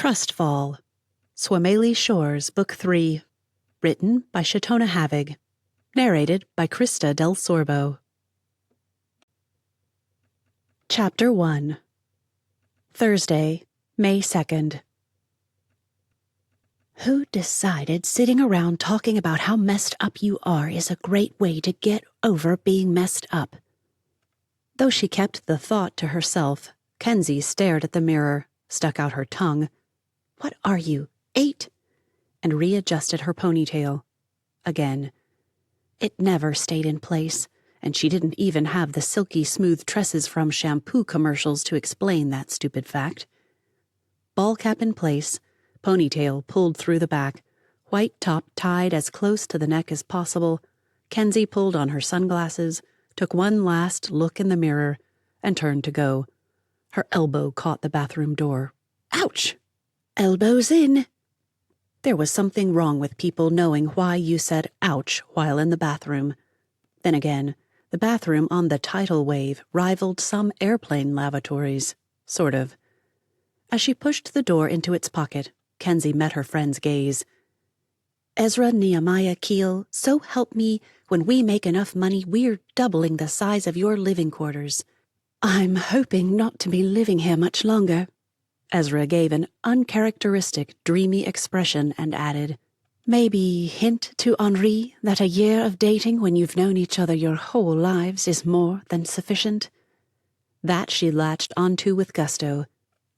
Trustfall, Swameli Shores, Book 3, written by Shatona Havig, narrated by Krista Del Sorbo. Chapter 1. Thursday, May 2nd. Who decided sitting around talking about how messed up you are is a great way to get over being messed up? Though she kept the thought to herself, Kensi stared at the mirror, stuck out her tongue. "What are you, 8?" and readjusted her ponytail. Again. It never stayed in place, and she didn't even have the silky smooth tresses from shampoo commercials to explain that stupid fact. Ball cap in place, ponytail pulled through the back, white top tied as close to the neck as possible, Kensi pulled on her sunglasses, took one last look in the mirror, and turned to go. Her elbow caught the bathroom door. Ouch! Elbows in! There was something wrong with people knowing why you said ouch while in the bathroom. Then again, the bathroom on the tidal wave rivaled some airplane lavatories, sort of. As she pushed the door into its pocket, Kensi met her friend's gaze. "Ezra Nehemiah Keel, so help me, when we make enough money, we're doubling the size of your living quarters." "I'm hoping not to be living here much longer." Ezra gave an uncharacteristic, dreamy expression and added, "Maybe hint to Henri that a year of dating when you've known each other your whole lives is more than sufficient." That she latched onto with gusto.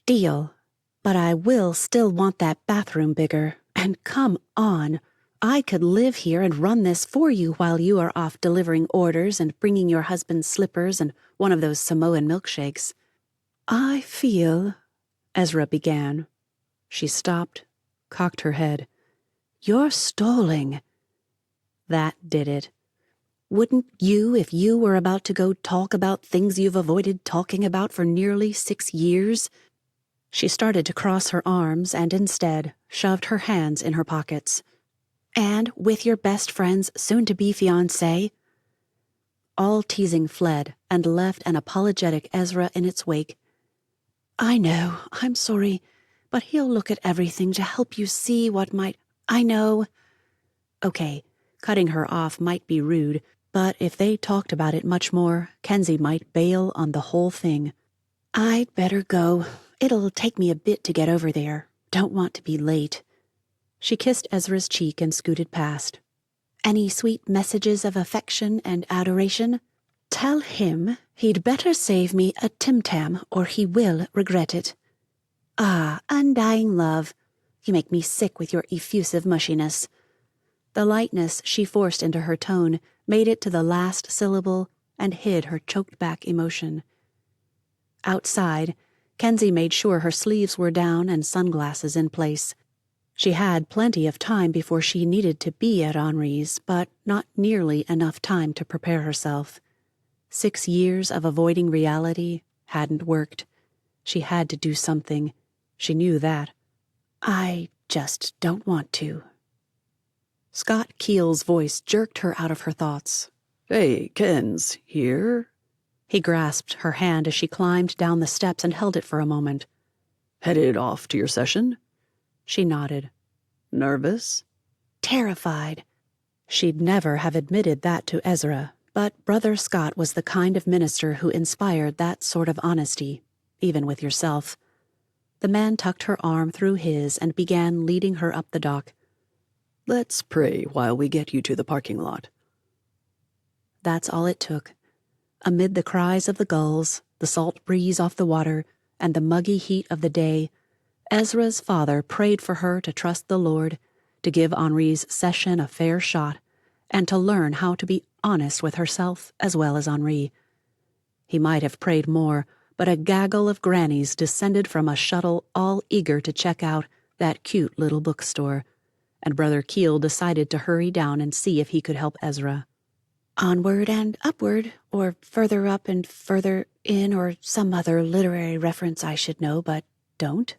"Deal. But I will still want that bathroom bigger. And come on, I could live here and run this for you while you are off delivering orders and bringing your husband slippers and one of those Samoan milkshakes." "I feel," Ezra began. She stopped, cocked her head. "You're stalling." That did it. Wouldn't you if you were about to go talk about things you've avoided talking about for nearly 6 years? She started to cross her arms and instead shoved her hands in her pockets. "And with your best friend's soon-to-be fiancé?" All teasing fled and left an apologetic Ezra in its wake. "I know, I'm sorry, but he'll look at everything to help you see what might—" "I know." Okay, cutting her off might be rude, but if they talked about it much more, Kensi might bail on the whole thing. "I'd better go. It'll take me a bit to get over there. Don't want to be late." She kissed Ezra's cheek and scooted past. "Any sweet messages of affection and adoration?" "Tell him he'd better save me a Tim-Tam or he will regret it." "Ah, undying love. You make me sick with your effusive mushiness." The lightness she forced into her tone made it to the last syllable and hid her choked-back emotion. Outside, Kensi made sure her sleeves were down and sunglasses in place. She had plenty of time before she needed to be at Henri's, but not nearly enough time to prepare herself. 6 years of avoiding reality hadn't worked. She had to do something. She knew that. "I just don't want to." Scott Keel's voice jerked her out of her thoughts. "Hey, Kens, here?" He grasped her hand as she climbed down the steps and held it for a moment. "Headed off to your session?" She nodded. "Nervous?" "Terrified." She'd never have admitted that to Ezra, but Brother Scott was the kind of minister who inspired that sort of honesty, even with yourself. The man tucked her arm through his and began leading her up the dock. "Let's pray while we get you to the parking lot." That's all it took. Amid the cries of the gulls, the salt breeze off the water, and the muggy heat of the day, Ezra's father prayed for her to trust the Lord, to give Henri's session a fair shot, and to learn how to be honest with herself as well as Henri. He might have prayed more, but a gaggle of grannies descended from a shuttle all eager to check out that cute little bookstore, and Brother Keel decided to hurry down and see if he could help Ezra. "Onward and upward, or further up and further in, or some other literary reference I should know, but don't."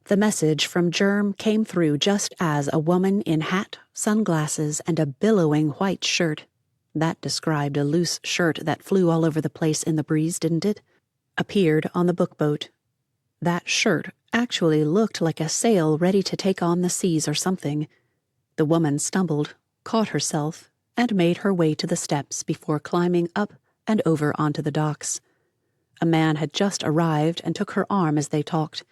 The message from Germ came through just as a woman in hat, sunglasses, and a billowing white shirt — that described a loose shirt that flew all over the place in the breeze, didn't it? — appeared on the bookboat. That shirt actually looked like a sail ready to take on the seas or something. The woman stumbled, caught herself, and made her way to the steps before climbing up and over onto the docks. A man had just arrived and took her arm as they talked.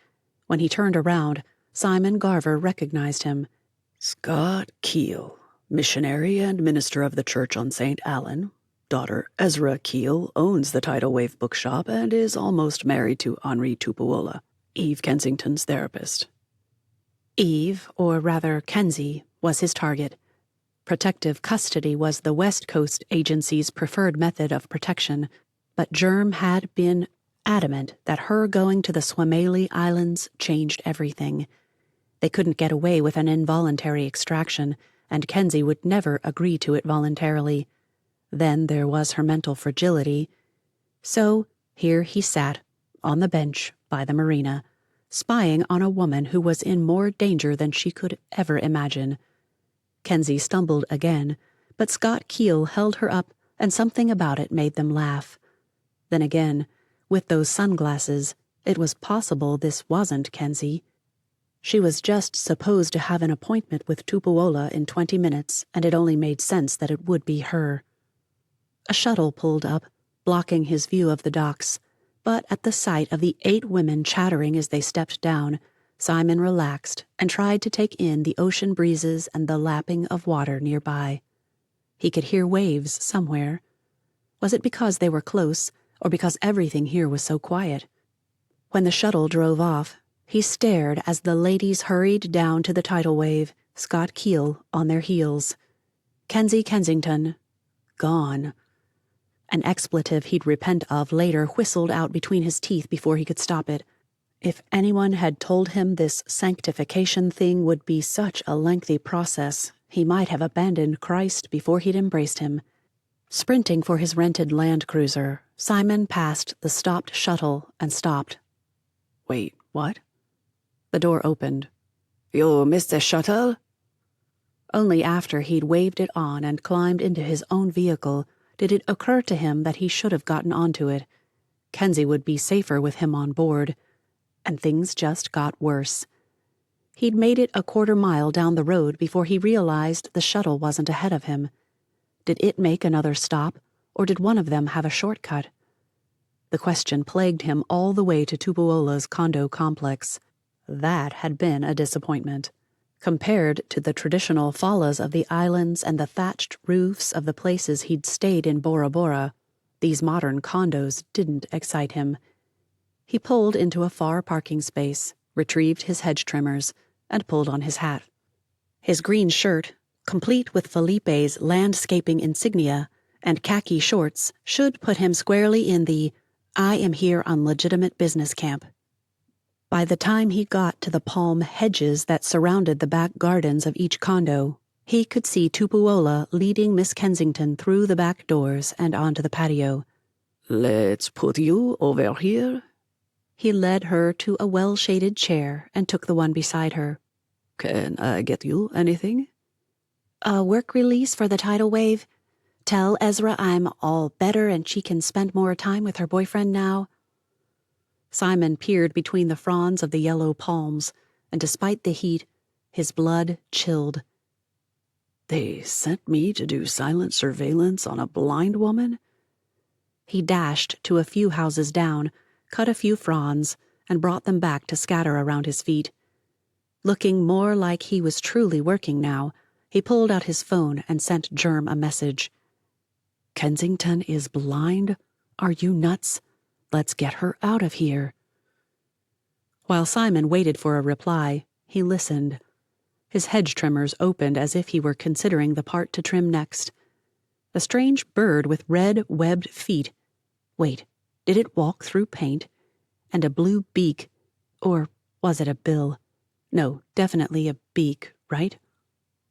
When he turned around, Simon Garver recognized him. Scott Keel, missionary and minister of the church on St. Alyn. Daughter Ezra Keel owns the Tidal Wave bookshop and is almost married to Henri Tupuola, Eve Kensington's therapist. Eve, or rather Kensi, was his target. Protective custody was the West Coast Agency's preferred method of protection, but Germ had been adamant that her going to the Swameli Islands changed everything. They couldn't get away with an involuntary extraction, and Kensi would never agree to it voluntarily. Then there was her mental fragility. So here he sat, on the bench by the marina, spying on a woman who was in more danger than she could ever imagine. Kensi stumbled again, but Scott Keel held her up, and something about it made them laugh. Then again, with those sunglasses, it was possible this wasn't Kensi. She was just supposed to have an appointment with Tupuola in 20 minutes, and it only made sense that it would be her. A shuttle pulled up, blocking his view of the docks, but at the sight of the 8 women chattering as they stepped down, Simon relaxed and tried to take in the ocean breezes and the lapping of water nearby. He could hear waves somewhere. Was it because they were close, or because everything here was so quiet? When the shuttle drove off, he stared as the ladies hurried down to the tidal wave, Scott Keel on their heels. Kensington. Gone. An expletive he'd repent of later whistled out between his teeth before he could stop it. If anyone had told him this sanctification thing would be such a lengthy process, he might have abandoned Christ before he'd embraced him. Sprinting for his rented Land Cruiser, Simon passed the stopped shuttle and stopped. Wait, what? The door opened. You missed the shuttle? Only after he'd waved it on and climbed into his own vehicle did it occur to him that he should have gotten onto it. Kensi would be safer with him on board. And things just got worse. He'd made it a quarter mile down the road before he realized the shuttle wasn't ahead of him. Did it make another stop, or did one of them have a shortcut? The question plagued him all the way to Tupuola's condo complex. That had been a disappointment. Compared to the traditional falas of the islands and the thatched roofs of the places he'd stayed in Bora Bora, these modern condos didn't excite him. He pulled into a far parking space, retrieved his hedge trimmers, and pulled on his hat. His green shirt, complete with Felipe's landscaping insignia, and khaki shorts should put him squarely in the "I am here on legitimate business" camp. By the time he got to the palm hedges that surrounded the back gardens of each condo, he could see Tupuola leading Miss Kensington through the back doors and onto the patio. Let's put you over here. He led her to a well-shaded chair and took the one beside her. Can I get you anything? A work release for the tidal wave? Tell Ezra I'm all better and she can spend more time with her boyfriend now. Simon peered between the fronds of the yellow palms, and despite the heat, his blood chilled. They sent me to do silent surveillance on a blind woman? He dashed to a few houses down, cut a few fronds, and brought them back to scatter around his feet. Looking more like he was truly working now, he pulled out his phone and sent Germ a message. Kensington is blind? Are you nuts? Let's get her out of here. While Simon waited for a reply, he listened. His hedge trimmers opened as if he were considering the part to trim next. A strange bird with red, webbed feet. Wait, did it walk through paint? And a blue beak. Or was it a bill? No, definitely a beak, right?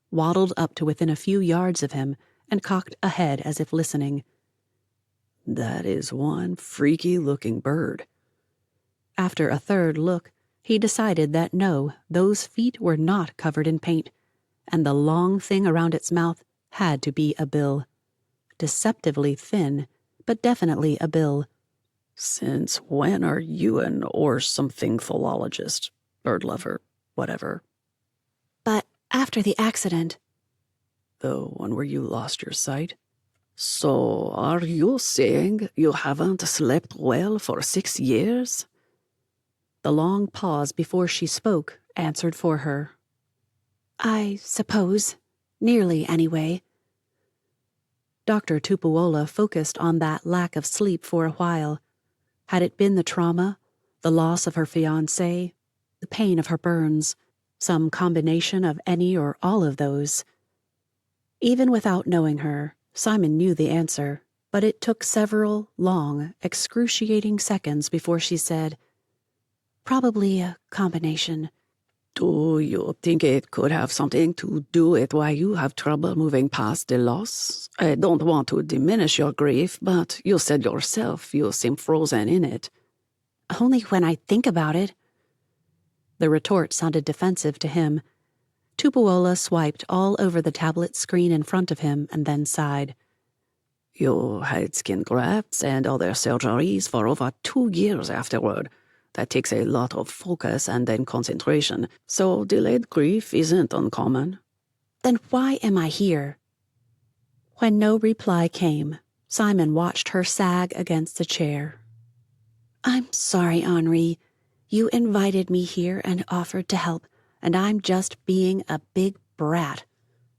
Waddled up to within a few yards of him and cocked a head as if listening. That is one freaky-looking bird. After a third look, he decided that no, those feet were not covered in paint, and the long thing around its mouth had to be a bill. Deceptively thin, but definitely a bill. Since when are you an or something philologist, bird lover, whatever? But after the accident. The one where you lost your sight? So, are you saying you haven't slept well for 6 years? The long pause before she spoke answered for her. I suppose. Nearly, anyway. Dr. Tupuola focused on that lack of sleep for a while. Had it been the trauma, the loss of her fiancé, the pain of her burns, some combination of any or all of those? Even without knowing her, Simon knew the answer, but it took several long, excruciating seconds before she said, Probably a combination. Do you think it could have something to do with why you have trouble moving past the loss? I don't want to diminish your grief, but you said yourself you seem frozen in it. Only when I think about it. The retort sounded defensive to him. Tupuola swiped all over the tablet screen in front of him and then sighed. You had skin grafts and other surgeries for over 2 years afterward. That takes a lot of focus and then concentration, so delayed grief isn't uncommon. Then why am I here? When no reply came, Simon watched her sag against the chair. I'm sorry, Henri. You invited me here and offered to help, and I'm just being a big brat.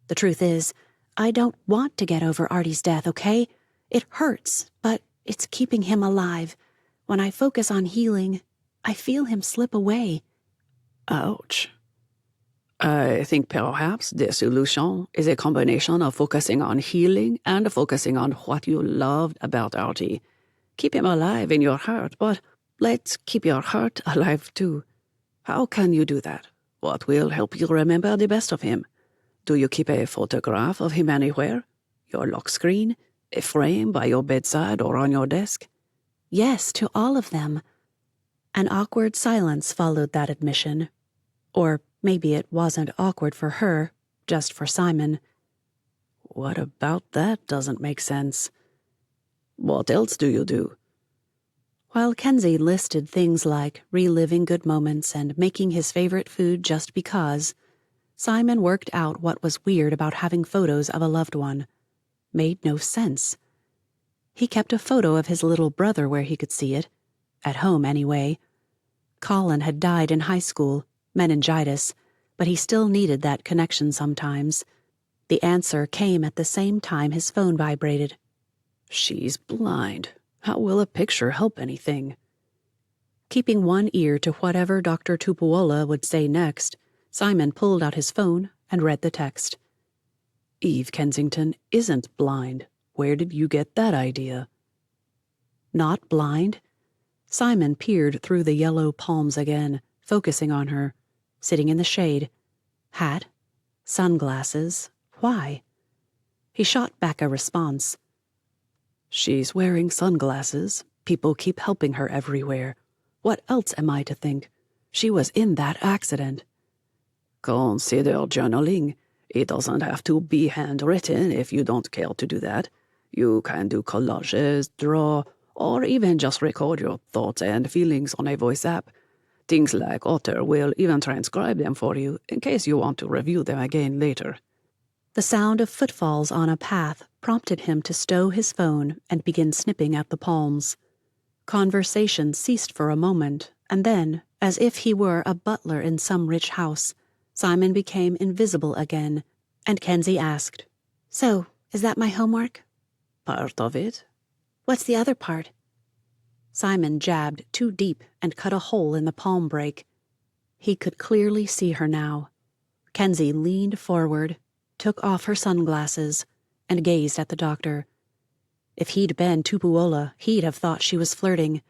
The truth is, I don't want to get over Artie's death, okay? It hurts, but it's keeping him alive. When I focus on healing, I feel him slip away. Ouch. I think perhaps the solution is a combination of focusing on healing and focusing on what you loved about Artie. Keep him alive in your heart, but let's keep your heart alive too. How can you do that? What will help you remember the best of him? Do you keep a photograph of him anywhere? Your lock screen? A frame by your bedside or on your desk? Yes, to all of them. An awkward silence followed that admission. Or maybe it wasn't awkward for her, just for Simon. What about that doesn't make sense? What else do you do? While Kensi listed things like reliving good moments and making his favorite food just because, Simon worked out what was weird about having photos of a loved one. Made no sense. He kept a photo of his little brother where he could see it. At home, anyway. Colin had died in high school, meningitis, but he still needed that connection sometimes. The answer came at the same time his phone vibrated. She's blind. How will a picture help anything? Keeping one ear to whatever Dr. Tupuola would say next, Simon pulled out his phone and read the text. Eve Kensington isn't blind. Where did you get that idea? Not blind? Simon peered through the yellow palms again, focusing on her, sitting in the shade. Hat? Sunglasses? Why? He shot back a response. She's wearing sunglasses. People keep helping her everywhere. What else am I to think? She was in that accident. Consider journaling. It doesn't have to be handwritten if you don't care to do that. You can do collages, draw, or even just record your thoughts and feelings on a voice app. Things like Otter will even transcribe them for you in case you want to review them again later. The sound of footfalls on a path prompted him to stow his phone and begin snipping at the palms. Conversation ceased for a moment, and then, as if he were a butler in some rich house, Simon became invisible again, and Kensi asked, So, is that my homework? Part of it. What's the other part? Simon jabbed too deep and cut a hole in the palm break. He could clearly see her now. Kensi leaned forward, took off her sunglasses, and gazed at the doctor. If he'd been Tupuola, he'd have thought she was flirting.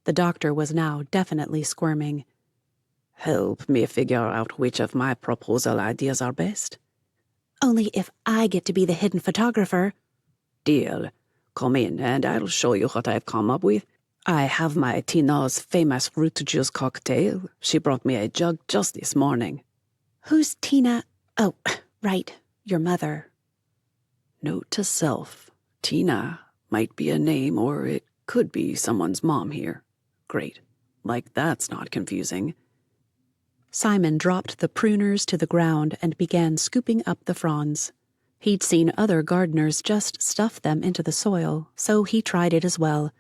The doctor was now definitely squirming. Help me figure out which of my proposal ideas are best. Only if I get to be the hidden photographer. Deal. Come in and I'll show you what I've come up with. I have my Tina's famous fruit juice cocktail. She brought me a jug just this morning. Who's Tina? Oh, right, your mother. Note to self. Tina might be a name or it could be someone's mom here. Great. Like, that's not confusing. Simon dropped the pruners to the ground and began scooping up the fronds. He'd seen other gardeners just stuff them into the soil, so he tried it as well.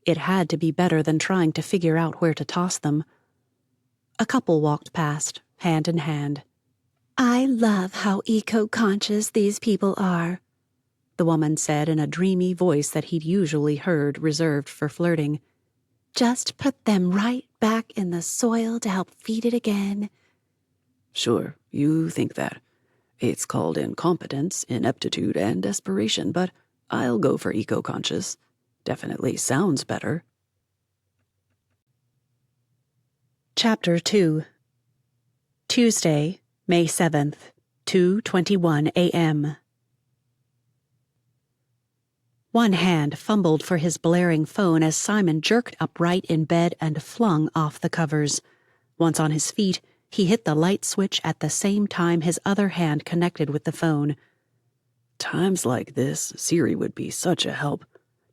It had to be better than trying to figure out where to toss them. A couple walked past, hand in hand. "I love how eco-conscious these people are," the woman said in a dreamy voice that he'd usually heard reserved for flirting. "Just put them right back in the soil to help feed it again." Sure, you think that. It's called incompetence, ineptitude, and desperation, but I'll go for eco-conscious. Definitely sounds better. Chapter 2. Tuesday, May 7th, 2:21 a.m. One hand fumbled for his blaring phone as Simon jerked upright in bed and flung off the covers. Once on his feet, he hit the light switch at the same time his other hand connected with the phone. Times like this, Siri would be such a help.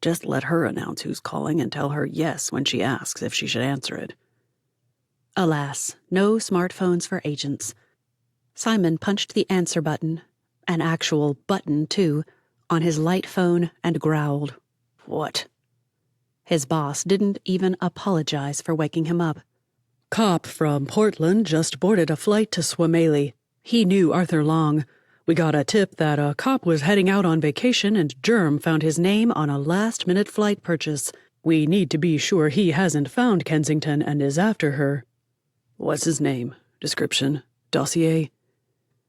Just let her announce who's calling and tell her yes when she asks if she should answer it. Alas, no smartphones for agents. Simon punched the answer button, an actual button too, on his light phone and growled. What? His boss didn't even apologize for waking him up. Cop from Portland just boarded a flight to Swameli. He knew Arthur Long. We got a tip that a cop was heading out on vacation and Germ found his name on a last-minute flight purchase. We need to be sure he hasn't found Kensington and is after her. What's his name? Description? Dossier?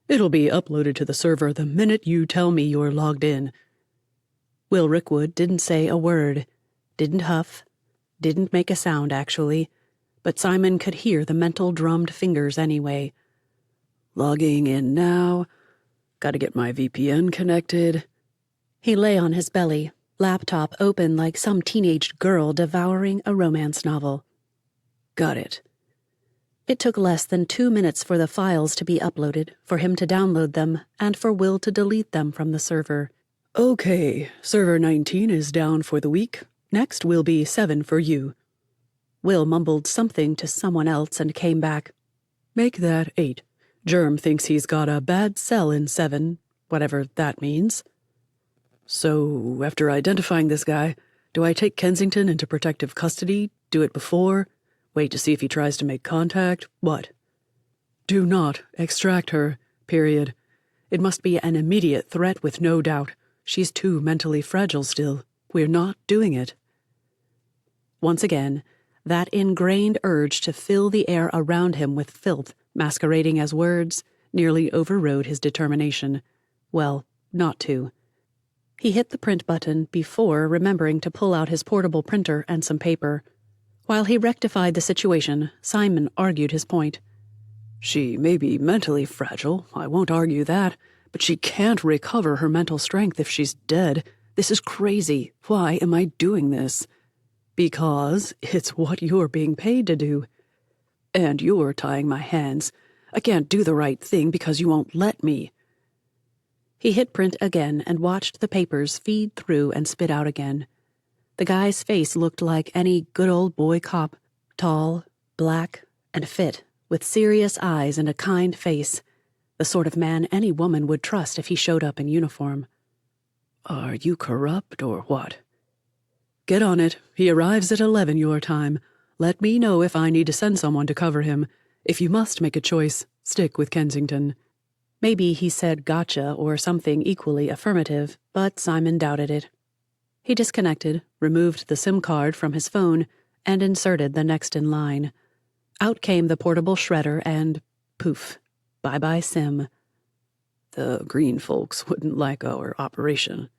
It'll be uploaded to the server the minute you tell me you're logged in. Will Rickwood didn't say a word, didn't huff, didn't make a sound actually, but Simon could hear the mental drummed fingers anyway. Logging in now. Gotta get my VPN connected. He lay on his belly, laptop open like some teenage girl devouring a romance novel. Got it. It took less than 2 minutes for the files to be uploaded, for him to download them, and for Will to delete them from the server. Okay, server 19 is down for the week. Next will be 7 for you. Will mumbled something to someone else and came back. Make that 8. Germ thinks he's got a bad cell in 7, whatever that means. So, after identifying this guy, do I take Kensington into protective custody? Do it before? Wait to see if he tries to make contact? What? Do not extract her, period. It must be an immediate threat with no doubt. She's too mentally fragile still. We're not doing it. Once again, that ingrained urge to fill the air around him with filth, masquerading as words, nearly overrode his determination. Well, not to. He hit the print button before remembering to pull out his portable printer and some paper. While he rectified the situation, Simon argued his point. She may be mentally fragile, I won't argue that, but she can't recover her mental strength if she's dead. This is crazy. Why am I doing this? Because it's what you're being paid to do. And you're tying my hands. I can't do the right thing because you won't let me. He hit print again and watched the papers feed through and spit out again. The guy's face looked like any good old boy cop, tall, black, and fit, with serious eyes and a kind face, the sort of man any woman would trust if he showed up in uniform. Are you corrupt or what? Get on it. He arrives at 11 your time. Let me know if I need to send someone to cover him. If you must make a choice, stick with Kensington. Maybe he said gotcha or something equally affirmative, but Simon doubted it. He disconnected, removed the SIM card from his phone, and inserted the next in line. Out came the portable shredder and, poof, bye-bye SIM. The green folks wouldn't like our operation.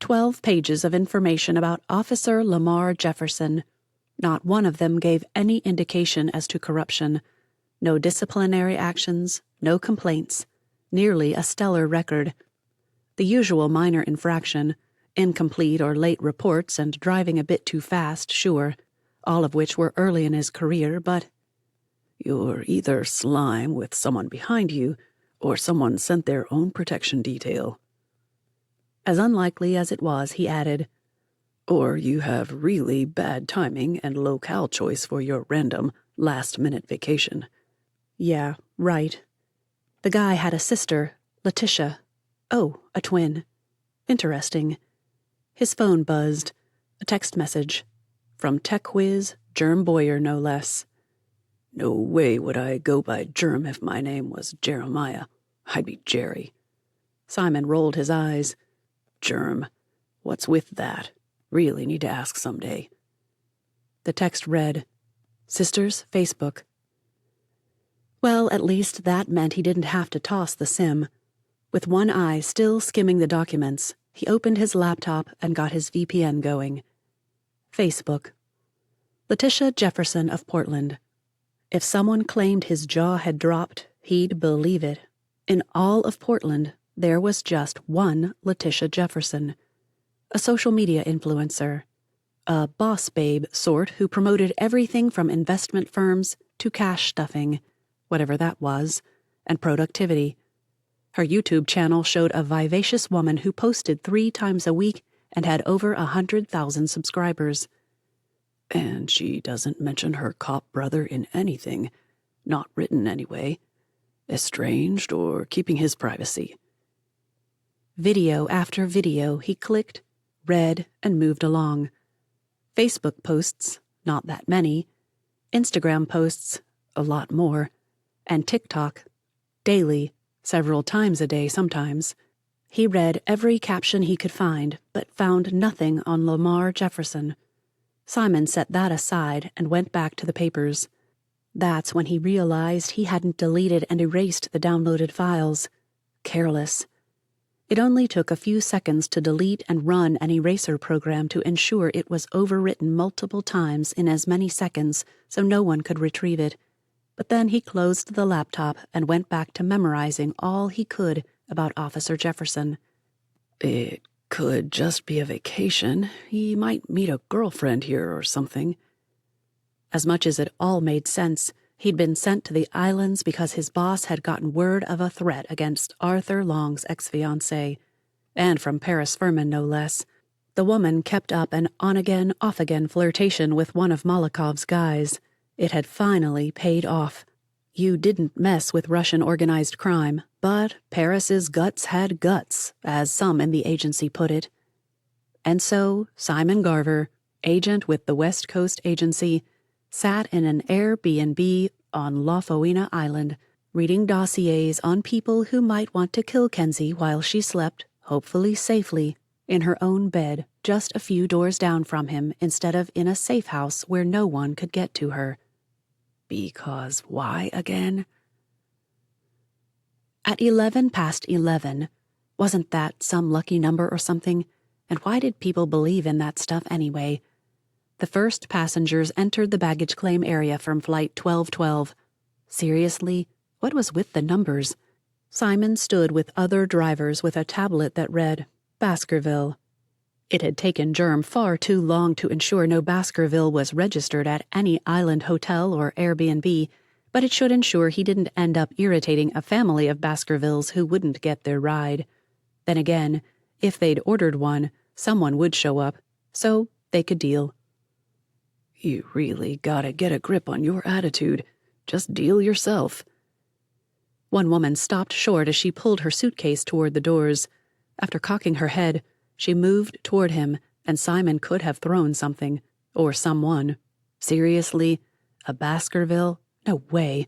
12 pages of information about Officer Lamar Jefferson. Not one of them gave any indication as to corruption. No disciplinary actions, no complaints. Nearly a stellar record. The usual minor infraction, incomplete or late reports and driving a bit too fast, sure, all of which were early in his career, but... You're either slime with someone behind you, or someone sent their own protection detail. As unlikely as it was, he added, Or you have really bad timing and locale choice for your random, last-minute vacation. Yeah, right. The guy had a sister, Letitia. Oh, a twin. Interesting. His phone buzzed. A text message. From Tech Whiz, Germ Boyer, no less. No way would I go by Germ if my name was Jeremiah. I'd be Jerry. Simon rolled his eyes. Germ. What's with that? Really need to ask someday. The text read, Sisters, Facebook. Well, at least that meant he didn't have to toss the SIM. With one eye still skimming the documents, he opened his laptop and got his VPN going. Facebook. Letitia Jefferson of Portland. If someone claimed his jaw had dropped, he'd believe it. In all of Portland, there was just one Letitia Jefferson. A social media influencer. A boss babe sort who promoted everything from investment firms to cash stuffing, whatever that was, and productivity. Her YouTube channel showed a vivacious woman who posted 3 times a week and had over 100,000 subscribers. And she doesn't mention her cop brother in anything. Not written, anyway. Estranged or keeping his privacy. Video after video he clicked, read, and moved along. Facebook posts, not that many. Instagram posts, a lot more. And TikTok, daily, several times a day sometimes. He read every caption he could find, but found nothing on Lamar Jefferson. Simon set that aside and went back to the papers. That's when he realized he hadn't deleted and erased the downloaded files. Careless. It only took a few seconds to delete and run an eraser program to ensure it was overwritten multiple times in as many seconds so no one could retrieve it. But then he closed the laptop and went back to memorizing all he could about Officer Jefferson. It could just be a vacation. He might meet a girlfriend here or something. As much as it all made sense, he'd been sent to the islands because his boss had gotten word of a threat against Arthur Long's ex-fiancée, and from Paris Furman, no less. The woman kept up an on-again, off-again flirtation with one of Malakov's guys. It had finally paid off. You didn't mess with Russian organized crime, but Paris's guts had guts, as some in the agency put it. And so, Simon Garver, agent with the West Coast Agency, sat in an Airbnb on Lofoina Island, reading dossiers on people who might want to kill Kensi while she slept, hopefully safely, in her own bed just a few doors down from him instead of in a safe house where no one could get to her. Because why again? At 11:11, wasn't that some lucky number or something? And why did people believe in that stuff anyway? The first passengers entered the baggage claim area from Flight 1212. Seriously, what was with the numbers? Simon stood with other drivers with a tablet that read, Baskerville. It had taken Germ far too long to ensure no Baskerville was registered at any island hotel or Airbnb, but it should ensure he didn't end up irritating a family of Baskervilles who wouldn't get their ride. Then again, if they'd ordered one, someone would show up, so they could deal. You really gotta get a grip on your attitude. Just deal yourself. One woman stopped short as she pulled her suitcase toward the doors. After cocking her head, she moved toward him, and Simon could have thrown something. Or someone. Seriously? A Baskerville? No way.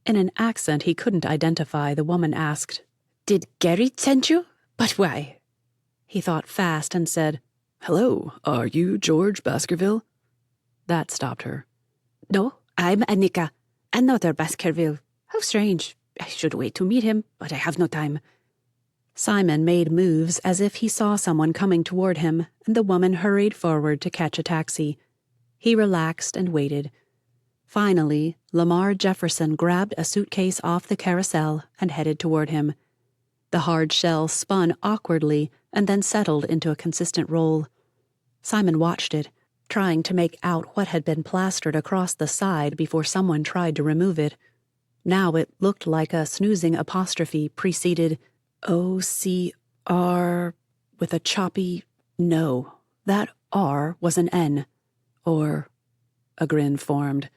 In an accent he couldn't identify, the woman asked, Did Gary send you? But why? He thought fast and said, Hello, are you George Baskerville? That stopped her. No, I'm Annika. Another Baskerville. How strange. I should wait to meet him, but I have no time. Simon made moves as if he saw someone coming toward him, and the woman hurried forward to catch a taxi. He relaxed and waited. Finally, Lamar Jefferson grabbed a suitcase off the carousel and headed toward him. The hard shell spun awkwardly and then settled into a consistent roll. Simon watched it, trying to make out what had been plastered across the side before someone tried to remove it. Now it looked like a snoozing apostrophe preceded OCR with a choppy no That R was an N. Or... A grin formed.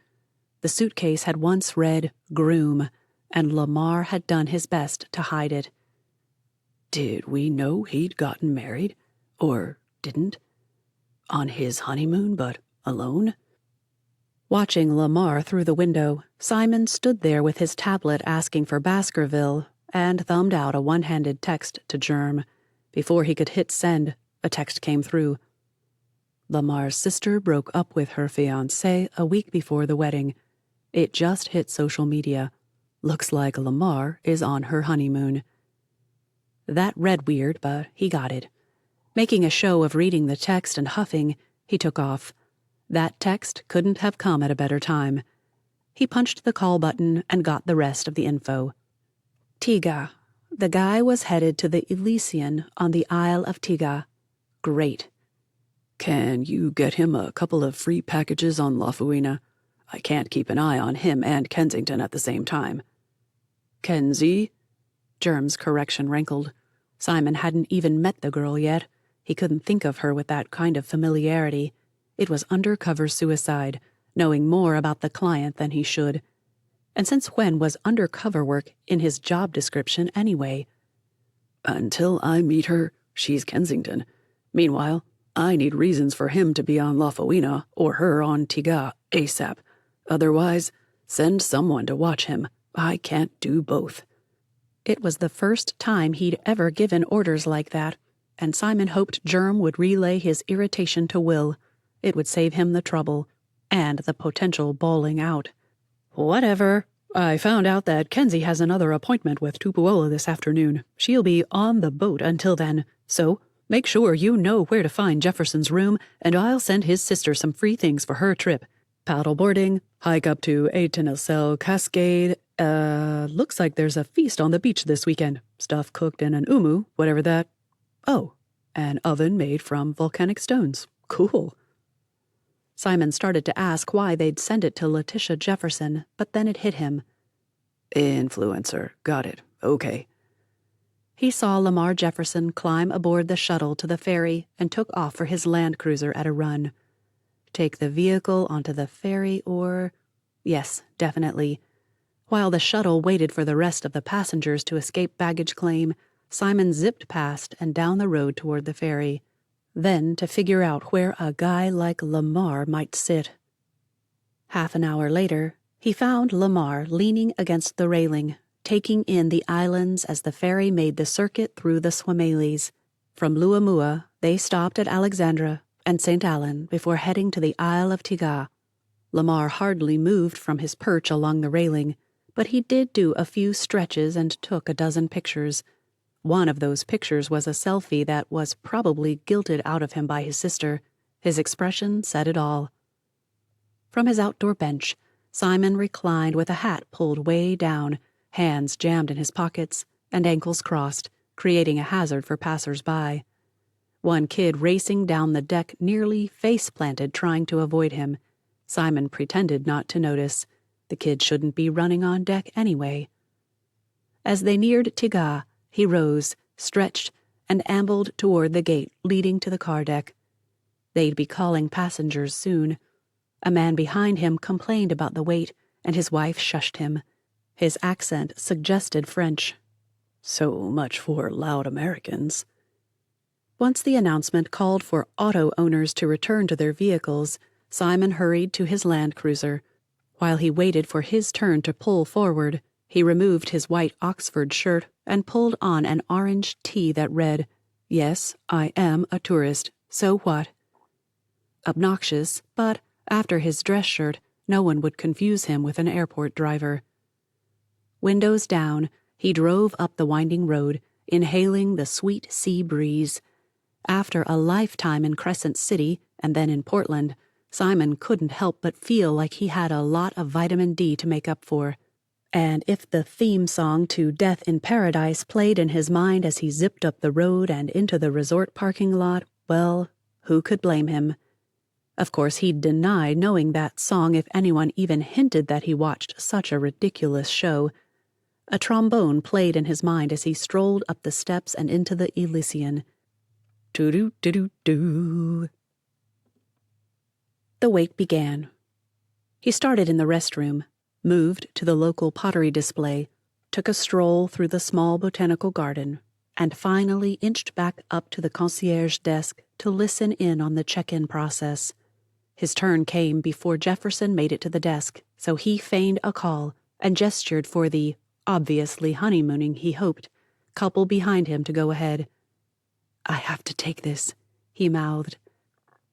The suitcase had once read groom, and Lamar had done his best to hide it. Did we know he'd gotten married? Or didn't? On his honeymoon, but alone? Watching Lamar through the window, Simon stood there with his tablet asking for Baskerville and thumbed out a one-handed text to Germ. Before he could hit send, a text came through. Lamar's sister broke up with her fiancé a week before the wedding. It just hit social media. Looks like Lamar is on her honeymoon. That read weird, but he got it. Making a show of reading the text and huffing, he took off. That text couldn't have come at a better time. He punched the call button and got the rest of the info. Tiga. The guy was headed to the Elysian on the Isle of Tiga. Great. Can you get him a couple of free packages on Lafuina? I can't keep an eye on him and Kensington at the same time. Kensi? Germ's correction rankled. Simon hadn't even met the girl yet. He couldn't think of her with that kind of familiarity. It was undercover suicide, knowing more about the client than he should. And since when was undercover work in his job description anyway? Until I meet her, she's Kensington. Meanwhile, I need reasons for him to be on Lafuina or her on Tiga ASAP. Otherwise, send someone to watch him. I can't do both. It was the first time he'd ever given orders like that, and Simon hoped Germ would relay his irritation to Will. It would save him the trouble, and the potential bawling out. Whatever. I found out that Kensi has another appointment with Tupuola this afternoon. She'll be on the boat until then, so make sure you know where to find Jefferson's room, and I'll send his sister some free things for her trip. Paddleboarding, hike up to Atenasel Cascade. Looks like there's a feast on the beach this weekend. Stuff cooked in an umu, whatever that. Oh, an oven made from volcanic stones. Cool. Simon started to ask why they'd send it to Letitia Jefferson, but then it hit him. Influencer. Got it. Okay. He saw Lamar Jefferson climb aboard the shuttle to the ferry and took off for his Land Cruiser at a run. Take the vehicle onto the ferry or... Yes, definitely. While the shuttle waited for the rest of the passengers to escape baggage claim, Simon zipped past and down the road toward the ferry. Then to figure out where a guy like Lamar might sit. Half an hour later, he found Lamar leaning against the railing, taking in the islands as the ferry made the circuit through the Swahili's. From Luamua, they stopped at Alexandra and St. Alyn before heading to the Isle of Tiga. Lamar hardly moved from his perch along the railing, but he did do a few stretches and took a dozen pictures. One of those pictures was a selfie that was probably guilted out of him by his sister. His expression said it all. From his outdoor bench, Simon reclined with a hat pulled way down, hands jammed in his pockets, and ankles crossed, creating a hazard for passers-by. One kid racing down the deck nearly face-planted trying to avoid him. Simon pretended not to notice. The kid shouldn't be running on deck anyway. As they neared Tiga, he rose, stretched, and ambled toward the gate leading to the car deck. They'd be calling passengers soon. A man behind him complained about the wait, and his wife shushed him. His accent suggested French. So much for loud Americans. Once the announcement called for auto owners to return to their vehicles, Simon hurried to his Land Cruiser. While he waited for his turn to pull forward, he removed his white Oxford shirt and pulled on an orange tee that read, "Yes, I am a tourist, so what?" Obnoxious, but after his dress shirt, no one would confuse him with an airport driver. Windows down, he drove up the winding road, inhaling the sweet sea breeze. After a lifetime in Crescent City and then in Portland, Simon couldn't help but feel like he had a lot of vitamin D to make up for. And if the theme song to Death in Paradise played in his mind as he zipped up the road and into the resort parking lot, well, who could blame him? Of course, he'd deny knowing that song if anyone even hinted that he watched such a ridiculous show. A trombone played in his mind as he strolled up the steps and into the Elysian. Do-do-do-do-do. The wait began. He started in the restroom, moved to the local pottery display, took a stroll through the small botanical garden, and finally inched back up to the concierge desk to listen in on the check-in process. His turn came before Jefferson made it to the desk, so he feigned a call and gestured for the, obviously honeymooning he hoped, couple behind him to go ahead. "I have to take this," he mouthed.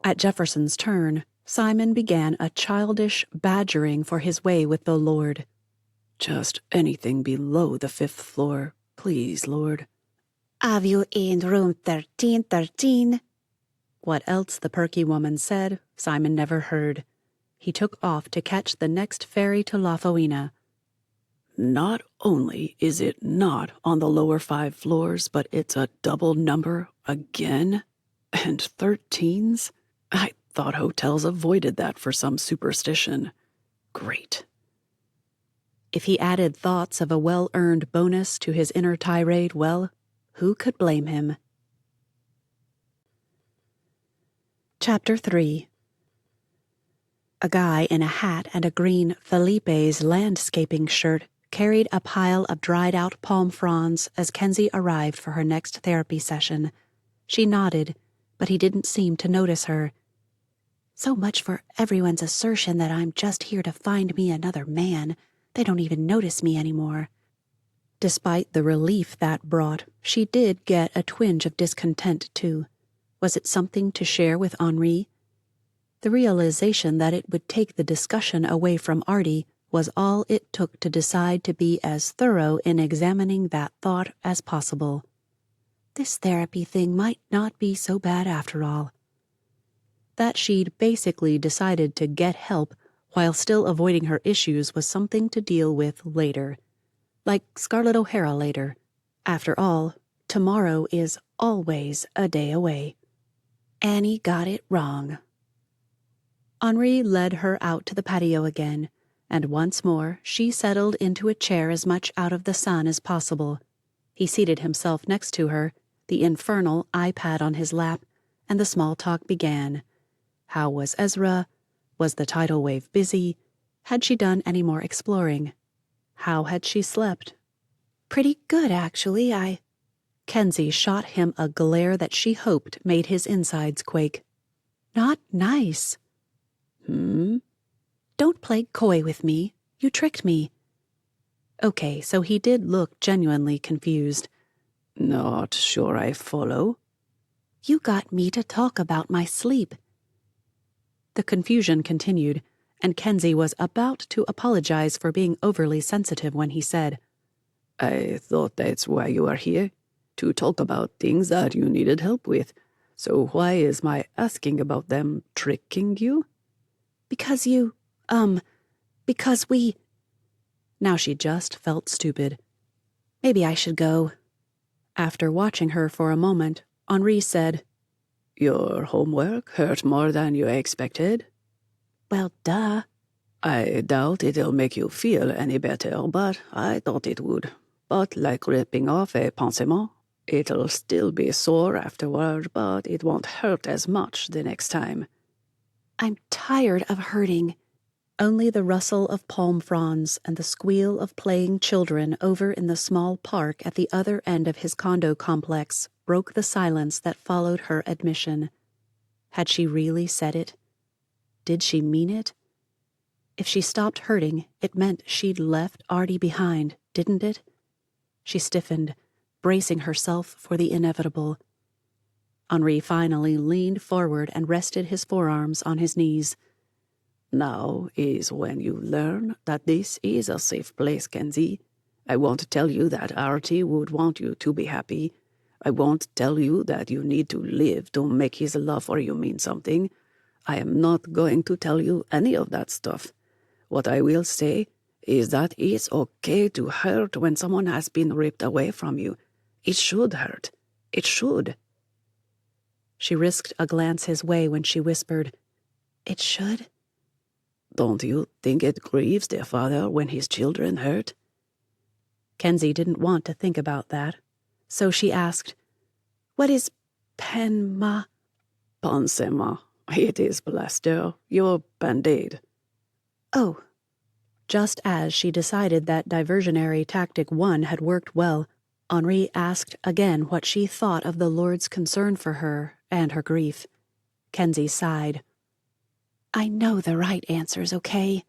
At Jefferson's turn, Simon began a childish badgering for his way with the Lord. "Just anything below the 5th floor, please, Lord." Have you in room 1313? What else the perky woman said, Simon never heard. He took off to catch the next ferry to La Foina. Not only is it not on the lower 5 floors, but it's a double number again? And 13s? I thought hotels avoided that for some superstition. Great. If he added thoughts of a well-earned bonus to his inner tirade, well, who could blame him? Chapter 3. A guy in a hat and a green Felipe's landscaping shirt carried a pile of dried-out palm fronds as Kensi arrived for her next therapy session. She nodded, but he didn't seem to notice her. "So much for everyone's assertion that I'm just here to find me another man. They don't even notice me anymore." Despite the relief that brought, she did get a twinge of discontent, too. Was it something to share with Henri? The realization that it would take the discussion away from Artie was all it took to decide to be as thorough in examining that thought as possible. This therapy thing might not be so bad after all. That she'd basically decided to get help while still avoiding her issues was something to deal with later. Like Scarlett O'Hara later. After all, tomorrow is always a day away. Annie got it wrong. Henri led her out to the patio again, and once more she settled into a chair as much out of the sun as possible. He seated himself next to her, the infernal iPad on his lap, and the small talk began. How was Ezra? Was the tidal wave busy? Had she done any more exploring? How had she slept? "Pretty good, actually, Kensi shot him a glare that she hoped made his insides quake. "Not nice." "Don't play coy with me. You tricked me." Okay, so he did look genuinely confused. Not sure I follow." "You got me to talk about my sleep." The confusion continued, and Kensi was about to apologize for being overly sensitive when he said, "I thought that's why you are here, to talk about things that you needed help with. So why is my asking about them tricking you?" Because we..." Now she just felt stupid. "Maybe I should go." After watching her for a moment, Henri said, "Your homework hurt more than you expected?" "Well, duh." "I doubt it'll make you feel any better, but I thought it would. But like ripping off a pansement, it'll still be sore afterward, but it won't hurt as much the next time." "I'm tired of hurting." Only the rustle of palm fronds and the squeal of playing children over in the small park at the other end of his condo complex broke the silence that followed her admission. Had she really said it? Did she mean it? If she stopped hurting, it meant she'd left Artie behind, didn't it? She stiffened, bracing herself for the inevitable. Henri finally leaned forward and rested his forearms on his knees. "Now is when you learn that this is a safe place, Kensi. I won't tell you that Artie would want you to be happy. I won't tell you that you need to live to make his love for you mean something. I am not going to tell you any of that stuff. What I will say is that it's okay to hurt when someone has been ripped away from you. It should hurt. It should." She risked a glance his way when she whispered, "It should?" "Don't you think it grieves their father when his children hurt?" Kensi didn't want to think about that, so she asked, "What is Penma. Pensez-moi. It is plaster, your band-aid. Oh. Just as she decided that diversionary tactic 1 had worked well, Henri asked again what she thought of the Lord's concern for her and her grief. Kensi sighed. I know the right answer's okay.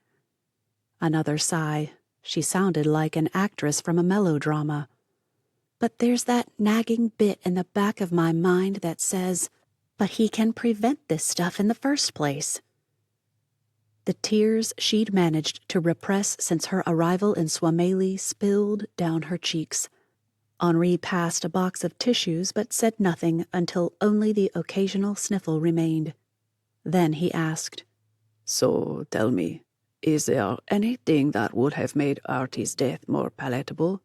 Another sigh. She sounded like an actress from a melodrama. But there's that nagging bit in the back of my mind that says, but he can prevent this stuff in the first place. The tears she'd managed to repress since her arrival in Swameli spilled down her cheeks. Henri passed a box of tissues but said nothing until only the occasional sniffle remained. Then he asked, So, tell me, is there anything that would have made Artie's death more palatable?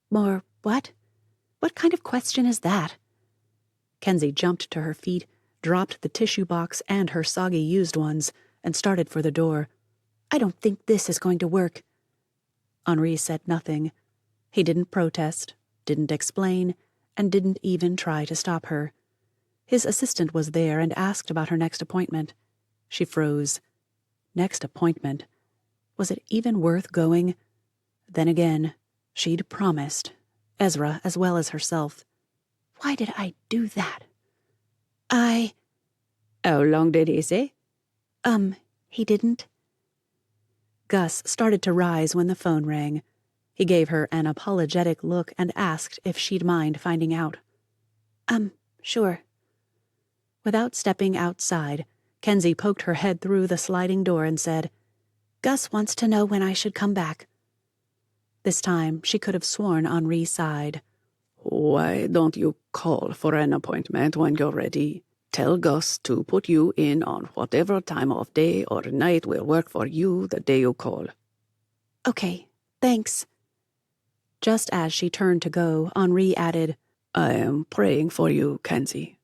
More what? What kind of question is that? Kensi jumped to her feet, dropped the tissue box and her soggy used ones, and started for the door. I don't think this is going to work. Henri said nothing. He didn't protest, didn't explain, and didn't even try to stop her. His assistant was there and asked about her next appointment. She froze. Next appointment? Was it even worth going? Then again, she'd promised, Ezra as well as herself. Why did I do that? How long did he say? He didn't. Gus started to rise when the phone rang. He gave her an apologetic look and asked if she'd mind finding out. Sure. Without stepping outside, Kensi poked her head through the sliding door and said, Gus wants to know when I should come back. This time, she could have sworn Henri sighed. Why don't you call for an appointment when you're ready? Tell Gus to put you in on whatever time of day or night will work for you the day you call. Okay, thanks. Just as she turned to go, Henri added, I am praying for you, Kensi.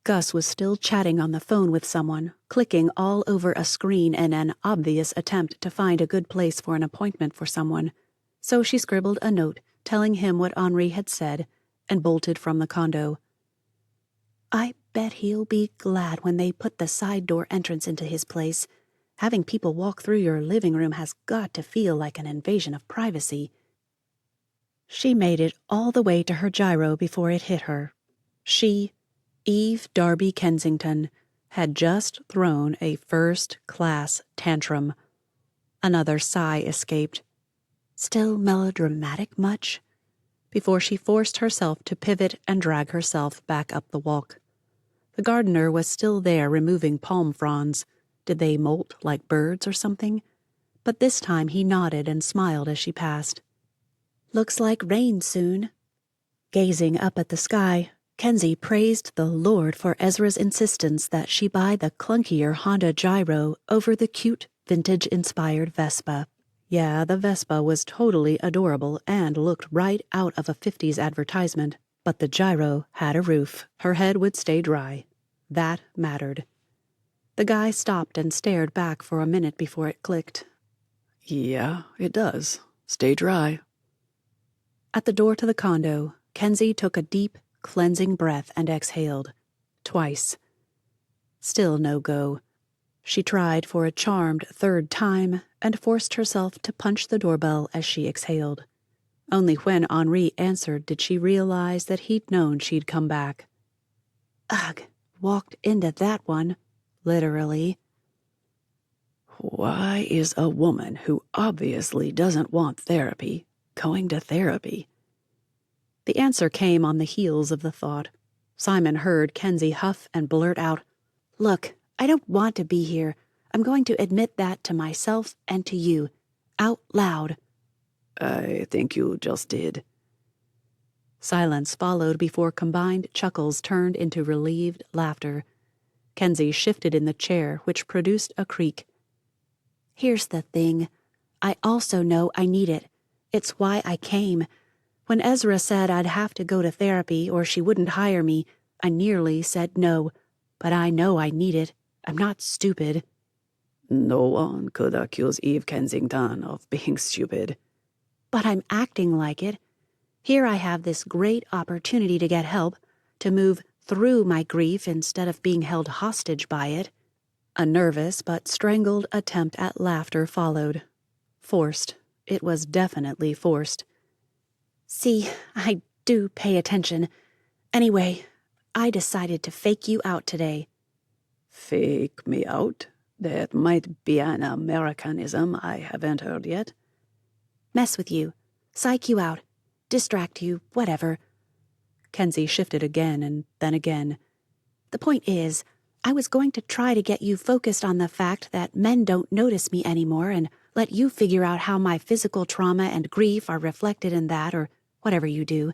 Gus was still chatting on the phone with someone, clicking all over a screen in an obvious attempt to find a good place for an appointment for someone. So she scribbled a note telling him what Henri had said and bolted from the condo. I bet he'll be glad when they put the side door entrance into his place. Having people walk through your living room has got to feel like an invasion of privacy. She made it all the way to her gyro before it hit her. She, Eve Darby Kensington, had just thrown a first-class tantrum. Another sigh escaped. Still melodramatic much? Before she forced herself to pivot and drag herself back up the walk. The gardener was still there removing palm fronds. Did they molt like birds or something? But this time he nodded and smiled as she passed. Looks like rain soon. Gazing up at the sky, Kensi praised the Lord for Ezra's insistence that she buy the clunkier Honda Gyro over the cute, vintage-inspired Vespa. Yeah, the Vespa was totally adorable and looked right out of a 50s advertisement, but the Gyro had a roof. Her head would stay dry. That mattered. The guy stopped and stared back for a minute before it clicked. Yeah, it does. Stay dry. At the door to the condo, Kensi took a deep, cleansing breath and exhaled. Twice. Still no go. She tried for a charmed third time and forced herself to punch the doorbell as she exhaled. Only when Henri answered did she realize that he'd known she'd come back. Ugh, walked into that one, literally. Why is a woman who obviously doesn't want therapy going to therapy? The answer came on the heels of the thought. Simon heard Kensi huff and blurt out, Look, I don't want to be here. I'm going to admit that to myself and to you, out loud. I think you just did. Silence followed before combined chuckles turned into relieved laughter. Kensi shifted in the chair, which produced a creak. Here's the thing. I also know I need it. It's why I came. When Ezra said I'd have to go to therapy or she wouldn't hire me, I nearly said no. But I know I need it. I'm not stupid. No one could accuse Eve Kensington of being stupid. But I'm acting like it. Here I have this great opportunity to get help, to move through my grief instead of being held hostage by it. A nervous but strangled attempt at laughter followed. Forced. It was definitely forced. See, I do pay attention. Anyway, I decided to fake you out today. Fake me out? That might be an Americanism I haven't heard yet. Mess with you. Psych you out. Distract you. Whatever. Kensi shifted again and then again. The point is, I was going to try to get you focused on the fact that men don't notice me anymore and let you figure out how my physical trauma and grief are reflected in that or whatever you do.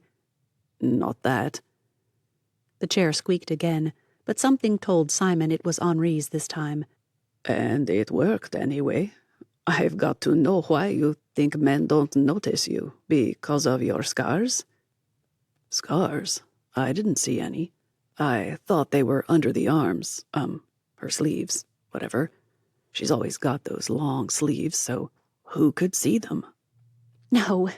Not that. The chair squeaked again, but something told Simon it was Henri's this time. And it worked anyway. I've got to know why you think men don't notice you. Because of your scars? Scars? I didn't see any. I thought they were under the arms. Her sleeves. Whatever. She's always got those long sleeves, so who could see them? No.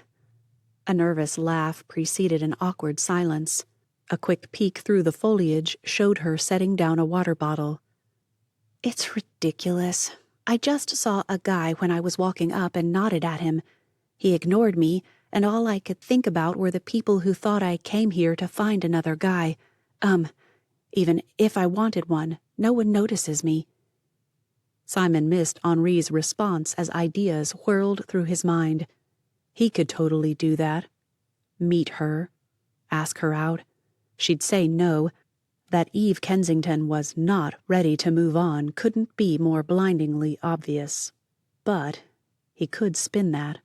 A nervous laugh preceded an awkward silence. A quick peek through the foliage showed her setting down a water bottle. It's ridiculous. I just saw a guy when I was walking up and nodded at him. He ignored me, and all I could think about were the people who thought I came here to find another guy. Even if I wanted one, no one notices me. Simon missed Henri's response as ideas whirled through his mind. He could totally do that. Meet her. Ask her out. She'd say no. That Eve Kensington was not ready to move on couldn't be more blindingly obvious. But he could spin that.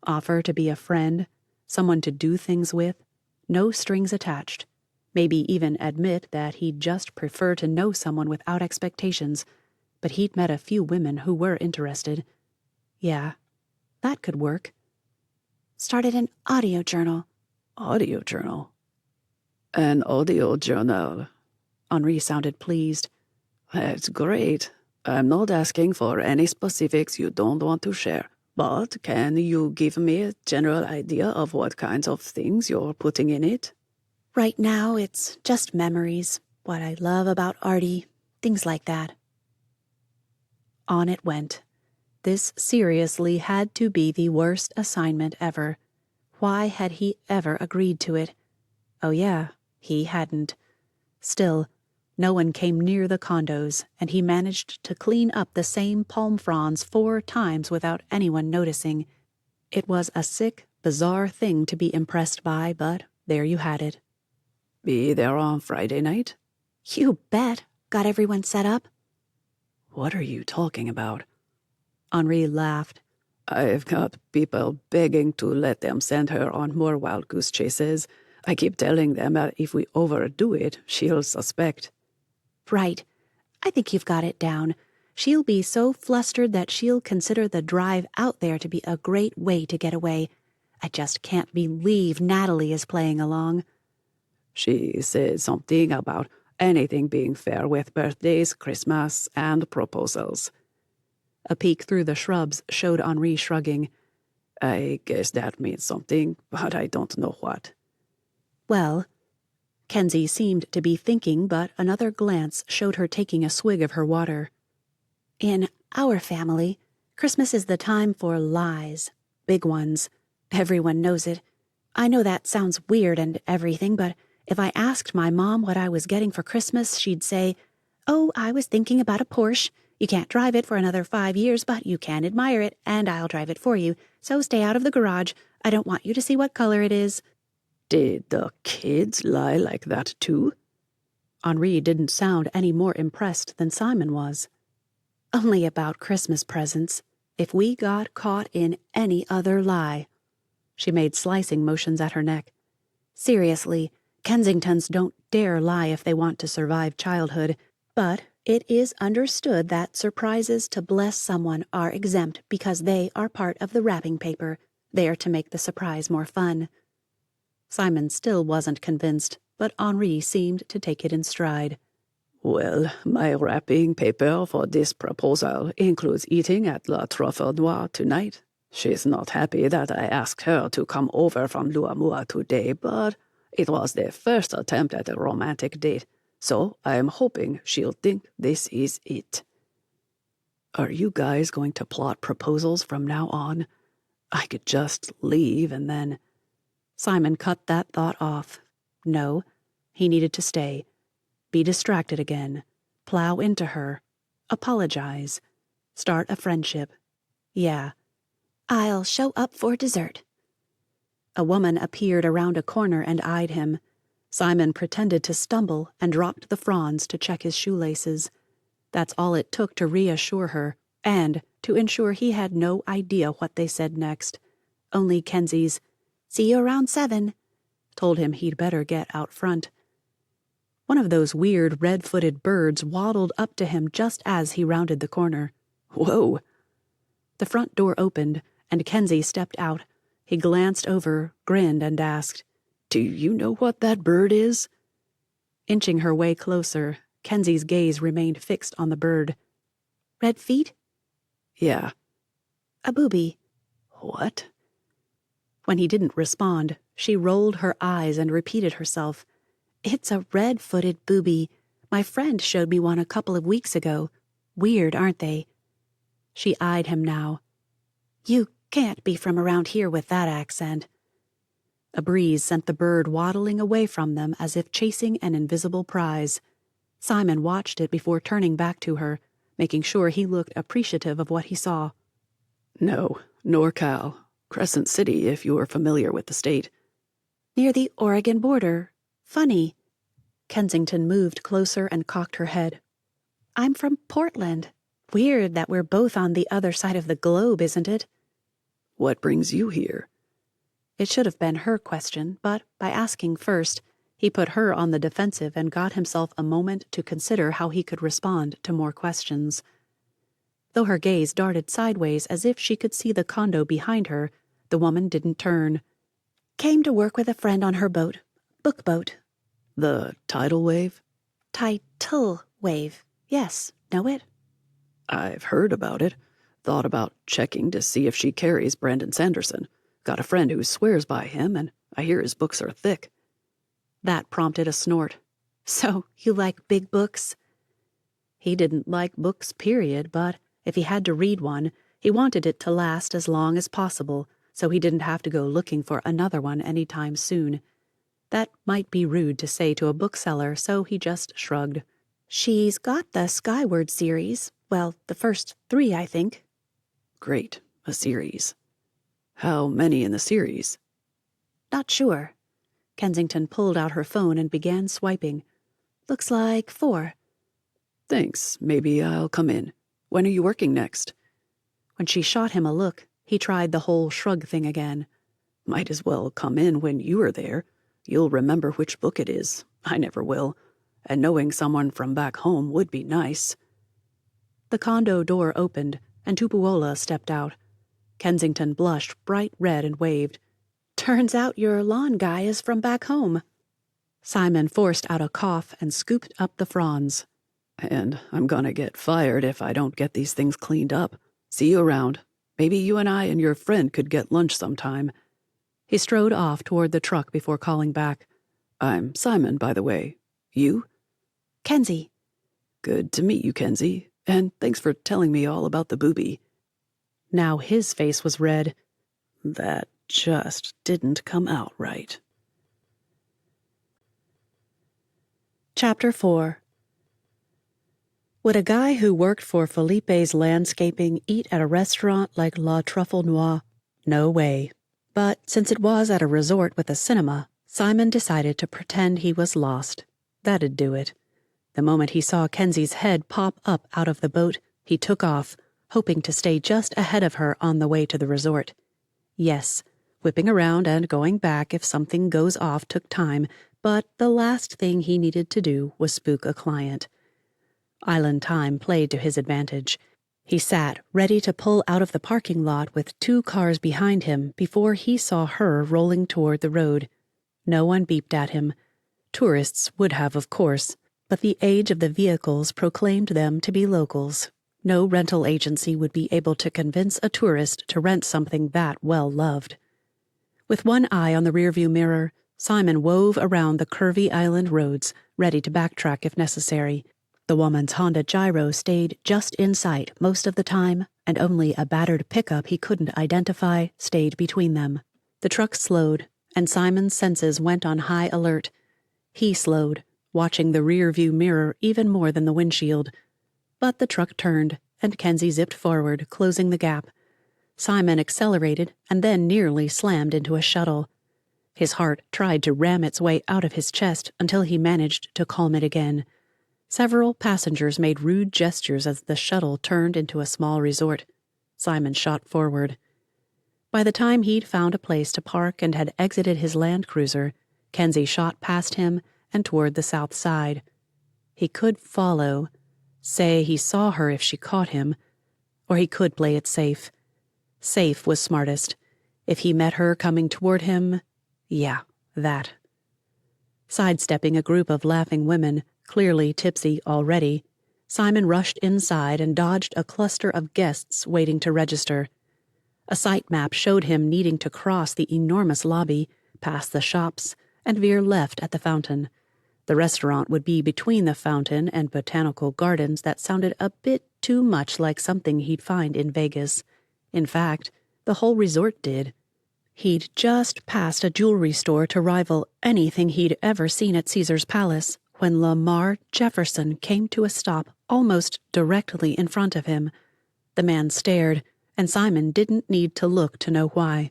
Offer to be a friend, someone to do things with, no strings attached. Maybe even admit that he'd just prefer to know someone without expectations, but he'd met a few women who were interested. Yeah, that could work. Started an audio journal. Audio journal? An audio journal. Henri sounded pleased. That's great. I'm not asking for any specifics you don't want to share, but can you give me a general idea of what kinds of things you're putting in it? Right now, it's just memories, what I love about Artie, things like that. On it went. This seriously had to be the worst assignment ever. Why had he ever agreed to it? Oh yeah, he hadn't. Still, no one came near the condos, and he managed to clean up the same palm fronds 4 times without anyone noticing. It was a sick, bizarre thing to be impressed by, but there you had it. Be there on Friday night? You bet. Got everyone set up? What are you talking about? Henri laughed. I've got people begging to let them send her on more wild goose chases. I keep telling them that if we overdo it, she'll suspect. Right. I think you've got it down. She'll be so flustered that she'll consider the drive out there to be a great way to get away. I just can't believe Natalie is playing along. She said something about anything being fair with birthdays, Christmas, and proposals. A peek through the shrubs showed Henri shrugging. I guess that means something, but I don't know what. Well, Kensi seemed to be thinking, but another glance showed her taking a swig of her water. In our family, Christmas is the time for lies. Big ones. Everyone knows it. I know that sounds weird and everything, but if I asked my mom what I was getting for Christmas, she'd say, "Oh, I was thinking about a Porsche. You can't drive it for another 5 years, but you can admire it, and I'll drive it for you. So stay out of the garage. I don't want you to see what color it is." Did the kids lie like that too? Henri didn't sound any more impressed than Simon was. Only about Christmas presents. If we got caught in any other lie. She made slicing motions at her neck. Seriously, Kensingtons don't dare lie if they want to survive childhood, but it is understood that surprises to bless someone are exempt because they are part of the wrapping paper, there to make the surprise more fun. Simon still wasn't convinced, but Henri seemed to take it in stride. Well, my wrapping paper for this proposal includes eating at La Truffle Noire tonight. She's not happy that I asked her to come over from Luamua today, but It was their first attempt at a romantic date, so I am hoping she'll think this is it. Are you guys going to plot proposals from now on? I could just leave and then... Simon cut that thought off. No, he needed to stay. Be distracted again. Plow into her. Apologize. Start a friendship. Yeah. I'll show up for dessert. A woman appeared around a corner and eyed him. Simon pretended to stumble and dropped the fronds to check his shoelaces. That's all it took to reassure her, and to ensure he had no idea what they said next. Only Kensi's, "See you around 7," told him he'd better get out front. One of those weird red-footed birds waddled up to him just as he rounded the corner. Whoa! The front door opened, and Kensi stepped out. He glanced over, grinned, and asked, "Do you know what that bird is?" Inching her way closer, Kensi's gaze remained fixed on the bird. "Red feet?" "Yeah." "A booby." "What?" When he didn't respond, she rolled her eyes and repeated herself. "It's a red-footed booby. My friend showed me one a couple of weeks ago. Weird, aren't they?" She eyed him now. "You can't be from around here with that accent." A breeze sent the bird waddling away from them as if chasing an invisible prize. Simon watched it before turning back to her, making sure he looked appreciative of what he saw. "No, NorCal. Crescent City, if you are familiar with the state." "Near the Oregon border. Funny." Kensington moved closer and cocked her head. "I'm from Portland. Weird that we're both on the other side of the globe, isn't it?" "What brings you here?" It should have been her question, but by asking first, he put her on the defensive and got himself a moment to consider how he could respond to more questions. Though her gaze darted sideways as if she could see the condo behind her, the woman didn't turn. "Came to work with a friend on her boat. Book boat." "The tidal wave?" "Tidal wave. Yes, know it?" "I've heard about it. Thought about checking to see if she carries Brandon Sanderson. Got a friend who swears by him, and I hear his books are thick." That prompted a snort. "So you like big books?" He didn't like books, period, but if he had to read one, he wanted it to last as long as possible, so he didn't have to go looking for another one any time soon. That might be rude to say to a bookseller, so he just shrugged. "She's got the Skyward series. Well, the first 3, I think." "Great, a series. How many in the series?" "Not sure." Kensington pulled out her phone and began swiping. "Looks like 4. "Thanks, maybe I'll come in. When are you working next?" When she shot him a look, he tried the whole shrug thing again. "Might as well come in when you are there. You'll remember which book it is. I never will. And knowing someone from back home would be nice." The condo door opened, and Tupuola stepped out. Kensington blushed bright red and waved. "Turns out your lawn guy is from back home." Simon forced out a cough and scooped up the fronds. "And I'm gonna get fired if I don't get these things cleaned up. See you around. Maybe you and I and your friend could get lunch sometime." He strode off toward the truck before calling back. "I'm Simon, by the way. You?" "Kensi." "Good to meet you, Kensi. And thanks for telling me all about the booby." Now his face was red. That just didn't come out right. Chapter 4. Would a guy who worked for Felipe's landscaping eat at a restaurant like La Truffle Noire? No way. But since it was at a resort with a cinema, Simon decided to pretend he was lost. That'd do it. The moment he saw Kensi's head pop up out of the boat, he took off, hoping to stay just ahead of her on the way to the resort. Yes, whipping around and going back if something goes off took time, but the last thing he needed to do was spook a client. Island time played to his advantage. He sat, ready to pull out of the parking lot with 2 cars behind him before he saw her rolling toward the road. No one beeped at him. Tourists would have, of course, but the age of the vehicles proclaimed them to be locals. No rental agency would be able to convince a tourist to rent something that well-loved. With one eye on the rearview mirror, Simon wove around the curvy island roads, ready to backtrack if necessary. The woman's Honda Gyro stayed just in sight most of the time, and only a battered pickup he couldn't identify stayed between them. The truck slowed, and Simon's senses went on high alert. He slowed, watching the rear-view mirror even more than the windshield. But the truck turned, and Kensi zipped forward, closing the gap. Simon accelerated and then nearly slammed into a shuttle. His heart tried to ram its way out of his chest until he managed to calm it again. Several passengers made rude gestures as the shuttle turned into a small resort. Simon shot forward. By the time he'd found a place to park and had exited his Land Cruiser, Kensi shot past him and toward the south side. He could follow, say he saw her if she caught him, or he could play it safe. Safe was smartest. If he met her coming toward him, yeah, that. Sidestepping a group of laughing women, clearly tipsy already, Simon rushed inside and dodged a cluster of guests waiting to register. A sight map showed him needing to cross the enormous lobby, past the shops, and veer left at the fountain. The restaurant would be between the fountain and botanical gardens that sounded a bit too much like something he'd find in Vegas. In fact, the whole resort did. He'd just passed a jewelry store to rival anything he'd ever seen at Caesar's Palace when Lamar Jefferson came to a stop almost directly in front of him. The man stared, and Simon didn't need to look to know why.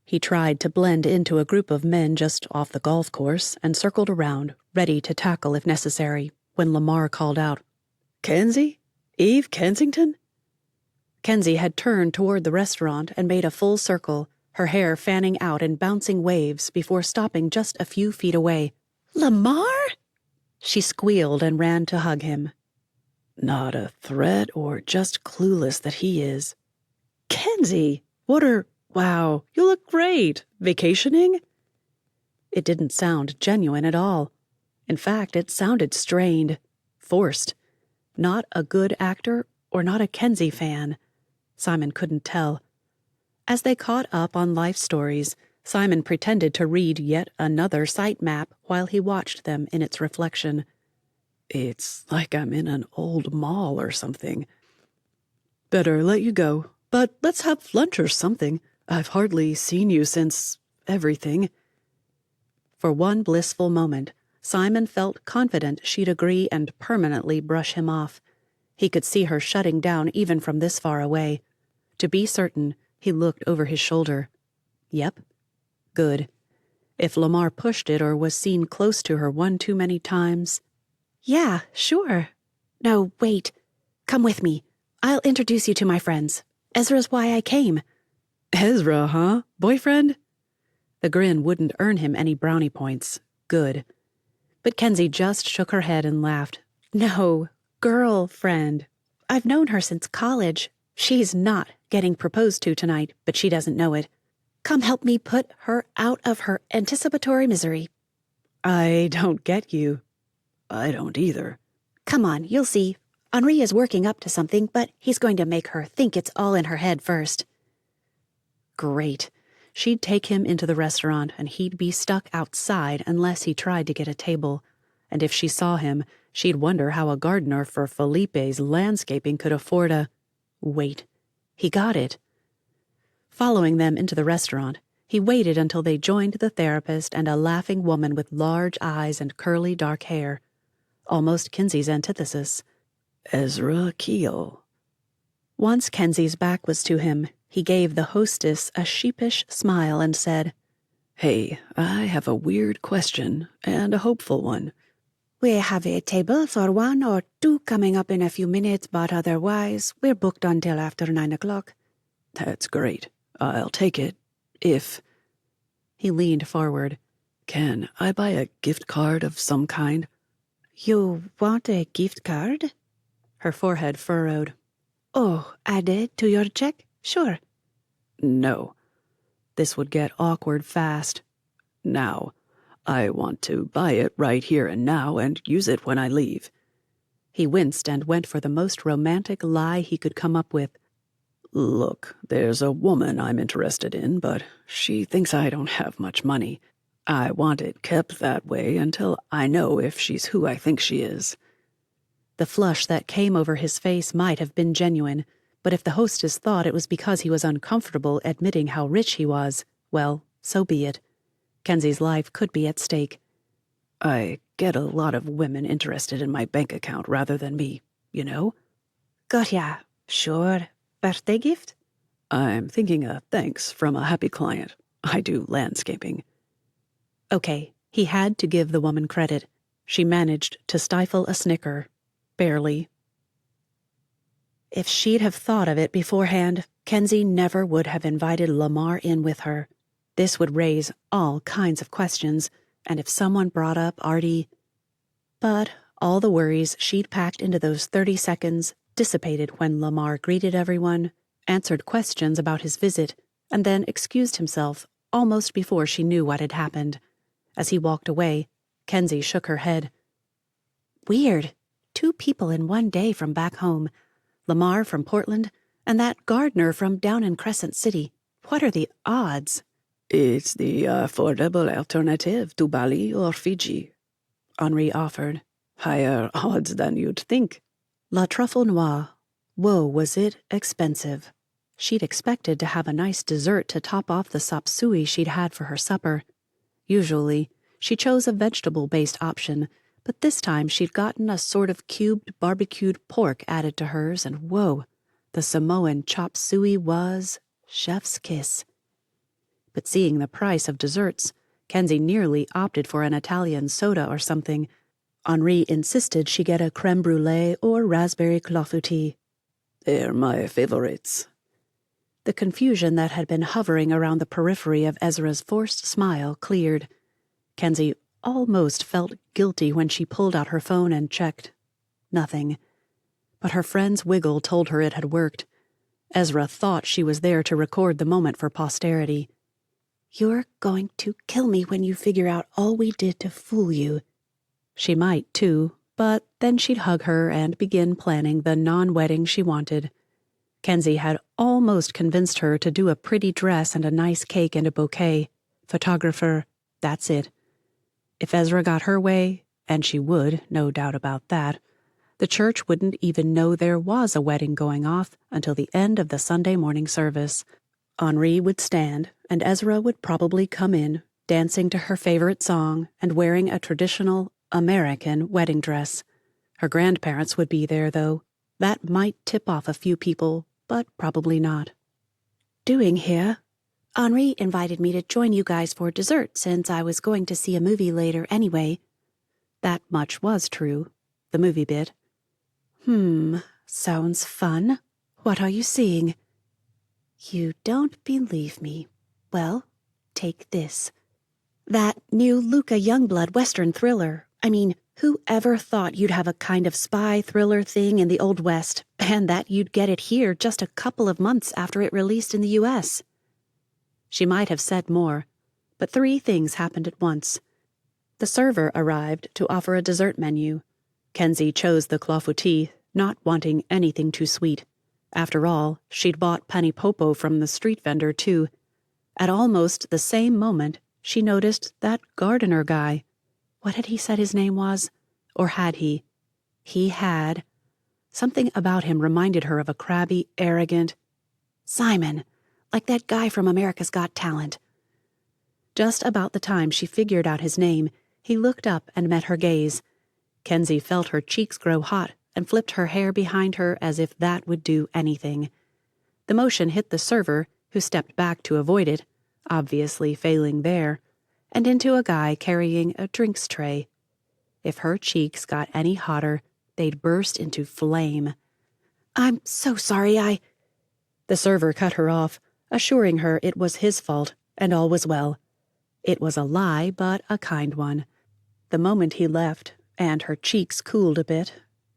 He tried to blend into a group of men just off the golf course and circled around, ready to tackle if necessary, when Lamar called out, "Kensi? Eve Kensington?" Kensi had turned toward the restaurant and made a full circle, her hair fanning out in bouncing waves before stopping just a few feet away. Lamar? She squealed and ran to hug him. Not a threat or just clueless that he is. Kensi, wow, you look great. Vacationing? It didn't sound genuine at all. In fact, it sounded strained, forced. Not a good actor or not a Kensi fan. Simon couldn't tell. As they caught up on life stories, Simon pretended to read yet another sight map while he watched them in its reflection. It's like I'm in an old mall or something. Better let you go, but let's have lunch or something. I've hardly seen you since everything. For one blissful moment, Simon felt confident she'd agree and permanently brush him off. He could see her shutting down even from this far away. To be certain, he looked over his shoulder. Yep. Good. If Lamar pushed it or was seen close to her one too many times... Yeah, sure. No, wait. Come with me. I'll introduce you to my friends. Ezra's why I came. Ezra, huh? Boyfriend? The grin wouldn't earn him any brownie points. Good. But Kensi just shook her head and laughed. No, girlfriend. I've known her since college. She's not getting proposed to tonight, but she doesn't know it. Come help me put her out of her anticipatory misery. I don't get you. I don't either. Come on, you'll see. Henri is working up to something, but he's going to make her think it's all in her head first. Great. She'd take him into the restaurant, and he'd be stuck outside unless he tried to get a table. And if she saw him, she'd wonder how a gardener for Felipe's landscaping could afford a... Wait. He got it. Following them into the restaurant, he waited until they joined the therapist and a laughing woman with large eyes and curly dark hair. Almost Kensi's antithesis. Ezra Keel. Once Kensi's back was to him, he gave the hostess a sheepish smile and said, "Hey, I have a weird question, and a hopeful one." We have a table for 1 or 2 coming up in a few minutes, but otherwise, we're booked until after 9 o'clock. That's great. I'll take it. If... He leaned forward. Can I buy a gift card of some kind? You want a gift card? Her forehead furrowed. Oh, added to your check? Sure. No. This would get awkward fast. Now. I want to buy it right here and now and use it when I leave. He winced and went for the most romantic lie he could come up with. Look, there's a woman I'm interested in, but she thinks I don't have much money. I want it kept that way until I know if she's who I think she is. The flush that came over his face might have been genuine, but if the hostess thought it was because he was uncomfortable admitting how rich he was, well, so be it. Kensi's life could be at stake. I get a lot of women interested in my bank account rather than me, you know? Got ya. Sure. Birthday gift? I'm thinking a thanks from a happy client. I do landscaping. Okay, he had to give the woman credit. She managed to stifle a snicker. Barely. If she'd have thought of it beforehand, Kensi never would have invited Lamar in with her. This would raise all kinds of questions, and if someone brought up Artie... But all the worries she'd packed into those 30 seconds dissipated when Lamar greeted everyone, answered questions about his visit, and then excused himself almost before she knew what had happened. As he walked away, Kensi shook her head. Weird. 2 people in one day from back home. Lamar from Portland, and that gardener from down in Crescent City. What are the odds? It's the affordable alternative to Bali or Fiji, Henri offered. Higher odds than you'd think. La Truffle Noire. Whoa, was it expensive. She'd expected to have a nice dessert to top off the sop suey she'd had for her supper. Usually, she chose a vegetable-based option, but this time she'd gotten a sort of cubed barbecued pork added to hers, and whoa, the Samoan chop suey was chef's kiss. But seeing the price of desserts, Kensi nearly opted for an Italian soda or something. Henri insisted she get a creme brulee or raspberry clafoutis. They're my favorites. The confusion that had been hovering around the periphery of Ezra's forced smile cleared. Kensi almost felt guilty when she pulled out her phone and checked. Nothing. But her friend's wiggle told her it had worked. Ezra thought she was there to record the moment for posterity. You're going to kill me when you figure out all we did to fool you. She might, too, but then she'd hug her and begin planning the non-wedding she wanted. Kensi had almost convinced her to do a pretty dress and a nice cake and a bouquet. Photographer, that's it. If Ezra got her way, and she would, no doubt about that, the church wouldn't even know there was a wedding going off until the end of the Sunday morning service. Henri would stand, and Ezra would probably come in, dancing to her favorite song and wearing a traditional American wedding dress. Her grandparents would be there, though. That might tip off a few people, but probably not. Doing here? Henri invited me to join you guys for dessert since I was going to see a movie later anyway. That much was true, the movie bit. Sounds fun. What are you seeing? You don't believe me. Well, take this. That new Luca Youngblood Western thriller. I mean, who ever thought you'd have a kind of spy thriller thing in the Old West, and that you'd get it here just a couple of months after it released in the U.S.? She might have said more, but 3 things happened at once. The server arrived to offer a dessert menu. Kensi chose the clafoutis, not wanting anything too sweet. After all, she'd bought panipopo from the street vendor, too. At almost the same moment, she noticed that gardener guy. What had he said his name was? Or had he? He had. Something about him reminded her of a crabby, arrogant Simon, like that guy from America's Got Talent. Just about the time she figured out his name, he looked up and met her gaze. Kensi felt her cheeks grow hot and flipped her hair behind her as if that would do anything. The motion hit the server, who stepped back to avoid it, obviously failing there, and into a guy carrying a drinks tray. If her cheeks got any hotter, they'd burst into flame. I'm so sorry, The server cut her off, assuring her it was his fault, and all was well. It was a lie, but a kind one. The moment he left, and her cheeks cooled a bit,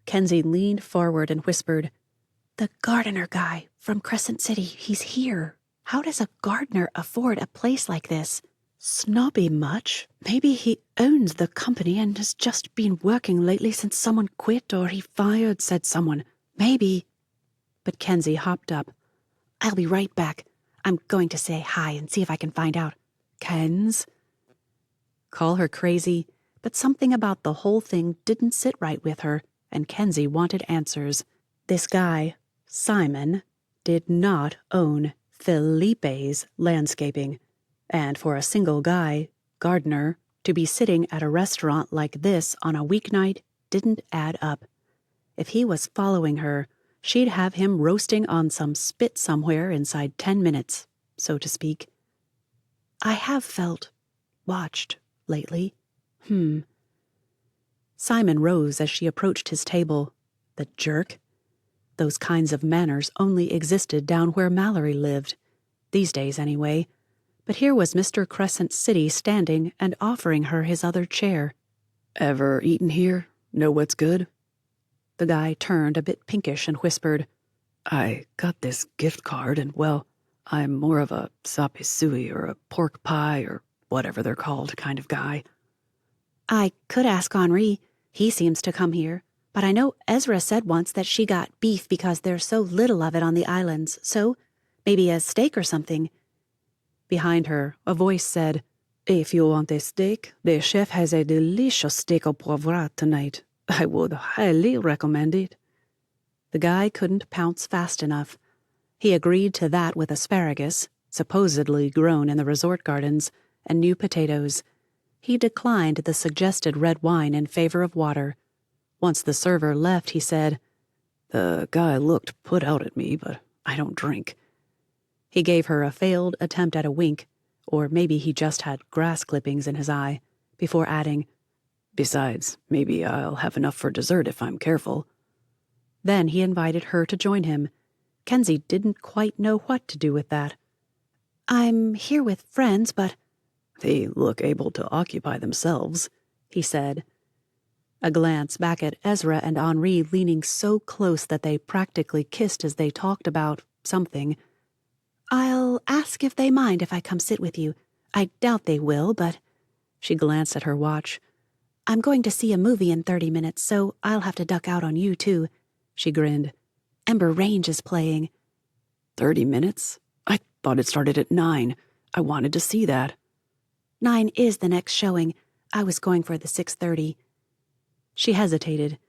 Kensi leaned forward and whispered, The gardener guy from Crescent City, he's here. How does a gardener afford a place like this? Snobby much? Maybe he owns the company and has just been working lately since someone quit or he fired, said someone. Maybe. But Kensi hopped up. I'll be right back. I'm going to say hi and see if I can find out. Kens? Call her crazy, but something about the whole thing didn't sit right with her, and Kensi wanted answers. This guy, Simon, did not own Felipe's landscaping, and for a single guy, Gardner, to be sitting at a restaurant like this on a weeknight didn't add up. If he was following her, she'd have him roasting on some spit somewhere inside 10 minutes, so to speak. I have felt watched lately. Simon rose as she approached his table. The jerk. Those kinds of manners only existed down where Mallory lived. These days, anyway. But here was Mr. Crescent City standing and offering her his other chair. Ever eaten here? Know what's good? The guy turned a bit pinkish and whispered, I got this gift card and, well, I'm more of a sapi sui or a pork pie or whatever they're called kind of guy. I could ask Henri. He seems to come here. But I know Ezra said once that she got beef because there's so little of it on the islands, so maybe a steak or something. Behind her, a voice said, If you want a steak, the chef has a delicious steak au poivre tonight. I would highly recommend it. The guy couldn't pounce fast enough. He agreed to that with asparagus, supposedly grown in the resort gardens, and new potatoes. He declined the suggested red wine in favor of water. Once the server left, he said, The guy looked put out at me, but I don't drink. He gave her a failed attempt at a wink, or maybe he just had grass clippings in his eye, before adding, Besides, maybe I'll have enough for dessert if I'm careful. Then he invited her to join him. Kensi didn't quite know what to do with that. I'm here with friends, but... They look able to occupy themselves, he said. A glance back at Ezra and Henri leaning so close that they practically kissed as they talked about something. I'll ask if they mind if I come sit with you. I doubt they will, but... She glanced at her watch. I'm going to see a movie in 30 minutes, so I'll have to duck out on you, too. She grinned. Ember Range is playing. 30 minutes? I thought it started at 9. I wanted to see that. 9 is the next showing. I was going for the 6:30. She hesitated.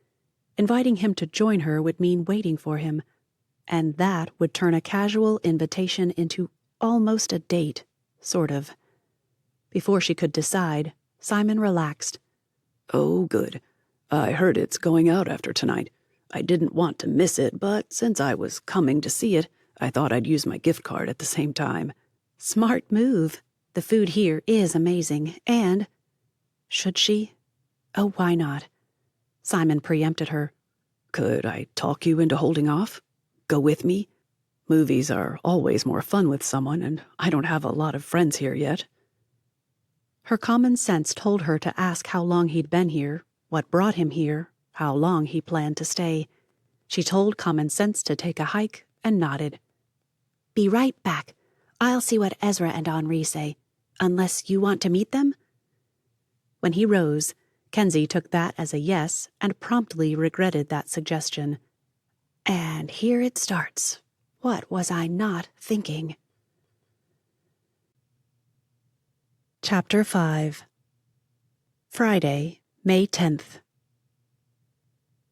Inviting him to join her would mean waiting for him, and that would turn a casual invitation into almost a date, sort of. Before she could decide, Simon relaxed. Oh, good. I heard it's going out after tonight. I didn't want to miss it, but since I was coming to see it, I thought I'd use my gift card at the same time. Smart move. The food here is amazing, and... Should she? Oh, why not? Simon preempted her. Could I talk you into holding off? Go with me? Movies are always more fun with someone, and I don't have a lot of friends here yet. Her common sense told her to ask how long he'd been here, what brought him here, how long he planned to stay. She told common sense to take a hike and nodded. Be right back. I'll see what Ezra and Henri say, unless you want to meet them? When he rose, Kensi took that as a yes and promptly regretted that suggestion. And here it starts. What was I not thinking? Chapter 5. Friday, May 10th.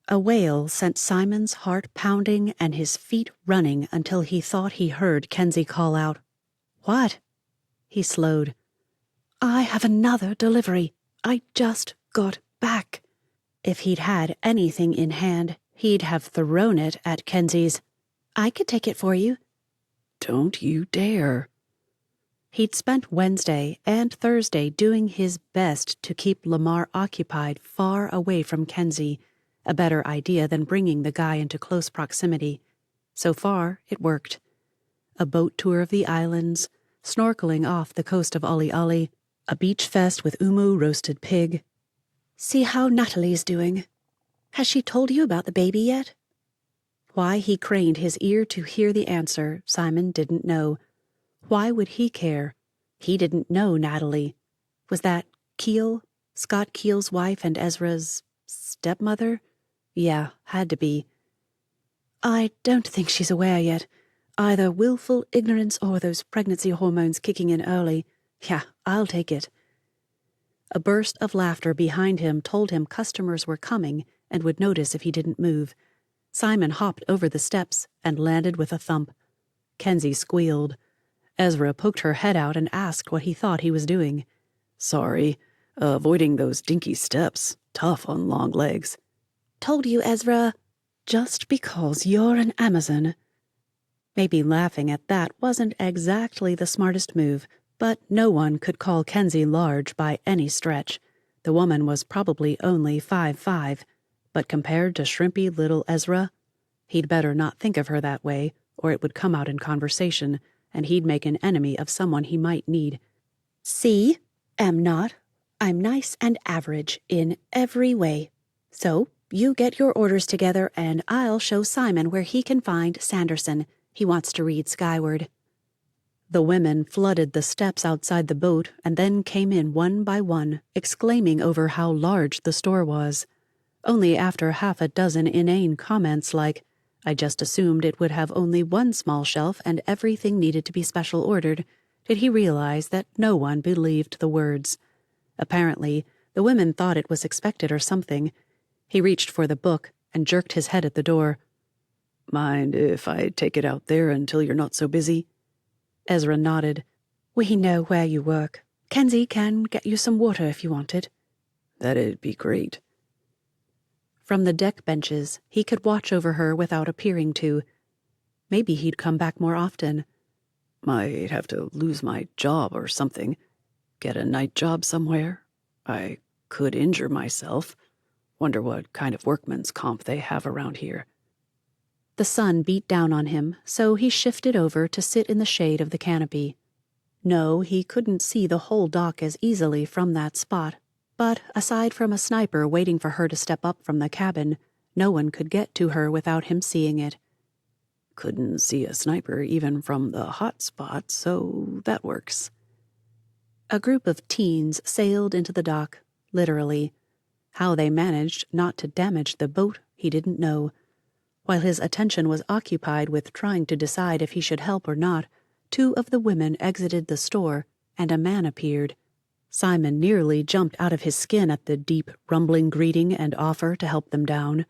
A wail sent Simon's heart pounding and his feet running until he thought he heard Kensi call out, "What?" He slowed. I have another delivery. I just got back. If he'd had anything in hand, he'd have thrown it at Kensi's. I could take it for you. Don't you dare. He'd spent Wednesday and Thursday doing his best to keep Lamar occupied far away from Kensi, a better idea than bringing the guy into close proximity. So far, it worked. A boat tour of the islands, snorkeling off the coast of Oli, a beach fest with umu roasted pig. See how Natalie's doing. Has she told you about the baby yet? Why he craned his ear to hear the answer, Simon didn't know. Why would he care? He didn't know Natalie. Was that Keel, Scott Keel's wife and Ezra's stepmother? Yeah, had to be. I don't think she's aware yet. Either willful ignorance or those pregnancy hormones kicking in early. Yeah, I'll take it. A burst of laughter behind him told him customers were coming and would notice if he didn't move. Simon hopped over the steps and landed with a thump. Kensi squealed. Ezra poked her head out and asked what he thought he was doing. Sorry, avoiding those dinky steps. Tough on long legs. Told you, Ezra. Just because you're an Amazon. Maybe laughing at that wasn't exactly the smartest move, but no one could call Kensi large by any stretch. The woman was probably only 5'5", but compared to shrimpy little Ezra, he'd better not think of her that way, or it would come out in conversation, and he'd make an enemy of someone he might need. See? Am not. I'm nice and average in every way. So, you get your orders together and I'll show Simon where he can find Sanderson. He wants to read skyward. The women flooded the steps outside the boat and then came in one by one, exclaiming over how large the store was. Only after half a dozen inane comments like, "I just assumed it would have only one small shelf and everything needed to be special ordered," did he realize that no one believed the words. Apparently, the women thought it was expected or something. He reached for the book and jerked his head at the door. Mind if I take it out there until you're not so busy? Ezra nodded. We know where you work. Kensi can get you some water if you want it. That'd be great. From the deck benches, he could watch over her without appearing to. Maybe he'd come back more often. Might have to lose my job or something. Get a night job somewhere. I could injure myself. Wonder what kind of workman's comp they have around here. The sun beat down on him, so he shifted over to sit in the shade of the canopy. No, he couldn't see the whole dock as easily from that spot, but aside from a sniper waiting for her to step up from the cabin, no one could get to her without him seeing it. Couldn't see a sniper even from the hot spot, so that works. A group of teens sailed into the dock, literally. How they managed not to damage the boat, he didn't know. While his attention was occupied with trying to decide if he should help or not, two of the women exited the store, and a man appeared. Simon nearly jumped out of his skin at the deep, rumbling greeting and offer to help them down.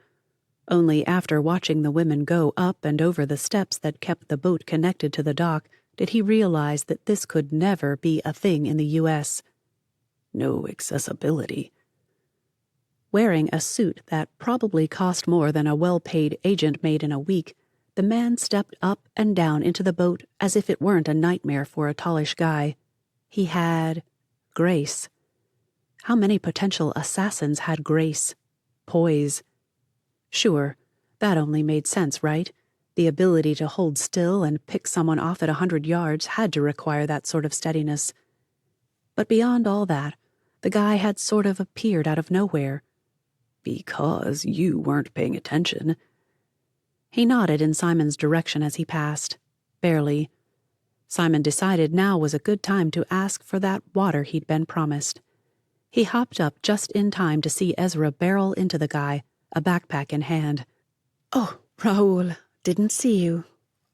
Only after watching the women go up and over the steps that kept the boat connected to the dock did he realize that this could never be a thing in the U.S. No accessibility. Wearing a suit that probably cost more than a well-paid agent made in a week, the man stepped up and down into the boat as if it weren't a nightmare for a tallish guy. He had grace. How many potential assassins had grace? Poise. Sure, that only made sense, right? The ability to hold still and pick someone off at 100 yards had to require that sort of steadiness. But beyond all that, the guy had sort of appeared out of nowhere. Because you weren't paying attention. He nodded in Simon's direction as he passed. Barely. Simon decided now was a good time to ask for that water he'd been promised. He hopped up just in time to see Ezra barrel into the guy, a backpack in hand. Oh, Raoul, didn't see you.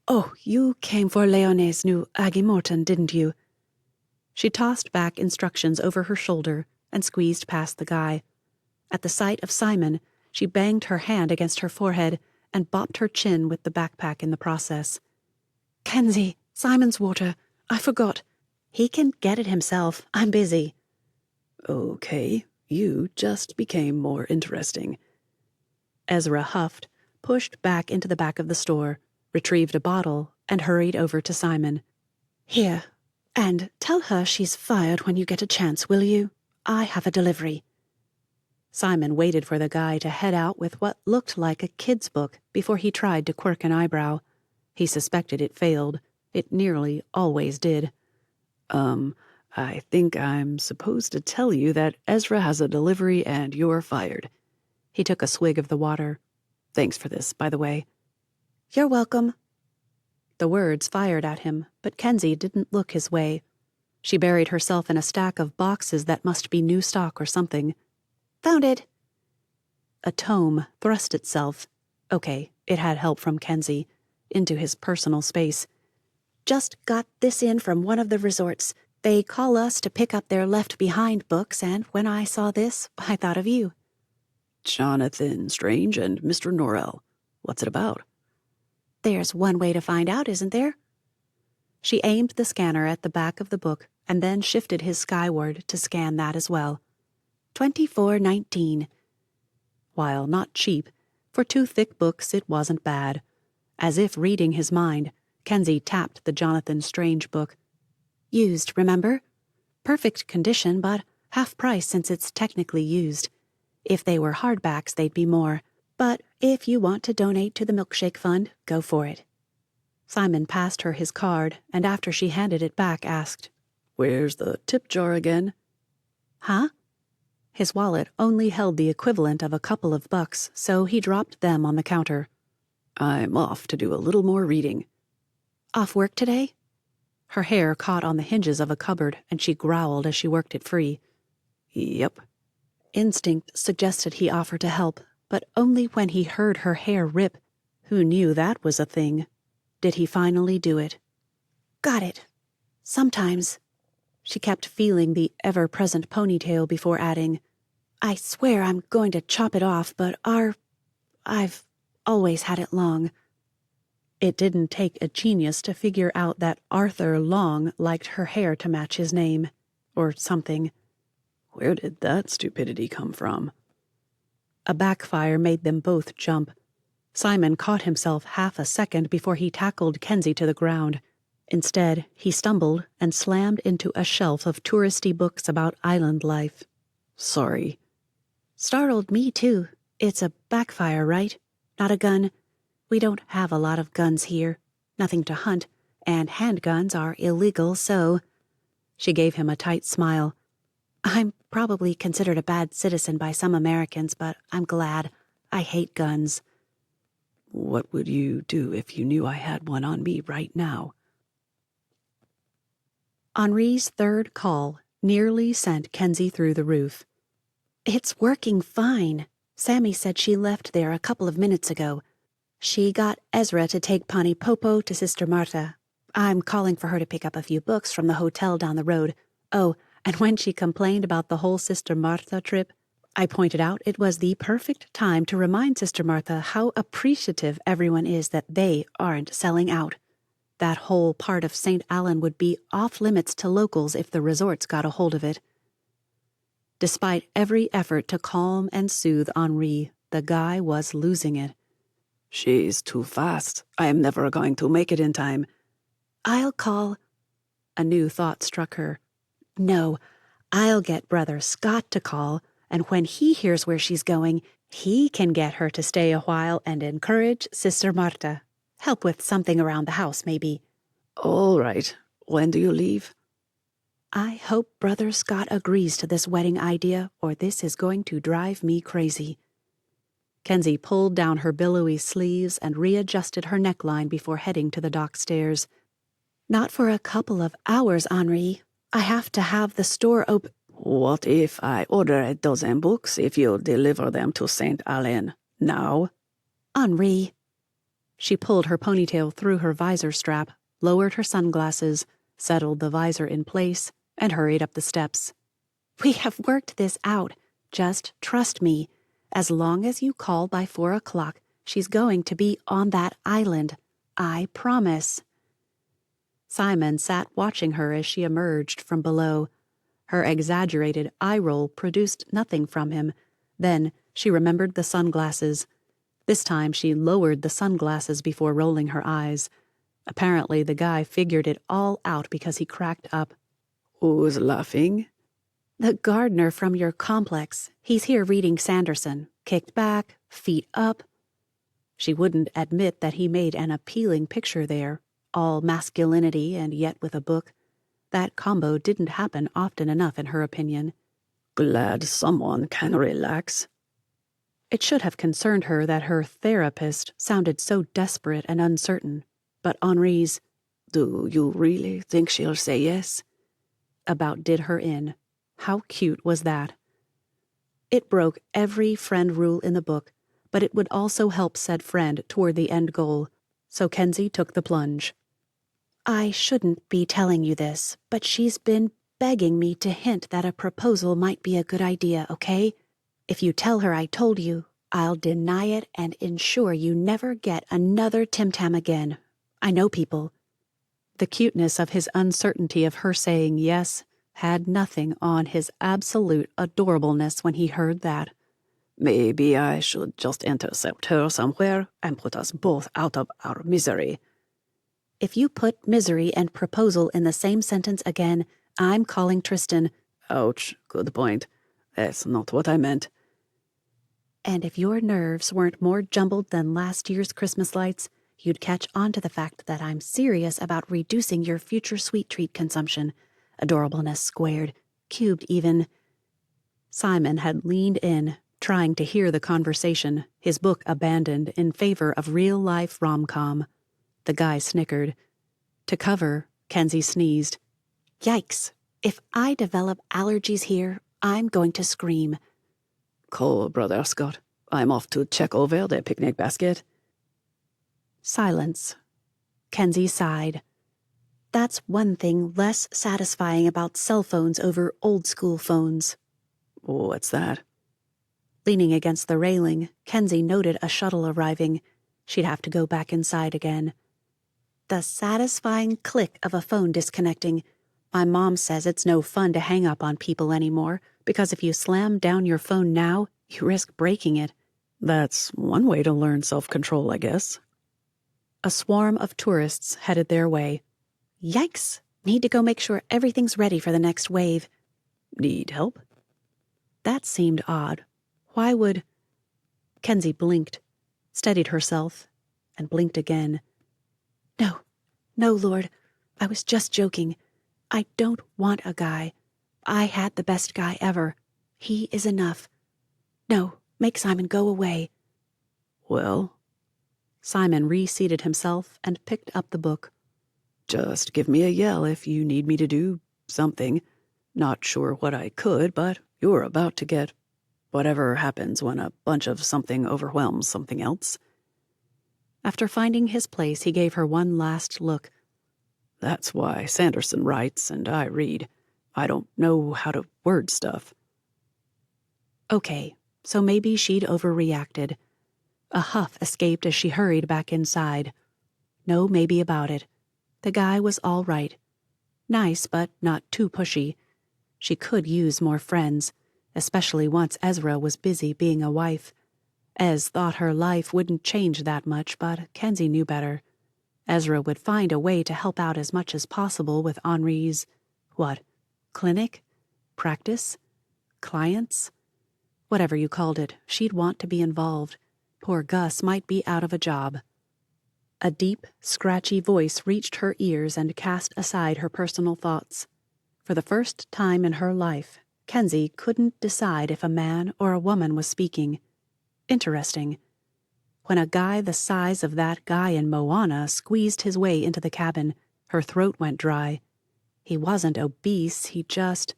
Oh, you came for Leone's new Aggie Morton, didn't you? She tossed back instructions over her shoulder and squeezed past the guy. At the sight of Simon, she banged her hand against her forehead and bopped her chin with the backpack in the process. Kensi, Simon's water. I forgot. He can get it himself. I'm busy. Okay, you just became more interesting. Ezra huffed, pushed back into the back of the store, retrieved a bottle, and hurried over to Simon. Here, and tell her she's fired when you get a chance, will you? I have a delivery. Simon waited for the guy to head out with what looked like a kid's book before he tried to quirk an eyebrow. He suspected it failed. It nearly always did. I think I'm supposed to tell you that Ezra has a delivery and you're fired. He took a swig of the water. Thanks for this, by the way. You're welcome. The words fired at him, but Kensi didn't look his way. She buried herself in a stack of boxes that must be new stock or something. Found it. A tome thrust itself, okay, it had help from Kensi, into his personal space. Just got this in from one of the resorts. They call us to pick up their left-behind books, and when I saw this, I thought of you. Jonathan Strange and Mr. Norrell. What's it about? There's one way to find out, isn't there? She aimed the scanner at the back of the book and then shifted his skyward to scan that as well. 2419. While not cheap, for 2 thick books it wasn't bad. As if reading his mind, Kensi tapped the Jonathan Strange book. Used, remember? Perfect condition, but half price since it's technically used. If they were hardbacks, they'd be more. But if you want to donate to the milkshake fund, go for it. Simon passed her his card, and after she handed it back, asked, Where's the tip jar again? Huh? His wallet only held the equivalent of a couple of bucks, so he dropped them on the counter. I'm off to do a little more reading. Off work today? Her hair caught on the hinges of a cupboard, and she growled as she worked it free. Yep. Instinct suggested he offer to help, but only when he heard her hair rip. Who knew that was a thing? Did he finally do it? Got it. Sometimes. She kept feeling the ever-present ponytail before adding, I swear I'm going to chop it off, but I've always had it long. It didn't take a genius to figure out that Arthur Long liked her hair to match his name, or something. Where did that stupidity come from? A backfire made them both jump. Simon caught himself half a second before he tackled Kensi to the ground. Instead, he stumbled and slammed into a shelf of touristy books about island life. Sorry. Startled me, too. It's a backfire, right? Not a gun. We don't have a lot of guns here. Nothing to hunt, and handguns are illegal, so... She gave him a tight smile. I'm probably considered a bad citizen by some Americans, but I'm glad. I hate guns. What would you do if you knew I had one on me right now? Henri's third call nearly sent Kensi through the roof. It's working fine. Sammy said she left there a couple of minutes ago. She got Ezra to take Pani Popo to Sister Martha. I'm calling for her to pick up a few books from the hotel down the road. Oh, and when she complained about the whole Sister Martha trip, I pointed out it was the perfect time to remind Sister Martha how appreciative everyone is that they aren't selling out. That whole part of St. Alyn would be off-limits to locals if the resorts got a hold of it. Despite every effort to calm and soothe Henri, the guy was losing it. She's too fast. I am never going to make it in time. I'll call... A new thought struck her. No, I'll get Brother Scott to call, and when he hears where she's going, he can get her to stay a while and encourage Sister Martha. Help with something around the house, maybe. All right. When do you leave? I hope Brother Scott agrees to this wedding idea, or this is going to drive me crazy. Kensi pulled down her billowy sleeves and readjusted her neckline before heading to the dock stairs. Not for a couple of hours, Henri. I have to have the store open. What if I order a dozen books if you'll deliver them to St. Alyn now? Henri. She pulled her ponytail through her visor strap, lowered her sunglasses, settled the visor in place, and hurried up the steps. We have worked this out. Just trust me. As long as you call by 4 o'clock, she's going to be on that island. I promise. Simon sat watching her as she emerged from below. Her exaggerated eye roll produced nothing from him. Then she remembered the sunglasses. This time she lowered the sunglasses before rolling her eyes. Apparently the guy figured it all out because he cracked up. Who's laughing? The gardener from your complex. He's here reading Sanderson. Kicked back, feet up. She wouldn't admit that he made an appealing picture there, all masculinity and yet with a book. That combo didn't happen often enough in her opinion. Glad someone can relax. It should have concerned her that her therapist sounded so desperate and uncertain, but Henri's, Do you really think she'll say yes? About did her in. How cute was that? It broke every friend rule in the book, but it would also help said friend toward the end goal, so Kensi took the plunge. I shouldn't be telling you this, but she's been begging me to hint that a proposal might be a good idea, okay? If you tell her I told you, I'll deny it and ensure you never get another Tim Tam again. I know people. The cuteness of his uncertainty of her saying yes had nothing on his absolute adorableness when he heard that. Maybe I should just intercept her somewhere and put us both out of our misery. If you put misery and proposal in the same sentence again, I'm calling Tristan. Ouch, good point. That's not what I meant. And if your nerves weren't more jumbled than last year's Christmas lights, you'd catch on to the fact that I'm serious about reducing your future sweet treat consumption. Adorableness squared, cubed even. Simon had leaned in, trying to hear the conversation, his book abandoned in favor of real-life rom-com. The guy snickered. To cover, Kensi sneezed. Yikes. If I develop allergies here, I'm going to scream. Call Brother Scott. I'm off to check over the picnic basket. Silence. Kensi sighed. That's one thing less satisfying about cell phones over old-school phones. What's that? Leaning against the railing, Kensi noted a shuttle arriving. She'd have to go back inside again. The satisfying click of a phone disconnecting. My mom says it's no fun to hang up on people anymore, because if you slam down your phone now, you risk breaking it. That's one way to learn self-control, I guess. A swarm of tourists headed their way. Yikes! Need to go make sure everything's ready for the next wave. Need help? That seemed odd. Why would... Kensi blinked, steadied herself, and blinked again. No, Lord. I was just joking. I don't want a guy. I had the best guy ever. He is enough. No, make Simon go away. Well? Simon reseated himself and picked up the book. Just give me a yell if you need me to do something. Not sure what I could, but you're about to get whatever happens when a bunch of something overwhelms something else. After finding his place, he gave her one last look. That's why Sanderson writes and I read. I don't know how to word stuff. Okay, so maybe she'd overreacted. A huff escaped as she hurried back inside. No maybe about it. The guy was all right. Nice, but not too pushy. She could use more friends, especially once Ezra was busy being a wife. Ez thought her life wouldn't change that much, but Kensi knew better. Ezra would find a way to help out as much as possible with Henri's, clinic? Practice? Clients? Whatever you called it, she'd want to be involved. Poor Gus might be out of a job. A deep, scratchy voice reached her ears and cast aside her personal thoughts. For the first time in her life, Kensi couldn't decide if a man or a woman was speaking. Interesting. When a guy the size of that guy in Moana squeezed his way into the cabin, her throat went dry. He wasn't obese, he just...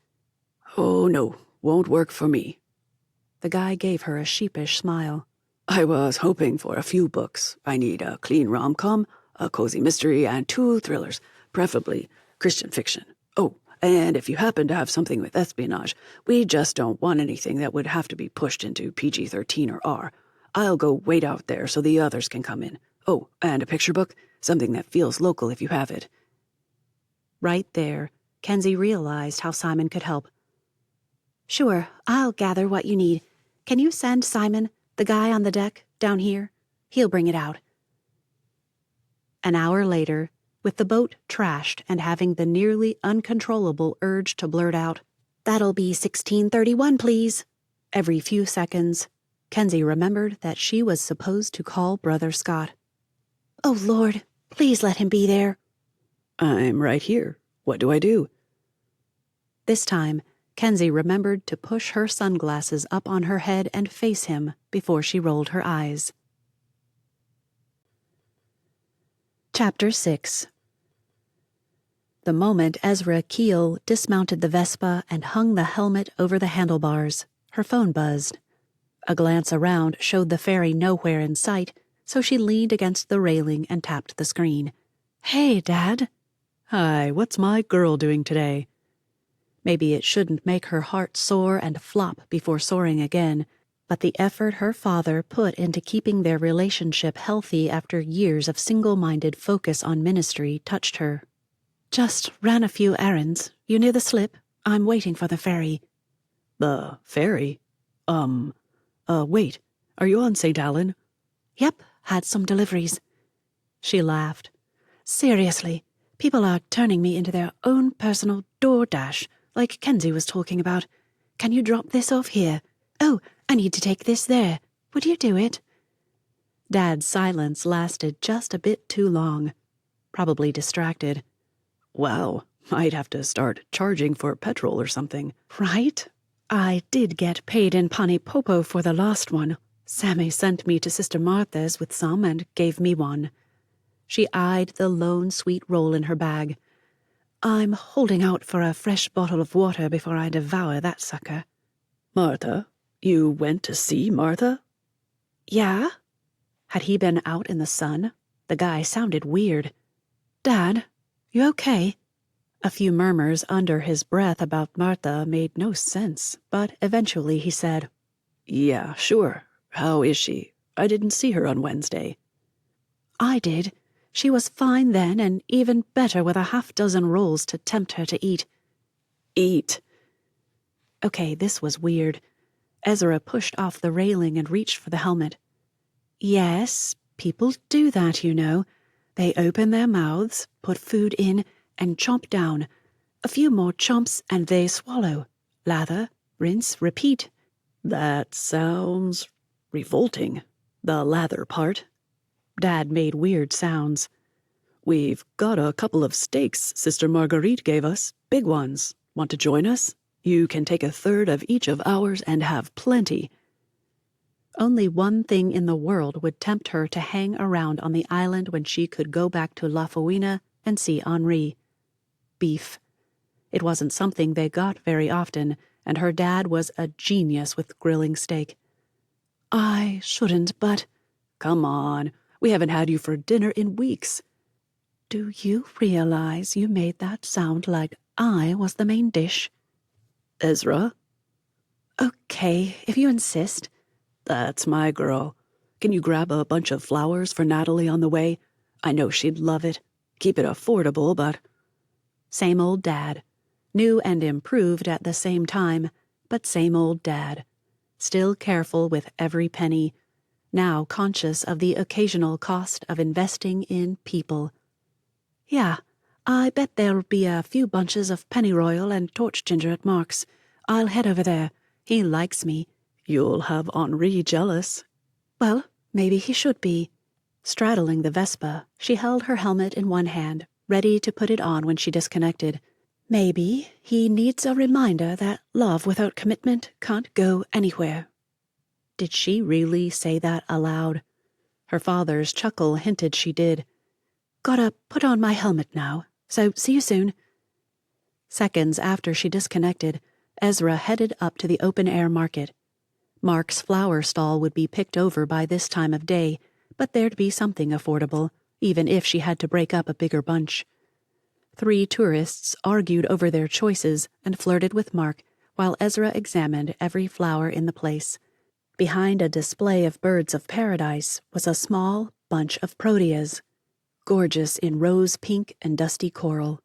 Oh, no, won't work for me. The guy gave her a sheepish smile. I was hoping for a few books. I need a clean rom-com, a cozy mystery, and 2 thrillers, preferably Christian fiction. Oh, and if you happen to have something with espionage, we just don't want anything that would have to be pushed into PG-13 or R. I'll go wait out there so the others can come in. Oh, and a picture book, something that feels local if you have it. Right there, Kensi realized how Simon could help. Sure, I'll gather what you need. Can you send Simon, the guy on the deck, down here? He'll bring it out. An hour later, with the boat trashed and having the nearly uncontrollable urge to blurt out, "That'll be 1631, please." Every few seconds, Kensi remembered that she was supposed to call Brother Scott. Oh, Lord, please let him be there. I'm right here. What do I do? This time, Kensi remembered to push her sunglasses up on her head and face him before she rolled her eyes. Chapter 6. The moment Ezra Keel dismounted the Vespa and hung the helmet over the handlebars, her phone buzzed. A glance around showed the ferry nowhere in sight, so she leaned against the railing and tapped the screen. "Hey, Dad." Hi, what's my girl doing today? Maybe it shouldn't make her heart soar and flop before soaring again, but the effort her father put into keeping their relationship healthy after years of single-minded focus on ministry touched her. Just ran a few errands. You near the slip? I'm waiting for the ferry. The ferry? Wait. Are you on St. Alyn? Yep, had some deliveries. She laughed. Seriously, people are turning me into their own personal DoorDash, like Kensi was talking about. Can you drop this off here? Oh, I need to take this there. Would you do it? Dad's silence lasted just a bit too long. Probably distracted. Wow, I'd have to start charging for petrol or something. Right? I did get paid in pani popo for the last one. Sammy sent me to Sister Martha's with some and gave me one. She eyed the lone sweet roll in her bag. I'm holding out for a fresh bottle of water before I devour that sucker. Martha? You went to see Martha? Yeah? Had he been out in the sun? The guy sounded weird. Dad, you okay? A few murmurs under his breath about Martha made no sense, but eventually he said, Yeah, sure. How is she? I didn't see her on Wednesday. I did. She was fine then and even better with a half-dozen rolls to tempt her to eat. Eat. Okay, this was weird. Ezra pushed off the railing and reached for the helmet. Yes, people do that, you know. They open their mouths, put food in, and chomp down. A few more chomps and they swallow. Lather, rinse, repeat. That sounds revolting. The lather part. Dad made weird sounds. We've got a couple of steaks Sister Marguerite gave us, big ones. Want to join us? You can take a third of each of ours and have plenty. Only one thing in the world would tempt her to hang around on the island when she could go back to La Fouina and see Henri. Beef. It wasn't something they got very often, and her dad was a genius with grilling steak. I shouldn't, but... Come on, we haven't had you for dinner in weeks. Do you realize you made that sound like I was the main dish? Ezra? Okay, if you insist. That's my girl. Can you grab a bunch of flowers for Natalie on the way? I know she'd love it. Keep it affordable, but... Same old Dad. New and improved at the same time, but same old Dad. Still careful with every penny. Now conscious of the occasional cost of investing in people. Yeah, I bet there'll be a few bunches of pennyroyal and torch ginger at Mark's. I'll head over there. He likes me. You'll have Henri jealous. Well, maybe he should be. Straddling the Vespa, she held her helmet in one hand, ready to put it on when she disconnected. Maybe he needs a reminder that love without commitment can't go anywhere. Did she really say that aloud? Her father's chuckle hinted she did. Gotta put on my helmet now, so see you soon. Seconds after she disconnected, Ezra headed up to the open-air market. Mark's flower stall would be picked over by this time of day, but there'd be something affordable, even if she had to break up a bigger bunch. 3 tourists argued over their choices and flirted with Mark, while Ezra examined every flower in the place. Behind a display of birds of paradise was a small bunch of proteas, gorgeous in rose pink and dusty coral.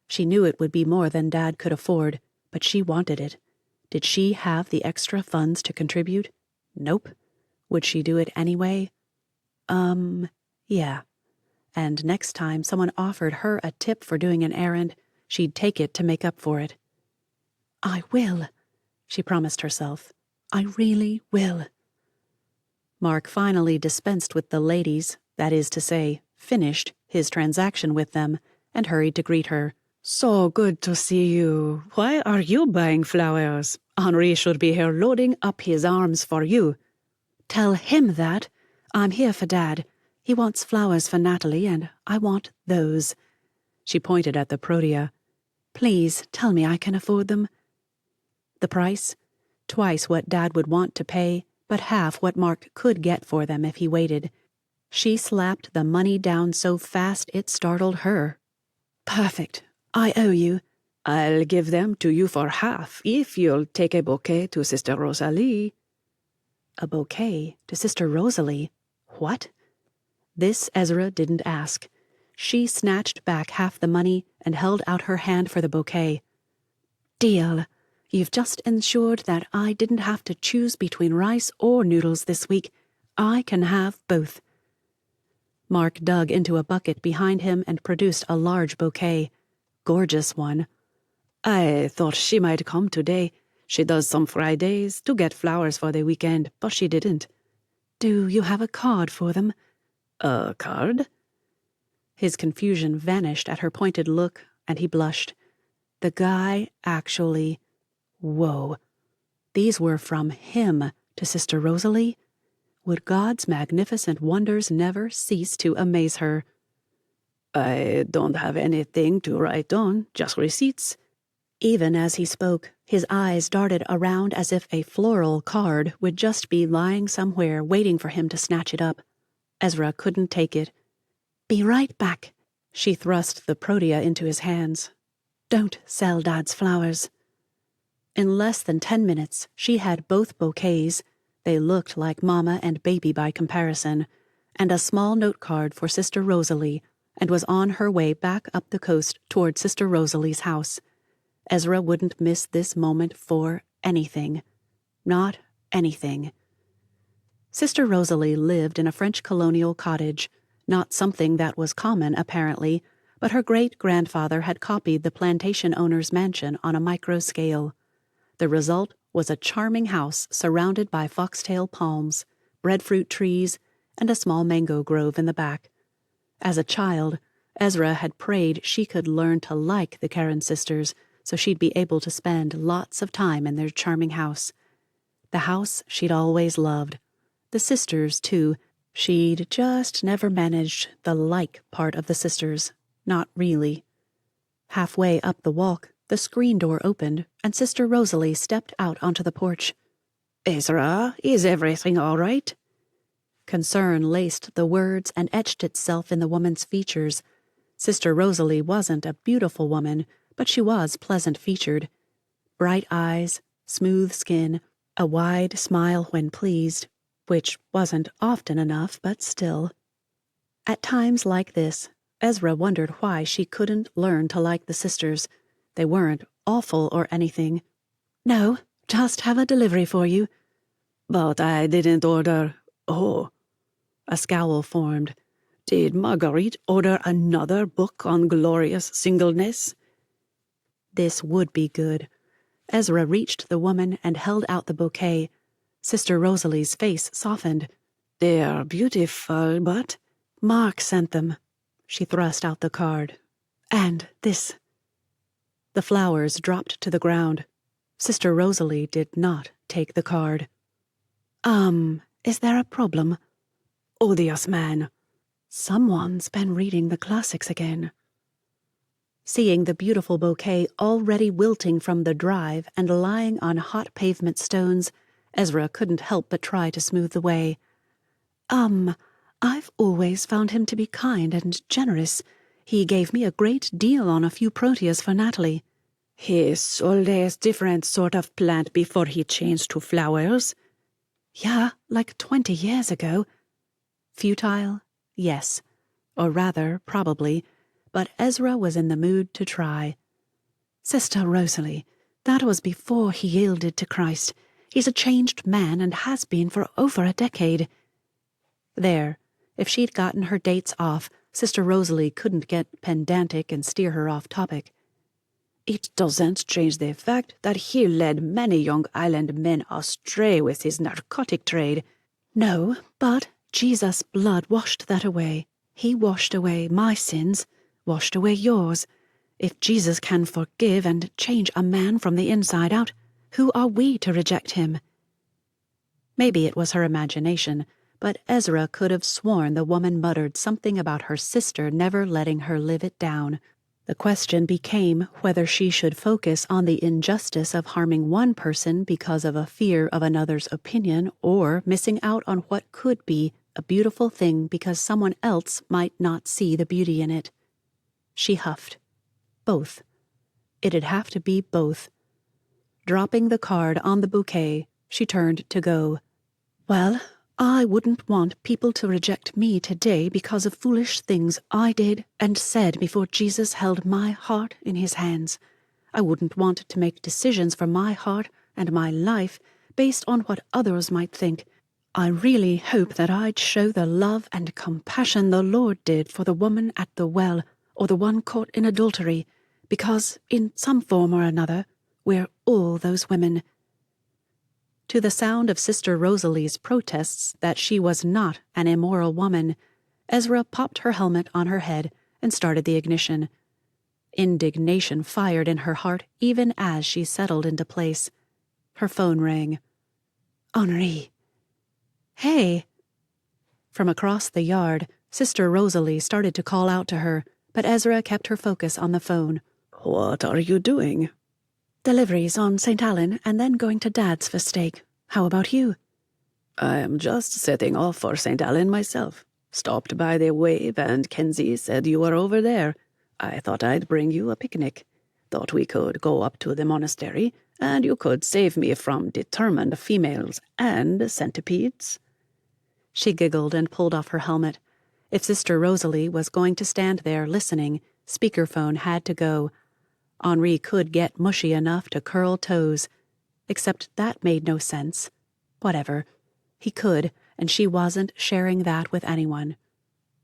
She knew it would be more than Dad could afford, but she wanted it. Did she have the extra funds to contribute? Nope. Would she do it anyway? Yeah. And next time someone offered her a tip for doing an errand, she'd take it to make up for it. I will, she promised herself. I really will. Mark finally dispensed with the ladies, that is to say, finished his transaction with them, and hurried to greet her. So good to see you. Why are you buying flowers? Henri should be here loading up his arms for you. Tell him that. I'm here for Dad. He wants flowers for Natalie, and I want those. She pointed at the protea. Please tell me I can afford them. The price? Twice what Dad would want to pay, but half what Mark could get for them if he waited. She slapped the money down so fast it startled her. Perfect. I owe you. I'll give them to you for half if you'll take a bouquet to Sister Rosalie. A bouquet to Sister Rosalie? What? This Ezra didn't ask. She snatched back half the money and held out her hand for the bouquet. Deal. You've just ensured that I didn't have to choose between rice or noodles this week. I can have both. Mark dug into a bucket behind him and produced a large bouquet. Gorgeous one. I thought she might come today. She does some Fridays to get flowers for the weekend, but she didn't. Do you have a card for them? A card? His confusion vanished at her pointed look, and he blushed. The guy actually... Whoa. These were from him to Sister Rosalie? Would God's magnificent wonders never cease to amaze her? I don't have anything to write on, just receipts. Even as he spoke, his eyes darted around as if a floral card would just be lying somewhere waiting for him to snatch it up. Ezra couldn't take it. Be right back. She thrust the protea into his hands. Don't sell Dad's flowers. In less than 10 minutes, she had both bouquets. They looked like Mama and Baby by comparison, and a small note card for Sister Rosalie, and was on her way back up the coast toward Sister Rosalie's house. Ezra wouldn't miss this moment for anything. Not anything. Sister Rosalie lived in a French colonial cottage, not something that was common, apparently, but her great-grandfather had copied the plantation owner's mansion on a micro scale. The result was a charming house surrounded by foxtail palms, breadfruit trees, and a small mango grove in the back. As a child, Ezra had prayed she could learn to like the Karen sisters so she'd be able to spend lots of time in their charming house. The house she'd always loved. The sisters, too. She'd just never managed the like part of the sisters. Not really. Halfway up the walk, the screen door opened, and Sister Rosalie stepped out onto the porch. Ezra, is everything all right? Concern laced the words and etched itself in the woman's features. Sister Rosalie wasn't a beautiful woman, but she was pleasant-featured. Bright eyes, smooth skin, a wide smile when pleased, which wasn't often enough, but still. At times like this, Ezra wondered why she couldn't learn to like the sisters. They weren't awful or anything. No, just have a delivery for you. But I didn't order... Oh. A scowl formed. Did Marguerite order another book on glorious singleness? This would be good. Ezra reached the woman and held out the bouquet. Sister Rosalie's face softened. They're beautiful, but... Mark sent them. She thrust out the card. And this. The flowers dropped to the ground. Sister Rosalie did not take the card. Is there a problem? Odious man. Someone's been reading the classics again. Seeing the beautiful bouquet already wilting from the drive and lying on hot pavement stones, Ezra couldn't help but try to smooth the way. I've always found him to be kind and generous. He gave me a great deal on a few proteas for Natalie. He sold a different sort of plant before he changed to flowers? Yeah, like 20 years ago. Futile? Yes. Or rather, probably. But Ezra was in the mood to try. Sister Rosalie, that was before he yielded to Christ. He's a changed man and has been for over a decade. There. If she'd gotten her dates off, Sister Rosalie couldn't get pedantic and steer her off topic. It doesn't change the fact that he led many young island men astray with his narcotic trade. No, but Jesus' blood washed that away. He washed away my sins, washed away yours. If Jesus can forgive and change a man from the inside out, who are we to reject him? Maybe it was her imagination, but Ezra could have sworn the woman muttered something about her sister never letting her live it down. The question became whether she should focus on the injustice of harming one person because of a fear of another's opinion, or missing out on what could be a beautiful thing because someone else might not see the beauty in it. She huffed. Both. It'd have to be both. Dropping the card on the bouquet, she turned to go. Well, I wouldn't want people to reject me today because of foolish things I did and said before Jesus held my heart in his hands. I wouldn't want to make decisions for my heart and my life based on what others might think. I really hope that I'd show the love and compassion the Lord did for the woman at the well or the one caught in adultery, because, in some form or another, we're all those women. To the sound of Sister Rosalie's protests that she was not an immoral woman, Ezra popped her helmet on her head and started the ignition. Indignation fired in her heart even as she settled into place. Her phone rang. Henri. Hey! From across the yard, Sister Rosalie started to call out to her, but Ezra kept her focus on the phone. What are you doing? Deliveries on St. Alyn and then going to Dad's for steak. How about you? I am just setting off for St. Alyn myself. Stopped by the Wave and Kensi said you were over there. I thought I'd bring you a picnic. Thought we could go up to the monastery and you could save me from determined females and centipedes. She giggled and pulled off her helmet. If Sister Rosalie was going to stand there listening, speakerphone had to go. Henri could get mushy enough to curl toes. Except that made no sense. Whatever. He could, and she wasn't sharing that with anyone.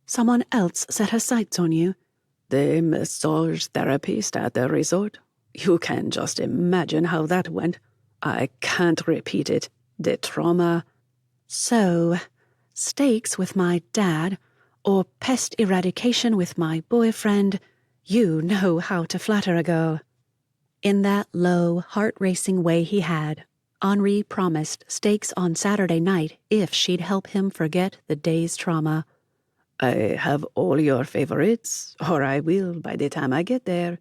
Someone else set her sights on you? The massage therapist at the resort. You can just imagine how that went. I can't repeat it. The trauma. So, steaks with my dad, or pest eradication with my boyfriend. You know how to flatter a girl. In that low, heart-racing way he had, Henri promised steaks on Saturday night if she'd help him forget the day's trauma. I have all your favorites, or I will by the time I get there.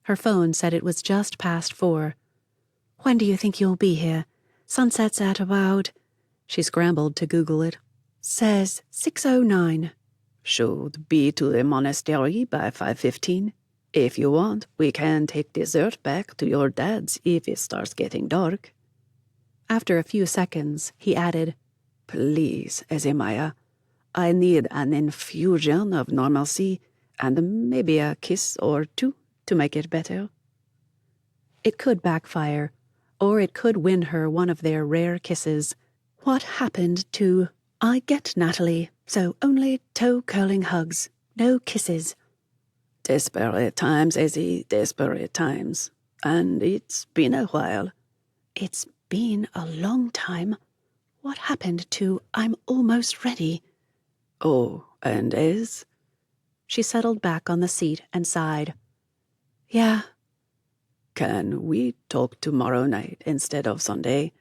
Her phone said it was just past 4. When do you think you'll be here? Sunset's at about... She scrambled to Google it. Says 6:09. Should be to the monastery by 5:15. If you want, we can take dessert back to your dad's if it starts getting dark. After a few seconds, he added, Please, Ezemiah, I need an infusion of normalcy and maybe a kiss or two to make it better. It could backfire, or it could win her one of their rare kisses. What happened to, I get Natalie, so only toe-curling hugs, no kisses. Desperate times, Ezzy, desperate times. And it's been a while. It's been a long time. What happened to I'm almost ready? Oh, and Ez? She settled back on the seat and sighed. Yeah. Can we talk tomorrow night instead of Sunday?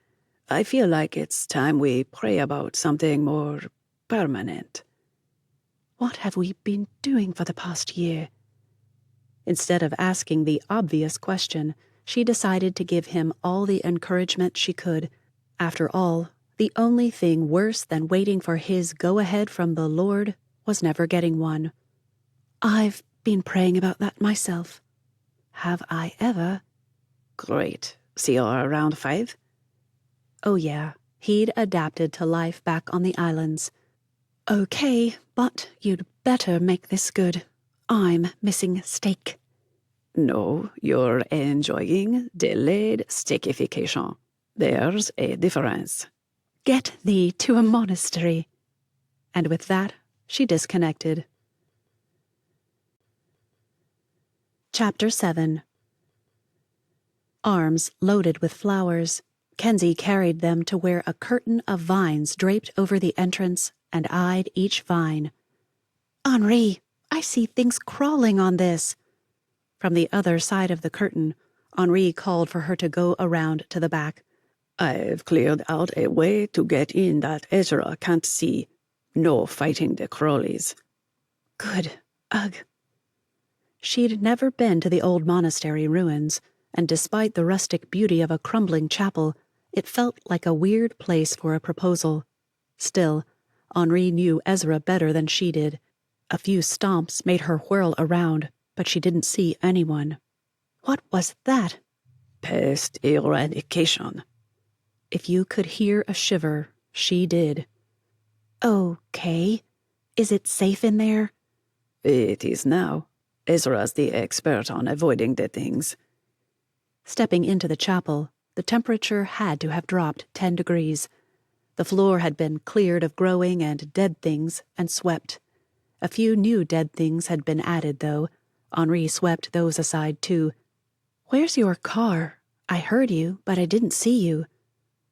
I feel like it's time we pray about something more permanent. What have we been doing for the past year? Instead of asking the obvious question, she decided to give him all the encouragement she could. After all, the only thing worse than waiting for his go-ahead from the Lord was never getting one. I've been praying about that myself. Have I ever? Great. See you around 5? Oh yeah, he'd adapted to life back on the islands. Okay, but you'd better make this good. I'm missing steak. No, you're enjoying delayed steakification. There's a difference. Get thee to a monastery. And with that, she disconnected. Chapter 7. Arms loaded with flowers, Kensi carried them to where a curtain of vines draped over the entrance and eyed each vine. Henri, I see things crawling on this. From the other side of the curtain, Henri called for her to go around to the back. I've cleared out a way to get in that Ezra can't see. No fighting the Crowleys. Good. Ugh. She'd never been to the old monastery ruins, and despite the rustic beauty of a crumbling chapel, it felt like a weird place for a proposal. Still, Henri knew Ezra better than she did. A few stomps made her whirl around, but she didn't see anyone. What was that? Pest eradication. If you could hear a shiver, she did. Okay. Is it safe in there? It is now. Ezra's the expert on avoiding dead things. Stepping into the chapel, the temperature had to have dropped 10 degrees. The floor had been cleared of growing and dead things and swept. A few new dead things had been added, though. Henri swept those aside, too. Where's your car? I heard you, but I didn't see you.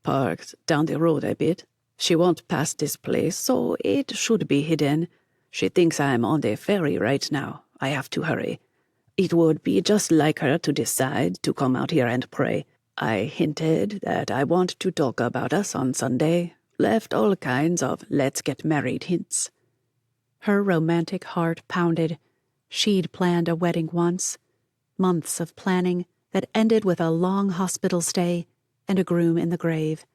Parked down the road a bit. She won't pass this place, so it should be hidden. She thinks I'm on the ferry right now. I have to hurry. It would be just like her to decide to come out here and pray. I hinted that I want to talk about us on Sunday. Left all kinds of let's get married hints. Her romantic heart pounded. She'd planned a wedding once. Months of planning that ended with a long hospital stay and a groom in the grave.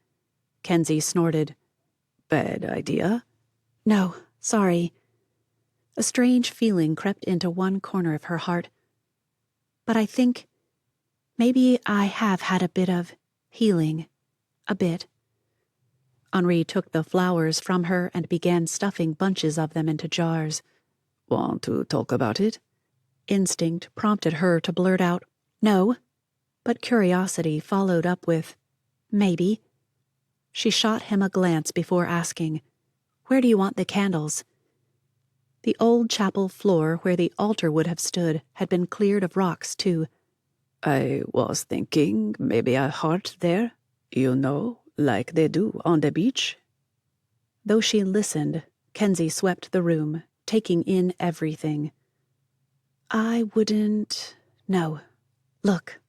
Kensi snorted. Bad idea? No, sorry. A strange feeling crept into one corner of her heart. But I think maybe I have had a bit of healing. A bit. Henri took the flowers from her and began stuffing bunches of them into jars. Want to talk about it? Instinct prompted her to blurt out, no, but curiosity followed up with, maybe. She shot him a glance before asking, where do you want the candles? The old chapel floor where the altar would have stood had been cleared of rocks, too. I was thinking maybe a heart there, you know, like they do on the beach. Though she listened, Kensi swept the room, taking in everything. I wouldn't... No. Look.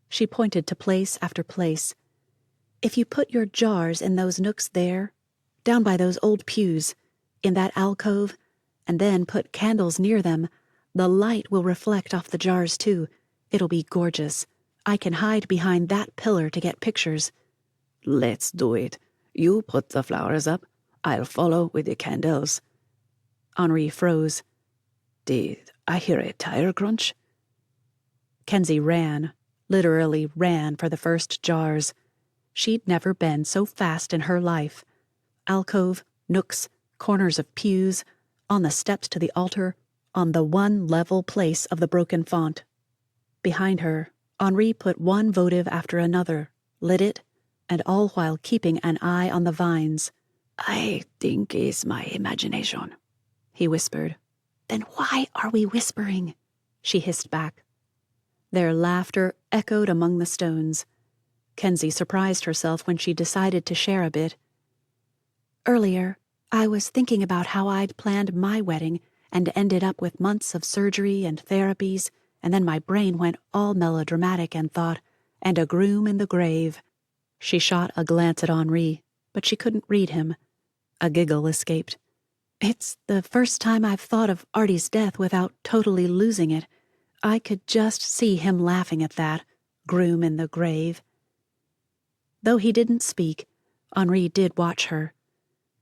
She pointed to place after place. If you put your jars in those nooks there, down by those old pews, in that alcove, and then put candles near them, the light will reflect off the jars, too. It'll be gorgeous. I can hide behind that pillar to get pictures. Let's do it. You put the flowers up. I'll follow with the candles. Henri froze. Did I hear a tire crunch? Kensi ran, literally ran for the first jars. She'd never been so fast in her life. Alcove, nooks, corners of pews, on the steps to the altar, on the one level place of the broken font. Behind her, Henri put one votive after another, lit it, and all while keeping an eye on the vines. I think it's my imagination, he whispered. Then why are we whispering? She hissed back. Their laughter echoed among the stones. Kensi surprised herself when she decided to share a bit. Earlier, I was thinking about how I'd planned my wedding and ended up with months of surgery and therapies, and then my brain went all melodramatic and thought, and a groom in the grave. She shot a glance at Henri, but she couldn't read him. A giggle escaped. It's the first time I've thought of Artie's death without totally losing it. I could just see him laughing at that, groom in the grave. Though he didn't speak, Henri did watch her.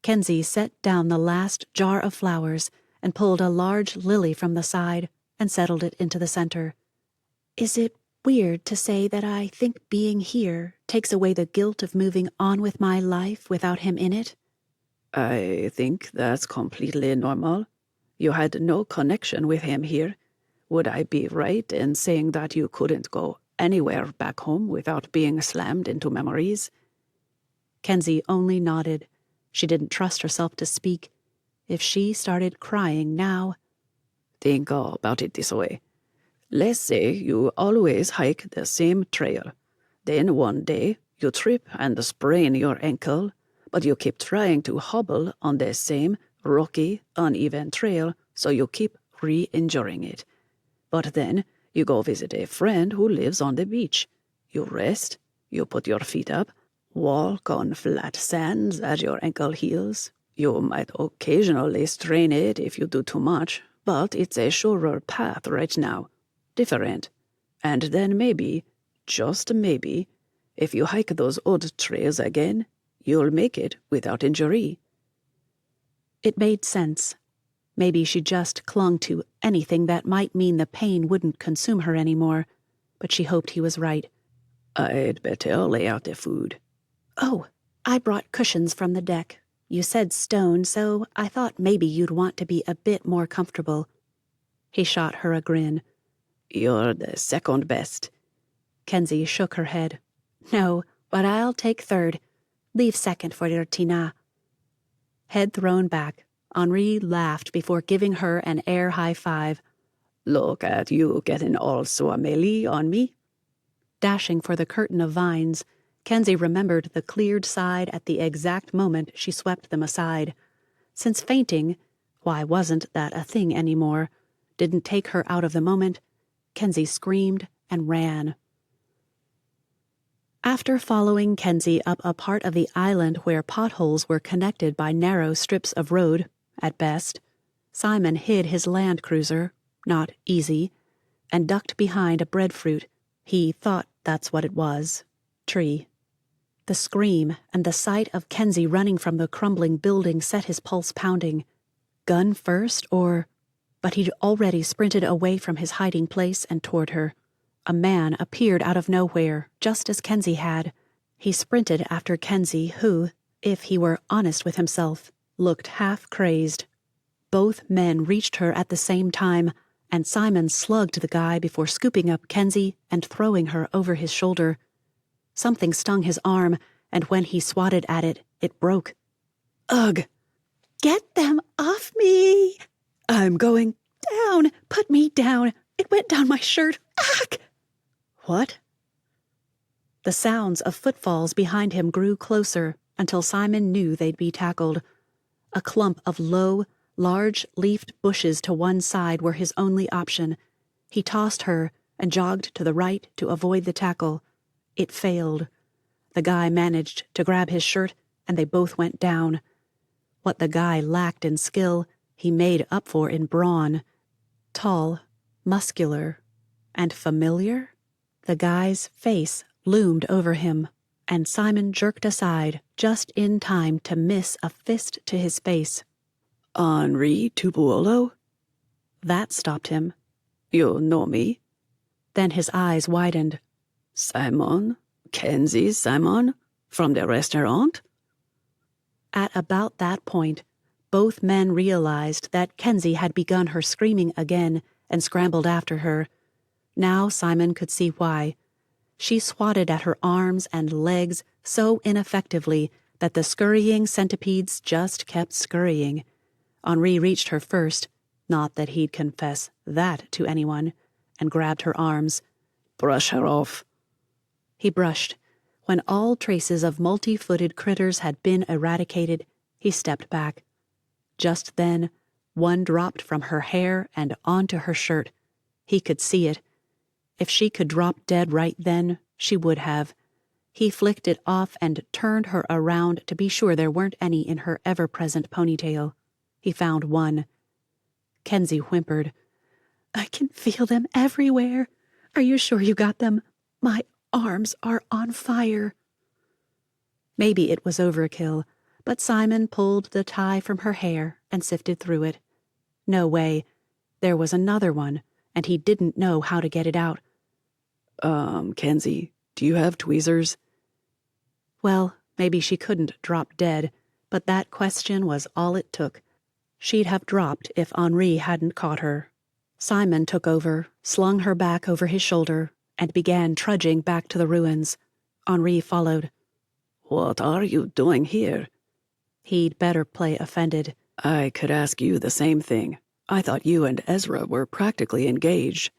Kensi set down the last jar of flowers and pulled a large lily from the side and settled it into the center. Is it weird to say that I think being here takes away the guilt of moving on with my life without him in it? I think that's completely normal. You had no connection with him here. Would I be right in saying that you couldn't go anywhere back home without being slammed into memories? Kensi only nodded. She didn't trust herself to speak. If she started crying now... Think about it this way. Let's say you always hike the same trail. Then one day you trip and sprain your ankle, but you keep trying to hobble on the same rocky, uneven trail, so you keep re-injuring it. But then you go visit a friend who lives on the beach. You rest, you put your feet up, walk on flat sands as your ankle heals. You might occasionally strain it if you do too much, but it's a surer path right now. Different. And then maybe, just maybe, if you hike those old trails again, you'll make it without injury. It made sense. Maybe she just clung to anything that might mean the pain wouldn't consume her anymore, but she hoped he was right. I'd better lay out the food. Oh, I brought cushions from the deck. You said stone, so I thought maybe you'd want to be a bit more comfortable. He shot her a grin. You're the second best. Kensi shook her head. No, but I'll take third. Leave second for your Tina. Head thrown back, Henri laughed before giving her an air high five. Look at you getting all so amélie on me. Dashing for the curtain of vines, Kensi remembered the cleared side at the exact moment she swept them aside. Since fainting, why wasn't that a thing anymore, didn't take her out of the moment, Kensi screamed and ran. After following Kensi up a part of the island where potholes were connected by narrow strips of road, at best, Simon hid his land cruiser, not easy, and ducked behind a breadfruit. He thought that's what it was. Tree. The scream and the sight of Kensi running from the crumbling building set his pulse pounding. Gun first, or... But he'd already sprinted away from his hiding place and toward her. A man appeared out of nowhere, just as Kensi had. He sprinted after Kensi, who, if he were honest with himself, looked half-crazed. Both men reached her at the same time, and Simon slugged the guy before scooping up Kensi and throwing her over his shoulder. Something stung his arm, and when he swatted at it, it broke. Ugh! Get them off me! I'm going down! Put me down! It went down my shirt! Ack! What? The sounds of footfalls behind him grew closer until Simon knew they'd be tackled. A clump of low, large-leafed bushes to one side were his only option. He tossed her and jogged to the right to avoid the tackle. It failed. The guy managed to grab his shirt, and they both went down. What the guy lacked in skill, he made up for in brawn. Tall, muscular, and familiar? The guy's face loomed over him, and Simon jerked aside just in time to miss a fist to his face. Henri Tupuolo? That stopped him. You know me? Then his eyes widened. Simon? Kensi Simon? From the restaurant? At about that point, both men realized that Kensi had begun her screaming again and scrambled after her. Now Simon could see why. She swatted at her arms and legs so ineffectively that the scurrying centipedes just kept scurrying. Henri reached her first, not that he'd confess that to anyone, and grabbed her arms. Brush her off. He brushed. When all traces of multi-footed critters had been eradicated, he stepped back. Just then, one dropped from her hair and onto her shirt. He could see it. If she could drop dead right then, she would have. He flicked it off and turned her around to be sure there weren't any in her ever-present ponytail. He found one. Kensi whimpered. I can feel them everywhere. Are you sure you got them? My arms are on fire. Maybe it was overkill, but Simon pulled the tie from her hair and sifted through it. No way. There was another one, and he didn't know how to get it out. Kensi, do you have tweezers? Well, maybe she couldn't drop dead, but that question was all it took. She'd have dropped if Henri hadn't caught her. Simon took over, slung her back over his shoulder, and began trudging back to the ruins. Henri followed. What are you doing here? He'd better play offended. I could ask you the same thing. I thought you and Ezra were practically engaged.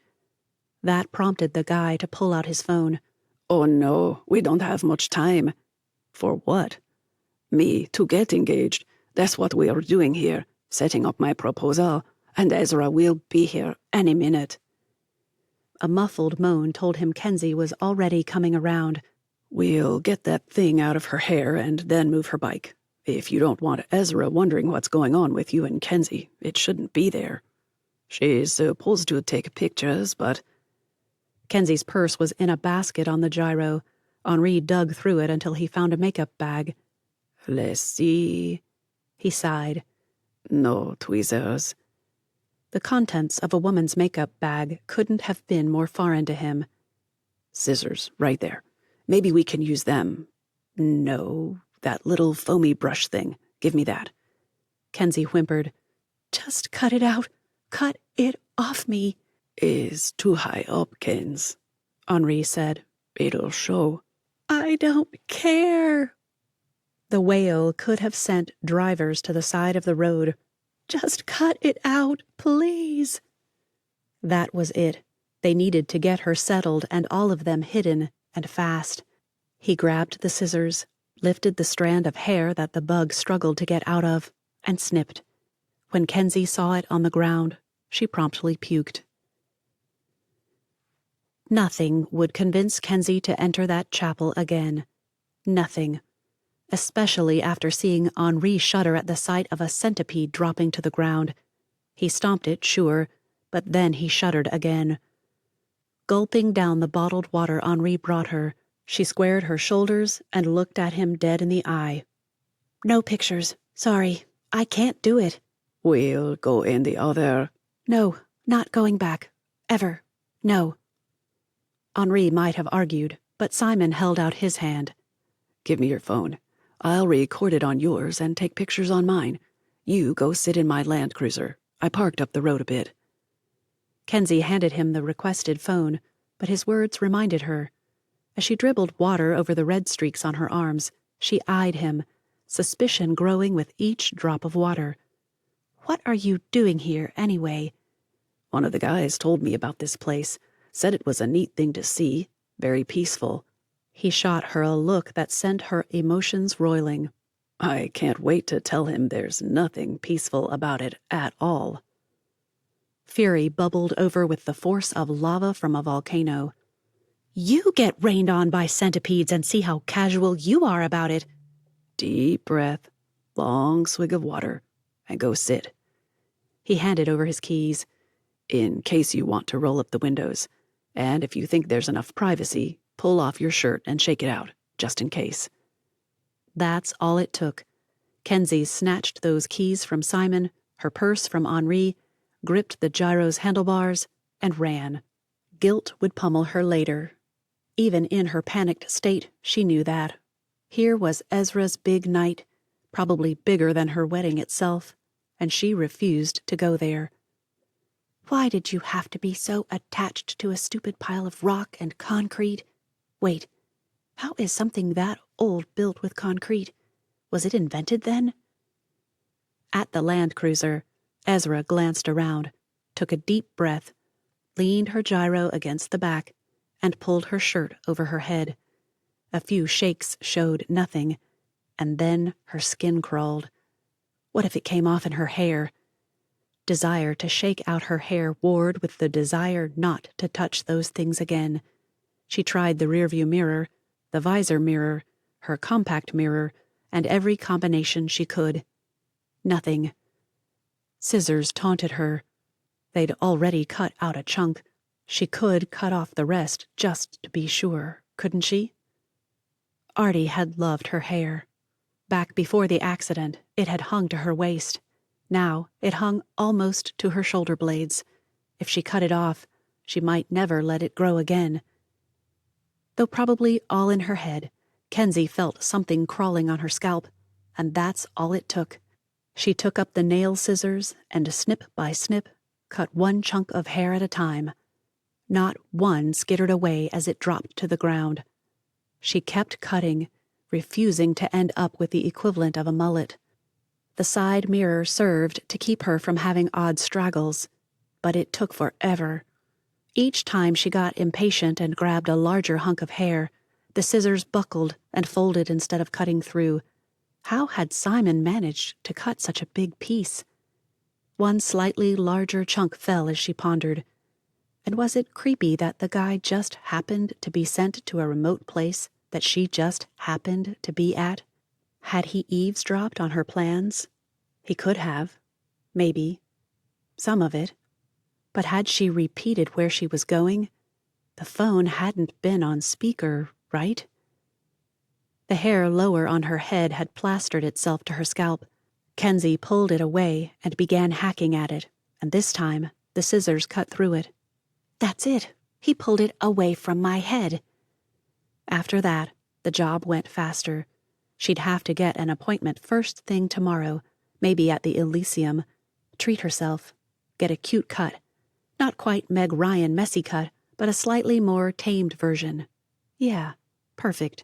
That prompted the guy to pull out his phone. Oh no, we don't have much time. For what? Me, to get engaged. That's what we are doing here, setting up my proposal, and Ezra will be here any minute. A muffled moan told him Kensi was already coming around. We'll get that thing out of her hair and then move her bike. If you don't want Ezra wondering what's going on with you and Kensi, it shouldn't be there. She's supposed to take pictures, but... Kensi's purse was in a basket on the gyro. Henri dug through it until he found a makeup bag. Let's see... He sighed. No tweezers. The contents of a woman's makeup bag couldn't have been more foreign to him. Scissors, right there. Maybe we can use them. No, that little foamy brush thing. Give me that. Kensi whimpered. Just cut it out. Cut it off me. Is too high up, Kens, Henri said. It'll show. I don't care. The wail could have sent drivers to the side of the road. Just cut it out, please. That was it. They needed to get her settled and all of them hidden, and fast. He grabbed the scissors, lifted the strand of hair that the bug struggled to get out of, and snipped. When Kensi saw it on the ground, she promptly puked. Nothing would convince Kensi to enter that chapel again. Nothing. Especially after seeing Henri shudder at the sight of a centipede dropping to the ground. He stomped it, sure, but then he shuddered again. Gulping down the bottled water Henri brought her, she squared her shoulders and looked at him dead in the eye. No pictures. Sorry. I can't do it. We'll go in the other. No, not going back. Ever. No. Henri might have argued, but Simon held out his hand. Give me your phone. I'll record it on yours and take pictures on mine. You go sit in my Land Cruiser. I parked up the road a bit. Kensi handed him the requested phone, but his words reminded her. As she dribbled water over the red streaks on her arms, she eyed him, suspicion growing with each drop of water. What are you doing here, anyway? One of the guys told me about this place. Said it was a neat thing to see, very peaceful. He shot her a look that sent her emotions roiling. I can't wait to tell him there's nothing peaceful about it at all. Fury bubbled over with the force of lava from a volcano. You get rained on by centipedes and see how casual you are about it. Deep breath, long swig of water, and go sit. He handed over his keys. In case you want to roll up the windows. And if you think there's enough privacy, pull off your shirt and shake it out, just in case. That's all it took. Kensi snatched those keys from Simon, her purse from Henri, gripped the gyro's handlebars, and ran. Guilt would pummel her later. Even in her panicked state, she knew that. Here was Ezra's big night, probably bigger than her wedding itself, and she refused to go there. Why did you have to be so attached to a stupid pile of rock and concrete? Wait, how is something that old built with concrete? Was it invented then? At the Land Cruiser, Ezra glanced around, took a deep breath, leaned her gyro against the back, and pulled her shirt over her head. A few shakes showed nothing, and then her skin crawled. What if it came off in her hair? Desire to shake out her hair warred with the desire not to touch those things again. She tried the rearview mirror, the visor mirror, her compact mirror, and every combination she could. Nothing. Scissors taunted her. They'd already cut out a chunk. She could cut off the rest just to be sure, couldn't she? Artie had loved her hair. Back before the accident, it had hung to her waist. Now it hung almost to her shoulder blades. If she cut it off, she might never let it grow again. Though probably all in her head, Kensi felt something crawling on her scalp, and that's all it took. She took up the nail scissors and snip by snip, cut one chunk of hair at a time. Not one skittered away as it dropped to the ground. She kept cutting, refusing to end up with the equivalent of a mullet. The side mirror served to keep her from having odd straggles, but it took forever. Each time she got impatient and grabbed a larger hunk of hair, the scissors buckled and folded instead of cutting through. How had Simon managed to cut such a big piece? One slightly larger chunk fell as she pondered. And was it creepy that the guy just happened to be sent to a remote place that she just happened to be at? Had he eavesdropped on her plans? He could have. Maybe. Some of it. But had she repeated where she was going? The phone hadn't been on speaker, right? The hair lower on her head had plastered itself to her scalp. Kensi pulled it away and began hacking at it, and this time the scissors cut through it. That's it. He pulled it away from my head. After that, the job went faster. She'd have to get an appointment first thing tomorrow, maybe at the Elysium, treat herself, get a cute cut. Not quite Meg Ryan messy cut, but a slightly more tamed version. Yeah, perfect.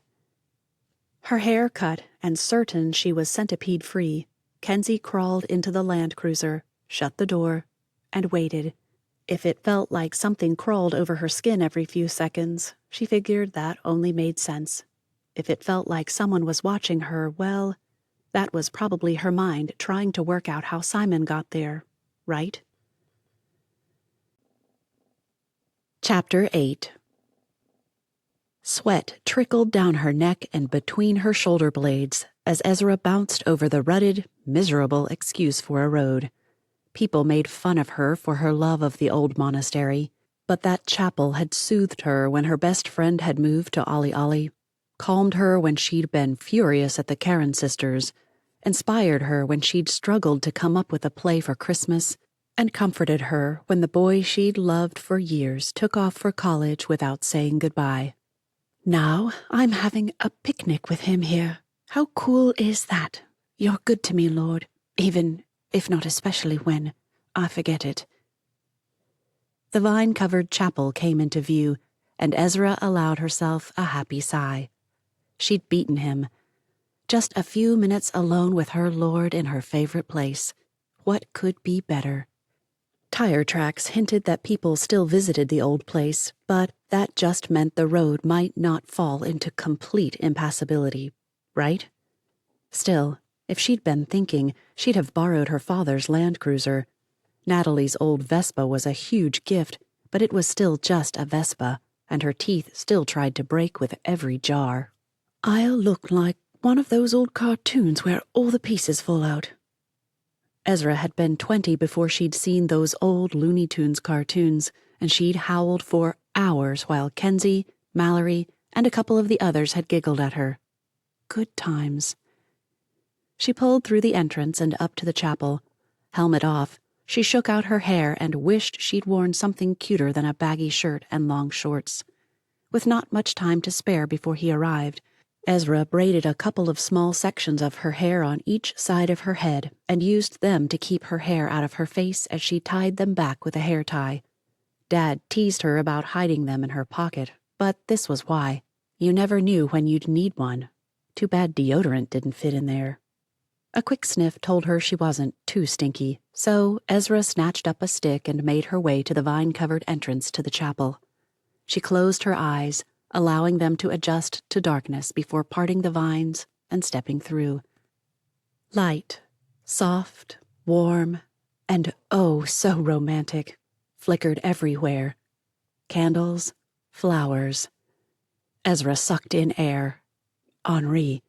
Her hair cut and certain she was centipede-free, Kensi crawled into the Land Cruiser, shut the door, and waited. If it felt like something crawled over her skin every few seconds, she figured that only made sense. If it felt like someone was watching her, well, that was probably her mind trying to work out how Simon got there, right? Chapter 8. Sweat trickled down her neck and between her shoulder blades as Ezra bounced over the rutted, miserable excuse for a road. People made fun of her for her love of the old monastery, but that chapel had soothed her when her best friend had moved to Ollie, calmed her when she'd been furious at the Karen sisters, inspired her when she'd struggled to come up with a play for Christmas, and comforted her when the boy she'd loved for years took off for college without saying goodbye. Now I'm having a picnic with him here. How cool is that? You're good to me, Lord, even if not especially when I forget it. The vine-covered chapel came into view, and Ezra allowed herself a happy sigh. She'd beaten him. Just a few minutes alone with her Lord in her favorite place. What could be better? Tire tracks hinted that people still visited the old place, but that just meant the road might not fall into complete impassability, right? Still, if she'd been thinking, she'd have borrowed her father's Land Cruiser. Natalie's old Vespa was a huge gift, but it was still just a Vespa, and her teeth still tried to break with every jar. I'll look like one of those old cartoons where all the pieces fall out. Ezra had been 20 before she'd seen those old Looney Tunes cartoons, and she'd howled for hours while Kensi, Mallory, and a couple of the others had giggled at her. Good times. She pulled through the entrance and up to the chapel. Helmet off, she shook out her hair and wished she'd worn something cuter than a baggy shirt and long shorts. With not much time to spare before he arrived, Ezra braided a couple of small sections of her hair on each side of her head and used them to keep her hair out of her face as she tied them back with a hair tie. Dad teased her about hiding them in her pocket, but this was why. You never knew when you'd need one. Too bad deodorant didn't fit in there. A quick sniff told her she wasn't too stinky, so Ezra snatched up a stick and made her way to the vine-covered entrance to the chapel. She closed her eyes, allowing them to adjust to darkness before parting the vines and stepping through. Light, soft, warm, and oh, so romantic, flickered everywhere. Candles, flowers. Ezra sucked in air. Henri,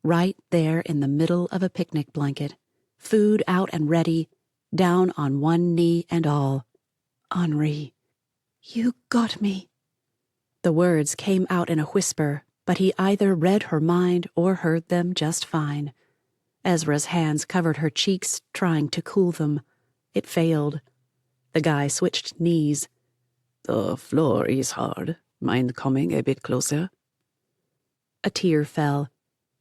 right there in the middle of a picnic blanket, food out and ready, down on one knee and all. Henri, You got me. The words came out in a whisper, but he either read her mind or heard them just fine. Ezra's hands covered her cheeks, trying to cool them. It failed. The guy switched knees. The floor is hard. Mind coming a bit closer? A tear fell.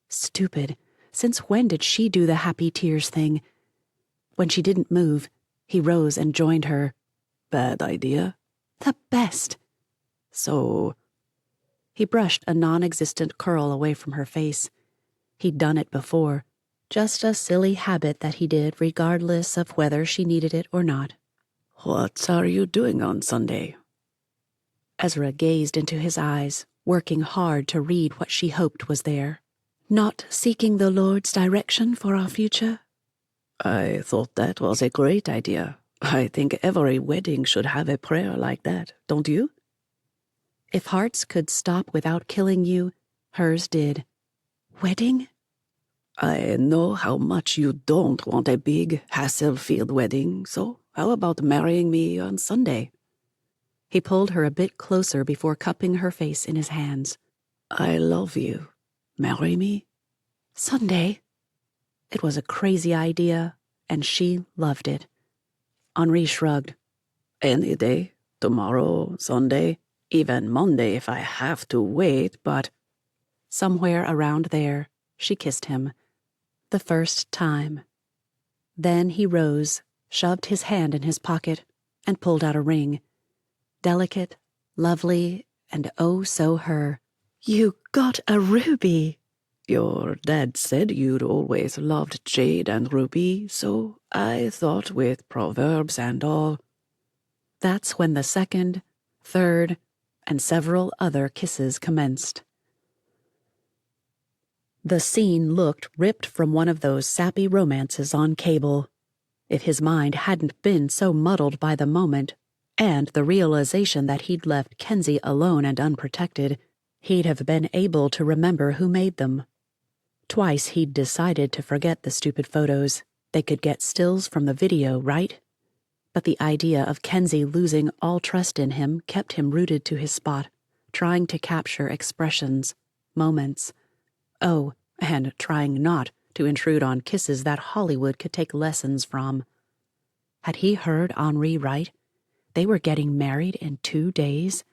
Stupid. Since when did she do the happy tears thing? When she didn't move, he rose and joined her. Bad idea? The best. So... He brushed a non-existent curl away from her face. He'd done it before. Just a silly habit that he did regardless of whether she needed it or not. What are you doing on Sunday? Ezra gazed into his eyes, working hard to read what she hoped was there. Not seeking the Lord's direction for our future? I thought that was a great idea. I think every wedding should have a prayer like that, don't you? If hearts could stop without killing you, hers did. Wedding? I know how much you don't want a big, hassle-filled wedding, so how about marrying me on Sunday? He pulled her a bit closer before cupping her face in his hands. I love you. Marry me? Sunday? It was a crazy idea, and she loved it. Henri shrugged. Any day, tomorrow, Sunday, even Monday if I have to wait, but... Somewhere around there, she kissed him. The first time. Then he rose, shoved his hand in his pocket, and pulled out a ring. Delicate, lovely, and oh so her. You got a ruby. Your dad said you'd always loved jade and ruby, so I thought with proverbs and all... That's when the second, third, and several other kisses commenced. The scene looked ripped from one of those sappy romances on cable. If his mind hadn't been so muddled by the moment, and the realization that he'd left Kensi alone and unprotected, he'd have been able to remember who made them. Twice he'd decided to forget the stupid photos. They could get stills from the video, right? But the idea of Kensi losing all trust in him kept him rooted to his spot, trying to capture expressions, moments. Oh, and trying not to intrude on kisses that Hollywood could take lessons from. Had he heard Henri right? They were getting married in 2 days?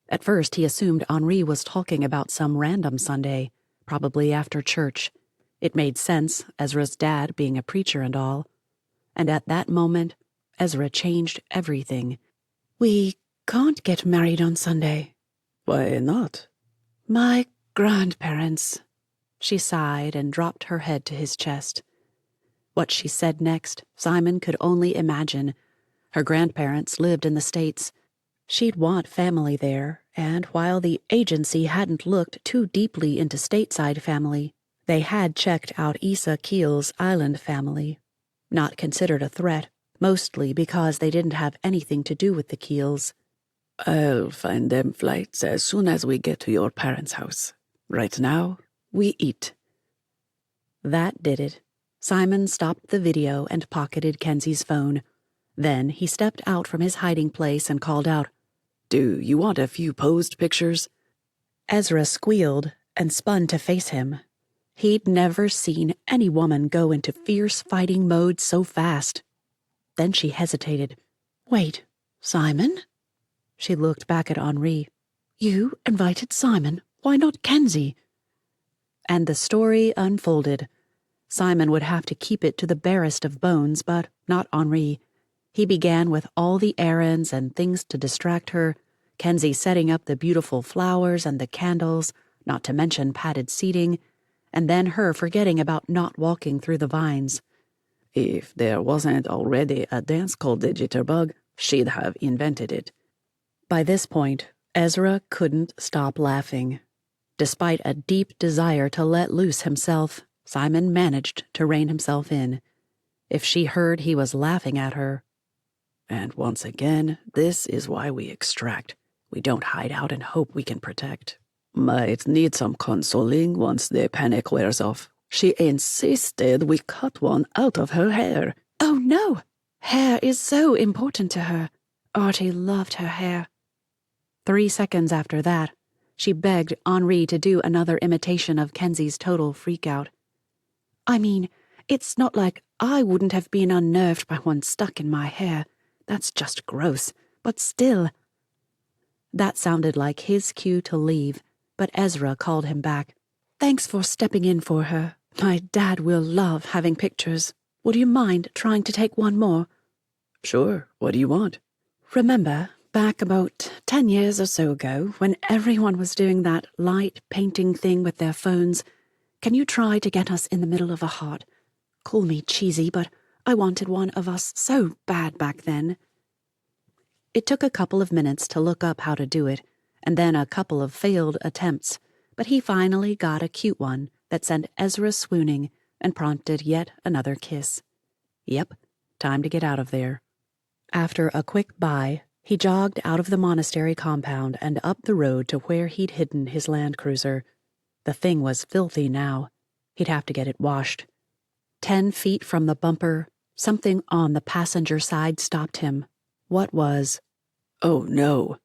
At first he assumed Henri was talking about some random Sunday, probably after church. It made sense, Ezra's dad being a preacher and all. And at that moment, Ezra changed everything. We can't get married on Sunday. Why not? My grandparents. She sighed and dropped her head to his chest. What she said next, Simon could only imagine. Her grandparents lived in the States. She'd want family there, and while the agency hadn't looked too deeply into stateside family, they had checked out Issa Keel's island family. Not considered a threat, mostly because they didn't have anything to do with the Keels. I'll find them flights as soon as we get to your parents' house. Right now, we eat. That did it. Simon stopped the video and pocketed Kensi's phone. Then he stepped out from his hiding place and called out, Do you want a few posed pictures? Ezra squealed and spun to face him. He'd never seen any woman go into fierce fighting mode so fast. Then she hesitated. Wait, Simon? She looked back at Henri. You invited Simon. Why not Kensi? And the story unfolded. Simon would have to keep it to the barest of bones, but not Henri. He began with all the errands and things to distract her, Kensi setting up the beautiful flowers and the candles, not to mention padded seating, and then her forgetting about not walking through the vines. If there wasn't already a dance called the jitterbug, she'd have invented it. By this point, Ezra couldn't stop laughing. Despite a deep desire to let loose himself, Simon managed to rein himself in. If she heard he was laughing at her... And once again, this is why we extract. We don't hide out and hope we can protect. Might need some consoling once the panic wears off. She insisted we cut one out of her hair. Oh no! Hair is so important to her. Artie loved her hair. 3 seconds after that, she begged Henri to do another imitation of Kensi's total freakout. I mean, it's not like I wouldn't have been unnerved by one stuck in my hair. That's just gross, but still. That sounded like his cue to leave, but Ezra called him back. Thanks for stepping in for her. My dad will love having pictures. Would you mind trying to take one more? Sure, what do you want? Remember, back about 10 years or so ago, when everyone was doing that light painting thing with their phones, can you try to get us in the middle of a heart? Call me cheesy, but I wanted one of us so bad back then. It took a couple of minutes to look up how to do it, and then a couple of failed attempts, but he finally got a cute one that sent Ezra swooning and prompted yet another kiss. Yep, time to get out of there. After a quick bye, he jogged out of the monastery compound and up the road to where he'd hidden his Land Cruiser. The thing was filthy now. He'd have to get it washed. 10 feet from the bumper, something on the passenger side stopped him. What was? Oh no.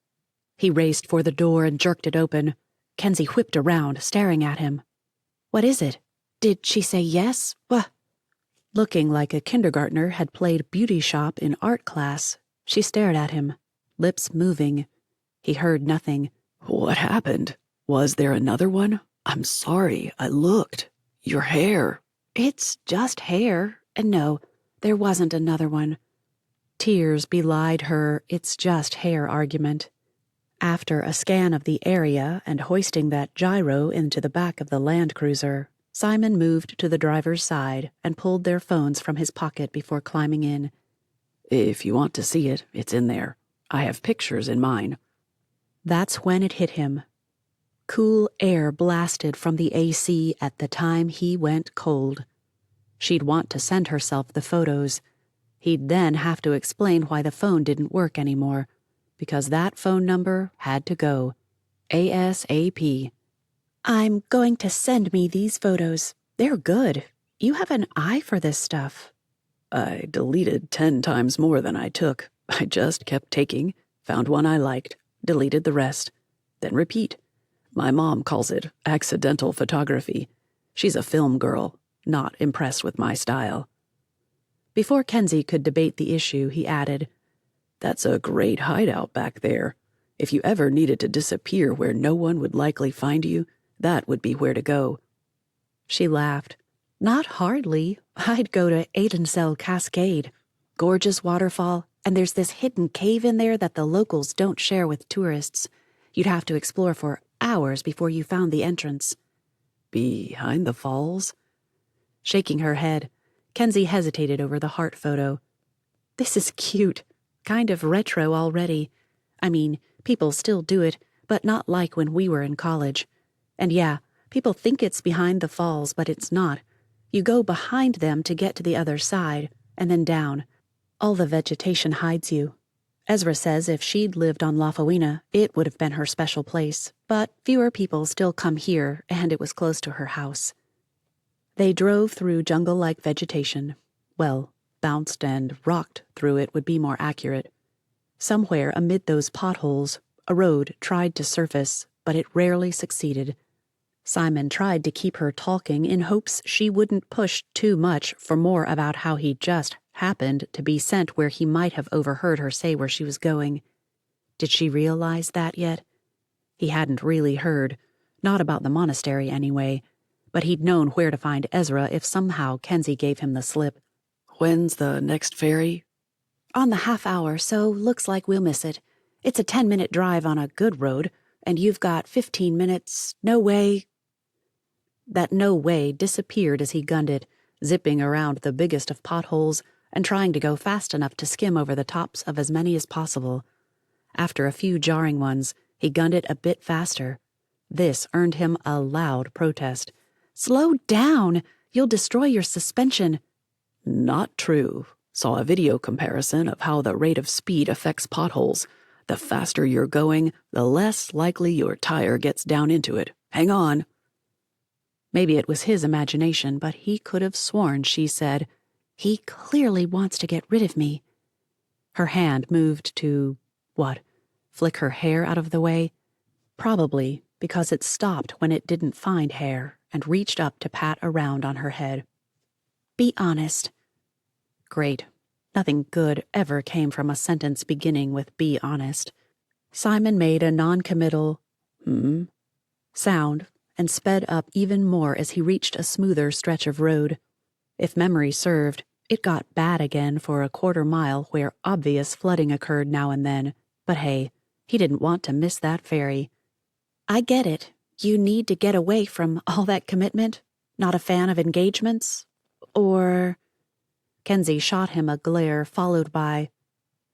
He raced for the door and jerked it open. Kensi whipped around, staring at him. What is it? Did she say yes? What? Looking like a kindergartner had played beauty shop in art class, she stared at him, lips moving. He heard nothing. What happened? Was there another one? I'm sorry, I looked. Your hair. It's just hair, and no, there wasn't another one. Tears belied her "it's just hair" argument. After a scan of the area and hoisting that gyro into the back of the Land Cruiser, Simon moved to the driver's side and pulled their phones from his pocket before climbing in. If you want to see it, it's in there. I have pictures in mine. That's when it hit him. Cool air blasted from the AC at the time he went cold. She'd want to send herself the photos. He'd then have to explain why the phone didn't work anymore, because that phone number had to go. ASAP. I'm going to send me these photos. They're good. You have an eye for this stuff. I deleted 10 times more than I took. I just kept taking, found one I liked, deleted the rest, then repeat. My mom calls it accidental photography. She's a film girl, not impressed with my style. Before Kensi could debate the issue, he added, That's a great hideout back there. If you ever needed to disappear where no one would likely find you, that would be where to go. She laughed. Not hardly. I'd go to Aidensell Cascade. Gorgeous waterfall, and there's this hidden cave in there that the locals don't share with tourists. You'd have to explore for hours before you found the entrance. Behind the falls? Shaking her head, Kensi hesitated over the heart photo. This is cute. Kind of retro already. I mean, people still do it, but not like when we were in college. And yeah, people think it's behind the falls, but it's not. You go behind them to get to the other side, and then down. All the vegetation hides you. Ezra says if she'd lived on Lafawina, it would have been her special place, but fewer people still come here, and it was close to her house. They drove through jungle-like vegetation. Well, bounced and rocked through it would be more accurate. Somewhere amid those potholes, a road tried to surface, but it rarely succeeded. Simon tried to keep her talking in hopes she wouldn't push too much for more about how he just happened to be sent where he might have overheard her say where she was going. Did she realize that yet? He hadn't really heard, not about the monastery anyway, but he'd known where to find Ezra if somehow Kensi gave him the slip. When's the next ferry? On the half hour, so looks like we'll miss it. It's a 10-minute drive on a good road, and you've got 15 minutes, no way. That no way disappeared as he gunned it, zipping around the biggest of potholes and trying to go fast enough to skim over the tops of as many as possible. After a few jarring ones, he gunned it a bit faster. This earned him a loud protest. Slow down! You'll destroy your suspension. Not true. Saw a video comparison of how the rate of speed affects potholes. The faster you're going, the less likely your tire gets down into it. Hang on. Maybe it was his imagination, but he could have sworn she said, He clearly wants to get rid of me. Her hand moved to, what, flick her hair out of the way? Probably because it stopped when it didn't find hair and reached up to pat around on her head. Be honest. Great. Nothing good ever came from a sentence beginning with be honest. Simon made a non-committal sound and sped up even more as he reached a smoother stretch of road. If memory served, it got bad again for a quarter mile where obvious flooding occurred now and then, but hey, he didn't want to miss that ferry. I get it. You need to get away from all that commitment? Not a fan of engagements? Or... Kensi shot him a glare followed by,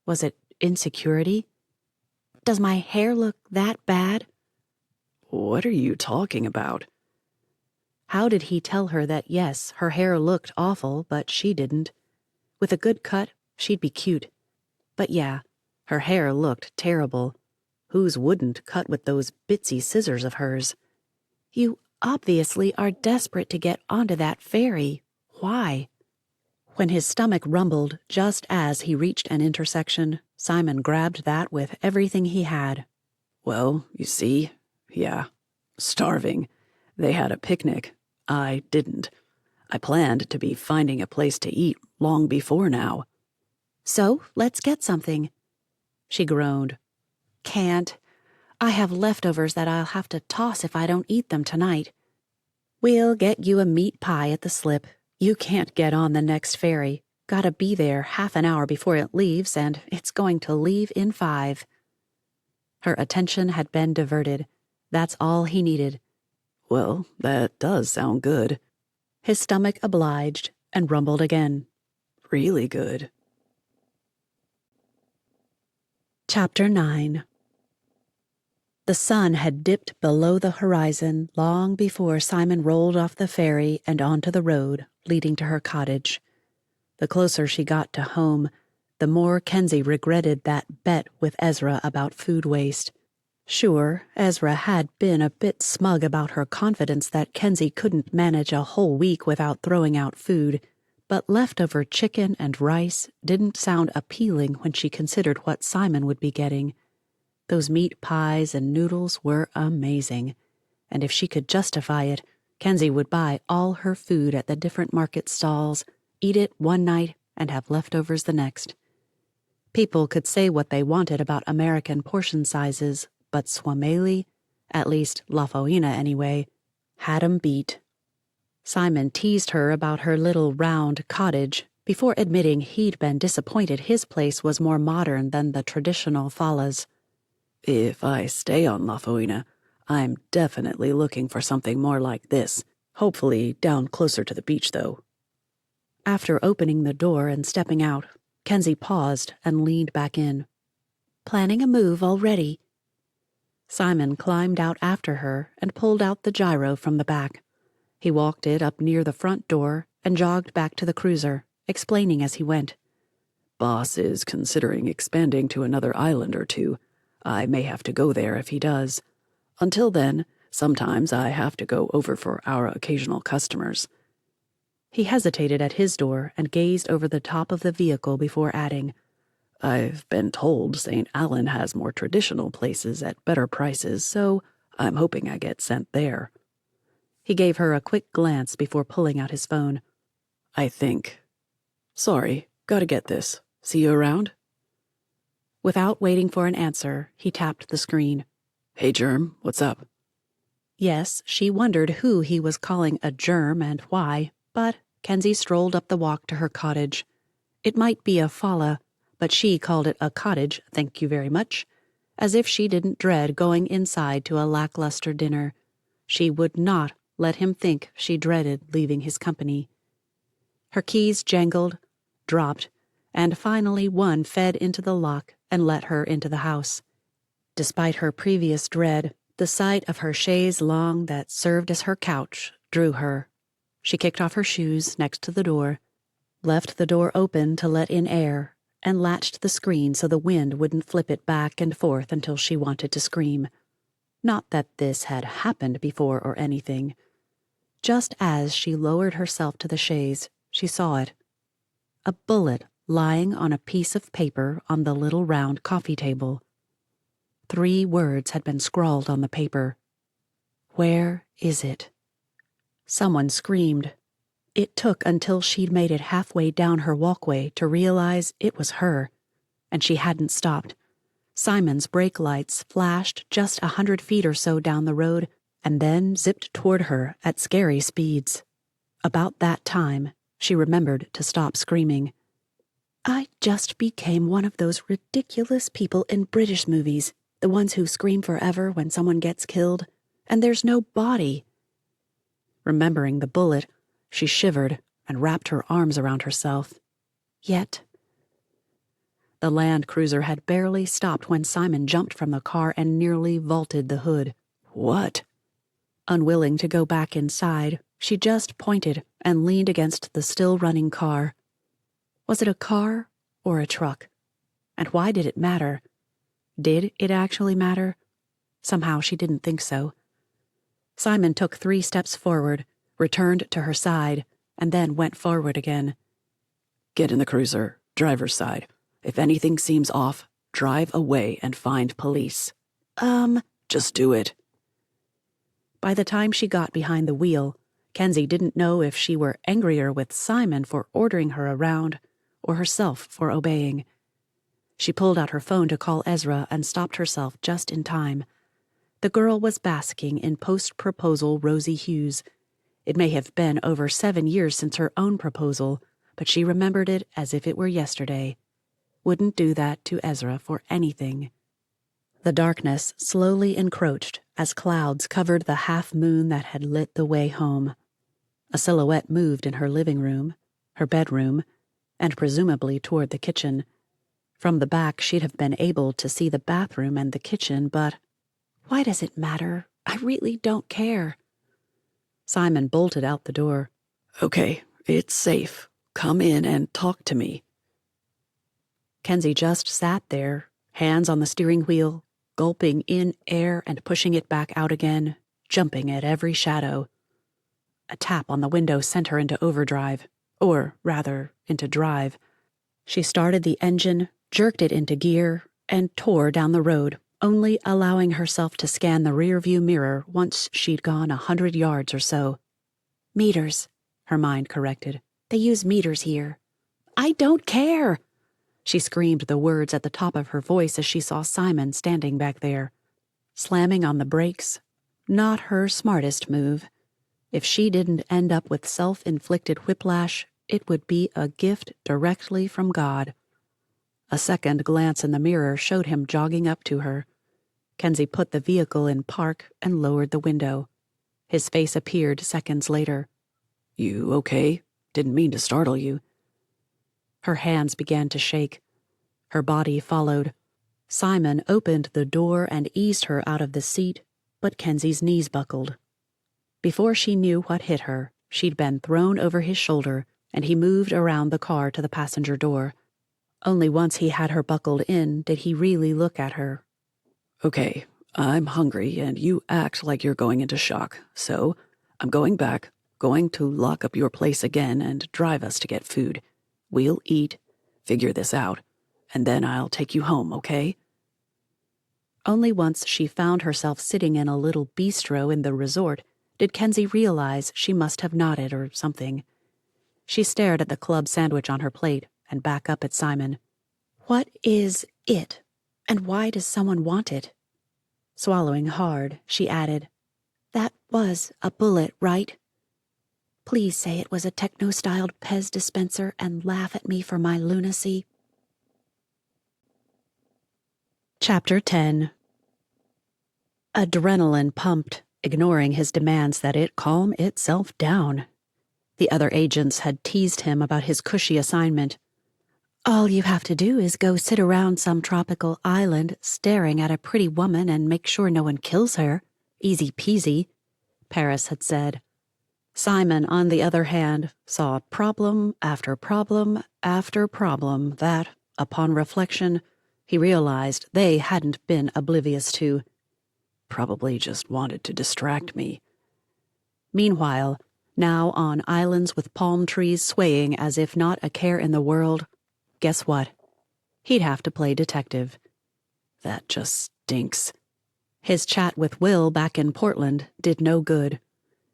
was it insecurity? Does my hair look that bad? What are you talking about? How did he tell her that yes, her hair looked awful, but she didn't? With a good cut, she'd be cute. But yeah, her hair looked terrible. Whose wouldn't cut with those bitsy scissors of hers? You obviously are desperate to get onto that ferry. Why? When his stomach rumbled just as he reached an intersection, Simon grabbed that with everything he had. Well, you see, yeah, starving. They had a picnic. I didn't. I planned to be finding a place to eat long before now. So, let's get something. She groaned. Can't. I have leftovers that I'll have to toss if I don't eat them tonight. We'll get you a meat pie at the slip. You can't get on the next ferry. Gotta be there half an hour before it leaves, and it's going to leave in 5. Her attention had been diverted. That's all he needed. Well, that does sound good. His stomach obliged and rumbled again. Really good. Chapter 9. The sun had dipped below the horizon long before Simon rolled off the ferry and onto the road leading to her cottage. The closer she got to home, the more Kensi regretted that bet with Ezra about food waste. Sure, Ezra had been a bit smug about her confidence that Kensi couldn't manage a whole week without throwing out food, but leftover chicken and rice didn't sound appealing when she considered what Simon would be getting. Those meat pies and noodles were amazing, and if she could justify it, Kensi would buy all her food at the different market stalls, eat it one night, and have leftovers the next. People could say what they wanted about American portion sizes, but Swameli, at least La Foina anyway, had 'em beat. Simon teased her about her little round cottage before admitting he'd been disappointed his place was more modern than the traditional falas. If I stay on La Foina, I'm definitely looking for something more like this. Hopefully down closer to the beach, though. After opening the door and stepping out, Kensi paused and leaned back in. Planning a move already? Simon climbed out after her and pulled out the gyro from the back. He walked it up near the front door and jogged back to the cruiser, explaining as he went. Boss is considering expanding to another island or two. I may have to go there if he does. Until then, sometimes I have to go over for our occasional customers. He hesitated at his door and gazed over the top of the vehicle before adding, I've been told St. Alyn has more traditional places at better prices, so I'm hoping I get sent there. He gave her a quick glance before pulling out his phone. I think. Sorry, gotta get this. See you around? Without waiting for an answer, he tapped the screen. Hey, Germ, what's up? Yes, she wondered who he was calling a germ and why, but Kensi strolled up the walk to her cottage. It might be a fala, but she called it a cottage, thank you very much, as if she didn't dread going inside to a lackluster dinner. She would not let him think she dreaded leaving his company. Her keys jangled, dropped, and finally one fed into the lock and let her into the house. Despite her previous dread, the sight of her chaise longue that served as her couch drew her. She kicked off her shoes next to the door, left the door open to let in air, and latched the screen so the wind wouldn't flip it back and forth until she wanted to scream. Not that this had happened before or anything. Just as she lowered herself to the chaise, she saw it. A bullet lying on a piece of paper on the little round coffee table. 3 words had been scrawled on the paper. Where is it? Someone screamed. It took until she'd made it halfway down her walkway to realize it was her, and she hadn't stopped. Simon's brake lights flashed just 100 feet or so down the road and then zipped toward her at scary speeds. About that time, she remembered to stop screaming. I just became one of those ridiculous people in British movies, the ones who scream forever when someone gets killed, and there's no body. Remembering the bullet, she shivered and wrapped her arms around herself. Yet, the Land Cruiser had barely stopped when Simon jumped from the car and nearly vaulted the hood. What? Unwilling to go back inside, she just pointed and leaned against the still-running car. Was it a car or a truck? And why did it matter? Did it actually matter? Somehow she didn't think so. Simon took 3 steps forward, returned to her side, and then went forward again. Get in the cruiser, driver's side. If anything seems off, drive away and find police. Just do it. By the time she got behind the wheel, Kensi didn't know if she were angrier with Simon for ordering her around or herself for obeying. She pulled out her phone to call Ezra and stopped herself just in time. The girl was basking in post-proposal rosy hues. It may have been over 7 years since her own proposal, but she remembered it as if it were yesterday. Wouldn't do that to Ezra for anything. The darkness slowly encroached as clouds covered the half-moon that had lit the way home. A silhouette moved in her living room, her bedroom, and presumably toward the kitchen. From the back, she'd have been able to see the bathroom and the kitchen, but why does it matter? I really don't care. Simon bolted out the door. Okay, it's safe. Come in and talk to me. Kensi just sat there, hands on the steering wheel, gulping in air and pushing it back out again, jumping at every shadow. A tap on the window sent her into overdrive, or rather, into drive. She started the engine, jerked it into gear, and tore down the road, only allowing herself to scan the rearview mirror once she'd gone 100 yards or so. Meters, her mind corrected. They use meters here. I don't care! She screamed the words at the top of her voice as she saw Simon standing back there. Slamming on the brakes, not her smartest move. If she didn't end up with self-inflicted whiplash, it would be a gift directly from God. A second glance in the mirror showed him jogging up to her. Kensi put the vehicle in park and lowered the window. His face appeared seconds later. You okay? Didn't mean to startle you. Her hands began to shake. Her body followed. Simon opened the door and eased her out of the seat, but Kensi's knees buckled. Before she knew what hit her, she'd been thrown over his shoulder, and he moved around the car to the passenger door. Only once he had her buckled in did he really look at her. Okay, I'm hungry and you act like you're going into shock, so I'm going back, going to lock up your place again and drive us to get food. We'll eat, figure this out, and then I'll take you home, okay? Only once she found herself sitting in a little bistro in the resort did Kensi realize she must have nodded or something. She stared at the club sandwich on her plate and back up at Simon. What is it? And why does someone want it? Swallowing hard, she added, That was a bullet, right? Please say it was a techno-styled Pez dispenser and laugh at me for my lunacy. Chapter 10. Adrenaline pumped, ignoring his demands that it calm itself down. The other agents had teased him about his cushy assignment. All you have to do is go sit around some tropical island staring at a pretty woman and make sure no one kills her. Easy peasy, Paris had said. Simon, on the other hand, saw problem after problem after problem that, upon reflection, he realized they hadn't been oblivious to. Probably just wanted to distract me. Meanwhile, now on islands with palm trees swaying as if not a care in the world, guess what? He'd have to play detective. That just stinks. His chat with Will back in Portland did no good.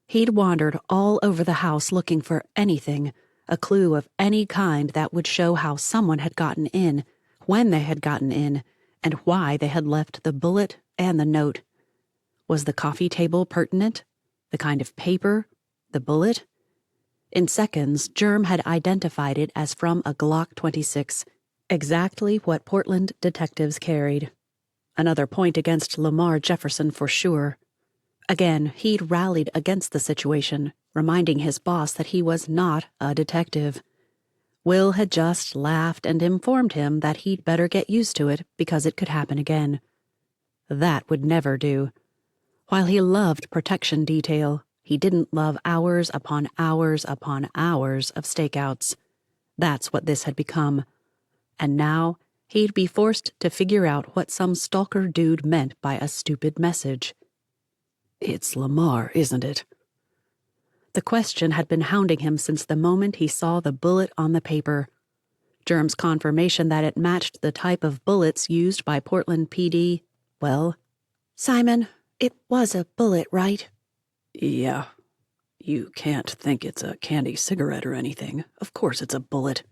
He'd wandered all over the house looking for anything, a clue of any kind that would show how someone had gotten in, when they had gotten in, and why they had left the bullet and the note. Was the coffee table pertinent? The kind of paper? The bullet? In seconds, Germ had identified it as from a Glock 26, exactly what Portland detectives carried. Another point against Lamar Jefferson for sure. Again, he'd rallied against the situation, reminding his boss that he was not a detective. Will had just laughed and informed him that he'd better get used to it because it could happen again. That would never do. While he loved protection detail, he didn't love hours upon hours upon hours of stakeouts. That's what this had become. And now, he'd be forced to figure out what some stalker dude meant by a stupid message. It's Lamar, isn't it? The question had been hounding him since the moment he saw the bullet on the paper. Germ's confirmation that it matched the type of bullets used by Portland PD, well, Simon, it was a bullet, right? Yeah. You can't think it's a candy cigarette or anything. Of course it's a bullet.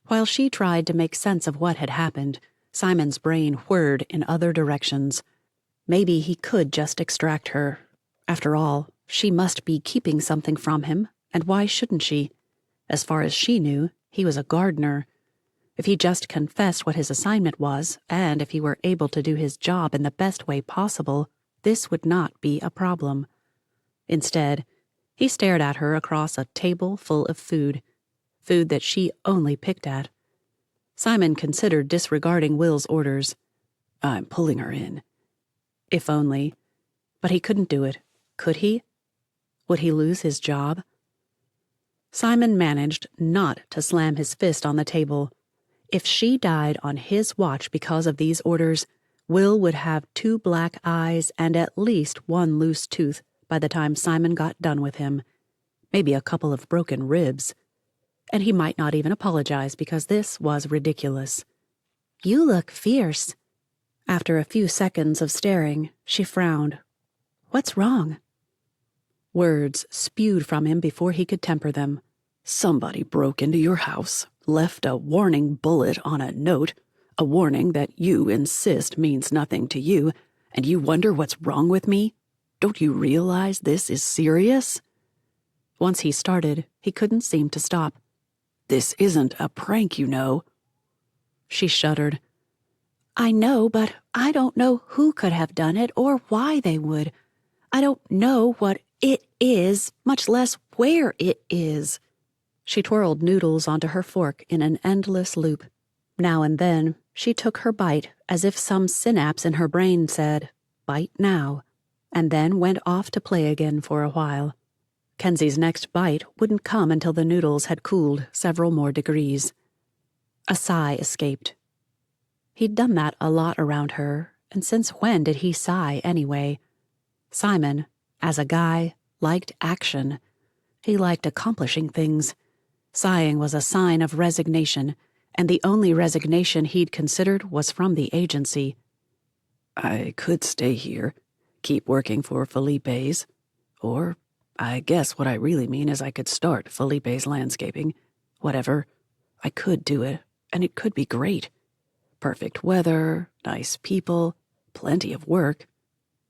While she tried to make sense of what had happened, Simon's brain whirred in other directions. Maybe he could just extract her. After all, she must be keeping something from him, and why shouldn't she? As far as she knew, he was a gardener. If he just confessed what his assignment was, and if he were able to do his job in the best way possible, this would not be a problem. Instead, he stared at her across a table full of food that she only picked at. Simon considered disregarding Will's orders. I'm pulling her in. If only. But he couldn't do it. Could he? Would he lose his job? Simon managed not to slam his fist on the table. If she died on his watch because of these orders, Will would have 2 black eyes and at least 1 loose tooth by the time Simon got done with him. Maybe a couple of broken ribs. And he might not even apologize because this was ridiculous. "You look fierce." After a few seconds of staring, she frowned. "What's wrong?" Words spewed from him before he could temper them. Somebody broke into your house, left a warning bullet on a note, a warning that you insist means nothing to you, and you wonder what's wrong with me? Don't you realize this is serious? Once he started, he couldn't seem to stop. This isn't a prank, you know. She shuddered. "I know, but I don't know who could have done it or why they would. I don't know what it is, much less where it is." She twirled noodles onto her fork in an endless loop. Now and then, she took her bite as if some synapse in her brain said, "Bite now," and then went off to play again for a while. Kensi's next bite wouldn't come until the noodles had cooled several more degrees. A sigh escaped. He'd done that a lot around her, and since when did he sigh anyway? Simon, as a guy, liked action. He liked accomplishing things. Sighing was a sign of resignation, and the only resignation he'd considered was from the agency. I could stay here, keep working for Felipe's, or I guess what I really mean is I could start Felipe's landscaping. Whatever. I could do it, and it could be great. Perfect weather, nice people, plenty of work,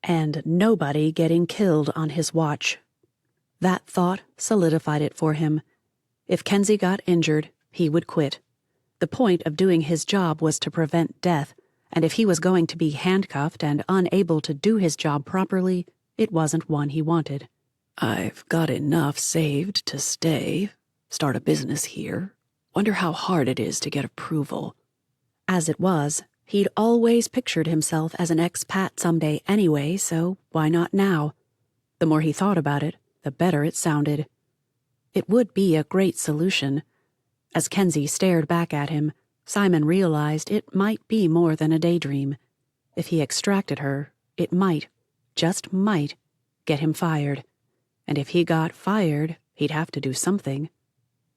and nobody getting killed on his watch. That thought solidified it for him. If Kensi got injured, he would quit. The point of doing his job was to prevent death, and if he was going to be handcuffed and unable to do his job properly, it wasn't one he wanted. I've got enough saved to stay, start a business here. Wonder how hard it is to get approval. As it was, he'd always pictured himself as an expat someday anyway, so why not now? The more he thought about it, the better it sounded. It would be a great solution. As Kensi stared back at him, Simon realized it might be more than a daydream. If he extracted her, it might, just might, get him fired. And if he got fired, he'd have to do something.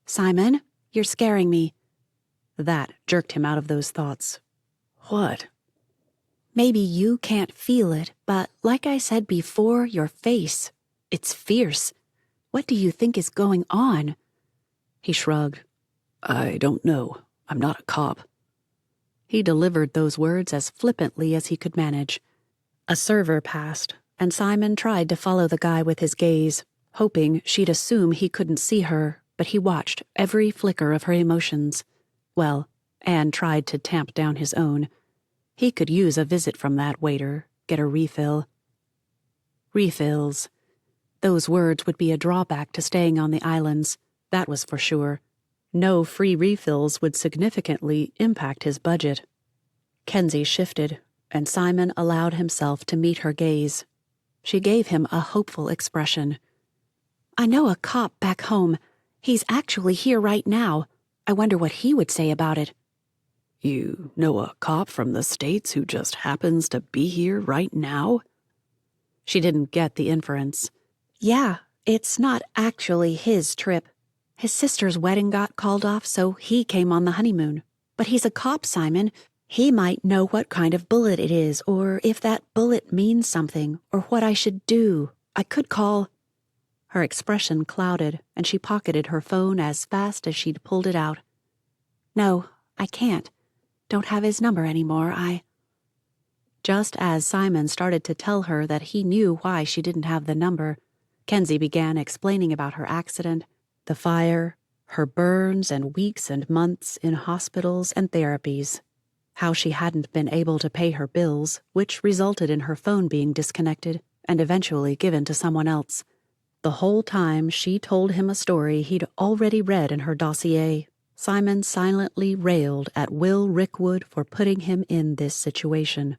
"Simon, you're scaring me." That jerked him out of those thoughts. "What?" "Maybe you can't feel it, but like I said before, your face, it's fierce. What do you think is going on?" He shrugged. "I don't know. I'm not a cop." He delivered those words as flippantly as he could manage. A server passed, and Simon tried to follow the guy with his gaze, hoping she'd assume he couldn't see her, but he watched every flicker of her emotions. Well, and tried to tamp down his own. He could use a visit from that waiter, get a refill. Refills. Those words would be a drawback to staying on the islands, that was for sure. No free refills would significantly impact his budget. Kensi shifted, and Simon allowed himself to meet her gaze. She gave him a hopeful expression. "I know a cop back home. He's actually here right now. I wonder what he would say about it." "You know a cop from the States who just happens to be here right now?" She didn't get the inference. "Yeah, it's not actually his trip. His sister's wedding got called off, so he came on the honeymoon. But he's a cop, Simon. He might know what kind of bullet it is, or if that bullet means something, or what I should do. I could call." Her expression clouded, and she pocketed her phone as fast as she'd pulled it out. "No, I can't. Don't have his number anymore, Just as Simon started to tell her that he knew why she didn't have the number, Kensi began explaining about her accident, the fire, her burns and weeks and months in hospitals and therapies, how she hadn't been able to pay her bills, which resulted in her phone being disconnected and eventually given to someone else. The whole time she told him a story he'd already read in her dossier. Simon silently railed at Will Rickwood for putting him in this situation.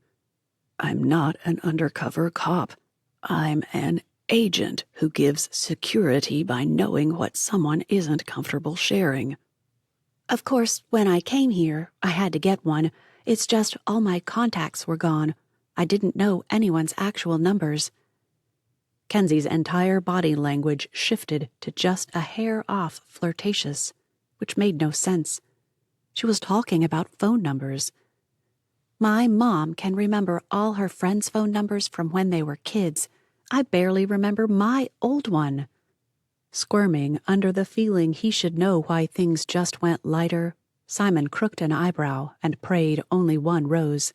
I'm not an undercover cop. I'm an agent who gives security by knowing what someone isn't comfortable sharing. Of course, when I came here, I had to get one. It's just all my contacts were gone. I didn't know anyone's actual numbers. Kensi's entire body language shifted to just a hair off flirtatious, which made no sense. She was talking about phone numbers. My mom can remember all her friends' phone numbers from when they were kids. I barely remember my old one. Squirming under the feeling he should know why things just went lighter, Simon crooked an eyebrow and prayed only one rose.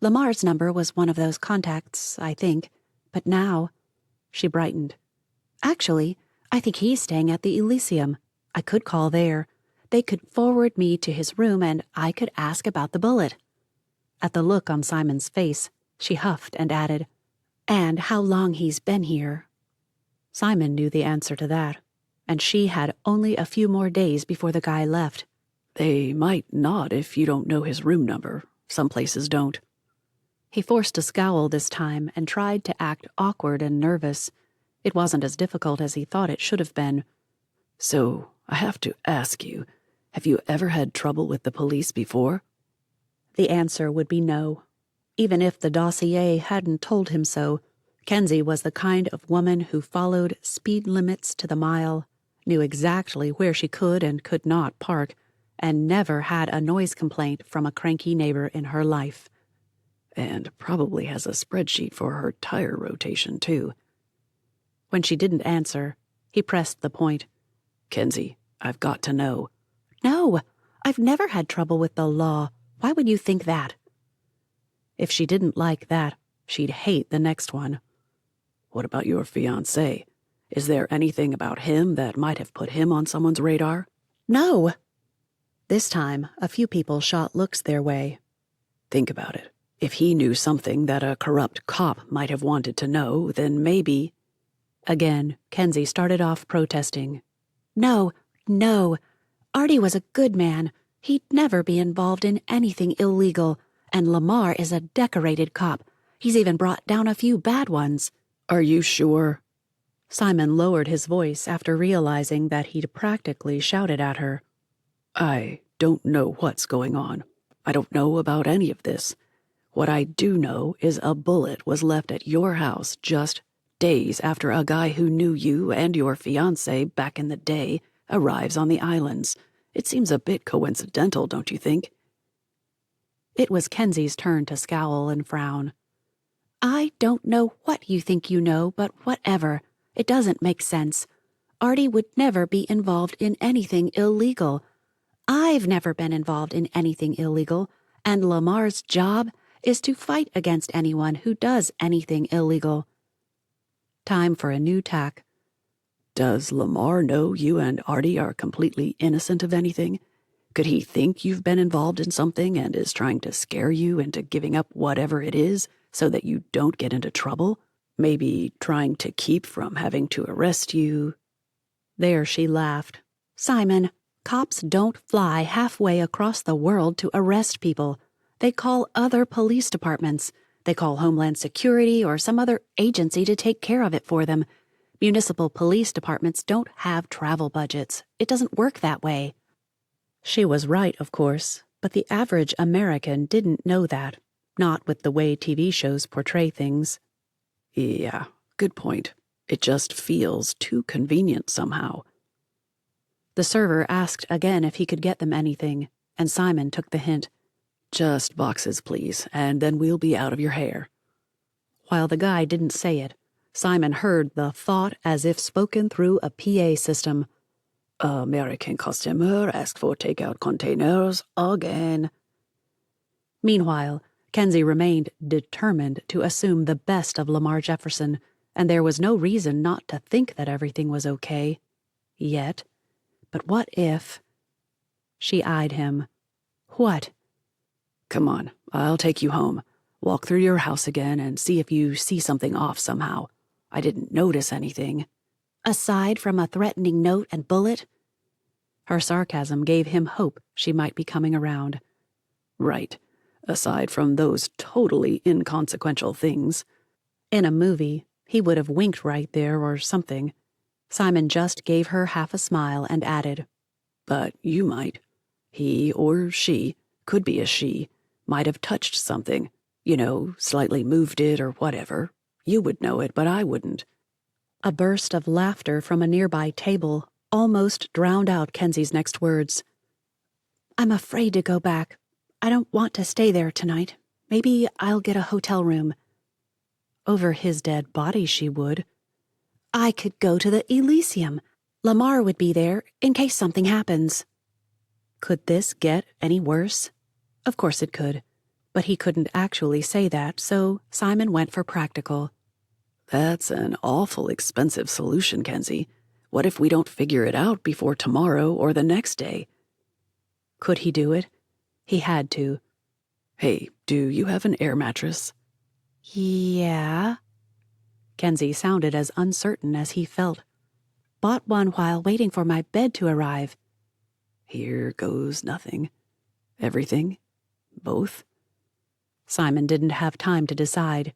Lamar's number was one of those contacts, I think, but now... She brightened. Actually, I think he's staying at the Elysium. I could call there. They could forward me to his room and I could ask about the bullet. At the look on Simon's face, she huffed and added, "And how long he's been here." Simon knew the answer to that, and she had only a few more days before the guy left. They might not if you don't know his room number. Some places don't. He forced a scowl this time and tried to act awkward and nervous. It wasn't as difficult as he thought it should have been. So, I have to ask you, have you ever had trouble with the police before? The answer would be no. Even if the dossier hadn't told him so, Kensi was the kind of woman who followed speed limits to the mile, knew exactly where she could and could not park, and never had a noise complaint from a cranky neighbor in her life. And probably has a spreadsheet for her tire rotation, too. When she didn't answer, he pressed the point. Kensi, I've got to know. No, I've never had trouble with the law. Why would you think that? If she didn't like that, she'd hate the next one. What about your fiancé? Is there anything about him that might have put him on someone's radar? No. This time, a few people shot looks their way. Think about it. If he knew something that a corrupt cop might have wanted to know, then maybe... Again, Kensi started off protesting. No. Artie was a good man. He'd never be involved in anything illegal, and Lamar is a decorated cop. He's even brought down a few bad ones. Are you sure? Simon lowered his voice after realizing that he'd practically shouted at her. I don't know what's going on. I don't know about any of this. What I do know is a bullet was left at your house just days after a guy who knew you and your fiancé back in the day arrives on the islands. It seems a bit coincidental, don't you think? It was Kensi's turn to scowl and frown. I don't know what you think you know, but whatever. It doesn't make sense. Artie would never be involved in anything illegal. I've never been involved in anything illegal, and Lamar's job is to fight against anyone who does anything illegal. Time for a new tack. Does Lamar know you and Artie are completely innocent of anything? Could he think you've been involved in something and is trying to scare you into giving up whatever it is so that you don't get into trouble? Maybe trying to keep from having to arrest you? There she laughed. Simon, cops don't fly halfway across the world to arrest people. They call other police departments. They call Homeland Security or some other agency to take care of it for them. Municipal police departments don't have travel budgets. It doesn't work that way. She was right, of course, but the average American didn't know that, not with the way TV shows portray things. Yeah, good point. It just feels too convenient somehow. The server asked again if he could get them anything, and Simon took the hint. Just boxes, please, and then we'll be out of your hair. While the guy didn't say it, Simon heard the thought as if spoken through a PA system. American customer asked for takeout containers again. Meanwhile, Kensi remained determined to assume the best of Lamar Jefferson, and there was no reason not to think that everything was okay. Yet. But what if... She eyed him. What? Come on, I'll take you home. Walk through your house again and see if you see something off somehow. I didn't notice anything. Aside from a threatening note and bullet? Her sarcasm gave him hope she might be coming around. Right. Aside from those totally inconsequential things. In a movie, he would have winked right there or something. Simon just gave her half a smile and added, But you might. He or she, could be a she, might have touched something. You know, slightly moved it or whatever. You would know it, but I wouldn't. A burst of laughter from a nearby table almost drowned out Kensi's next words. I'm afraid to go back. I don't want to stay there tonight. Maybe I'll get a hotel room. Over his dead body she would. I could go to the Elysium. Lamar would be there in case something happens. Could this get any worse? Of course it could. But he couldn't actually say that, so Simon went for practical. That's an awful expensive solution, Kensi. What if we don't figure it out before tomorrow or the next day? Could he do it? He had to. Hey, do you have an air mattress? Yeah. Kensi sounded as uncertain as he felt. Bought one while waiting for my bed to arrive. Here goes nothing. Everything? Both? Simon didn't have time to decide.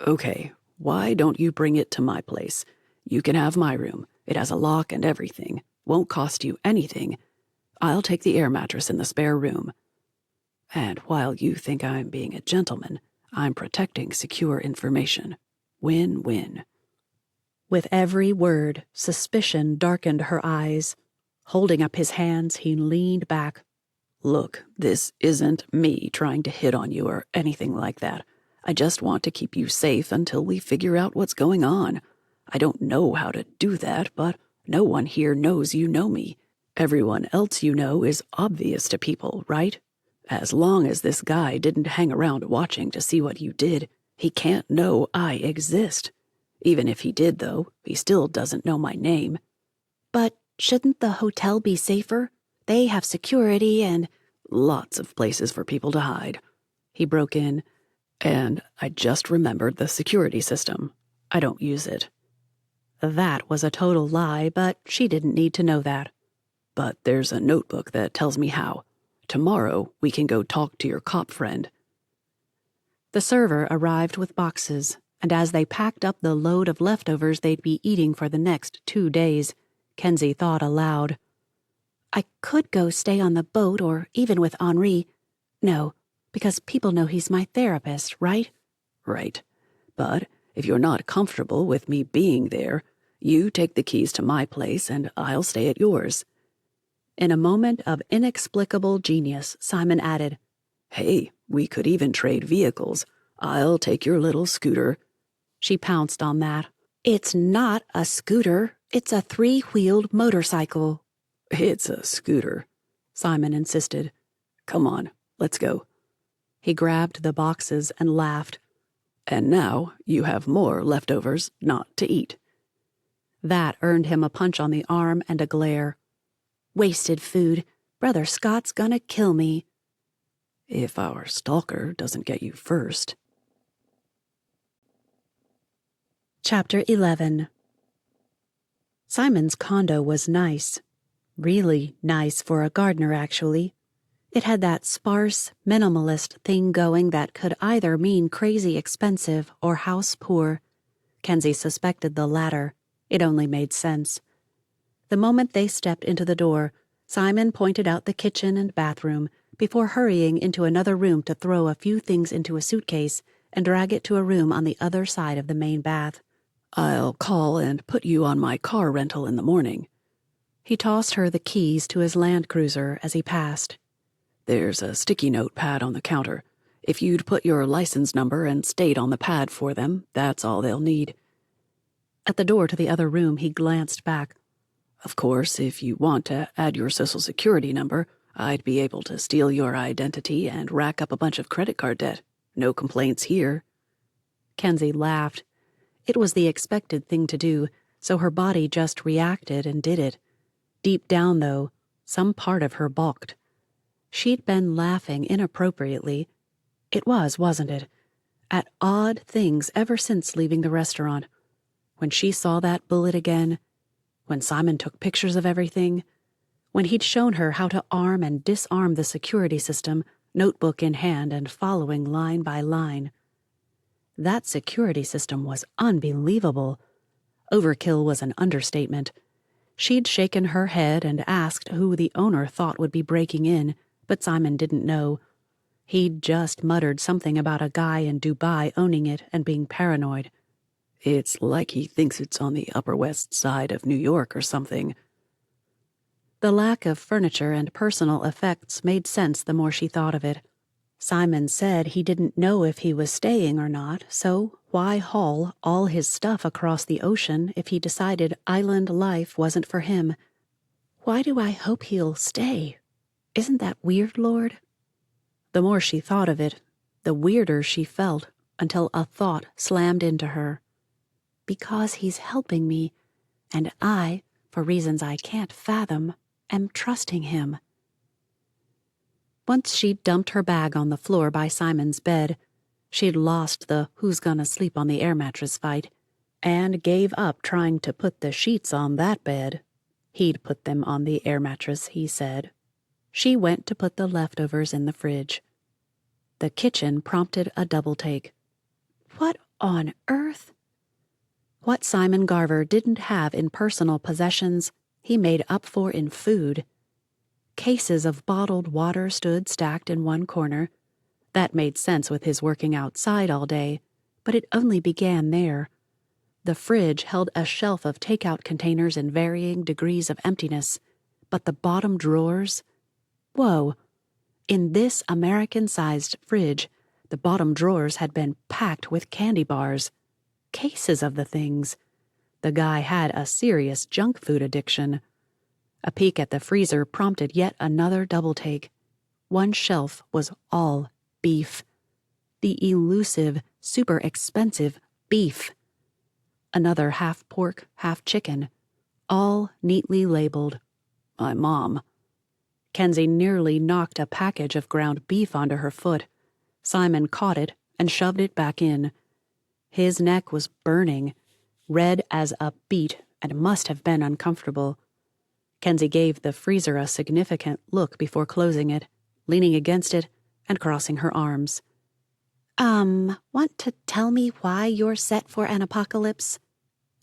Okay, why don't you bring it to my place? You can have my room. It has a lock and everything. Won't cost you anything. I'll take the air mattress in the spare room. And while you think I'm being a gentleman, I'm protecting secure information. Win-win. With every word, suspicion darkened her eyes. Holding up his hands, he leaned back. Look, this isn't me trying to hit on you or anything like that. I just want to keep you safe until we figure out what's going on. I don't know how to do that, but no one here knows you know me. Everyone else you know is obvious to people, right? As long as this guy didn't hang around watching to see what you did, he can't know I exist. Even if he did, though, he still doesn't know my name. But shouldn't the hotel be safer? They have security and... Lots of places for people to hide. He broke in, and I just remembered the security system. I don't use it. That was a total lie, but she didn't need to know that. But there's a notebook that tells me how. Tomorrow, we can go talk to your cop friend. The server arrived with boxes, and as they packed up the load of leftovers they'd be eating for the next 2 days, Kensi thought aloud. I could go stay on the boat or even with Henri. No, because people know he's my therapist, right? Right. But if you're not comfortable with me being there, you take the keys to my place and I'll stay at yours. In a moment of inexplicable genius, Simon added, Hey, we could even trade vehicles. I'll take your little scooter. She pounced on that. It's not a scooter. It's a 3-wheeled motorcycle. It's a scooter, Simon insisted. Come on, let's go. He grabbed the boxes and laughed. And now you have more leftovers not to eat. That earned him a punch on the arm and a glare. Wasted food. Brother Scott's gonna kill me. If our stalker doesn't get you first. Chapter 11. Simon's condo was nice. Really nice for a gardener, actually. It had that sparse, minimalist thing going that could either mean crazy expensive or house poor. Kensi suspected the latter. It only made sense. The moment they stepped into the door, Simon pointed out the kitchen and bathroom before hurrying into another room to throw a few things into a suitcase and drag it to a room on the other side of the main bath. I'll call and put you on my car rental in the morning. He tossed her the keys to his Land Cruiser as he passed. There's a sticky note pad on the counter. If you'd put your license number and state on the pad for them, that's all they'll need. At the door to the other room, he glanced back. Of course, if you want to add your social security number, I'd be able to steal your identity and rack up a bunch of credit card debt. No complaints here. Kensi laughed. It was the expected thing to do, so her body just reacted and did it. Deep down, though, some part of her balked. She'd been laughing inappropriately. It was, wasn't it? At odd things ever since leaving the restaurant. When she saw that bullet again, when Simon took pictures of everything, when he'd shown her how to arm and disarm the security system, notebook in hand and following line by line. That security system was unbelievable. Overkill was an understatement. She'd shaken her head and asked who the owner thought would be breaking in, but Simon didn't know. He'd just muttered something about a guy in Dubai owning it and being paranoid. It's like he thinks it's on the Upper West Side of New York or something. The lack of furniture and personal effects made sense the more she thought of it. Simon said he didn't know if he was staying or not, so why haul all his stuff across the ocean if he decided island life wasn't for him? Why do I hope he'll stay? Isn't that weird, Lord? The more she thought of it, the weirder she felt, until a thought slammed into her. Because he's helping me, and I, for reasons I can't fathom, am trusting him. Once she'd dumped her bag on the floor by Simon's bed, she'd lost the who's gonna sleep on the air mattress fight, and gave up trying to put the sheets on that bed. He'd put them on the air mattress, he said. She went to put the leftovers in the fridge. The kitchen prompted a double take. What on earth? What Simon Garver didn't have in personal possessions, he made up for in food. Cases of bottled water stood stacked in one corner. That made sense with his working outside all day, but it only began there. The fridge held a shelf of takeout containers in varying degrees of emptiness, but the bottom drawers? Whoa! In this American-sized fridge, the bottom drawers had been packed with candy bars. Cases of the things. The guy had a serious junk food addiction. A peek at the freezer prompted yet another double take. One shelf was all beef. The elusive, super expensive beef. Another half pork, half chicken. All neatly labeled. My mom. Kensi nearly knocked a package of ground beef onto her foot. Simon caught it and shoved it back in. His neck was burning, red as a beet, and must have been uncomfortable. Kensi gave the freezer a significant look before closing it, leaning against it, and crossing her arms. Want to tell me why you're set for an apocalypse?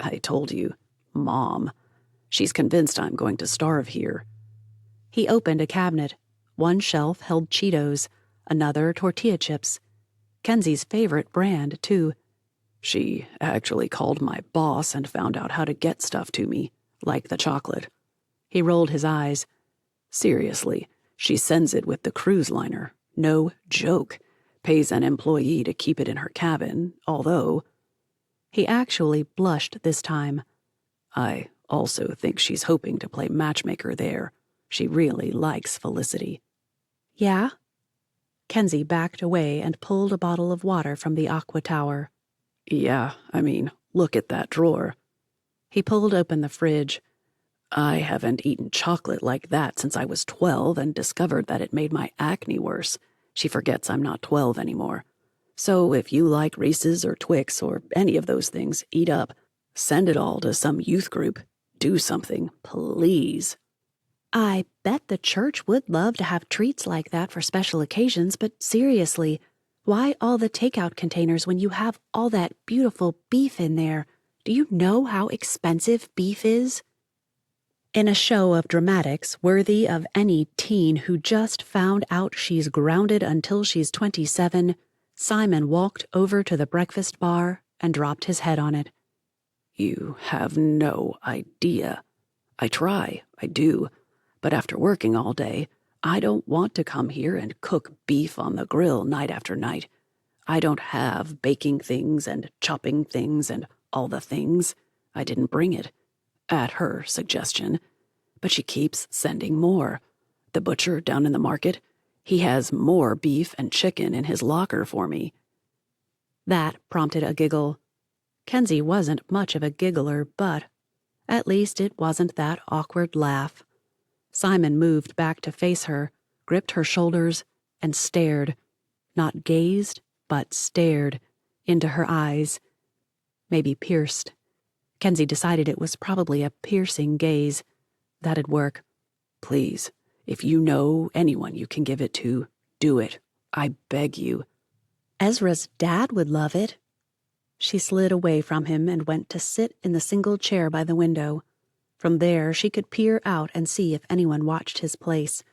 I told you, Mom. She's convinced I'm going to starve here. He opened a cabinet. One shelf held Cheetos, another tortilla chips. Kensi's favorite brand, too. She actually called my boss and found out how to get stuff to me, like the chocolate. He rolled his eyes. Seriously, she sends it with the cruise liner. No joke. Pays an employee to keep it in her cabin, although... He actually blushed this time. I also think she's hoping to play matchmaker there. She really likes Felicity. Yeah? Kensi backed away and pulled a bottle of water from the aqua tower. Yeah, I mean, look at that drawer. He pulled open the fridge. I haven't eaten chocolate like that since I was 12 and discovered that it made my acne worse. She forgets I'm not 12 anymore. So if you like Reese's or Twix or any of those things, eat up. Send it all to some youth group. Do something, please. I bet the church would love to have treats like that for special occasions, but seriously, why all the takeout containers when you have all that beautiful beef in there? Do you know how expensive beef is? In a show of dramatics worthy of any teen who just found out she's grounded until she's 27, Simon walked over to the breakfast bar and dropped his head on it. You have no idea. I try, I do. But after working all day, I don't want to come here and cook beef on the grill night after night. I don't have baking things and chopping things and all the things. I didn't bring it, at her suggestion, but she keeps sending more. The butcher down in the market, he has more beef and chicken in his locker for me." That prompted a giggle. Kensi wasn't much of a giggler, but at least it wasn't that awkward laugh. Simon moved back to face her, gripped her shoulders, and stared. Not gazed, but stared into her eyes. Maybe pierced. Kensi decided it was probably a piercing gaze. That'd work. "Please, if you know anyone you can give it to, do it. I beg you." Ezra's dad would love it. She slid away from him and went to sit in the single chair by the window. From there, she could peer out and see if anyone watched his place.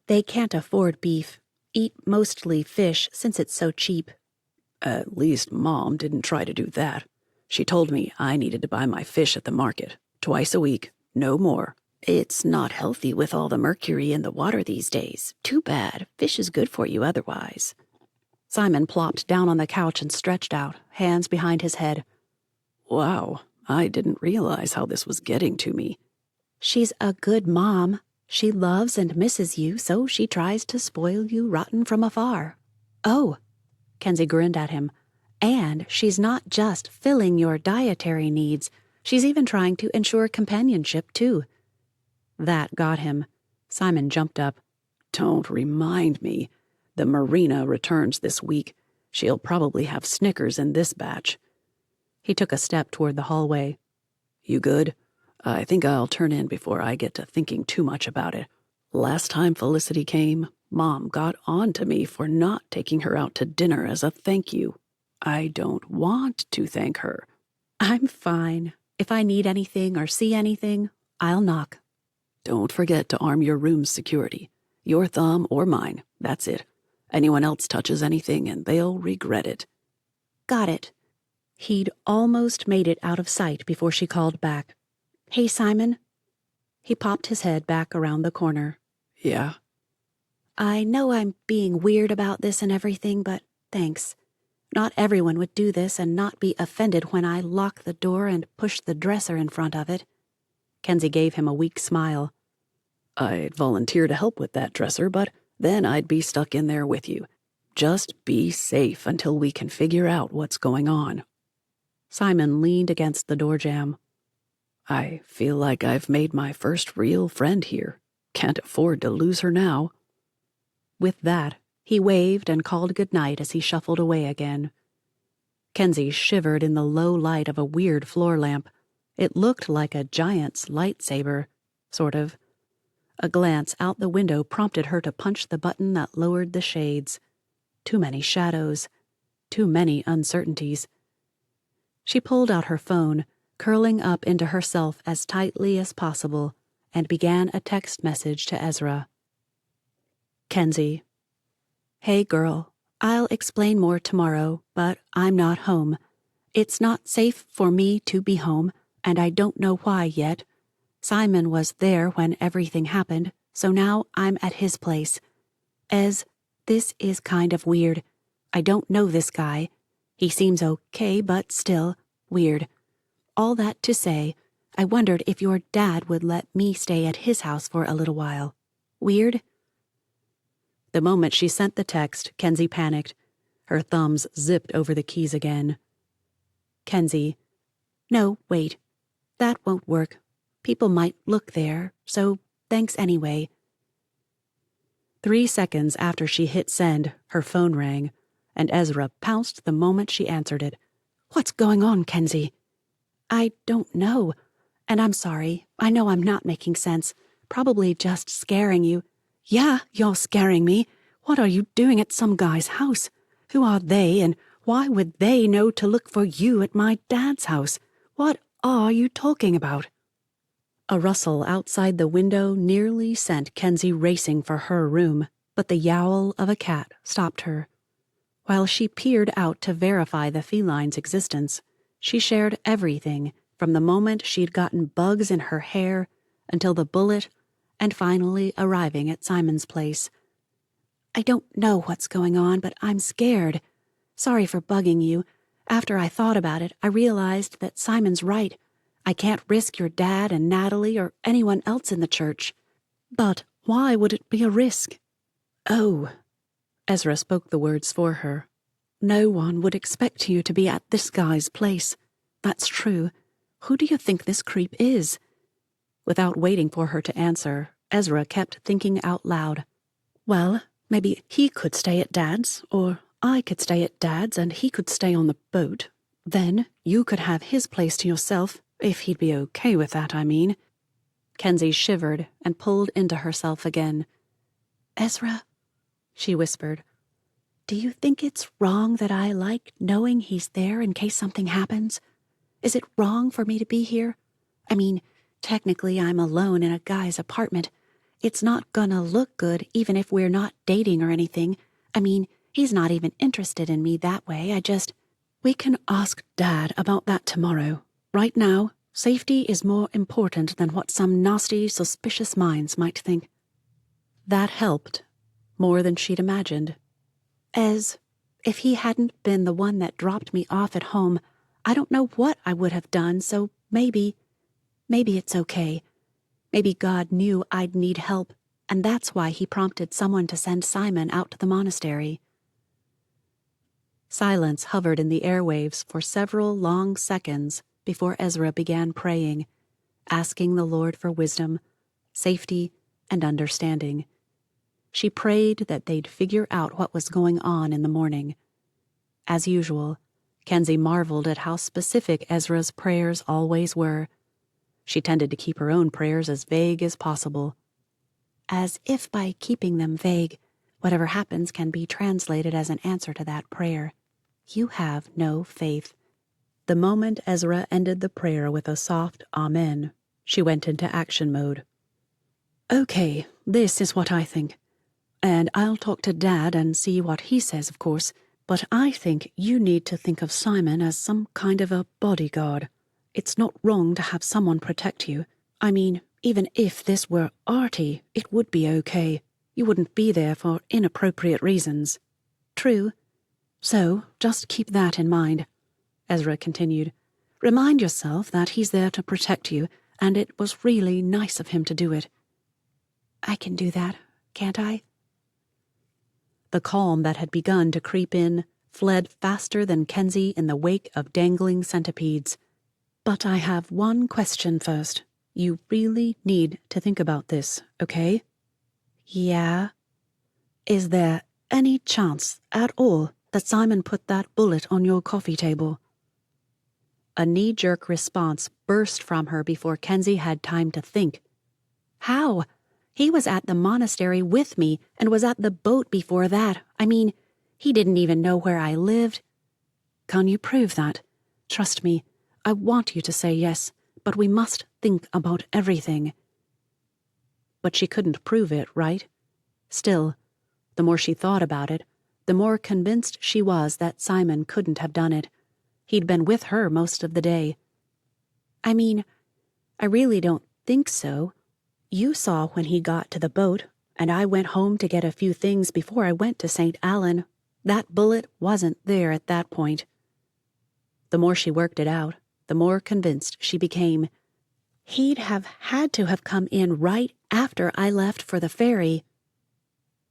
They can't afford beef. Eat mostly fish since it's so cheap. At least Mom didn't try to do that. She told me I needed to buy my fish at the market, twice a week, no more. It's not healthy with all the mercury in the water these days. Too bad. Fish is good for you otherwise. Simon plopped down on the couch and stretched out, hands behind his head. Wow, I didn't realize how this was getting to me. She's a good mom. She loves and misses you, so she tries to spoil you rotten from afar. Oh, Kensi grinned at him. And she's not just filling your dietary needs. She's even trying to ensure companionship, too. That got him. Simon jumped up. Don't remind me. The Marina returns this week. She'll probably have Snickers in this batch. He took a step toward the hallway. You good? I think I'll turn in before I get to thinking too much about it. Last time Felicity came, Mom got on to me for not taking her out to dinner as a thank you. I don't want to thank her. I'm fine. If I need anything or see anything, I'll knock. Don't forget to arm your room's security. Your thumb or mine, that's it. Anyone else touches anything and they'll regret it. Got it. He'd almost made it out of sight before she called back. Hey, Simon. He popped his head back around the corner. Yeah? I know I'm being weird about this and everything, but thanks. Not everyone would do this and not be offended when I lock the door and push the dresser in front of it. Kensi gave him a weak smile. I'd volunteer to help with that dresser, but then I'd be stuck in there with you. Just be safe until we can figure out what's going on. Simon leaned against the door jamb. I feel like I've made my first real friend here. Can't afford to lose her now. With that, he waved and called goodnight as he shuffled away again. Kensi shivered in the low light of a weird floor lamp. It looked like a giant's lightsaber, sort of. A glance out the window prompted her to punch the button that lowered the shades. Too many shadows. Too many uncertainties. She pulled out her phone, curling up into herself as tightly as possible, and began a text message to Ezra. Kensi. Hey, girl. I'll explain more tomorrow, but I'm not home. It's not safe for me to be home, and I don't know why yet. Simon was there when everything happened, so now I'm at his place. This is kind of weird. I don't know this guy. He seems okay, but still weird. All that to say, I wondered if your dad would let me stay at his house for a little while. Weird? The moment she sent the text, Kensi panicked. Her thumbs zipped over the keys again. Kensi. No, wait. That won't work. People might look there, so thanks anyway. 3 seconds after she hit send, her phone rang, and Ezra pounced the moment she answered it. What's going on, Kensi? I don't know. And I'm sorry. I know I'm not making sense. Probably just scaring you. Yeah, you're scaring me. What are you doing at some guy's house? Who are they, and why would they know to look for you at my dad's house? What are you talking about? A rustle outside the window nearly sent Kensi racing for her room, but the yowl of a cat stopped her. While she peered out to verify the feline's existence, she shared everything from the moment she'd gotten bugs in her hair until the bullet and finally arriving at Simon's place. I don't know what's going on, but I'm scared. Sorry for bugging you. After I thought about it, I realized that Simon's right. I can't risk your dad and Natalie or anyone else in the church. But why would it be a risk? Oh, Ezra spoke the words for her. No one would expect you to be at this guy's place. That's true. Who do you think this creep is? Without waiting for her to answer, Ezra kept thinking out loud. Well, maybe he could stay at Dad's, or I could stay at Dad's and he could stay on the boat. Then you could have his place to yourself, if he'd be okay with that, I mean. Kensi shivered and pulled into herself again. Ezra, she whispered, do you think it's wrong that I like knowing he's there in case something happens? Is it wrong for me to be here? I mean, technically I'm alone in a guy's apartment. It's not gonna look good even if we're not dating or anything. I mean, he's not even interested in me that way. We can ask Dad about that tomorrow. Right now, safety is more important than what some nasty, suspicious minds might think. That helped, more than she'd imagined. If he hadn't been the one that dropped me off at home, I don't know what I would have done, so maybe it's okay. Maybe God knew I'd need help, and that's why he prompted someone to send Simon out to the monastery. Silence hovered in the airwaves for several long seconds before Ezra began praying, asking the Lord for wisdom, safety, and understanding. She prayed that they'd figure out what was going on in the morning. As usual, Kensi marveled at how specific Ezra's prayers always were. She tended to keep her own prayers as vague as possible. As if by keeping them vague, whatever happens can be translated as an answer to that prayer. You have no faith. The moment Ezra ended the prayer with a soft amen, she went into action mode. Okay, this is what I think. And I'll talk to Dad and see what he says, of course, but I think you need to think of Simon as some kind of a bodyguard. It's not wrong to have someone protect you. I mean, even if this were Artie, it would be okay. You wouldn't be there for inappropriate reasons. True. So, just keep that in mind, Ezra continued. Remind yourself that he's there to protect you, and it was really nice of him to do it. I can do that, can't I? The calm that had begun to creep in fled faster than Kensi in the wake of dangling centipedes. But I have one question first. You really need to think about this, okay? Yeah? Is there any chance at all that Simon put that bullet on your coffee table? A knee-jerk response burst from her before Kensi had time to think. How? He was at the monastery with me and was at the boat before that. I mean, he didn't even know where I lived. Can you prove that? Trust me, I want you to say yes, but we must think about everything. But she couldn't prove it, right? Still, the more she thought about it, the more convinced she was that Simon couldn't have done it. He'd been with her most of the day. I mean, I really don't think so. You saw when he got to the boat, and I went home to get a few things before I went to St. Alyn. That bullet wasn't there at that point. The more she worked it out, the more convinced she became. He'd have had to have come in right after I left for the ferry.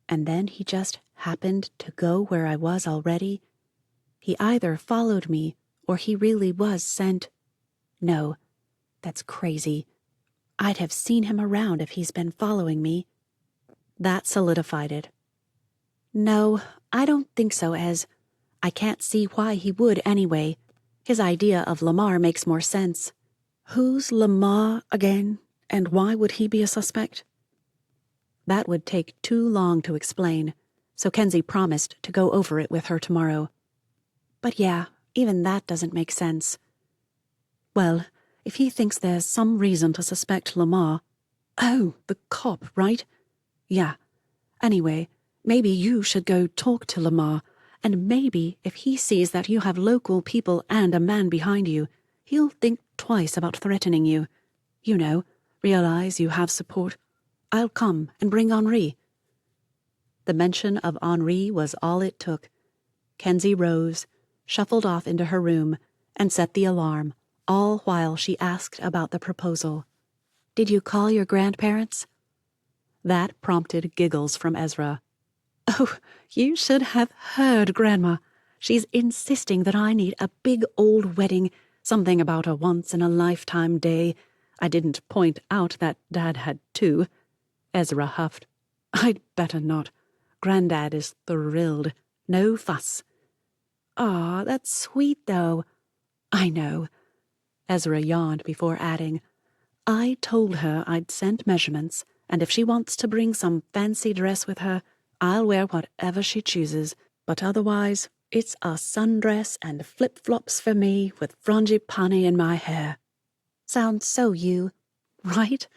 And then he just happened to go where I was already. He either followed me, or he really was sent. No, that's crazy. I'd have seen him around if he's been following me. That solidified it. No, I don't think so, Ez. I can't see why he would anyway. His idea of Lamar makes more sense. Who's Lamar again, and why would he be a suspect? That would take too long to explain, so Kensi promised to go over it with her tomorrow. But yeah, even that doesn't make sense. Well, if he thinks there's some reason to suspect Lamar... Oh, the cop, right? Yeah. Anyway, maybe you should go talk to Lamar, and maybe if he sees that you have local people and a man behind you, he'll think twice about threatening you. You know, realize you have support. I'll come and bring Henri. The mention of Henri was all it took. Kensi rose, shuffled off into her room, and set the alarm, all while she asked about the proposal. "Did you call your grandparents?" That prompted giggles from Ezra. "Oh, you should have heard Grandma. She's insisting that I need a big old wedding, something about a once-in-a-lifetime day. I didn't point out that Dad had two." Ezra huffed. "I'd better not. Granddad is thrilled. No fuss." "Aw, that's sweet, though." "I know." Ezra yawned before adding, "I told her I'd send measurements, and if she wants to bring some fancy dress with her, I'll wear whatever she chooses, but otherwise, it's a sundress and flip-flops for me with frangipani in my hair." "Sounds so you." "Right?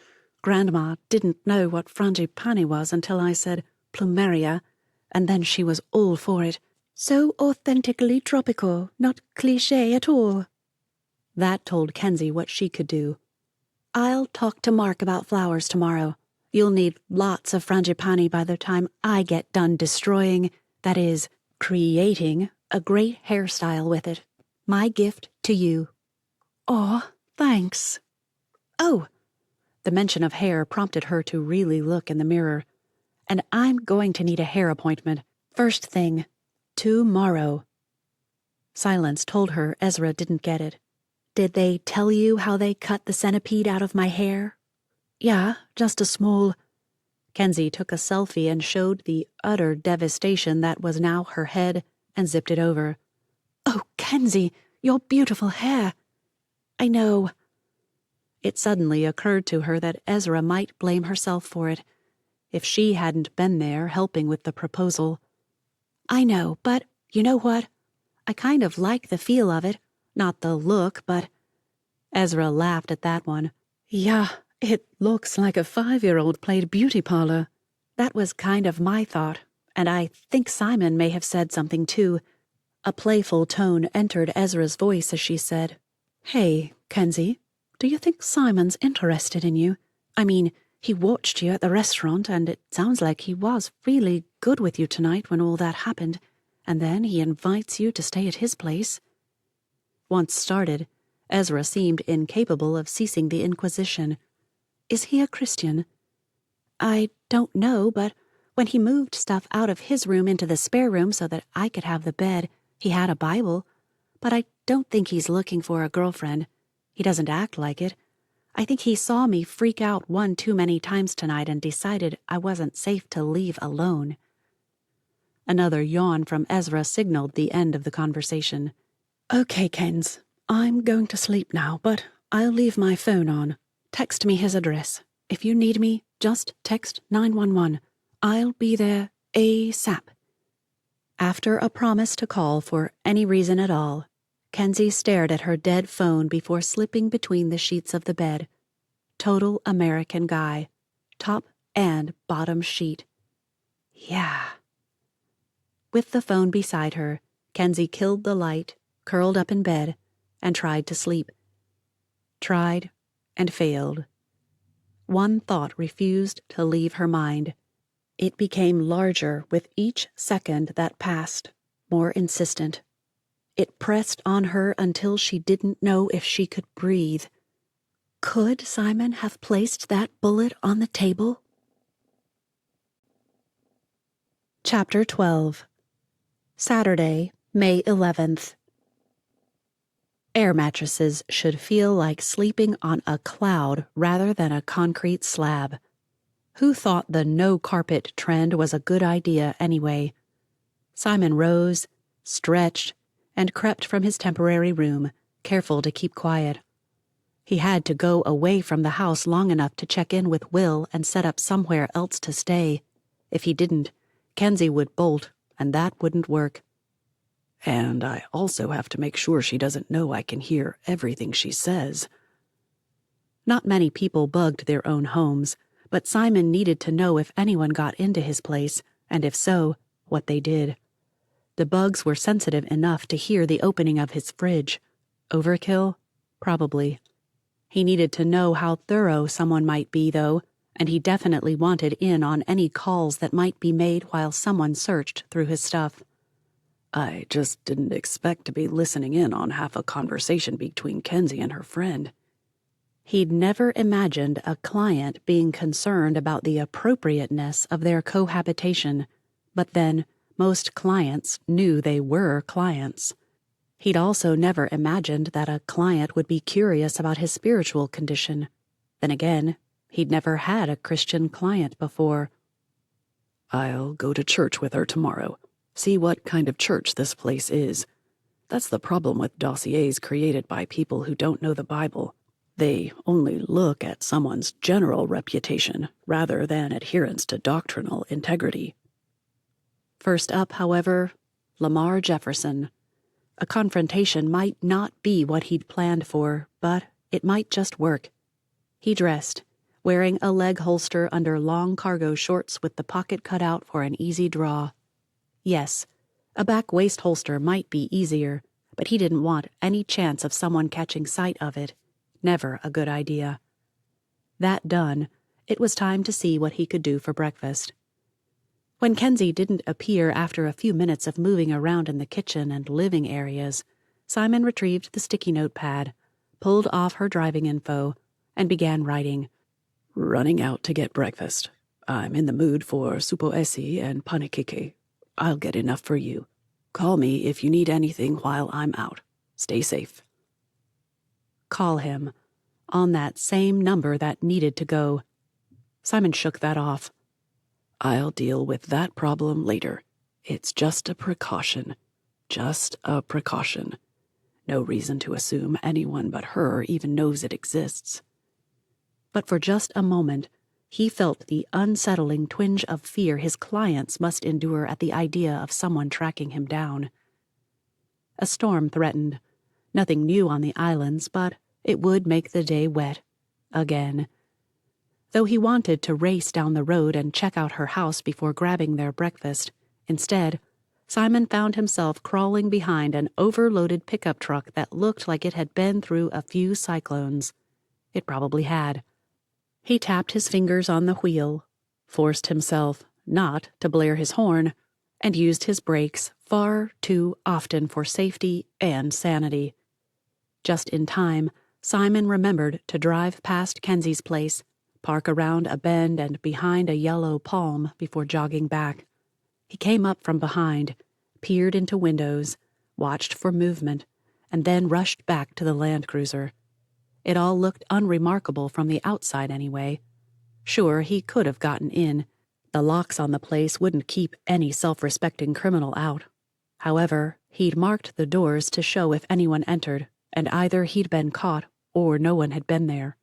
Grandma didn't know what frangipani was until I said plumeria, and then she was all for it. So authentically tropical, not cliché at all." That told Kensi what she could do. "I'll talk to Mark about flowers tomorrow. You'll need lots of frangipani by the time I get done destroying, that is, creating, a great hairstyle with it. My gift to you." "Aw, thanks." "Oh!" The mention of hair prompted her to really look in the mirror. "And I'm going to need a hair appointment. First thing. Tomorrow." Silence told her Ezra didn't get it. "Did they tell you how they cut the centipede out of my hair?" "Yeah, just a small—" Kensi took a selfie and showed the utter devastation that was now her head and zipped it over. "Oh, Kensi, your beautiful hair." "I know." It suddenly occurred to her that Ezra might blame herself for it, if she hadn't been there helping with the proposal. "I know, but you know what? I kind of like the feel of it. Not the look, but—" Ezra laughed at that one. "Yeah, it looks like a 5-year-old played beauty parlor." That was kind of my thought, and I think Simon may have said something too. A playful tone entered Ezra's voice as she said, "Hey, Kensi, do you think Simon's interested in you? I mean, he watched you at the restaurant, and it sounds like he was really good with you tonight when all that happened, and then he invites you to stay at his place." Once started, Ezra seemed incapable of ceasing the inquisition. "Is he a Christian?" "I don't know, but when he moved stuff out of his room into the spare room so that I could have the bed, he had a Bible. But I don't think he's looking for a girlfriend. He doesn't act like it. I think he saw me freak out one too many times tonight and decided I wasn't safe to leave alone." Another yawn from Ezra signaled the end of the conversation. "Okay, Kens, I'm going to sleep now, but I'll leave my phone on. Text me his address. If you need me, just text 911. I'll be there ASAP." After a promise to call for any reason at all, Kensi stared at her dead phone before slipping between the sheets of the bed. Total American guy. Top and bottom sheet. Yeah. With the phone beside her, Kensi killed the light, curled up in bed, and tried to sleep. Tried and failed. One thought refused to leave her mind. It became larger with each second that passed, more insistent. It pressed on her until she didn't know if she could breathe. Could Simon have placed that bullet on the table? Chapter 12. Saturday, May 11th. Air mattresses should feel like sleeping on a cloud rather than a concrete slab. Who thought the no-carpet trend was a good idea anyway? Simon rose, stretched, and crept from his temporary room, careful to keep quiet. He had to go away from the house long enough to check in with Will and set up somewhere else to stay. If he didn't, Kensi would bolt, and that wouldn't work. And I also have to make sure she doesn't know I can hear everything she says. Not many people bugged their own homes, but Simon needed to know if anyone got into his place, and if so, what they did. The bugs were sensitive enough to hear the opening of his fridge. Overkill? Probably. He needed to know how thorough someone might be, though, and he definitely wanted in on any calls that might be made while someone searched through his stuff. I just didn't expect to be listening in on half a conversation between Kensi and her friend. He'd never imagined a client being concerned about the appropriateness of their cohabitation, but then most clients knew they were clients. He'd also never imagined that a client would be curious about his spiritual condition. Then again, he'd never had a Christian client before. I'll go to church with her tomorrow. See what kind of church this place is. That's the problem with dossiers created by people who don't know the Bible. They only look at someone's general reputation rather than adherence to doctrinal integrity. First up, however, Lamar Jefferson. A confrontation might not be what he'd planned for, but it might just work. He dressed, wearing a leg holster under long cargo shorts with the pocket cut out for an easy draw. Yes, a back waist holster might be easier, but he didn't want any chance of someone catching sight of it. Never a good idea. That done, it was time to see what he could do for breakfast. When Kensi didn't appear after a few minutes of moving around in the kitchen and living areas, Simon retrieved the sticky note pad, pulled off her driving info, and began writing. Running out to get breakfast. I'm in the mood for supo esi and panikeke. I'll get enough for you. Call me if you need anything while I'm out. Stay safe. Call him. On that same number that needed to go. Simon shook that off. I'll deal with that problem later. It's just a precaution. Just a precaution. No reason to assume anyone but her even knows it exists. But for just a moment, he felt the unsettling twinge of fear his clients must endure at the idea of someone tracking him down. A storm threatened. Nothing new on the islands, but it would make the day wet. Again. Though he wanted to race down the road and check out her house before grabbing their breakfast, instead, Simon found himself crawling behind an overloaded pickup truck that looked like it had been through a few cyclones. It probably had. He tapped his fingers on the wheel, forced himself not to blare his horn, and used his brakes far too often for safety and sanity. Just in time, Simon remembered to drive past Kensi's place, park around a bend and behind a yellow palm before jogging back. He came up from behind, peered into windows, watched for movement, and then rushed back to the Land Cruiser. It all looked unremarkable from the outside anyway. Sure, he could have gotten in. The locks on the place wouldn't keep any self-respecting criminal out. However, he'd marked the doors to show if anyone entered, and either he'd been caught or no one had been there.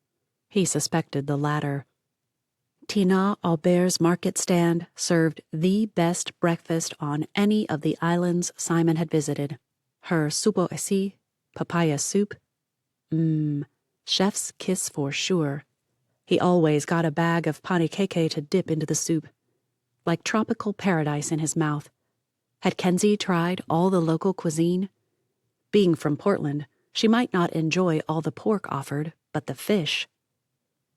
He suspected the latter. Tina Aubert's market stand served the best breakfast on any of the islands Simon had visited. Her supo esi, papaya soup. Chef's kiss for sure. He always got a bag of panikeke to dip into the soup. Like tropical paradise in his mouth. Had Kensi tried all the local cuisine? Being from Portland, she might not enjoy all the pork offered, but the fish.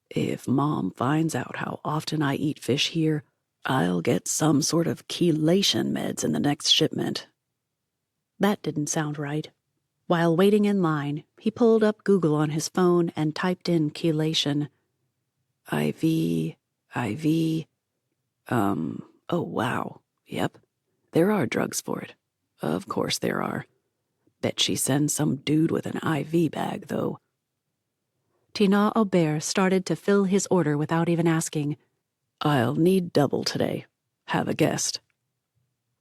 If Mom finds out how often I eat fish here, I'll get some sort of chelation meds in the next shipment. That didn't sound right. While waiting in line, he pulled up Google on his phone and typed in chelation. IV. Oh wow. Yep. There are drugs for it. Of course there are. Bet she sends some dude with an IV bag, though. Tina Aubert started to fill his order without even asking. I'll need double today. Have a guest.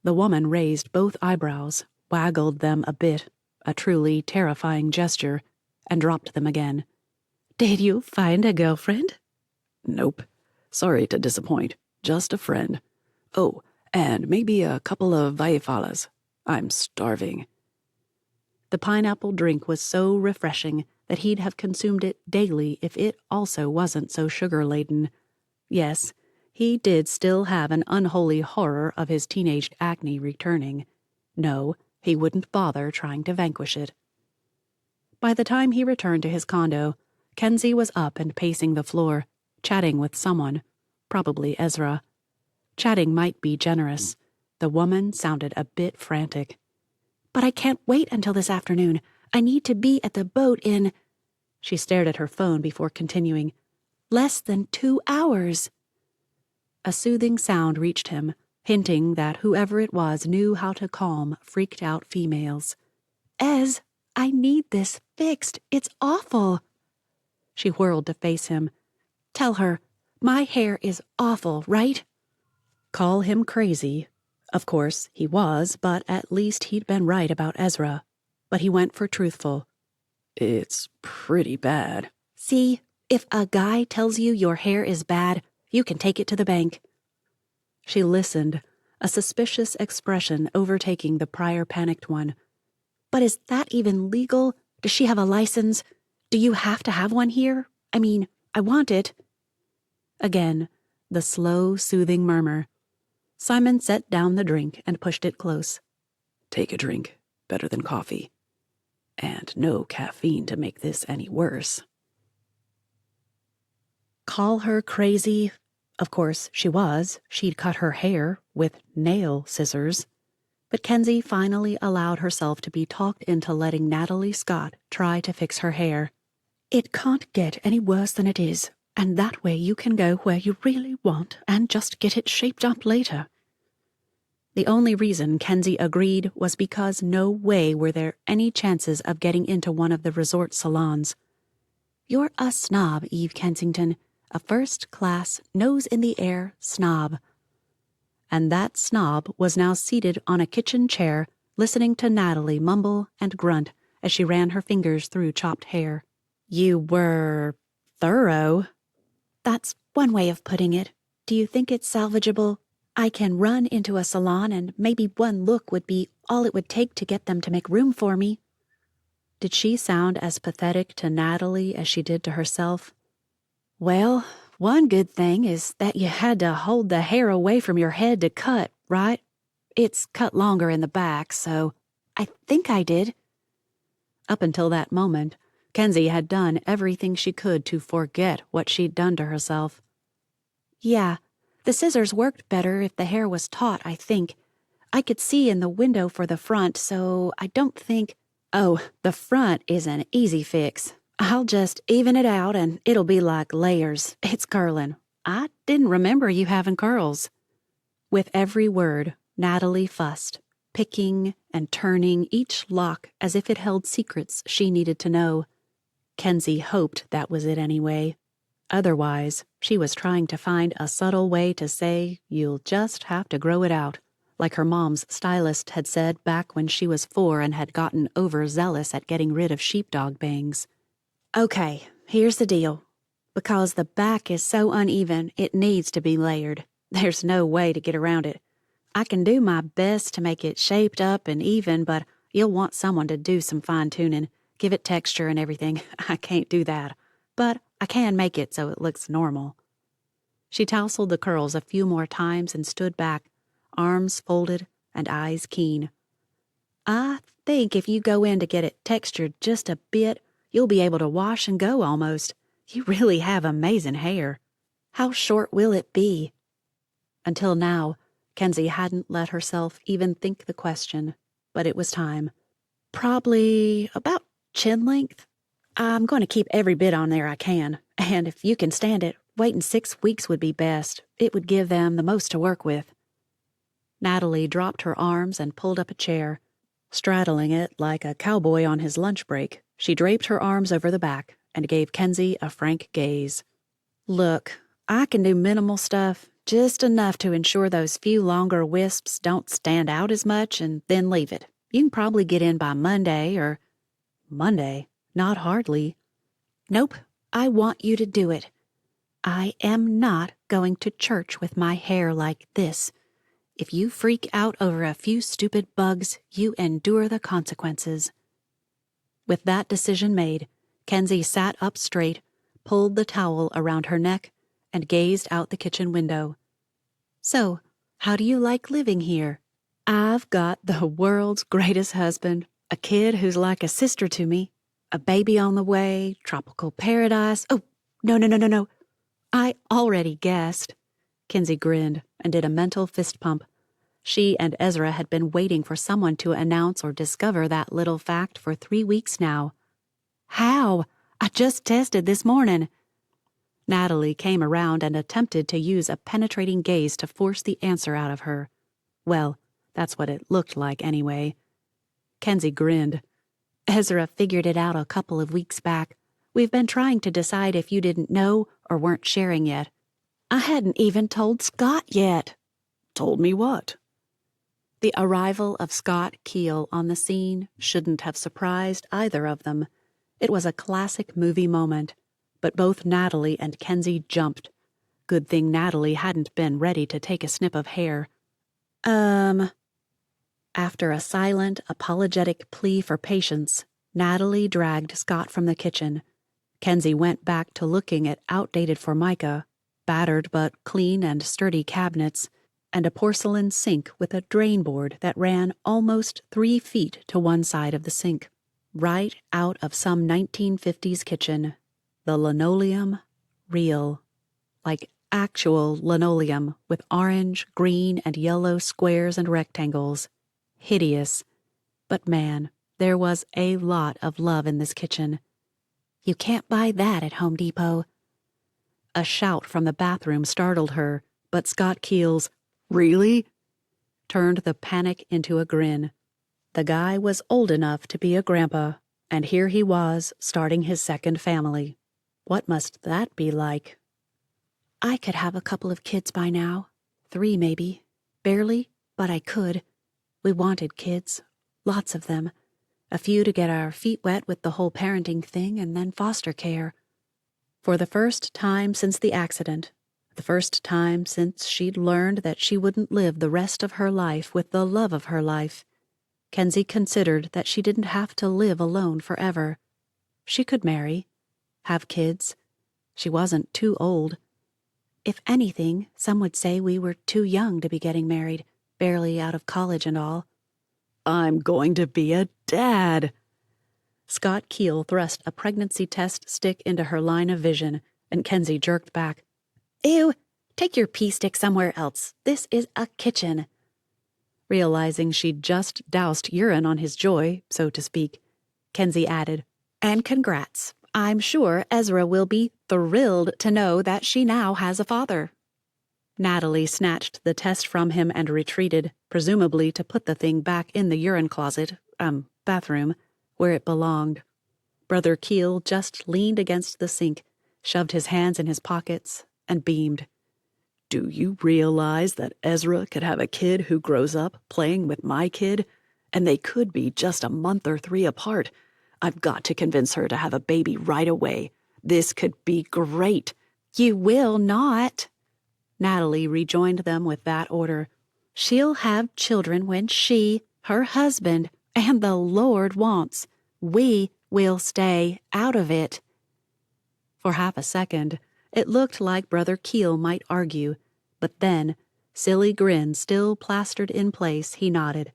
The woman raised both eyebrows, waggled them a bit, a truly terrifying gesture, and dropped them again. Did you find a girlfriend? Nope. Sorry to disappoint. Just a friend. Oh, and maybe a couple of vaifalas. I'm starving. The pineapple drink was so refreshing that he'd have consumed it daily if it also wasn't so sugar-laden. Yes, he did still have an unholy horror of his teenage acne returning. No, he wouldn't bother trying to vanquish it. By the time he returned to his condo, Kensi was up and pacing the floor, chatting with someone, probably Ezra. Chatting might be generous. The woman sounded a bit frantic. But I can't wait until this afternoon. I need to be at the boat in—" She stared at her phone before continuing. "Less than 2 hours." A soothing sound reached him, hinting that whoever it was knew how to calm freaked-out females. "Ez, I need this fixed. It's awful." She whirled to face him. "Tell her, my hair is awful, right?" Call him crazy. Of course, he was, but at least he'd been right about Ezra. But he went for truthful. It's pretty bad. See, if a guy tells you your hair is bad, you can take it to the bank. She listened, a suspicious expression overtaking the prior panicked one. But is that even legal? Does she have a license? Do you have to have one here? I mean, I want it. Again, the slow, soothing murmur. Simon set down the drink and pushed it close. Take a drink, better than coffee. And no caffeine to make this any worse. Call her crazy? Of course, she was. She'd cut her hair with nail scissors. But Kensi finally allowed herself to be talked into letting Natalie Scott try to fix her hair. It can't get any worse than it is, and that way you can go where you really want and just get it shaped up later. The only reason Kensi agreed was because no way were there any chances of getting into one of the resort salons. You're a snob, Eve Kensington, a first-class, nose-in-the-air snob. And that snob was now seated on a kitchen chair, listening to Natalie mumble and grunt as she ran her fingers through chopped hair. You were thorough. That's one way of putting it. Do you think it's salvageable? I can run into a salon and maybe one look would be all it would take to get them to make room for me. Did she sound as pathetic to Natalie as she did to herself? Well, one good thing is that you had to hold the hair away from your head to cut, right? It's cut longer in the back, so I think I did. Up until that moment, Kensi had done everything she could to forget what she'd done to herself. Yeah, the scissors worked better if the hair was taut, I think. I could see in the window for the front, so I don't think— Oh, the front is an easy fix. I'll just even it out and it'll be like layers. It's curling. I didn't remember you having curls. With every word, Natalie fussed, picking and turning each lock as if it held secrets she needed to know. Kensi hoped that was it anyway. Otherwise, she was trying to find a subtle way to say, you'll just have to grow it out, like her mom's stylist had said back when she was 4 and had gotten overzealous at getting rid of sheepdog bangs. Okay, here's the deal. Because the back is so uneven, it needs to be layered. There's no way to get around it. I can do my best to make it shaped up and even, but you'll want someone to do some fine-tuning, give it texture and everything. I can't do that. But I can make it so it looks normal. She tousled the curls a few more times and stood back, arms folded and eyes keen. I think if you go in to get it textured just a bit, you'll be able to wash and go almost. You really have amazing hair. How short will it be? Until now, Kensi hadn't let herself even think the question, but it was time. Probably about chin length. I'm going to keep every bit on there I can, and if you can stand it, waiting 6 weeks would be best. It would give them the most to work with. Natalie dropped her arms and pulled up a chair. Straddling it like a cowboy on his lunch break, she draped her arms over the back and gave Kensi a frank gaze. Look, I can do minimal stuff, just enough to ensure those few longer wisps don't stand out as much and then leave it. You can probably get in by Monday or— Monday? Not hardly. Nope, I want you to do it. I am not going to church with my hair like this. If you freak out over a few stupid bugs, you endure the consequences. With that decision made, Kensi sat up straight, pulled the towel around her neck, and gazed out the kitchen window. So, how do you like living here? I've got the world's greatest husband, a kid who's like a sister to me, a baby on the way, tropical paradise. Oh, no. I already guessed. Kensi grinned and did a mental fist pump. She and Ezra had been waiting for someone to announce or discover that little fact for 3 weeks now. "How? I just tested this morning." Natalie came around and attempted to use a penetrating gaze to force the answer out of her. Well, that's what it looked like anyway. Kensi grinned. "Ezra figured it out a couple of weeks back. We've been trying to decide if you didn't know or weren't sharing yet. I hadn't even told Scott yet." Told me what? The arrival of Scott Keel on the scene shouldn't have surprised either of them. It was a classic movie moment, but both Natalie and Kensi jumped. Good thing Natalie hadn't been ready to take a snip of hair. After a silent, apologetic plea for patience, Natalie dragged Scott from the kitchen. Kensi went back to looking at outdated formica, battered but clean and sturdy cabinets, and a porcelain sink with a drain board that ran almost 3 feet to one side of the sink. Right out of some 1950s kitchen. The linoleum, real. Like actual linoleum with orange, green, and yellow squares and rectangles. Hideous. But man, there was a lot of love in this kitchen. "You can't buy that at Home Depot." A shout from the bathroom startled her, but Scott Keel's "Really?" turned the panic into a grin. The guy was old enough to be a grandpa, and here he was starting his second family. What must that be like? "I could have a couple of kids by now. 3 maybe. Barely, but I could. We wanted kids. Lots of them. A few to get our feet wet with the whole parenting thing and then foster care." For the first time since the accident, the first time since she'd learned that she wouldn't live the rest of her life with the love of her life, Kensi considered that she didn't have to live alone forever. She could marry, have kids. She wasn't too old. If anything, some would say we were too young to be getting married, barely out of college and all. "I'm going to be a dad." Scott Keel thrust a pregnancy test stick into her line of vision, and Kensi jerked back. "Ew, take your pee stick somewhere else. This is a kitchen." Realizing she'd just doused urine on his joy, so to speak, Kensi added, "And congrats. I'm sure Ezra will be thrilled to know that she now has a father." Natalie snatched the test from him and retreated, presumably to put the thing back in the urine closet, bathroom, where it belonged. Brother Keel just leaned against the sink, shoved his hands in his pockets, and beamed. "Do you realize that Ezra could have a kid who grows up playing with my kid? And they could be just a month or 3 apart. I've got to convince her to have a baby right away. This could be great." "You will not." Natalie rejoined them with that order. "She'll have children when she, her husband, and the Lord wants. We will stay out of it." For half a second, it looked like Brother Keel might argue, but then, silly grin still plastered in place, he nodded.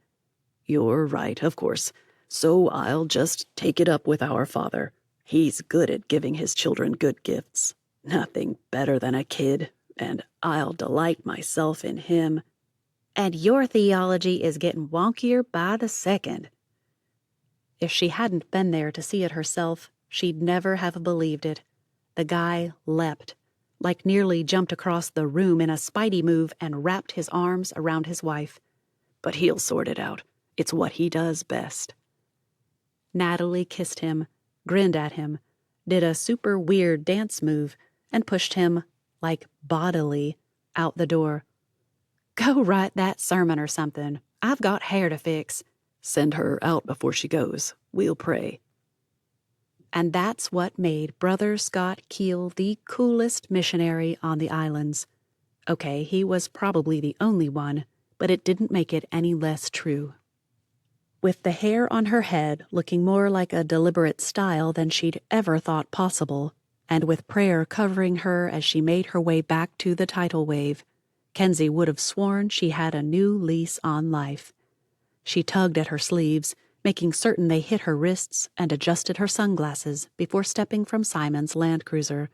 "You're right, of course. So I'll just take it up with our father. He's good at giving his children good gifts. Nothing better than a kid, and I'll delight myself in him." "And your theology is getting wonkier by the second." If she hadn't been there to see it herself, she'd never have believed it. The guy leapt, like nearly jumped across the room in a Spidey move and wrapped his arms around his wife. "But he'll sort it out. It's what he does best." Natalie kissed him, grinned at him, did a super weird dance move, and pushed him, like bodily, out the door. "Go write that sermon or something. I've got hair to fix." "Send her out before she goes. We'll pray." And that's what made Brother Scott Keel the coolest missionary on the islands. Okay, he was probably the only one, but it didn't make it any less true. With the hair on her head looking more like a deliberate style than she'd ever thought possible, and with prayer covering her as she made her way back to the tidal wave, Kensi would have sworn she had a new lease on life. She tugged at her sleeves, making certain they hit her wrists, and adjusted her sunglasses before stepping from Simon's Land Cruiser.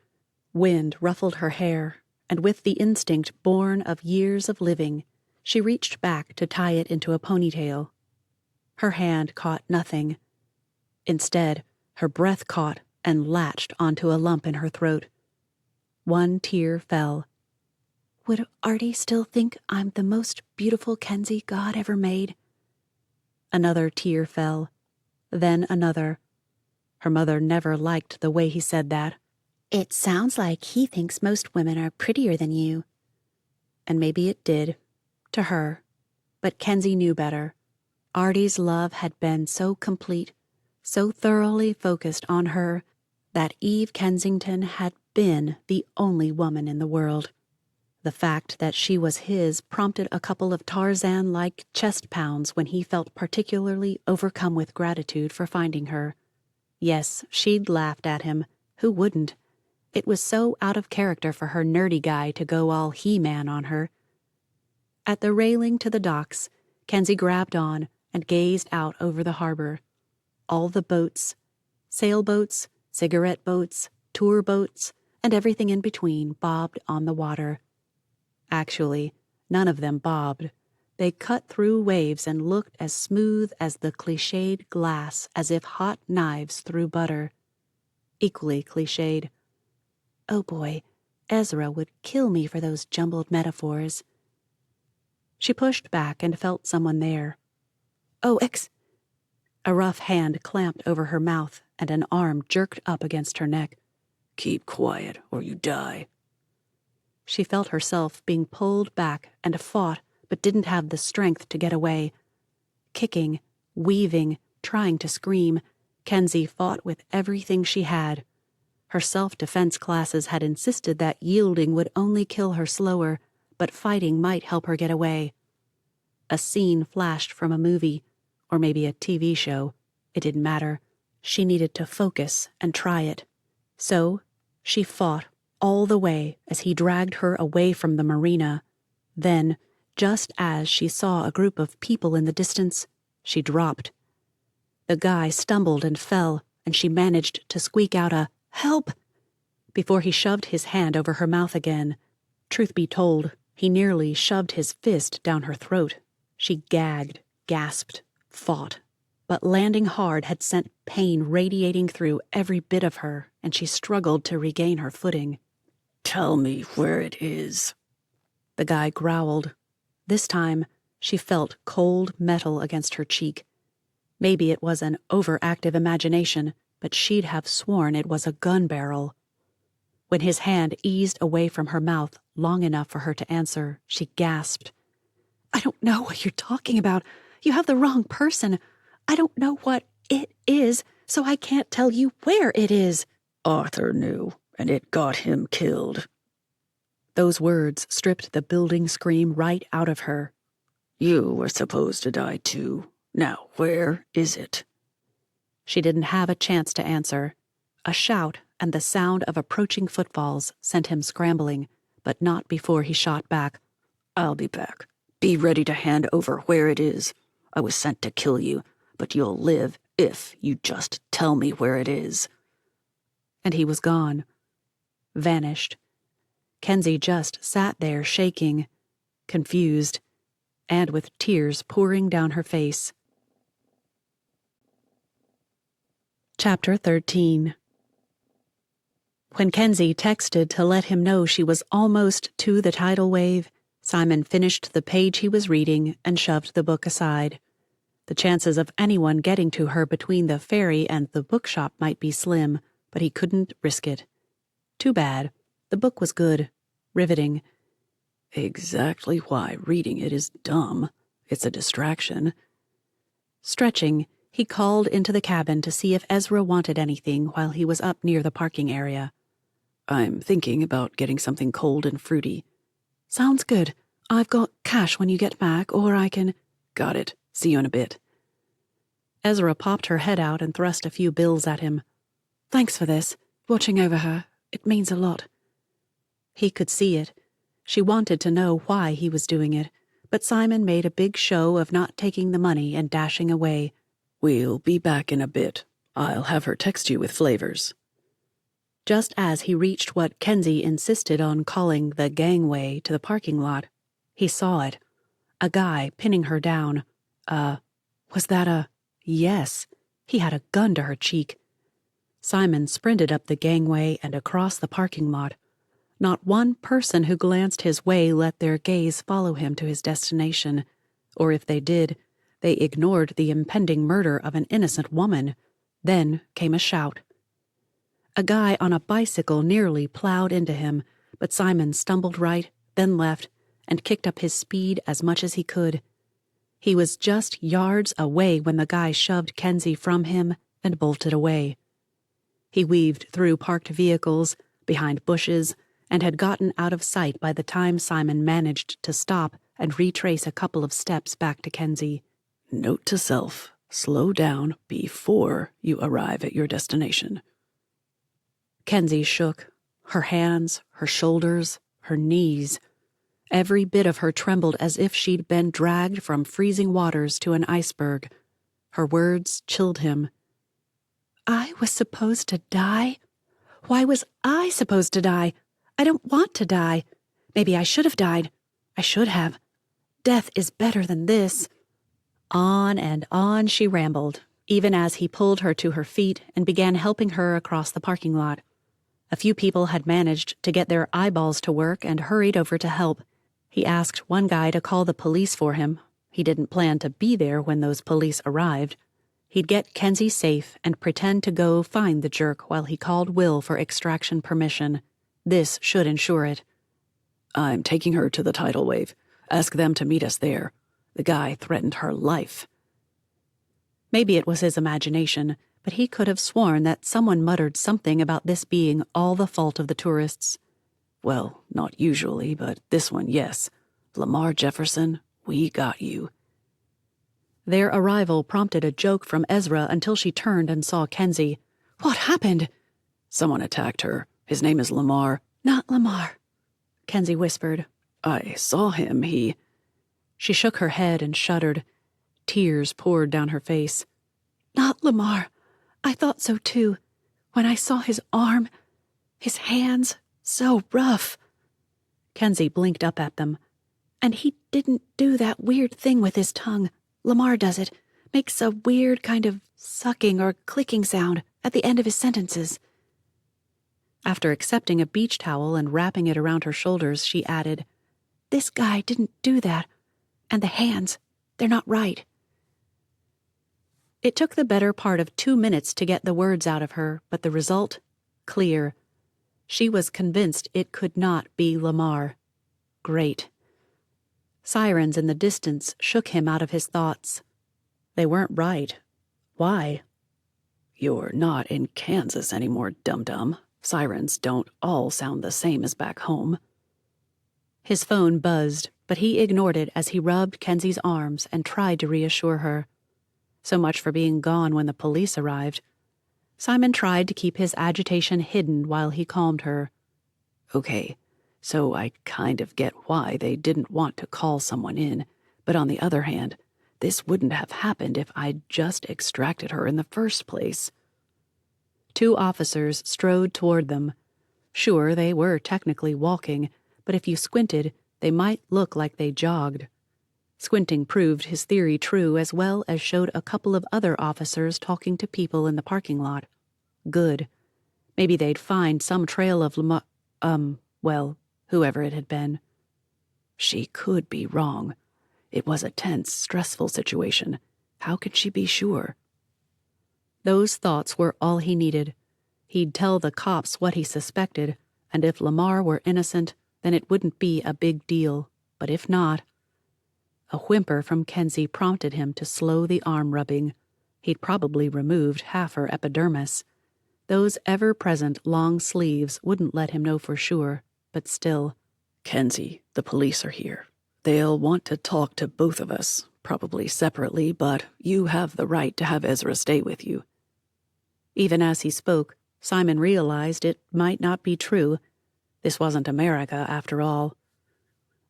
Wind ruffled her hair, and with the instinct born of years of living, She reached back to tie it into a ponytail. Her hand caught nothing. Instead, her breath caught and latched onto a lump in her throat. One tear fell. Would Artie still think I'm the most beautiful Kensi God ever made? Another tear fell. Then another. Her mother never liked the way he said that. It sounds like he thinks most women are prettier than you. And maybe it did, to her. But Kensi knew better. Artie's love had been so complete, so thoroughly focused on her, that Eve Kensington had been the only woman in the world. The fact that she was his prompted a couple of Tarzan-like chest pounds when he felt particularly overcome with gratitude for finding her. Yes, she'd laughed at him. Who wouldn't? It was so out of character for her nerdy guy to go all He-Man on her. At the railing to the docks, Kensi grabbed on and gazed out over the harbor. All the boats, sailboats, cigarette boats, tour boats, and everything in between bobbed on the water. Actually, none of them bobbed. They cut through waves and looked as smooth as the cliched glass, as if hot knives through butter. Equally cliched. Oh boy, Ezra would kill me for those jumbled metaphors. She pushed back and felt someone there. Oh, A rough hand clamped over her mouth and an arm jerked up against her neck. Keep quiet or you die. She felt herself being pulled back and fought, but didn't have the strength to get away. Kicking, weaving, trying to scream, Kensi fought with everything she had. Her self-defense classes had insisted that yielding would only kill her slower, but fighting might help her get away. A scene flashed from a movie, or maybe a TV show. It didn't matter. She needed to focus and try it. So, she fought all the way as he dragged her away from the marina. Then, just as she saw a group of people in the distance, she dropped. The guy stumbled and fell, and she managed to squeak out a "Help!" before he shoved his hand over her mouth again. Truth be told, he nearly shoved his fist down her throat. She gagged, gasped, fought, but landing hard had sent pain radiating through every bit of her, and she struggled to regain her footing. Tell me where it is. The guy growled. This time, she felt cold metal against her cheek. Maybe it was an overactive imagination, but she'd have sworn it was a gun barrel. When his hand eased away from her mouth long enough for her to answer, she gasped. I don't know what you're talking about. You have the wrong person. I don't know what it is, so I can't tell you where it is. Arthur knew, and it got him killed. Those words stripped the building scream right out of her. You were supposed to die too. Now, where is it? She didn't have a chance to answer. A shout and the sound of approaching footfalls sent him scrambling, but not before he shot back. I'll be back. Be ready to hand over where it is. I was sent to kill you, but you'll live if you just tell me where it is. And he was gone. Vanished. Kensi just sat there shaking, confused, and with tears pouring down her face. Chapter 13. When Kensi texted to let him know she was almost to the tidal wave, Simon finished the page he was reading and shoved the book aside. The chances of anyone getting to her between the ferry and the bookshop might be slim, but he couldn't risk it. Too bad. The book was good, riveting. Exactly why reading it is dumb. It's a distraction. Stretching, he called into the cabin to see if Ezra wanted anything while he was up near the parking area. I'm thinking about getting something cold and fruity. Sounds good. I've got cash when you get back, or I can... Got it. See you in a bit. Ezra popped her head out and thrust a few bills at him. Thanks for this. Watching over her. It means a lot. He could see it. She wanted to know why he was doing it, but Simon made a big show of not taking the money and dashing away. We'll be back in a bit. I'll have her text you with flavors. Just as he reached what Kensi insisted on calling the gangway to the parking lot, he saw it. A guy pinning her down. Was that a... Yes, he had a gun to her cheek. Simon sprinted up the gangway and across the parking lot. Not one person who glanced his way let their gaze follow him to his destination, or if they did, they ignored the impending murder of an innocent woman. Then came a shout. A guy on a bicycle nearly plowed into him, but Simon stumbled right, then left, and kicked up his speed as much as he could. He was just yards away when the guy shoved Kensi from him and bolted away. He weaved through parked vehicles, behind bushes, and had gotten out of sight by the time Simon managed to stop and retrace a couple of steps back to Kensi. Note to self, slow down before you arrive at your destination. Kensi shook. Her hands, her shoulders, her knees. Every bit of her trembled as if she'd been dragged from freezing waters to an iceberg. Her words chilled him. I was supposed to die? Why was I supposed to die? I don't want to die. Maybe I should have died. I should have. Death is better than this. On and on she rambled, even as he pulled her to her feet and began helping her across the parking lot. A few people had managed to get their eyeballs to work and hurried over to help. He asked one guy to call the police for him. He didn't plan to be there when those police arrived. He'd get Kensi safe and pretend to go find the jerk while he called Will for extraction permission. This should ensure it. I'm taking her to the tidal wave. Ask them to meet us there. The guy threatened her life. Maybe it was his imagination, but he could have sworn that someone muttered something about this being all the fault of the tourists. Well, not usually, but this one, yes. Lamar Jefferson, we got you. Their arrival prompted a joke from Ezra until she turned and saw Kensi. What happened? Someone attacked her. His name is Lamar. Not Lamar, Kensi whispered. I saw him, She shook her head and shuddered. Tears poured down her face. Not Lamar. I thought so too. When I saw his arm, his hands, so rough. Kensi blinked up at them. And he didn't do that weird thing with his tongue. Lamar does it. Makes a weird kind of sucking or clicking sound at the end of his sentences. After accepting a beach towel and wrapping it around her shoulders, she added, This guy didn't do that. And the hands, they're not right. It took the better part of 2 minutes to get the words out of her, but the result? Clear. She was convinced it could not be Lamar. Great. Sirens in the distance shook him out of his thoughts. They weren't right. Why? You're not in Kansas anymore, dum-dum. Sirens don't all sound the same as back home. His phone buzzed, but he ignored it as he rubbed Kensi's arms and tried to reassure her. So much for being gone when the police arrived. Simon tried to keep his agitation hidden while he calmed her. Okay, so I kind of get why they didn't want to call someone in, but on the other hand, this wouldn't have happened if I'd just extracted her in the first place. 2 officers strode toward them. Sure, they were technically walking, but if you squinted, they might look like they jogged. Squinting proved his theory true as well as showed a couple of other officers talking to people in the parking lot. Good. Maybe they'd find some trail of whoever it had been. She could be wrong. It was a tense, stressful situation. How could she be sure? Those thoughts were all he needed. He'd tell the cops what he suspected, and if Lamar were innocent, then it wouldn't be a big deal. But if not... A whimper from Kensi prompted him to slow the arm rubbing. He'd probably removed half her epidermis. Those ever-present long sleeves wouldn't let him know for sure, but still. Kensi, the police are here. They'll want to talk to both of us, probably separately, but you have the right to have Ezra stay with you. Even as he spoke, Simon realized it might not be true. This wasn't America, after all.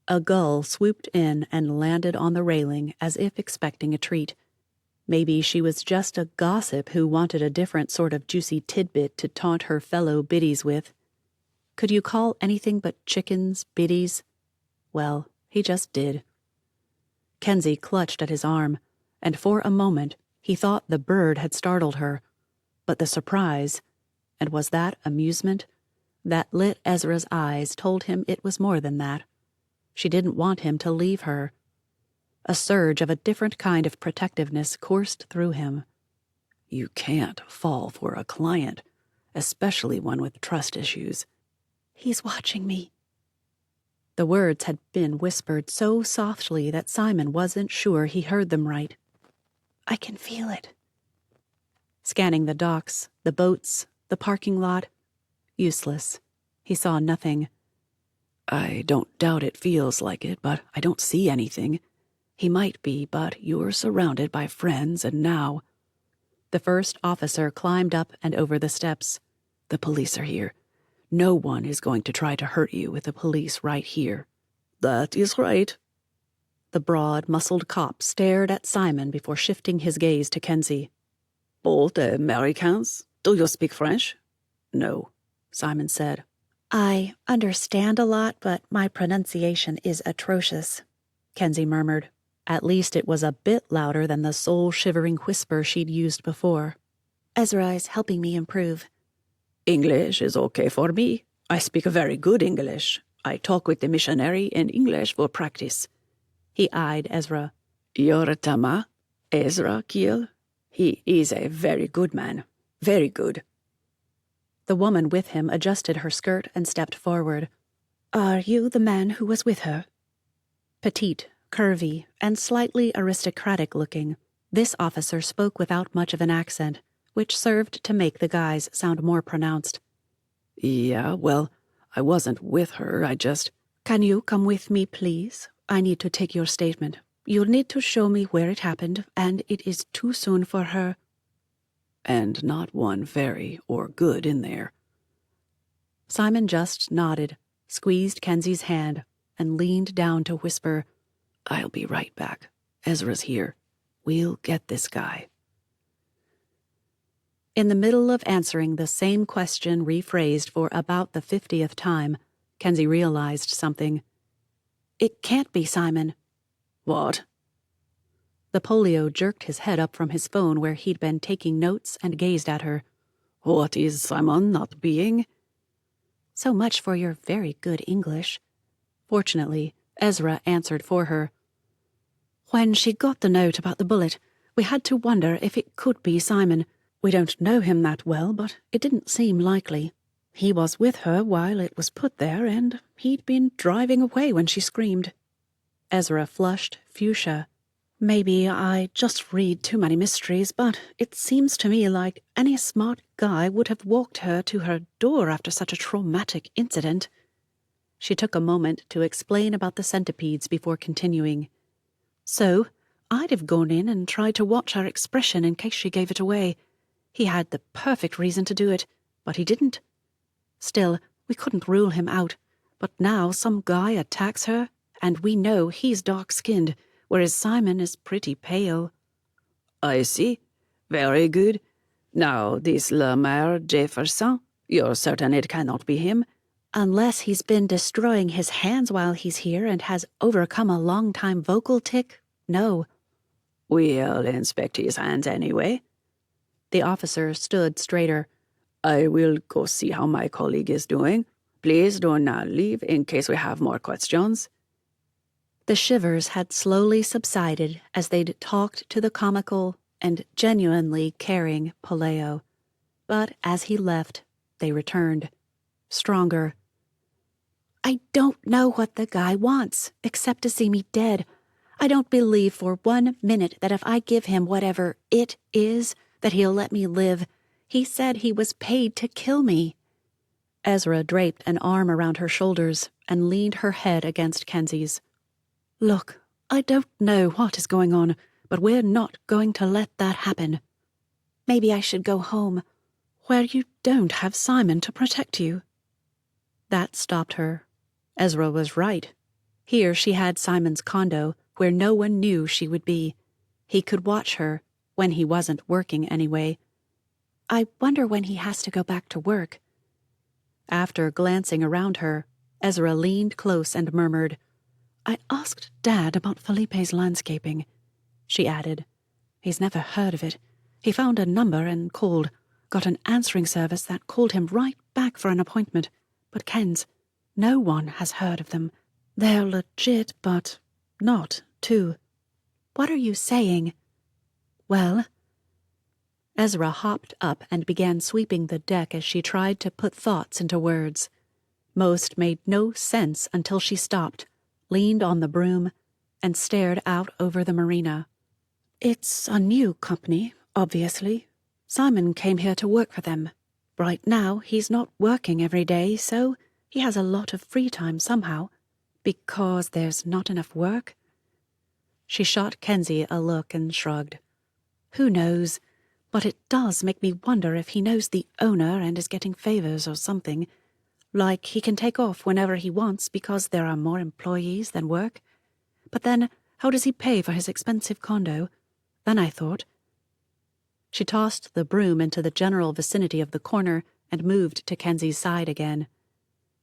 A gull swooped in and landed on the railing as if expecting a treat. Maybe she was just a gossip who wanted a different sort of juicy tidbit to taunt her fellow biddies with. Could you call anything but chickens biddies? Well, he just did. Kensi clutched at his arm, and for a moment he thought the bird had startled her. But the surprise, and was that amusement, that lit Ezra's eyes told him it was more than that. She didn't want him to leave her. A surge of a different kind of protectiveness coursed through him. You can't fall for a client, especially one with trust issues. He's watching me. The words had been whispered so softly that Simon wasn't sure he heard them right. I can feel it. Scanning the docks, the boats, the parking lot. Useless. He saw nothing. I don't doubt it feels like it, but I don't see anything. He might be, but you're surrounded by friends, and now... The first officer climbed up and over the steps. The police are here. No one is going to try to hurt you with the police right here. That is right. The broad, muscled cop stared at Simon before shifting his gaze to Kensi. Both Americans? Do you speak French? No, Simon said. I understand a lot, but my pronunciation is atrocious, Kensi murmured. At least it was a bit louder than the soul-shivering whisper she'd used before. Ezra is helping me improve. English is okay for me. I speak very good English. I talk with the missionary in English for practice. He eyed Ezra. Your Tama, Ezra Keel, he is a very good man. Very good. The woman with him adjusted her skirt and stepped forward. Are you the man who was with her? Petite, curvy, and slightly aristocratic-looking, this officer spoke without much of an accent, which served to make the guys sound more pronounced. Yeah, well, I wasn't with her, I just... Can you come with me, please? I need to take your statement. You'll need to show me where it happened, and it is too soon for her. And not one very or good in there. Simon just nodded, squeezed Kensi's hand, and leaned down to whisper, I'll be right back. Ezra's here. We'll get this guy. In the middle of answering the same question rephrased for about the 50th time, Kensi realized something. It can't be Simon. What? The polio jerked his head up from his phone where he'd been taking notes and gazed at her. What is Simon not being? So much for your very good English. Fortunately, Ezra answered for her. When she got the note about the bullet, we had to wonder if it could be Simon. We don't know him that well, but it didn't seem likely. He was with her while it was put there, and he'd been driving away when she screamed. Ezra flushed fuchsia. Maybe I just read too many mysteries, but it seems to me like any smart guy would have walked her to her door after such a traumatic incident. She took a moment to explain about the centipedes before continuing. So, I'd have gone in and tried to watch her expression in case she gave it away. He had the perfect reason to do it, but he didn't. Still, we couldn't rule him out, but now some guy attacks her, and we know he's dark-skinned, whereas Simon is pretty pale. I see. Very good. Now, this Le Maire Jefferson, you're certain it cannot be him? Unless he's been destroying his hands while he's here and has overcome a long-time vocal tic, no. We'll inspect his hands anyway. The officer stood straighter. I will go see how my colleague is doing. Please do not leave in case we have more questions. The shivers had slowly subsided as they'd talked to the comical and genuinely caring Poleo. But as he left, they returned, stronger. I don't know what the guy wants, except to see me dead. I don't believe for 1 minute that if I give him whatever it is, that he'll let me live. He said he was paid to kill me. Ezra draped an arm around her shoulders and leaned her head against Kensi's. Look, I don't know what is going on, but we're not going to let that happen. Maybe I should go home, where you don't have Simon to protect you. That stopped her. Ezra was right. Here she had Simon's condo, where no one knew she would be. He could watch her, when he wasn't working anyway. I wonder when he has to go back to work. After glancing around her, Ezra leaned close and murmured, I asked Dad about Felipe's landscaping," she added. "He's never heard of it. He found a number and called, got an answering service that called him right back for an appointment. But Kens, no one has heard of them. They're legit, but not, too." "What are you saying?" "Well..." Ezra hopped up and began sweeping the deck as she tried to put thoughts into words. Most made no sense until she stopped, leaned on the broom, and stared out over the marina. "It's a new company, obviously. Simon came here to work for them. Right now, he's not working every day, so he has a lot of free time somehow. Because there's not enough work?" She shot Kensi a look and shrugged. "Who knows? But it does make me wonder if he knows the owner and is getting favors or something. Like he can take off whenever he wants because there are more employees than work. But then, how does he pay for his expensive condo? Then I thought." She tossed the broom into the general vicinity of the corner and moved to Kensi's side again.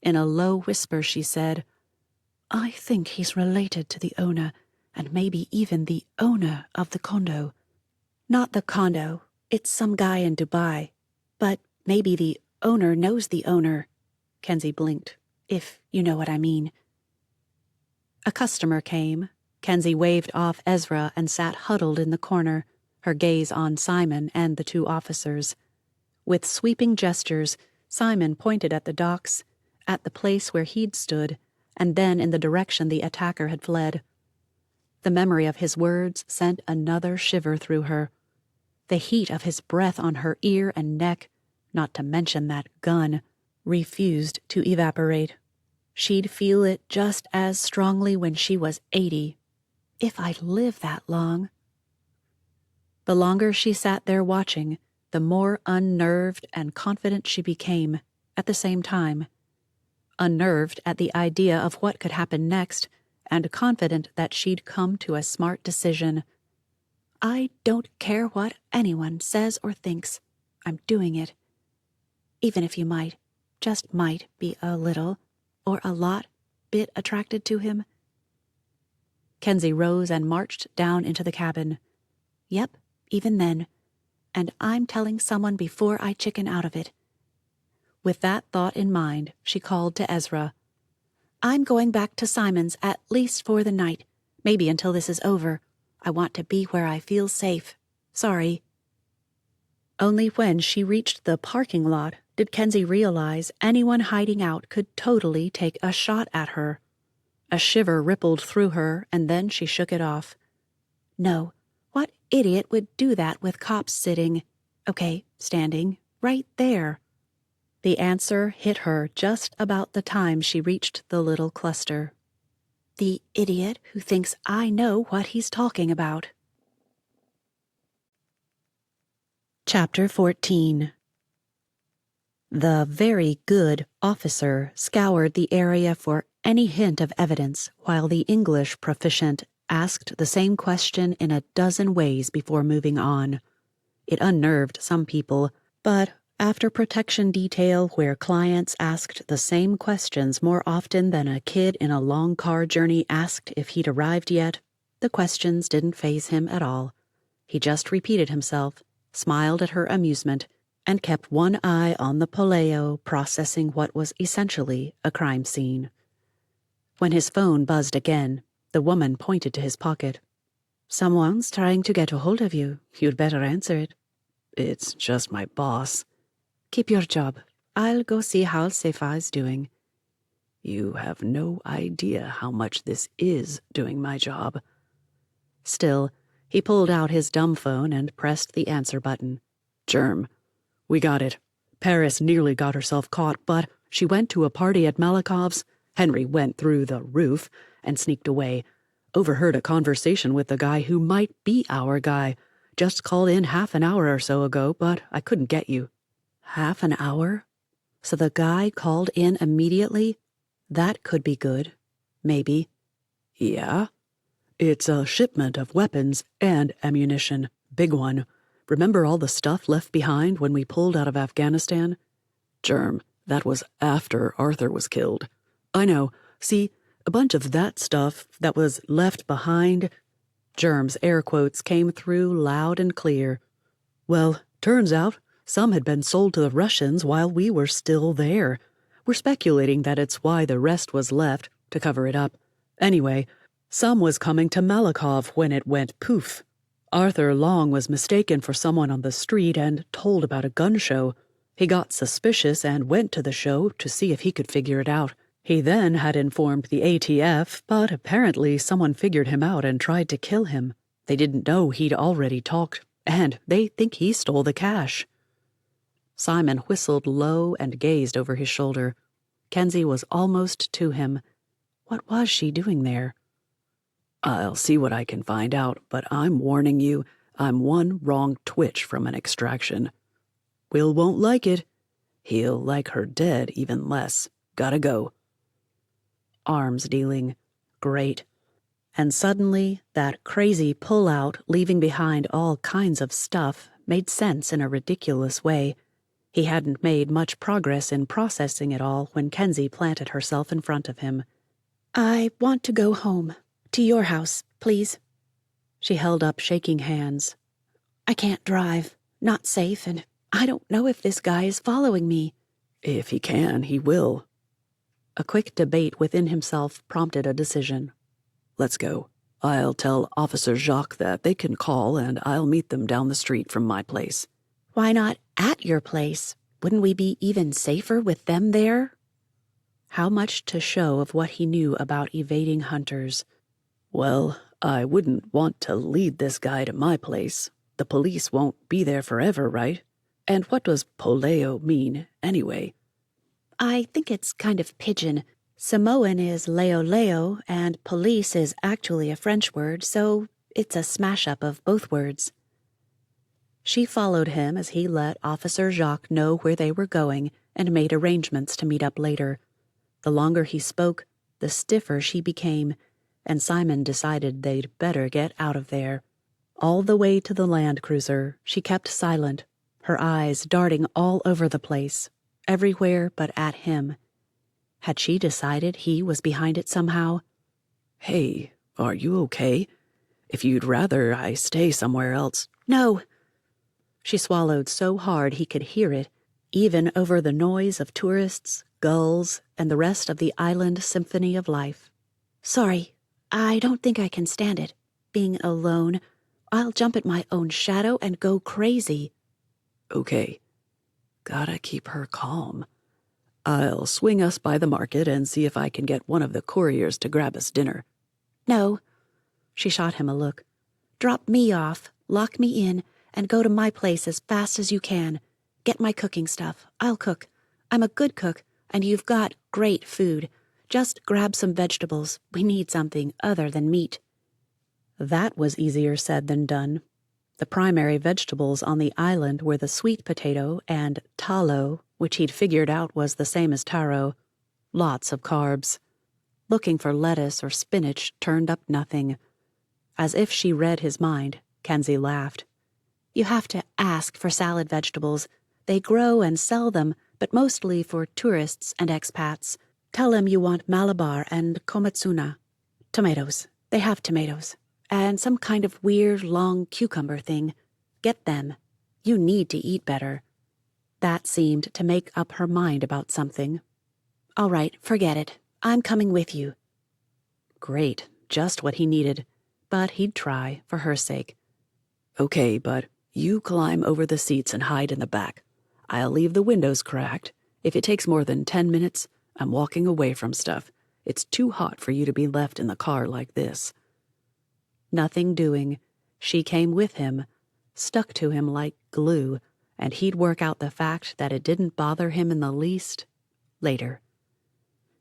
In a low whisper she said, "I think he's related to the owner, and maybe even the owner of the condo." "Not the condo. It's some guy in Dubai. But maybe the owner knows the owner." Kensi blinked, "if you know what I mean." A customer came. Kensi waved off Ezra and sat huddled in the corner, her gaze on Simon and the two officers. With sweeping gestures, Simon pointed at the docks, at the place where he'd stood, and then in the direction the attacker had fled. The memory of his words sent another shiver through her. The heat of his breath on her ear and neck, not to mention that gun, refused to evaporate. She'd feel it just as strongly when she was 80. If I'd live that long. The longer she sat there watching, the more unnerved and confident she became at the same time. Unnerved at the idea of what could happen next, and confident that she'd come to a smart decision. "I don't care what anyone says or thinks. I'm doing it. Even if you might, just might, be a little, or a lot, bit attracted to him." Kensi rose and marched down into the cabin. "Yep, even then. And I'm telling someone before I chicken out of it." With that thought in mind, she called to Ezra. "I'm going back to Simon's at least for the night, maybe until this is over. I want to be where I feel safe. Sorry." Only when she reached the parking lot did Kensi realize anyone hiding out could totally take a shot at her. A shiver rippled through her, and then she shook it off. No, what idiot would do that with cops sitting, standing, right there? The answer hit her just about the time she reached the little cluster. The idiot who thinks I know what he's talking about. Chapter 14. The very good officer scoured the area for any hint of evidence, while the English proficient asked the same question in a dozen ways before moving on. It unnerved some people, but after protection detail where clients asked the same questions more often than a kid in a long car journey asked if he'd arrived yet, the questions didn't faze him at all. He just repeated himself, smiled at her amusement, and kept one eye on the poleo processing what was essentially a crime scene. When his phone buzzed again, the woman pointed to his pocket. "Someone's trying to get a hold of you. You'd better answer it." "It's just my boss." "Keep your job. I'll go see how Sefai's doing." "You have no idea how much this is doing my job." Still, he pulled out his dumb phone and pressed the answer button. "Germ. We got it. Paris nearly got herself caught, but she went to a party at Malakov's. Henry went through the roof and sneaked away. Overheard a conversation with the guy who might be our guy. Just called in half an hour or so ago, but I couldn't get you." Half an hour? So the guy called in immediately? That could be good. Maybe. "Yeah. It's a shipment of weapons and ammunition. Big one. Remember all the stuff left behind when we pulled out of Afghanistan?" "Germ, that was after Arthur was killed." "I know. See, A bunch of that stuff that was left behind. Germ's air quotes came through loud and clear. Well, turns out some had been sold to the Russians while we were still there. We're speculating that it's why the rest was left, to cover it up. Anyway, some was coming to Malakoff when it went poof. Arthur Long was mistaken for someone on the street and told about a gun show. He got suspicious and went to the show to see if he could figure it out. He then had informed the ATF, but apparently someone figured him out and tried to kill him. They didn't know he'd already talked, and they think he stole the cash. Simon whistled low and gazed over his shoulder. Kensi was almost to him. What was she doing there? I'll see what I can find out, but I'm warning you, I'm one wrong twitch from an extraction. Will won't like it. He'll like her dead even less. Gotta go. Arms dealing. Great. And suddenly, that crazy pull-out, leaving behind all kinds of stuff, made sense in a ridiculous way. He hadn't made much progress in processing it all when Kensi planted herself in front of him. I want to go home. To your house, please. She held up shaking hands. I can't drive. Not safe, and I don't know if this guy is following me. If he can, he will. A quick debate within himself prompted a decision. Let's go. I'll tell Officer Jacques that they can call, and I'll meet them down the street from my place. Why not at your place? Wouldn't we be even safer with them there? How much to show of what he knew about evading hunters? Well, I wouldn't want to lead this guy to my place. The police won't be there forever, right? And what does poleo mean, anyway? I think it's kind of pidgin. Samoan is leo leo, and police is actually a French word, so it's a smash-up of both words. She followed him as he let Officer Jacques know where they were going and made arrangements to meet up later. The longer he spoke, the stiffer she became, and Simon decided they'd better get out of there. All the way to the land cruiser, she kept silent, her eyes darting all over the place, everywhere but at him. Had she decided he was behind it somehow? Hey, are you okay? If you'd rather I stay somewhere else. No. She swallowed so hard he could hear it, even over the noise of tourists, gulls, and the rest of the island symphony of life. Sorry, I don't think I can stand it. Being alone, I'll jump at my own shadow and go crazy. Okay. Gotta keep her calm. I'll swing us by the market and see if I can get one of the couriers to grab us dinner. No. She shot him a look. Drop me off, lock me in, and go to my place as fast as you can. Get my cooking stuff. I'll cook. I'm a good cook, and you've got great food. Just grab some vegetables. We need something other than meat. That was easier said than done. The primary vegetables on the island were the sweet potato and talo, which he'd figured out was the same as taro. Lots of carbs. Looking for lettuce or spinach turned up nothing. As if she read his mind, Kensi laughed. You have to ask for salad vegetables. They grow and sell them, but mostly for tourists and expats. Tell them you want Malabar and komatsuna. Tomatoes. They have tomatoes. And some kind of weird, long cucumber thing. Get them. You need to eat better. That seemed to make up her mind about something. All right, forget it. I'm coming with you. Great, just what he needed. But he'd try, for her sake. Okay, but you climb over the seats and hide in the back. I'll leave the windows cracked. If it takes more than 10 minutes, I'm walking away from stuff. It's too hot for you to be left in the car like this. Nothing doing. She came with him, stuck to him like glue, and he'd work out the fact that it didn't bother him in the least later.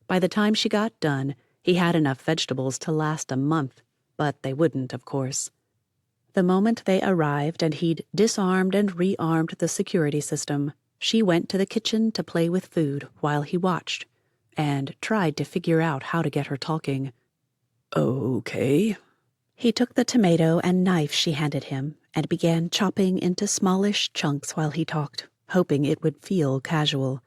By the time she got done, he had enough vegetables to last a month, but they wouldn't, of course. The moment they arrived and he'd disarmed and rearmed the security system, she went to the kitchen to play with food while he watched, and tried to figure out how to get her talking. Okay. He took the tomato and knife she handed him and began chopping into smallish chunks while he talked, hoping it would feel casual.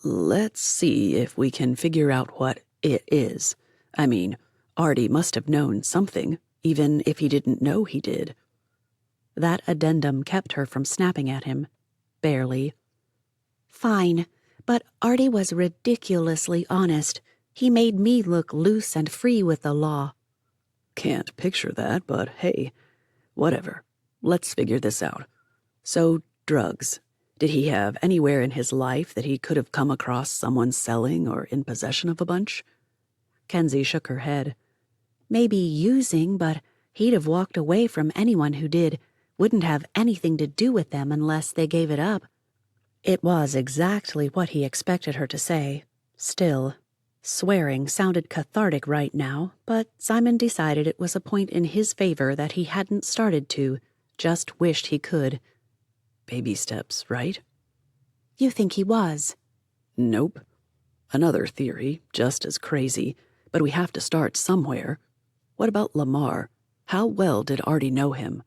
Let's see if we can figure out what it is. I mean, Artie must have known something, even if he didn't know he did. That addendum kept her from snapping at him. Barely. Fine, but Artie was ridiculously honest. He made me look loose and free with the law. Can't picture that, but hey, whatever. Let's figure this out. So, drugs. Did he have anywhere in his life that he could have come across someone selling or in possession of a bunch? Kensi shook her head. Maybe using, but he'd have walked away from anyone who did. Wouldn't have anything to do with them unless they gave it up. It was exactly what he expected her to say. Still, swearing sounded cathartic right now, but Simon decided it was a point in his favor that he hadn't started to, just wished he could. Baby steps, right? You think he was? Nope. Another theory, just as crazy, but we have to start somewhere. What about Lamar? How well did Artie know him?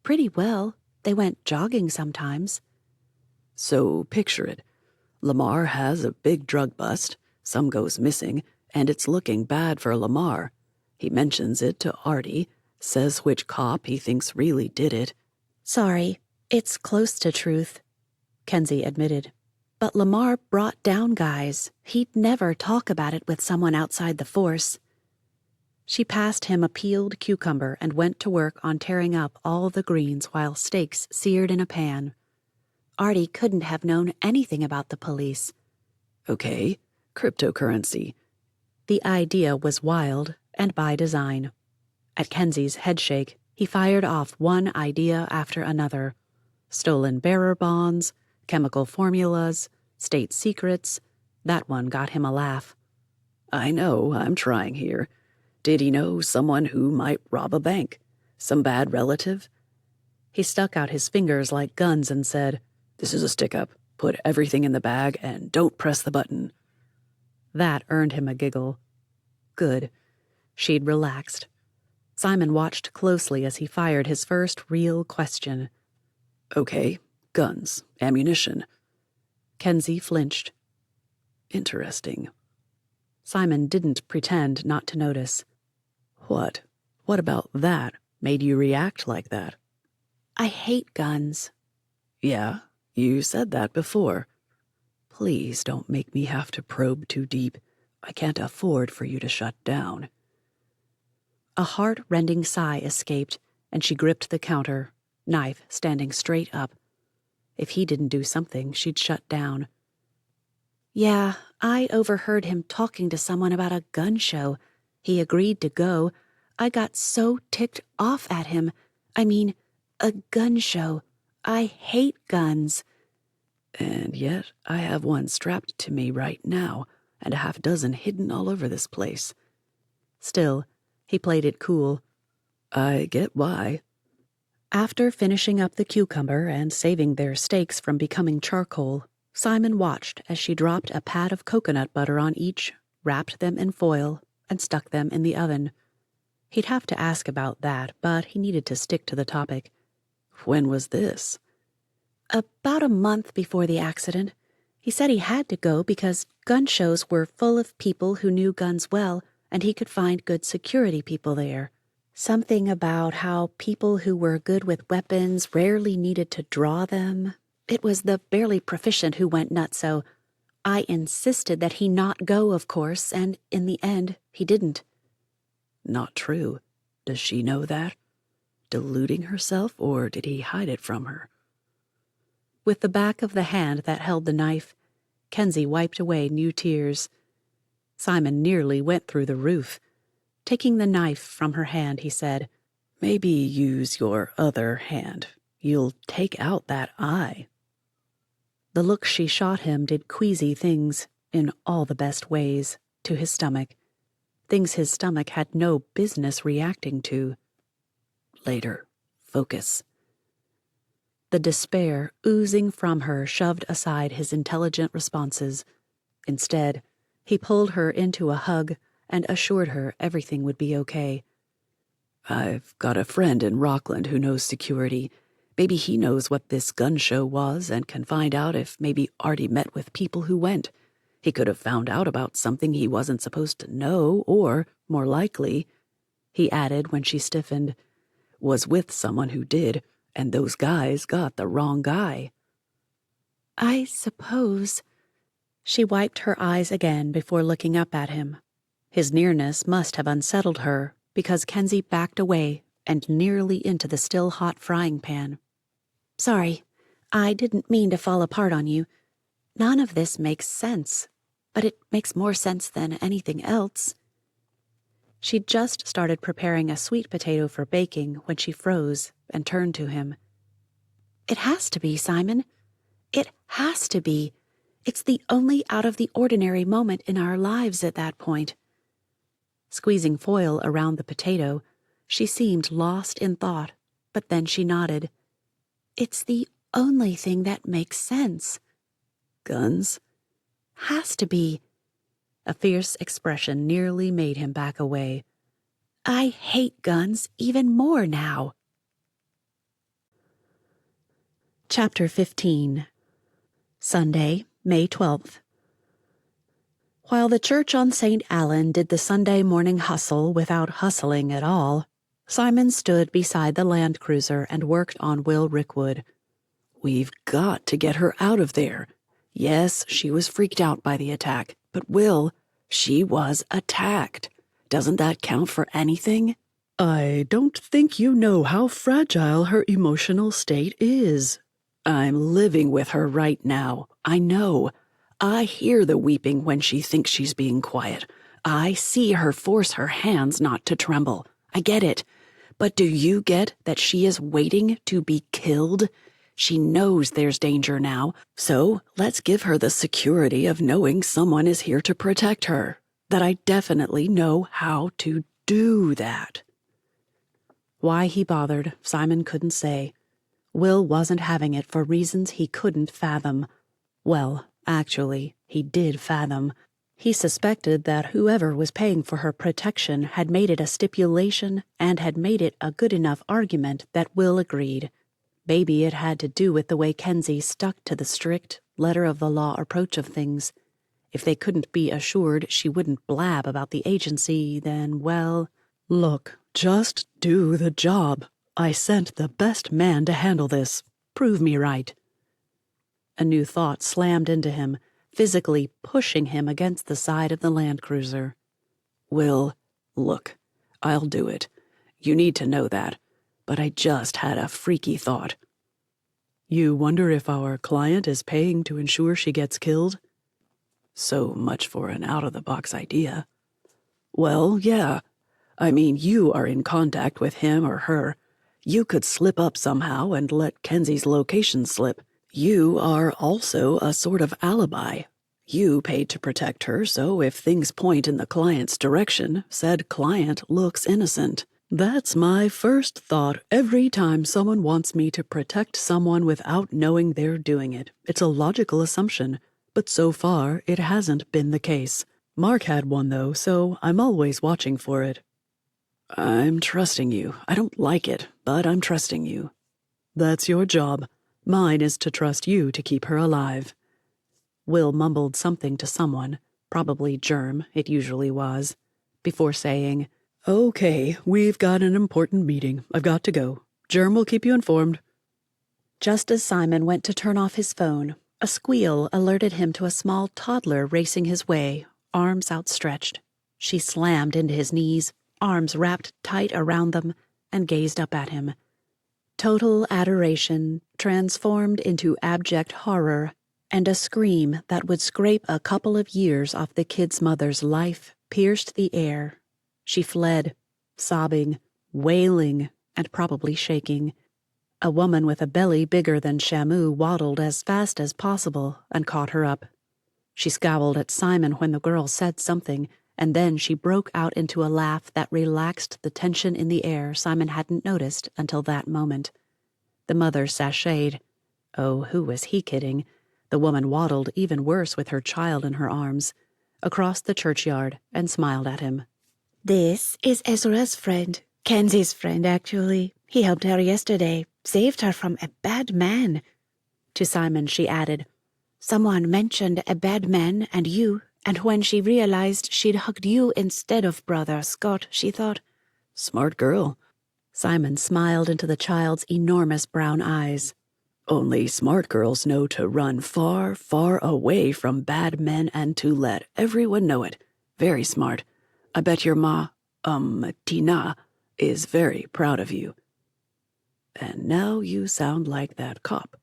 Pretty well. They went jogging sometimes. So picture it. Lamar has a big drug bust, some goes missing, and it's looking bad for Lamar. He mentions it to Artie, says which cop he thinks really did it. Sorry, it's close to truth, Kensi admitted. But Lamar brought down guys. He'd never talk about it with someone outside the force. She passed him a peeled cucumber and went to work on tearing up all the greens while steaks seared in a pan. Artie couldn't have known anything about the police. Okay, cryptocurrency. The idea was wild and by design. At Kensi's headshake, he fired off one idea after another. Stolen bearer bonds, chemical formulas, state secrets. That one got him a laugh. I know, I'm trying here. Did he know someone who might rob a bank? Some bad relative? He stuck out his fingers like guns and said, "This is a stick-up. Put everything in the bag and don't press the button." That earned him a giggle. Good. She'd relaxed. Simon watched closely as he fired his first real question. Okay, guns, ammunition. Kensi flinched. Interesting. Simon didn't pretend not to notice. What? What about that made you react like that? I hate guns. Yeah, you said that before. Please don't make me have to probe too deep. I can't afford for you to shut down. A heart-rending sigh escaped, and she gripped the counter, knife standing straight up. If he didn't do something, she'd shut down. Yeah, I overheard him talking to someone about a gun show. He agreed to go. I got so ticked off at him. I mean, a gun show. I hate guns. And yet I have one strapped to me right now, and a half-dozen hidden all over this place. Still, he played it cool. I get why. After finishing up the cucumber and saving their steaks from becoming charcoal, Simon watched as she dropped a pat of coconut butter on each, wrapped them in foil, and stuck them in the oven. He'd have to ask about that, but he needed to stick to the topic. When was this? About a month before the accident. He said he had to go because gun shows were full of people who knew guns well, and he could find good security people there. Something about how people who were good with weapons rarely needed to draw them. It was the barely proficient who went nuts, so I insisted that he not go, of course, and in the end, he didn't. Not true. Does she know that? Deluding herself, or did he hide it from her? With the back of the hand that held the knife, Kensi wiped away new tears. Simon nearly went through the roof. Taking the knife from her hand, he said, "Maybe use your other hand. You'll take out that eye." The look she shot him did queasy things, in all the best ways, to his stomach. Things his stomach had no business reacting to. Later. Focus. The despair oozing from her shoved aside his intelligent responses. Instead, he pulled her into a hug and assured her everything would be okay. "I've got a friend in Rockland who knows security. Maybe he knows what this gun show was and can find out if maybe Artie met with people who went. He could have found out about something he wasn't supposed to know, or, more likely, he added when she stiffened, was with someone who did, and those guys got the wrong guy. I suppose. She wiped her eyes again before looking up at him. His nearness must have unsettled her, because Kensi backed away and nearly into the still hot frying pan. Sorry, I didn't mean to fall apart on you. None of this makes sense, but it makes more sense than anything else. She'd just started preparing a sweet potato for baking when she froze and turned to him. It has to be, Simon. It has to be. It's the only out-of-the-ordinary moment in our lives at that point. Squeezing foil around the potato, she seemed lost in thought, but then she nodded. It's the only thing that makes sense. Guns? Has to be. A fierce expression nearly made him back away. I hate guns even more now. Chapter 15. Sunday, May 12th. While the church on St. Alyn did the Sunday morning hustle without hustling at all, Simon stood beside the Land Cruiser and worked on Will Rickwood. We've got to get her out of there. Yes, she was freaked out by the attack, but Will, she was attacked. Doesn't that count for anything? I don't think you know how fragile her emotional state is. I'm living with her right now. I know. I hear the weeping when she thinks she's being quiet. I see her force her hands not to tremble. I get it. But do you get that she is waiting to be killed? She knows there's danger now, so let's give her the security of knowing someone is here to protect her. That I definitely know how to do that. Why he bothered, Simon couldn't say. Will wasn't having it for reasons he couldn't fathom. Well, actually, he did fathom. He suspected that whoever was paying for her protection had made it a stipulation and had made it a good enough argument that Will agreed. Maybe it had to do with the way Kensi stuck to the strict, letter-of-the-law approach of things. If they couldn't be assured she wouldn't blab about the agency, then, well... Look, just do the job. I sent the best man to handle this. Prove me right. A new thought slammed into him, physically pushing him against the side of the Land Cruiser. Will, look, I'll do it. You need to know that. But I just had a freaky thought. You wonder if our client is paying to ensure she gets killed? So much for an out-of-the-box idea. Well, yeah. I mean, you are in contact with him or her. You could slip up somehow and let Kensi's location slip. You are also a sort of alibi. You paid to protect her, so if things point in the client's direction, said client looks innocent. That's my first thought every time someone wants me to protect someone without knowing they're doing it. It's a logical assumption, but so far it hasn't been the case. Mark had one, though, so I'm always watching for it. I'm trusting you. I don't like it, but I'm trusting you. That's your job. Mine is to trust you to keep her alive. Will mumbled something to someone, probably Germ, it usually was, before saying, Okay, we've got an important meeting. I've got to go. Germ will keep you informed. Just as Simon went to turn off his phone, a squeal alerted him to a small toddler racing his way, arms outstretched. She slammed into his knees, arms wrapped tight around them, and gazed up at him. Total adoration transformed into abject horror, and a scream that would scrape a couple of years off the kid's mother's life pierced the air. She fled, sobbing, wailing, and probably shaking. A woman with a belly bigger than Shamu waddled as fast as possible and caught her up. She scowled at Simon when the girl said something, and then she broke out into a laugh that relaxed the tension in the air Simon hadn't noticed until that moment. The mother sashayed. Oh, who was he kidding? The woman waddled even worse with her child in her arms, across the churchyard, and smiled at him. This is Ezra's friend. Kensi's friend, actually. He helped her yesterday, saved her from a bad man. To Simon she added, Someone mentioned a bad man and you, and when she realized she'd hugged you instead of Brother Scott, she thought, Smart girl. Simon smiled into the child's enormous brown eyes. Only smart girls know to run far, far away from bad men and to let everyone know it. Very smart. I bet your Tina, is very proud of you. And now you sound like that cop.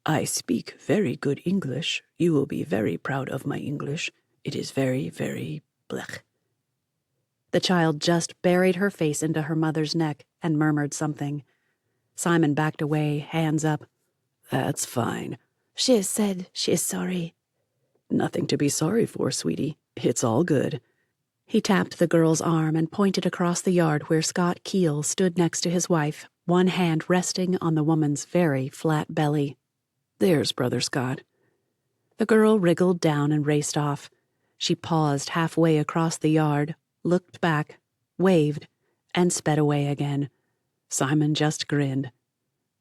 I speak very good English. You will be very proud of my English. It is very, very blech. The child just buried her face into her mother's neck and murmured something. Simon backed away, hands up. That's fine. She said she is sorry. Nothing to be sorry for, sweetie. It's all good. He tapped the girl's arm and pointed across the yard where Scott Keel stood next to his wife, one hand resting on the woman's very flat belly. There's Brother Scott. The girl wriggled down and raced off. She paused halfway across the yard, looked back, waved, and sped away again. Simon just grinned.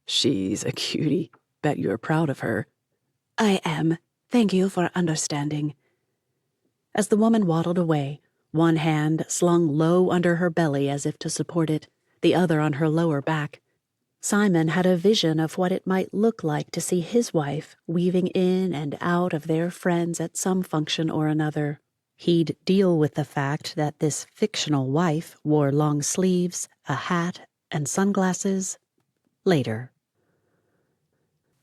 She's a cutie. Bet you're proud of her. I am. Thank you for understanding. As the woman waddled away, one hand slung low under her belly as if to support it, the other on her lower back, Simon had a vision of what it might look like to see his wife weaving in and out of their friends at some function or another. He'd deal with the fact that this fictional wife wore long sleeves, a hat, and sunglasses later.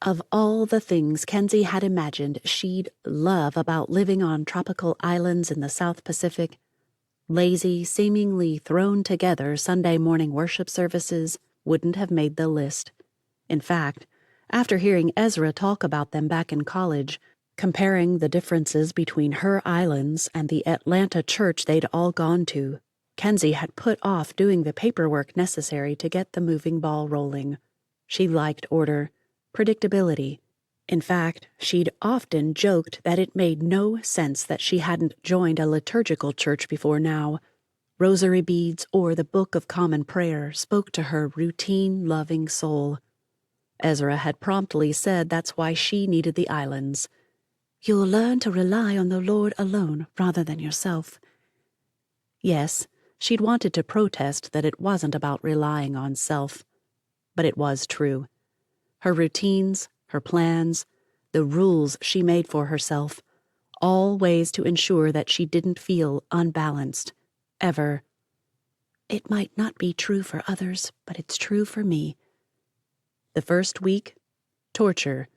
Of all the things Kensi had imagined she'd love about living on tropical islands in the South Pacific, lazy, seemingly thrown together Sunday morning worship services wouldn't have made the list. In fact, after hearing Ezra talk about them back in college, comparing the differences between her islands and the Atlanta church they'd all gone to, Kensi had put off doing the paperwork necessary to get the moving ball rolling. She liked order, predictability. In fact, she'd often joked that it made no sense that she hadn't joined a liturgical church before now. Rosary beads or the Book of Common Prayer spoke to her routine-loving soul. Ezra had promptly said that's why she needed the islands. You'll learn to rely on the Lord alone rather than yourself. Yes, she'd wanted to protest that it wasn't about relying on self. But it was true. Her routines, her plans, the rules she made for herself, all ways to ensure that she didn't feel unbalanced. Ever. It might not be true for others, but it's true for me. The first week, torture.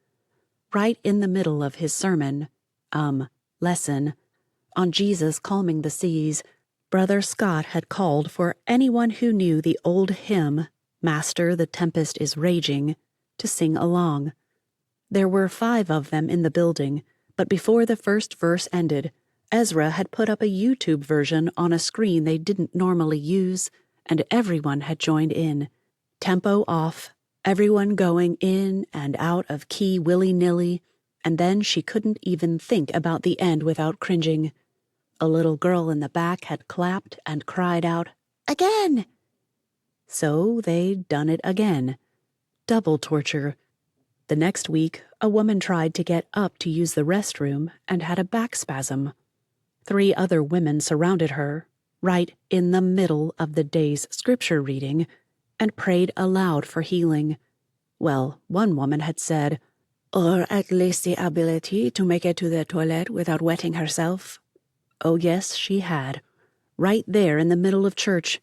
Right in the middle of his sermon, lesson, on Jesus calming the seas, Brother Scott had called for anyone who knew the old hymn, Master, the Tempest is Raging, to sing along. There were 5 of them in the building, but before the first verse ended, Ezra had put up a YouTube version on a screen they didn't normally use, and everyone had joined in. Tempo off, everyone going in and out of key willy-nilly, and then she couldn't even think about the end without cringing. A little girl in the back had clapped and cried out, "Again!" So they'd done it again. Double torture. The next week, a woman tried to get up to use the restroom and had a back spasm. 3 other women surrounded her, right in the middle of the day's scripture reading, and prayed aloud for healing. Well, one woman had said, Or at least the ability to make it to the toilet without wetting herself. Oh yes, she had. Right there in the middle of church.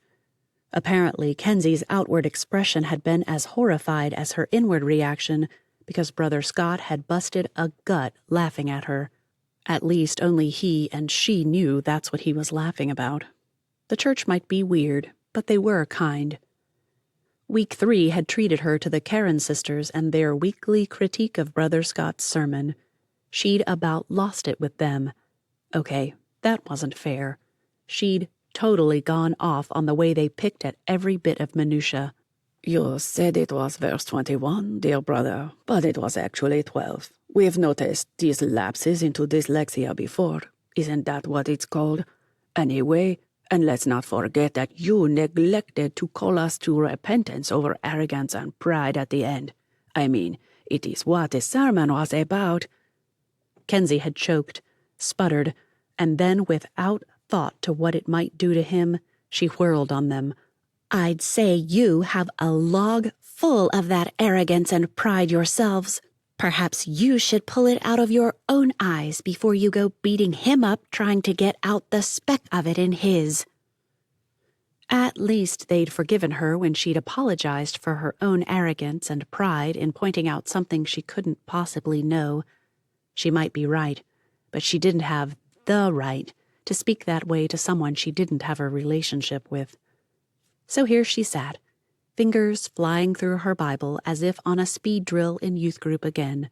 Apparently, Kensi's outward expression had been as horrified as her inward reaction because Brother Scott had busted a gut laughing at her. At least only he and she knew that's what he was laughing about. The church might be weird, but they were kind. Week 3 had treated her to the Karen sisters and their weekly critique of Brother Scott's sermon. She'd about lost it with them. Okay, that wasn't fair. She'd totally gone off on the way they picked at every bit of minutia. You said it was verse 21, dear brother, but it was actually 12. We've noticed these lapses into dyslexia before. Isn't that what it's called? Anyway, and let's not forget that you neglected to call us to repentance over arrogance and pride at the end. I mean, it is what the sermon was about. Kensi had choked, sputtered, and then, without thought to what it might do to him, she whirled on them. I'd say you have a log full of that arrogance and pride yourselves. Perhaps you should pull it out of your own eyes before you go beating him up trying to get out the speck of it in his. At least they'd forgiven her when she'd apologized for her own arrogance and pride in pointing out something she couldn't possibly know. She might be right, but she didn't have the right to speak that way to someone she didn't have a relationship with. So here she sat, fingers flying through her Bible as if on a speed drill in youth group again.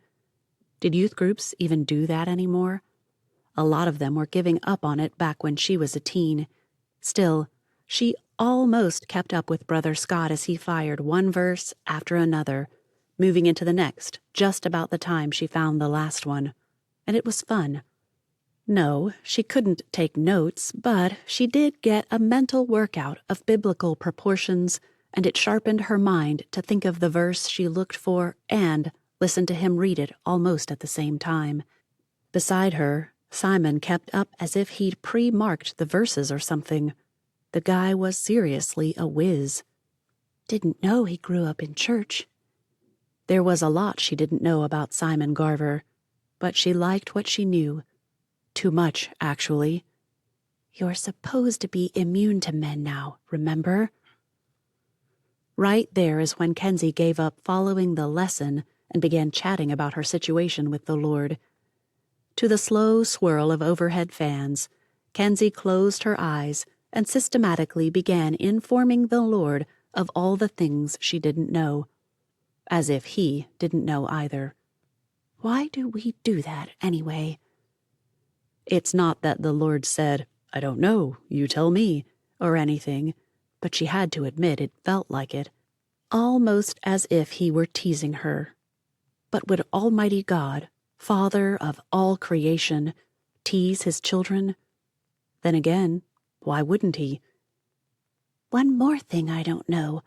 Did youth groups even do that anymore? A lot of them were giving up on it back when she was a teen. Still, she almost kept up with Brother Scott as he fired one verse after another, moving into the next just about the time she found the last one. And it was fun. No, she couldn't take notes, but she did get a mental workout of biblical proportions, and it sharpened her mind to think of the verse she looked for and listen to him read it almost at the same time. Beside her, Simon kept up as if he'd pre-marked the verses or something. The guy was seriously a whiz. Didn't know he grew up in church. There was a lot she didn't know about Simon Garver, but she liked what she knew. Too much, actually. You're supposed to be immune to men now, remember? Right there is when Kensi gave up following the lesson and began chatting about her situation with the Lord. To the slow swirl of overhead fans, Kensi closed her eyes and systematically began informing the Lord of all the things she didn't know, as if he didn't know either. Why do we do that anyway? It's not that the Lord said, "I don't know, you tell me," or anything, but she had to admit it felt like it, almost as if he were teasing her. But would Almighty God, Father of all creation, tease his children? Then again, why wouldn't he? One more thing I don't know,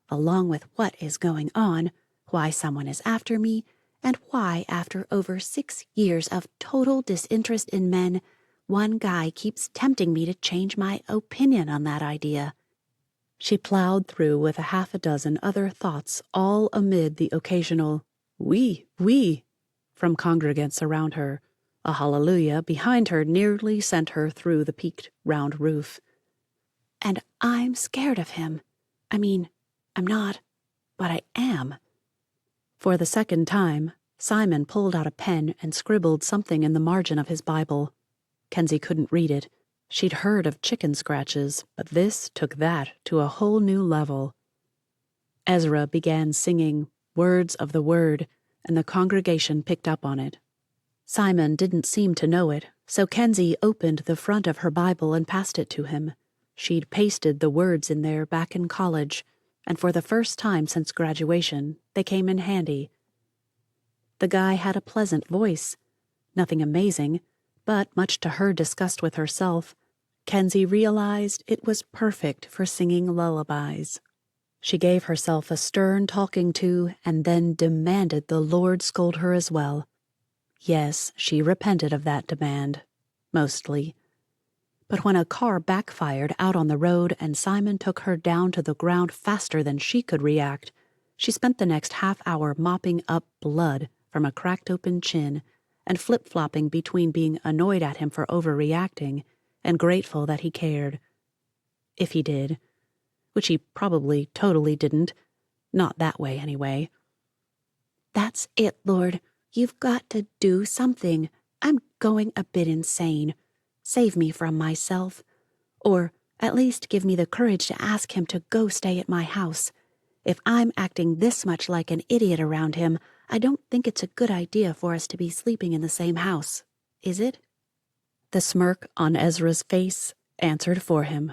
along with what is going on, why someone is after me, and why, after over 6 years of total disinterest in men, one guy keeps tempting me to change my opinion on that idea. She plowed through with a half a dozen other thoughts, all amid the occasional "oui, oui" from congregants around her. A hallelujah behind her nearly sent her through the peaked round roof. And I'm scared of him. I mean, I'm not, but I am. For the second time, Simon pulled out a pen and scribbled something in the margin of his Bible. Kensi couldn't read it. She'd heard of chicken scratches, but this took that to a whole new level. Ezra began singing Words of the Word, and the congregation picked up on it. Simon didn't seem to know it, so Kensi opened the front of her Bible and passed it to him. She'd pasted the words in there back in college, and for the first time since graduation, they came in handy. The guy had a pleasant voice. Nothing amazing, but much to her disgust with herself, Kensi realized it was perfect for singing lullabies. She gave herself a stern talking to and then demanded the Lord scold her as well. Yes, she repented of that demand. Mostly. But when a car backfired out on the road and Simon took her down to the ground faster than she could react, she spent the next half hour mopping up blood from a cracked open chin and flip-flopping between being annoyed at him for overreacting and grateful that he cared. If he did. Which he probably totally didn't. Not that way, anyway. That's it, Lord. You've got to do something. I'm going a bit insane. Save me from myself. Or at least give me the courage to ask him to go stay at my house. If I'm acting this much like an idiot around him, I don't think it's a good idea for us to be sleeping in the same house. Is it? The smirk on Ezra's face answered for him.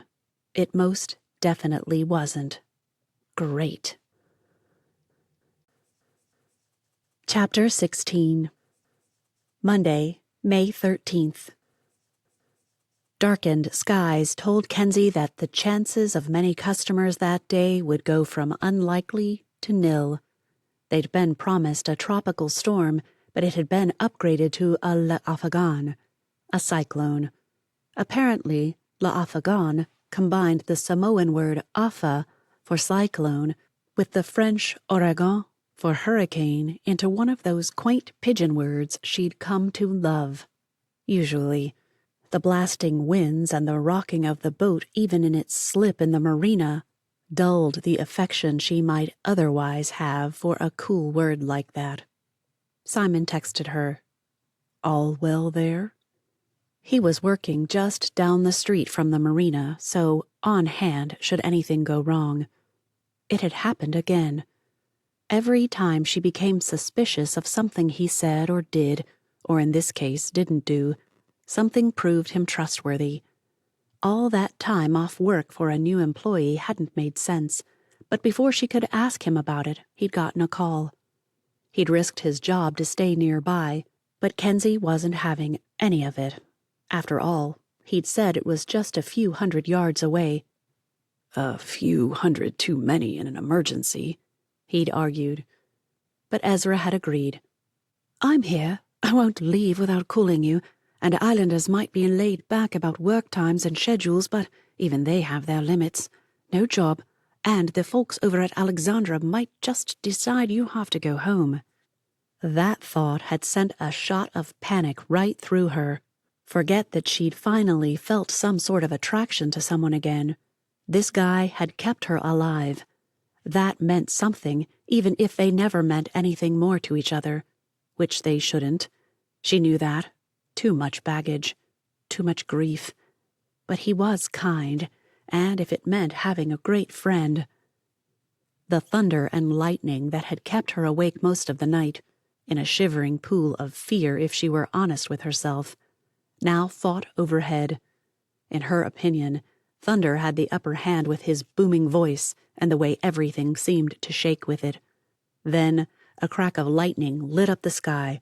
It most definitely wasn't. Great. Chapter 16. Monday, May 13th. Darkened skies told Kensi that the chances of many customers that day would go from unlikely to nil. They'd been promised a tropical storm, but it had been upgraded to a l'Afghan, a cyclone. Apparently, l'Afghan combined the Samoan word afa for cyclone with the French ouragan for hurricane into one of those quaint pidgin words she'd come to love. Usually, the blasting winds and the rocking of the boat even in its slip in the marina dulled the affection she might otherwise have for a cool word like that. Simon texted her, "All well there?" He was working just down the street from the marina, so on hand should anything go wrong. It had happened again. Every time she became suspicious of something he said or did, or in this case didn't do, something proved him trustworthy. All that time off work for a new employee hadn't made sense, but before she could ask him about it, he'd gotten a call. He'd risked his job to stay nearby, but Kensi wasn't having any of it. After all, he'd said it was just a few hundred yards away. A few hundred too many in an emergency, he'd argued. But Ezra had agreed. "I'm here. I won't leave without calling you, and islanders might be laid back about work times and schedules, but even they have their limits. No job, and the folks over at Alexandra might just decide you have to go home." That thought had sent a shot of panic right through her. Forget that she'd finally felt some sort of attraction to someone again. This guy had kept her alive. That meant something, even if they never meant anything more to each other, which they shouldn't. She knew that. Too much baggage. Too much grief. But he was kind, and if it meant having a great friend. The thunder and lightning that had kept her awake most of the night, in a shivering pool of fear if she were honest with herself, now fought overhead. In her opinion, Thunder had the upper hand with his booming voice and the way everything seemed to shake with it. Then a crack of lightning lit up the sky.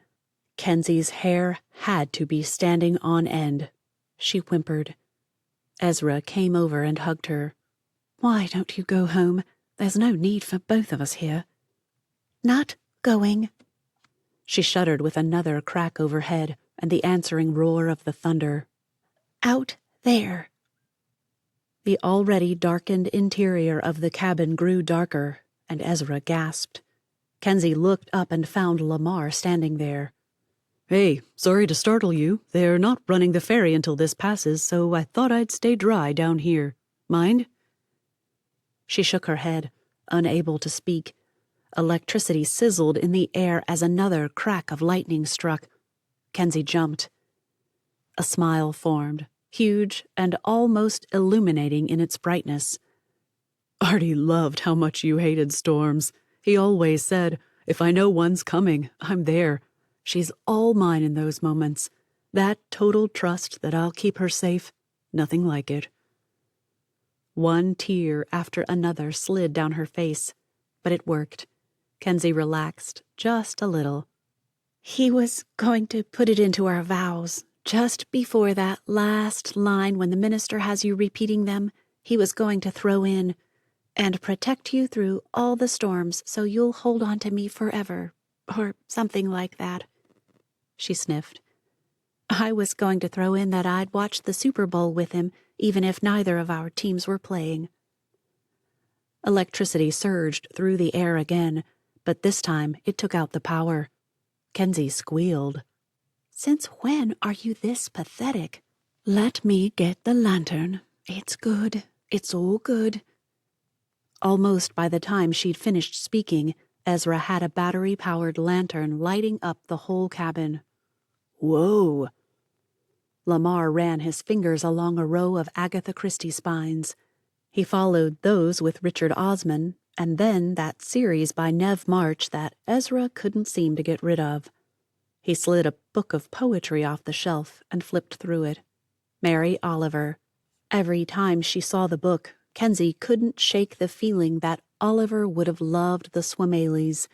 Kensi's hair had to be standing on end. She whimpered. Ezra came over and hugged her. "Why don't you go home? There's no need for both of us here." "Not going." She shuddered with another crack overhead and the answering roar of the thunder. "Out there." The already darkened interior of the cabin grew darker, and Ezra gasped. Kensi looked up and found Lamar standing there. "Hey, sorry to startle you. They're not running the ferry until this passes, so I thought I'd stay dry down here. Mind?" She shook her head, unable to speak. Electricity sizzled in the air as another crack of lightning struck. Kensi jumped. A smile formed, huge and almost illuminating in its brightness. "Artie loved how much you hated storms. He always said, 'If I know one's coming, I'm there.' She's all mine in those moments. That total trust that I'll keep her safe, nothing like it." One tear after another slid down her face, but it worked. Kensi relaxed just a little. "He was going to put it into our vows. Just before that last line when the minister has you repeating them, he was going to throw in, 'and protect you through all the storms so you'll hold on to me forever,' or something like that." She sniffed. "I was going to throw in that I'd watch the Super Bowl with him, even if neither of our teams were playing." Electricity surged through the air again, but this time it took out the power. Kensi squealed. "Since when are you this pathetic? Let me get the lantern. It's good. It's all good." Almost by the time she'd finished speaking, Ezra had a battery-powered lantern lighting up the whole cabin. "Whoa." Lamar ran his fingers along a row of Agatha Christie spines. He followed those with Richard Osman, and then that series by Nev March that Ezra couldn't seem to get rid of. He slid a book of poetry off the shelf and flipped through it. Mary Oliver. Every time she saw the book, Kensi couldn't shake the feeling that Oliver would have loved the Swameleys.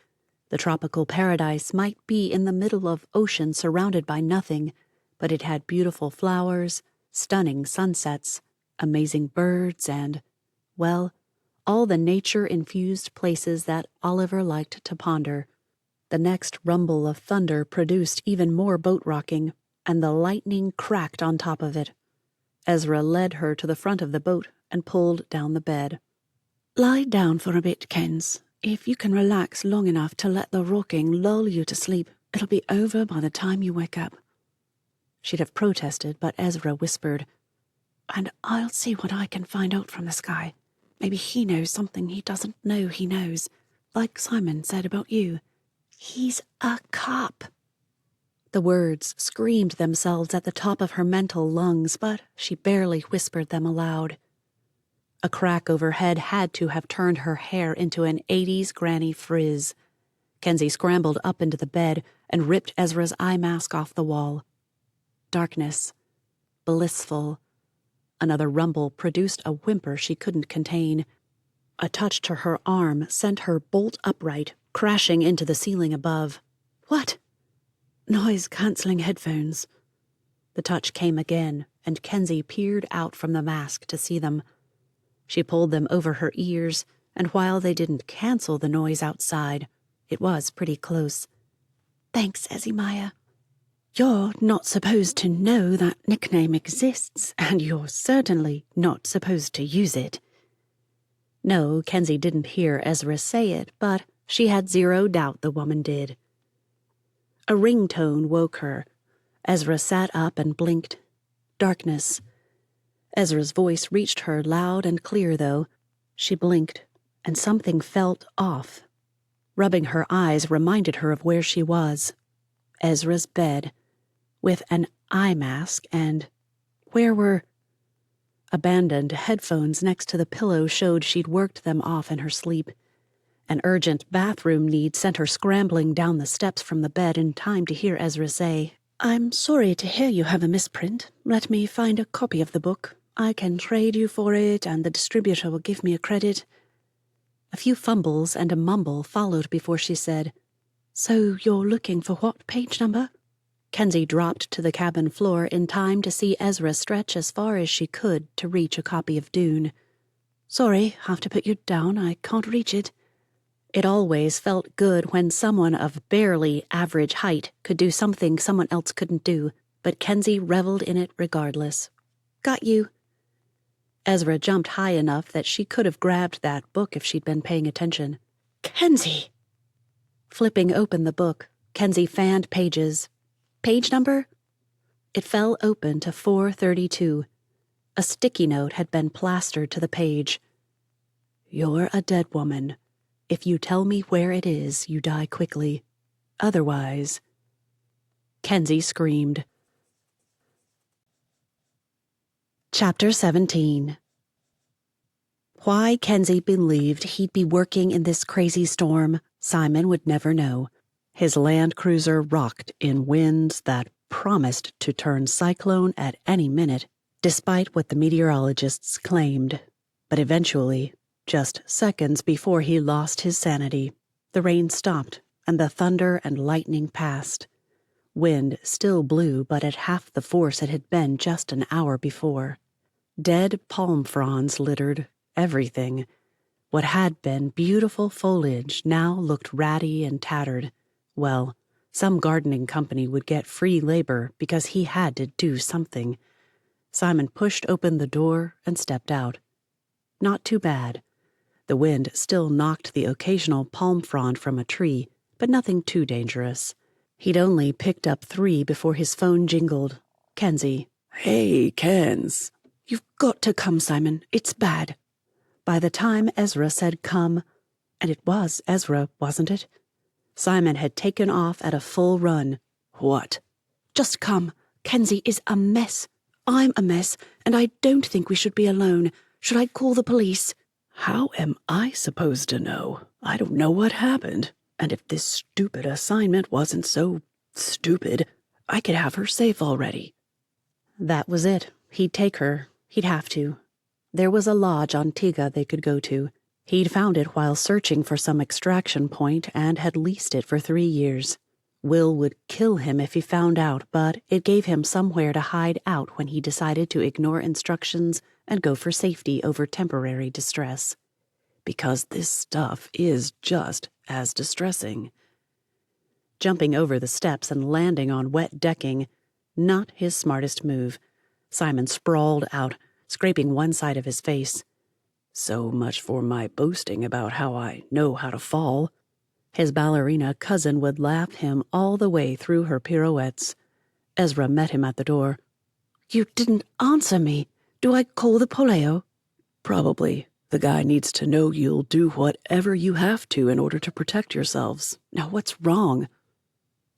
The tropical paradise might be in the middle of ocean surrounded by nothing, but it had beautiful flowers, stunning sunsets, amazing birds, and, well, all the nature-infused places that Oliver liked to ponder. The next rumble of thunder produced even more boat rocking, and the lightning cracked on top of it. Ezra led her to the front of the boat and pulled down the bed. Lie down for a bit, Kens. If you can relax long enough to let the rocking lull you to sleep, it'll be over by the time you wake up. She'd have protested, but Ezra whispered, And I'll see what I can find out from this guy. Maybe he knows something he doesn't know he knows, like Simon said about you. He's a cop. The words screamed themselves at the top of her mental lungs, but she barely whispered them aloud. A crack overhead had to have turned her hair into an 80s granny frizz. Kensi scrambled up into the bed and ripped Ezra's eye mask off the wall. Darkness. Blissful. Another rumble produced a whimper she couldn't contain. A touch to her arm sent her bolt upright, crashing into the ceiling above. What? Noise-cancelling headphones. The touch came again, and Kensi peered out from the mask to see them. She pulled them over her ears, and while they didn't cancel the noise outside, it was pretty close. Thanks, Ezimaya. You're not supposed to know that nickname exists, and you're certainly not supposed to use it. No, Kensi didn't hear Ezra say it, but she had zero doubt the woman did. A ringtone woke her. Ezra sat up and blinked. Darkness. Ezra's voice reached her loud and clear, though. She blinked, and something felt off. Rubbing her eyes reminded her of where she was. Ezra's bed, with an eye mask, and where were... Abandoned headphones next to the pillow showed she'd worked them off in her sleep. An urgent bathroom need sent her scrambling down the steps from the bed in time to hear Ezra say, I'm sorry to hear you have a misprint. Let me find a copy of the book. I can trade you for it, and the distributor will give me a credit. A few fumbles and a mumble followed before she said, So you're looking for what page number? Kensi dropped to the cabin floor in time to see Ezra stretch as far as she could to reach a copy of Dune. Sorry, have to put you down. I can't reach it. It always felt good when someone of barely average height could do something someone else couldn't do, but Kensi reveled in it regardless. Got you. Ezra jumped high enough that she could have grabbed that book if she'd been paying attention. Kensi! Flipping open the book, Kensi fanned pages. Page number? It fell open to 432. A sticky note had been plastered to the page. You're a dead woman. If you tell me where it is, you die quickly. Otherwise... Kensi screamed. Chapter 17. Why Kensi believed he'd be working in this crazy storm, Simon would never know. His Land Cruiser rocked in winds that promised to turn cyclone at any minute, despite what the meteorologists claimed. But eventually, just seconds before he lost his sanity, the rain stopped and the thunder and lightning passed. Wind still blew, but at half the force it had been just an hour before. Dead palm fronds littered everything. What had been beautiful foliage now looked ratty and tattered. Well, some gardening company would get free labor because he had to do something. Simon pushed open the door and stepped out. Not too bad. The wind still knocked the occasional palm frond from a tree, but nothing too dangerous. He'd only picked up 3 before his phone jingled. Kensi. Hey, Kens. You've got to come, Simon. It's bad. By the time Ezra said come, and it was Ezra, wasn't it? Simon had taken off at a full run. What? Just come. Kensi is a mess. I'm a mess, and I don't think we should be alone. Should I call the police? How am I supposed to know? I don't know what happened. And if this stupid assignment wasn't so stupid, I could have her safe already. That was it. He'd take her. He'd have to. There was a lodge on Tiga they could go to. He'd found it while searching for some extraction point and had leased it for 3 years. Will would kill him if he found out, but it gave him somewhere to hide out when he decided to ignore instructions and go for safety over temporary distress. Because this stuff is just as distressing. Jumping over the steps and landing on wet decking, not his smartest move. Simon sprawled out, scraping one side of his face. So much for my boasting about how I know how to fall. His ballerina cousin would laugh him all the way through her pirouettes. Ezra met him at the door. You didn't answer me. Do I call the polio? Probably. The guy needs to know you'll do whatever you have to in order to protect yourselves. Now, what's wrong?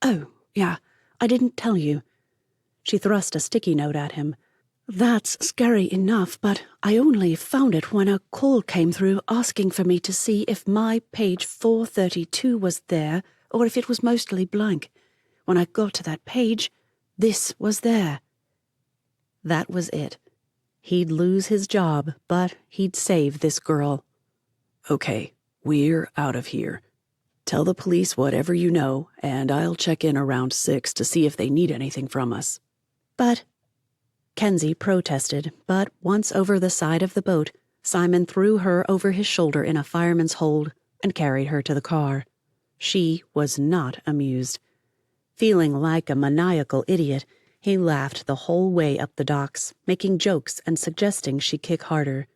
Oh, yeah, I didn't tell you. She thrust a sticky note at him. That's scary enough, but I only found it when a call came through asking for me to see if my page 432 was there or if it was mostly blank. When I got to that page, this was there. That was it. He'd lose his job, but he'd save this girl. Okay, we're out of here. Tell the police whatever you know, and I'll check in around 6 to see if they need anything from us. But Kensi protested, but once over the side of the boat, Simon threw her over his shoulder in a fireman's hold and carried her to the car. She was not amused. Feeling like a maniacal idiot, he laughed the whole way up the docks, making jokes and suggesting she kick harder.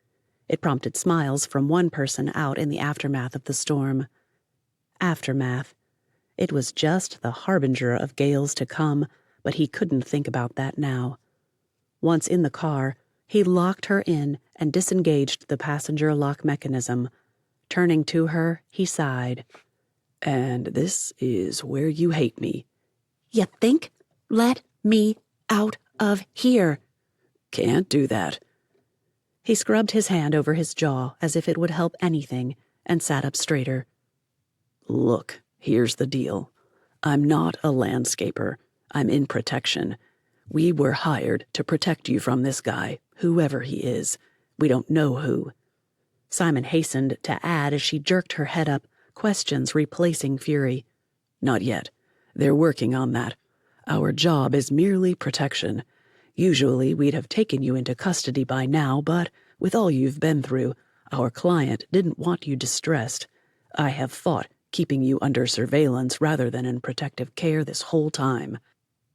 It prompted smiles from one person out in the aftermath of the storm. Aftermath. It was just the harbinger of gales to come, but he couldn't think about that now. Once in the car, he locked her in and disengaged the passenger lock mechanism. Turning to her, he sighed. And this is where you hate me. You think? Let me out of here. Can't do that. He scrubbed his hand over his jaw as if it would help anything and sat up straighter. Look, here's the deal. I'm not a landscaper. I'm in protection. We were hired to protect you from this guy, whoever he is. We don't know who. Simon hastened to add as she jerked her head up, questions replacing fury. Not yet. They're working on that. Our job is merely protection. Usually we'd have taken you into custody by now, but with all you've been through, our client didn't want you distressed. I have fought keeping you under surveillance rather than in protective care this whole time.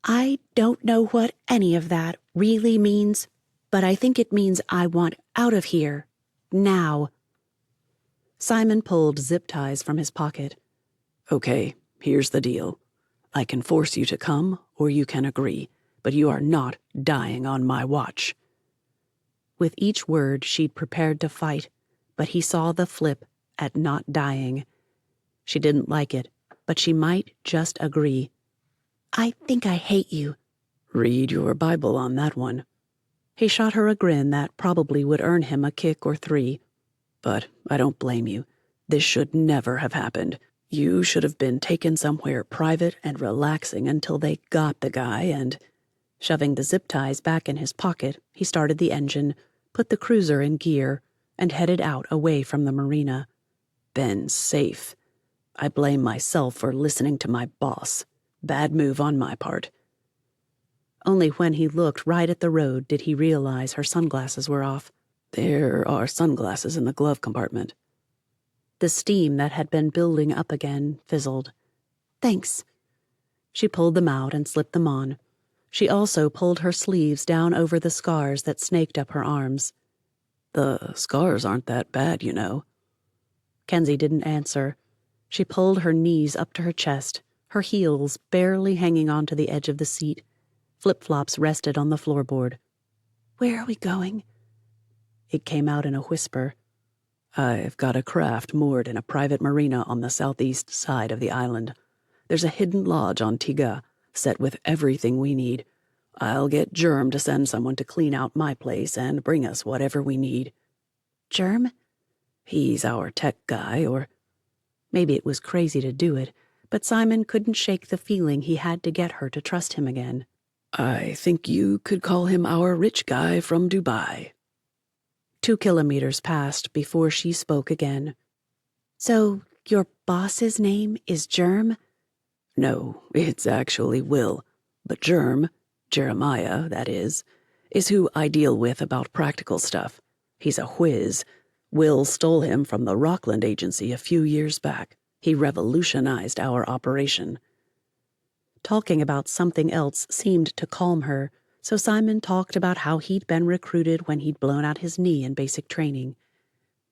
I don't know what any of that really means, but I think it means I want out of here. Now. Simon pulled zip ties from his pocket. Okay, here's the deal. I can force you to come, or you can agree, but you are not dying on my watch. With each word, she'd prepared to fight, but he saw the flip at not dying. She didn't like it, but she might just agree. I think I hate you. Read your Bible on that one. He shot her a grin that probably would earn him a kick or 3. But I don't blame you. This should never have happened. You should have been taken somewhere private and relaxing until they got the guy and... Shoving the zip ties back in his pocket, he started the engine, put the cruiser in gear, and headed out away from the marina. Been safe. I blame myself for listening to my boss. Bad move on my part. Only when he looked right at the road did he realize her sunglasses were off. There are sunglasses in the glove compartment. The steam that had been building up again fizzled. Thanks. She pulled them out and slipped them on. She also pulled her sleeves down over the scars that snaked up her arms. The scars aren't that bad, you know. Kensi didn't answer. She pulled her knees up to her chest, her heels barely hanging onto the edge of the seat. Flip-flops rested on the floorboard. Where are we going? It came out in a whisper. I've got a craft moored in a private marina on the southeast side of the island. There's a hidden lodge on Tiga, set with everything we need. I'll get Germ to send someone to clean out my place and bring us whatever we need. Germ? He's our tech guy, or... Maybe it was crazy to do it, but Simon couldn't shake the feeling he had to get her to trust him again. I think you could call him our rich guy from Dubai. 2 kilometers passed before she spoke again. So, your boss's name is Germ? No, it's actually Will. But Germ, Jeremiah, that is who I deal with about practical stuff. He's a whiz. Will stole him from the Rockland agency a few years back. He revolutionized our operation. Talking about something else seemed to calm her, so Simon talked about how he'd been recruited when he'd blown out his knee in basic training.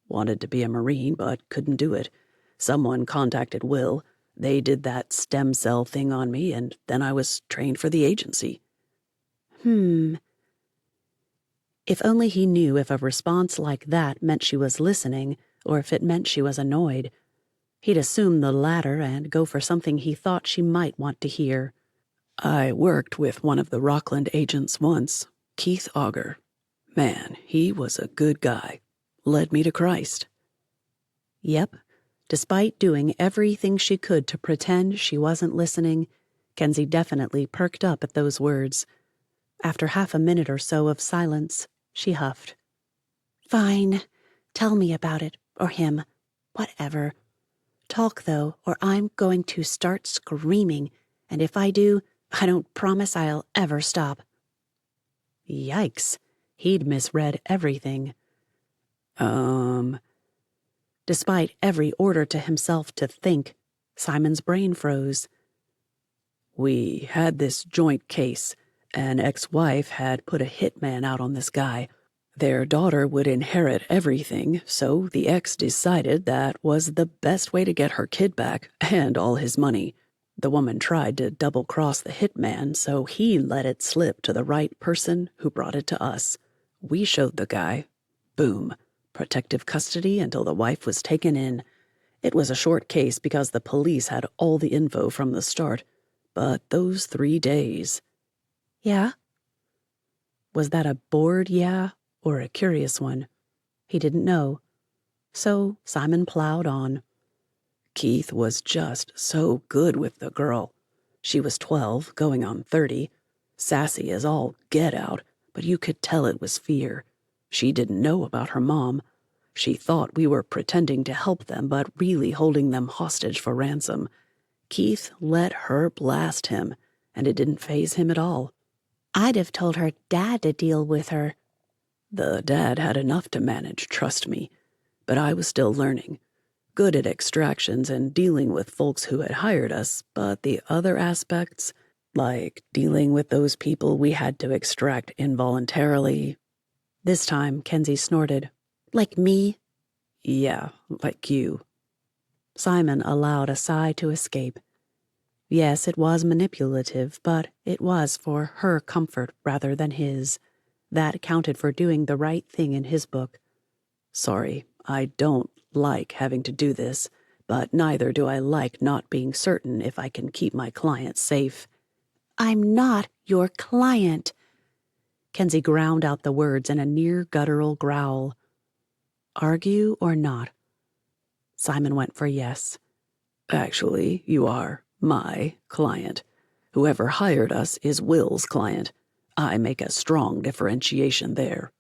Wanted to be a Marine, but couldn't do it. Someone contacted Will. They did that stem cell thing on me, and then I was trained for the agency. If only he knew if a response like that meant she was listening, or if it meant she was annoyed. He'd assume the latter and go for something he thought she might want to hear. I worked with one of the Rockland agents once, Keith Auger. Man, he was a good guy. Led me to Christ. Yep. Despite doing everything she could to pretend she wasn't listening, Kensi definitely perked up at those words. After half a minute or so of silence, she huffed. Fine. Tell me about it, or him. Whatever. Talk, though, or I'm going to start screaming, and if I do, I don't promise I'll ever stop. Yikes. He'd misread everything. Despite every order to himself to think, Simon's brain froze. We had this joint case. An ex-wife had put a hitman out on this guy. Their daughter would inherit everything, so the ex decided that was the best way to get her kid back and all his money. The woman tried to double-cross the hitman, so he let it slip to the right person who brought it to us. We showed the guy. Boom. Protective custody until the wife was taken in. It was a short case because the police had all the info from the start. But those 3 days... Yeah? Was that a bored yeah or a curious one? He didn't know. So Simon plowed on. Keith was just so good with the girl. She was 12, going on 30. Sassy as all get out, but you could tell it was fear. She didn't know about her mom. She thought we were pretending to help them, but really holding them hostage for ransom. Keith let her blast him, and it didn't faze him at all. I'd have told her dad to deal with her. The dad had enough to manage, trust me. But I was still learning. Good at extractions and dealing with folks who had hired us, but the other aspects, like dealing with those people we had to extract involuntarily. This time, Kensi snorted. Like me? Yeah, like you. Simon allowed a sigh to escape. Yes, it was manipulative, but it was for her comfort rather than his. That counted for doing the right thing in his book. Sorry, I don't like having to do this, but neither do I like not being certain if I can keep my client safe. I'm not your client. Kensi ground out the words in a near-guttural growl. Argue or not? Simon went for yes. Actually, you are my client. Whoever hired us is Will's client. I make a strong differentiation there.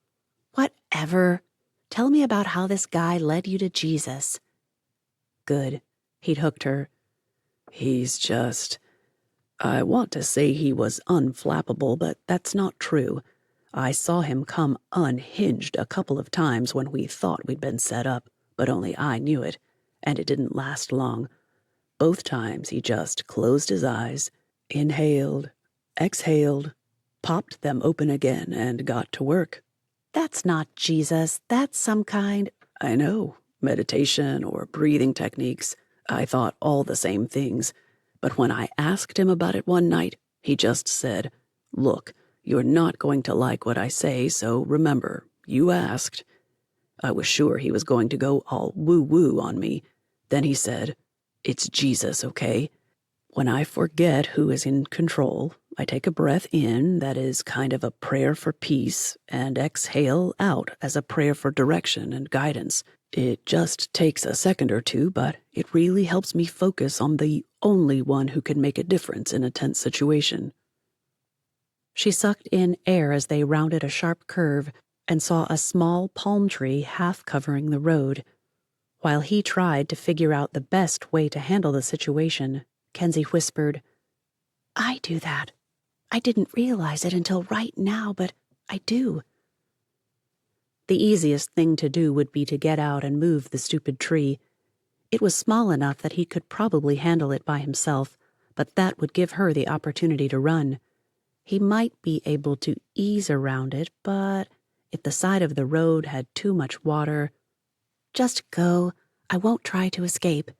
Whatever. Tell me about how this guy led you to Jesus. Good. He'd hooked her. He's just... I want to say he was unflappable, but that's not true. I saw him come unhinged a couple of times when we thought we'd been set up, but only I knew it, and it didn't last long. Both times he just closed his eyes, inhaled, exhaled, popped them open again, and got to work. That's not Jesus. That's some kind... I know. Meditation or breathing techniques. I thought all the same things. But when I asked him about it one night, he just said, "Look, you're not going to like what I say, so remember, you asked." I was sure he was going to go all woo-woo on me. Then he said, "It's Jesus, okay? When I forget who is in control, I take a breath in that is kind of a prayer for peace and exhale out as a prayer for direction and guidance. It just takes a second or two, but it really helps me focus on the only one who can make a difference in a tense situation." She sucked in air as they rounded a sharp curve and saw a small palm tree half covering the road. While he tried to figure out the best way to handle the situation, Kensi whispered, I do that. I didn't realize it until right now, but I do. The easiest thing to do would be to get out and move the stupid tree. It was small enough that he could probably handle it by himself, but that would give her the opportunity to run. He might be able to ease around it, but if the side of the road had too much water... Just go. I won't try to escape.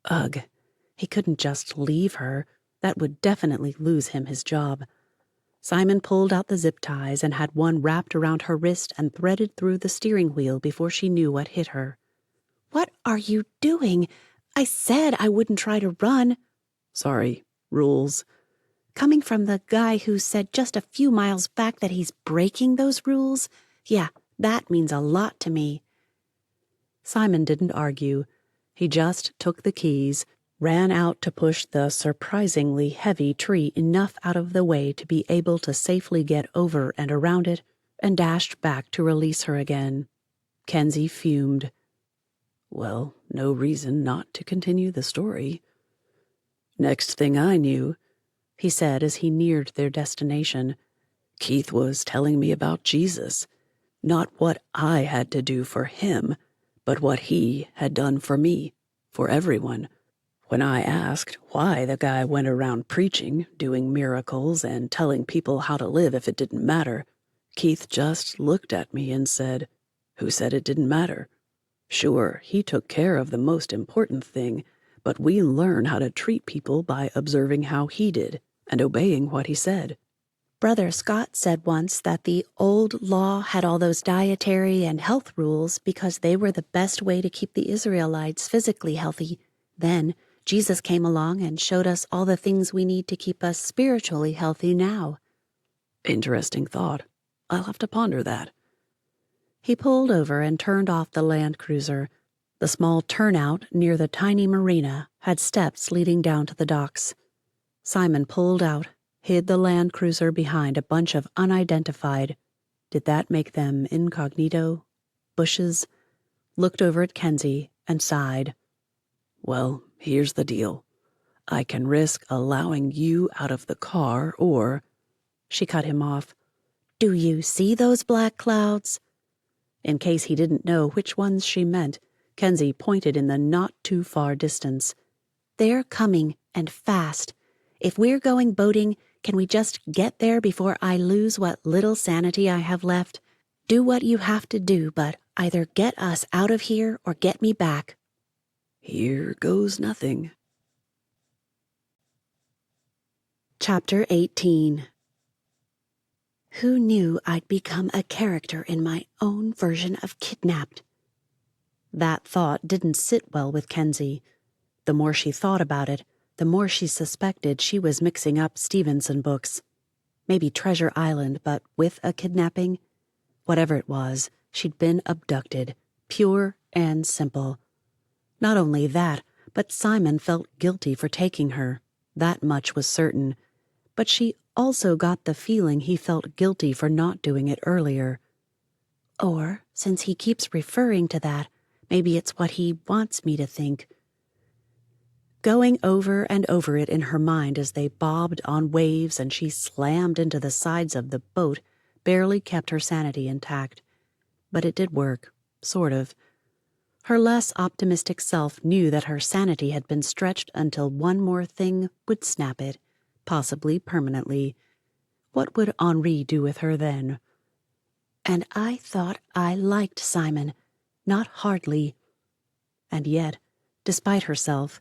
Ugh, he couldn't just leave her. That would definitely lose him his job. Simon pulled out the zip ties and had one wrapped around her wrist and threaded through the steering wheel before she knew what hit her. What are you doing? I said I wouldn't try to run. Sorry, rules. Coming from the guy who said just a few miles back that he's breaking those rules? Yeah, that means a lot to me. Simon didn't argue. He just took the keys, ran out to push the surprisingly heavy tree enough out of the way to be able to safely get over and around it, and dashed back to release her again. Kensi fumed. Well, no reason not to continue the story. Next thing I knew, he said as he neared their destination, Keith was telling me about Jesus. Not what I had to do for him, but what he had done for me, for everyone. When I asked why the guy went around preaching, doing miracles, and telling people how to live if it didn't matter, Keith just looked at me and said, "Who said it didn't matter? Sure, he took care of the most important thing, but we learn how to treat people by observing how he did and obeying what he said." Brother Scott said once that the old law had all those dietary and health rules because they were the best way to keep the Israelites physically healthy. Then Jesus came along and showed us all the things we need to keep us spiritually healthy now. Interesting thought. I'll have to ponder that. He pulled over and turned off the Land Cruiser. The small turnout near the tiny marina had steps leading down to the docks. Simon pulled out, hid the Land Cruiser behind a bunch of unidentified, did that make them incognito, bushes, looked over at Kensi and sighed. Well, here's the deal. I can risk allowing you out of the car or... She cut him off. Do you see those black clouds? In case he didn't know which ones she meant, Kensi pointed in the not-too-far distance. They're coming, and fast. If we're going boating, can we just get there before I lose what little sanity I have left? Do what you have to do, but either get us out of here or get me back. Here goes nothing. Chapter 18. Who knew I'd become a character in my own version of Kidnapped? That thought didn't sit well with Kensi. The more she thought about it, the more she suspected she was mixing up Stevenson books. Maybe Treasure Island, but with a kidnapping? Whatever it was, she'd been abducted, pure and simple. Not only that, but Simon felt guilty for taking her. That much was certain. But she also got the feeling he felt guilty for not doing it earlier. Or, since he keeps referring to that, maybe it's what he wants me to think. Going over and over it in her mind as they bobbed on waves and she slammed into the sides of the boat barely kept her sanity intact. But it did work, sort of. Her less optimistic self knew that her sanity had been stretched until one more thing would snap it, possibly permanently. What would Henri do with her then? And I thought I liked Simon, not hardly. And yet, despite herself,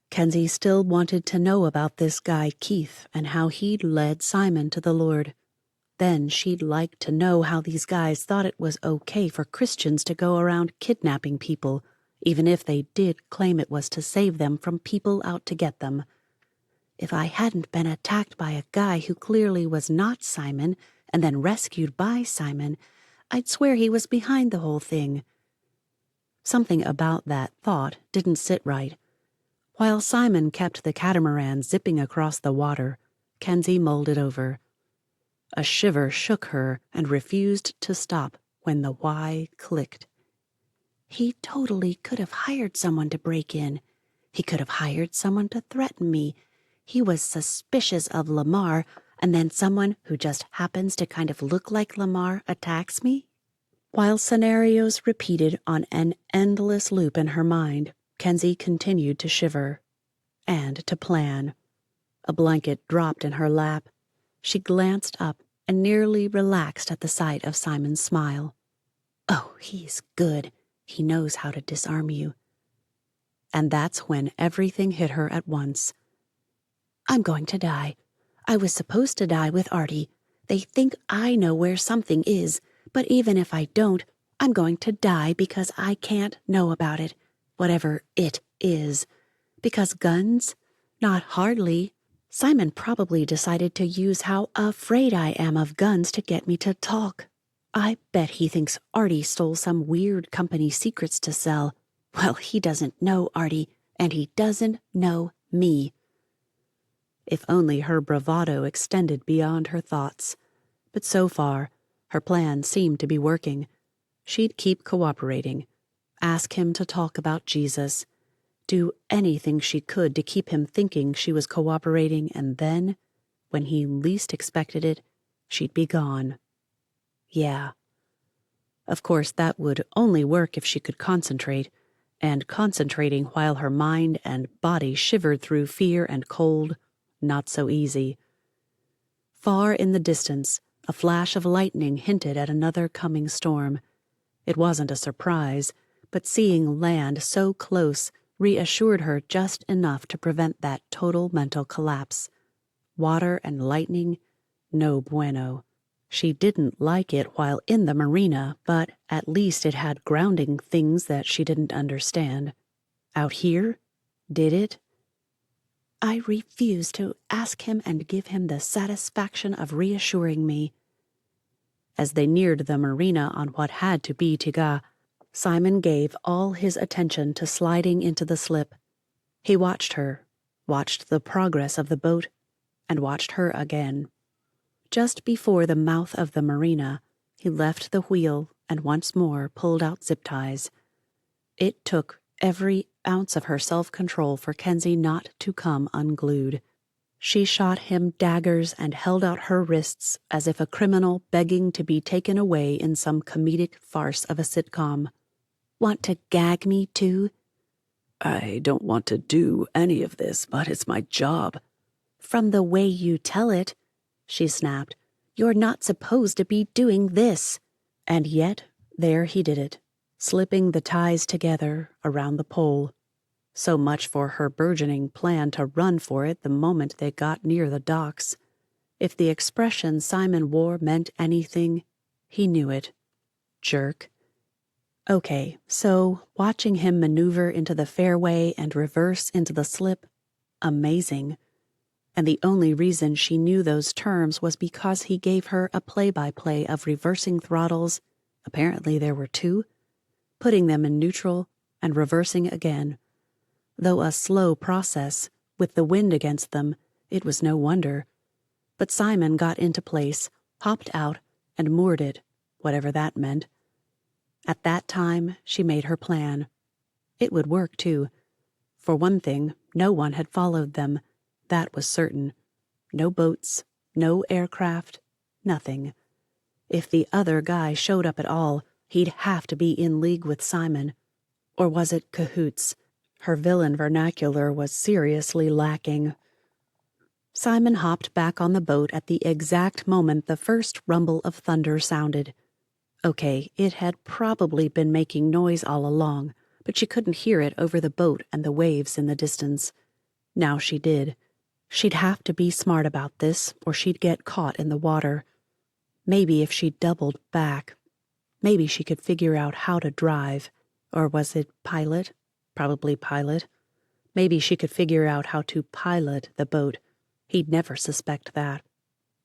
Kensi still wanted to know about this guy Keith and how he'd led Simon to the Lord. Then she'd like to know how these guys thought it was okay for Christians to go around kidnapping people, even if they did claim it was to save them from people out to get them. If I hadn't been attacked by a guy who clearly was not Simon and then rescued by Simon, I'd swear he was behind the whole thing. Something about that thought didn't sit right. While Simon kept the catamaran zipping across the water, Kensi mulled it over. A shiver shook her and refused to stop when the why clicked. He totally could have hired someone to break in. He could have hired someone to threaten me. He was suspicious of Lamar, and then someone who just happens to kind of look like Lamar attacks me? While scenarios repeated on an endless loop in her mind, Kensi continued to shiver and to plan. A blanket dropped in her lap. She glanced up and nearly relaxed at the sight of Simon's smile. Oh, he's good. He knows how to disarm you. And that's when everything hit her at once. I'm going to die. I was supposed to die with Artie. They think I know where something is, but even if I don't, I'm going to die because I can't know about it, whatever it is. Because guns? Not hardly. Simon probably decided to use how afraid I am of guns to get me to talk. I bet he thinks Artie stole some weird company secrets to sell. Well, he doesn't know Artie, and he doesn't know me. If only her bravado extended beyond her thoughts. But so far, her plan seemed to be working. She'd keep cooperating, ask him to talk about Jesus, do anything she could to keep him thinking she was cooperating, and then, when he least expected it, she'd be gone. Yeah. Of course, that would only work if she could concentrate, and concentrating while her mind and body shivered through fear and cold, not so easy. Far in the distance, a flash of lightning hinted at another coming storm. It wasn't a surprise, but seeing land so close reassured her just enough to prevent that total mental collapse. Water and lightning? No bueno. She didn't like it while in the marina, but at least it had grounding things that she didn't understand. Out here? Did it? I refuse to ask him and give him the satisfaction of reassuring me. As they neared the marina on what had to be Tiga, Simon gave all his attention to sliding into the slip. He watched her, watched the progress of the boat, and watched her again. Just before the mouth of the marina, he left the wheel and once more pulled out zip ties. It took every ounce of her self-control for Kensi not to come unglued. She shot him daggers and held out her wrists as if a criminal begging to be taken away in some comedic farce of a sitcom. Want to gag me, too? I don't want to do any of this, but it's my job. From the way you tell it, she snapped, you're not supposed to be doing this. And yet, there he did it, slipping the ties together around the pole. So much for her burgeoning plan to run for it the moment they got near the docks. If the expression Simon wore meant anything, he knew it. Jerk. Okay, so watching him maneuver into the fairway and reverse into the slip, amazing. And the only reason she knew those terms was because he gave her a play-by-play of reversing throttles, apparently there were two, putting them in neutral and reversing again. Though a slow process, with the wind against them, it was no wonder. But Simon got into place, hopped out, and moored it, whatever that meant. At that time, she made her plan. It would work, too. For one thing, no one had followed them. That was certain. No boats, no aircraft, nothing. If the other guy showed up at all, he'd have to be in league with Simon. Or was it cahoots? Her villain vernacular was seriously lacking. Simon hopped back on the boat at the exact moment the first rumble of thunder sounded. Okay, it had probably been making noise all along, but she couldn't hear it over the boat and the waves in the distance. Now she did. She'd have to be smart about this, or she'd get caught in the water. Maybe if she doubled back. Maybe she could figure out how to drive. Or was it pilot? Probably pilot. Maybe she could figure out how to pilot the boat. He'd never suspect that.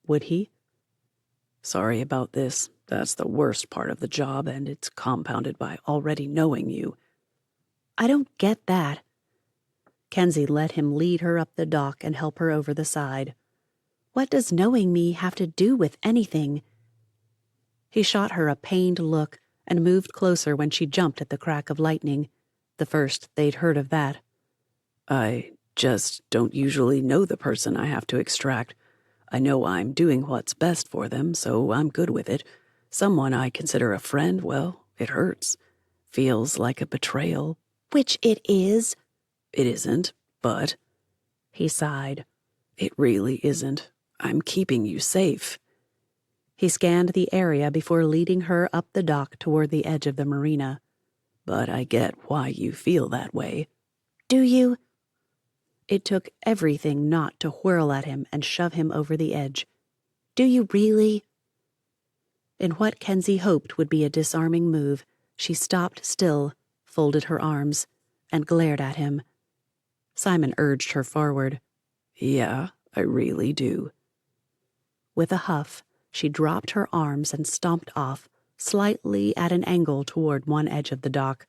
Would he? Sorry about this. That's the worst part of the job, and it's compounded by already knowing you. I don't get that. Kensi let him lead her up the dock and help her over the side. What does knowing me have to do with anything? He shot her a pained look and moved closer when she jumped at the crack of lightning, the first they'd heard of that. I just don't usually know the person I have to extract. I know I'm doing what's best for them, so I'm good with it. Someone I consider a friend, well, it hurts. Feels like a betrayal. Which it is. It isn't, but... He sighed. It really isn't. I'm keeping you safe. He scanned the area before leading her up the dock toward the edge of the marina. But I get why you feel that way. Do you? It took everything not to whirl at him and shove him over the edge. Do you really? In what Kensi hoped would be a disarming move, she stopped still, folded her arms, and glared at him. Simon urged her forward. Yeah, I really do. With a huff, she dropped her arms and stomped off, slightly at an angle toward one edge of the dock.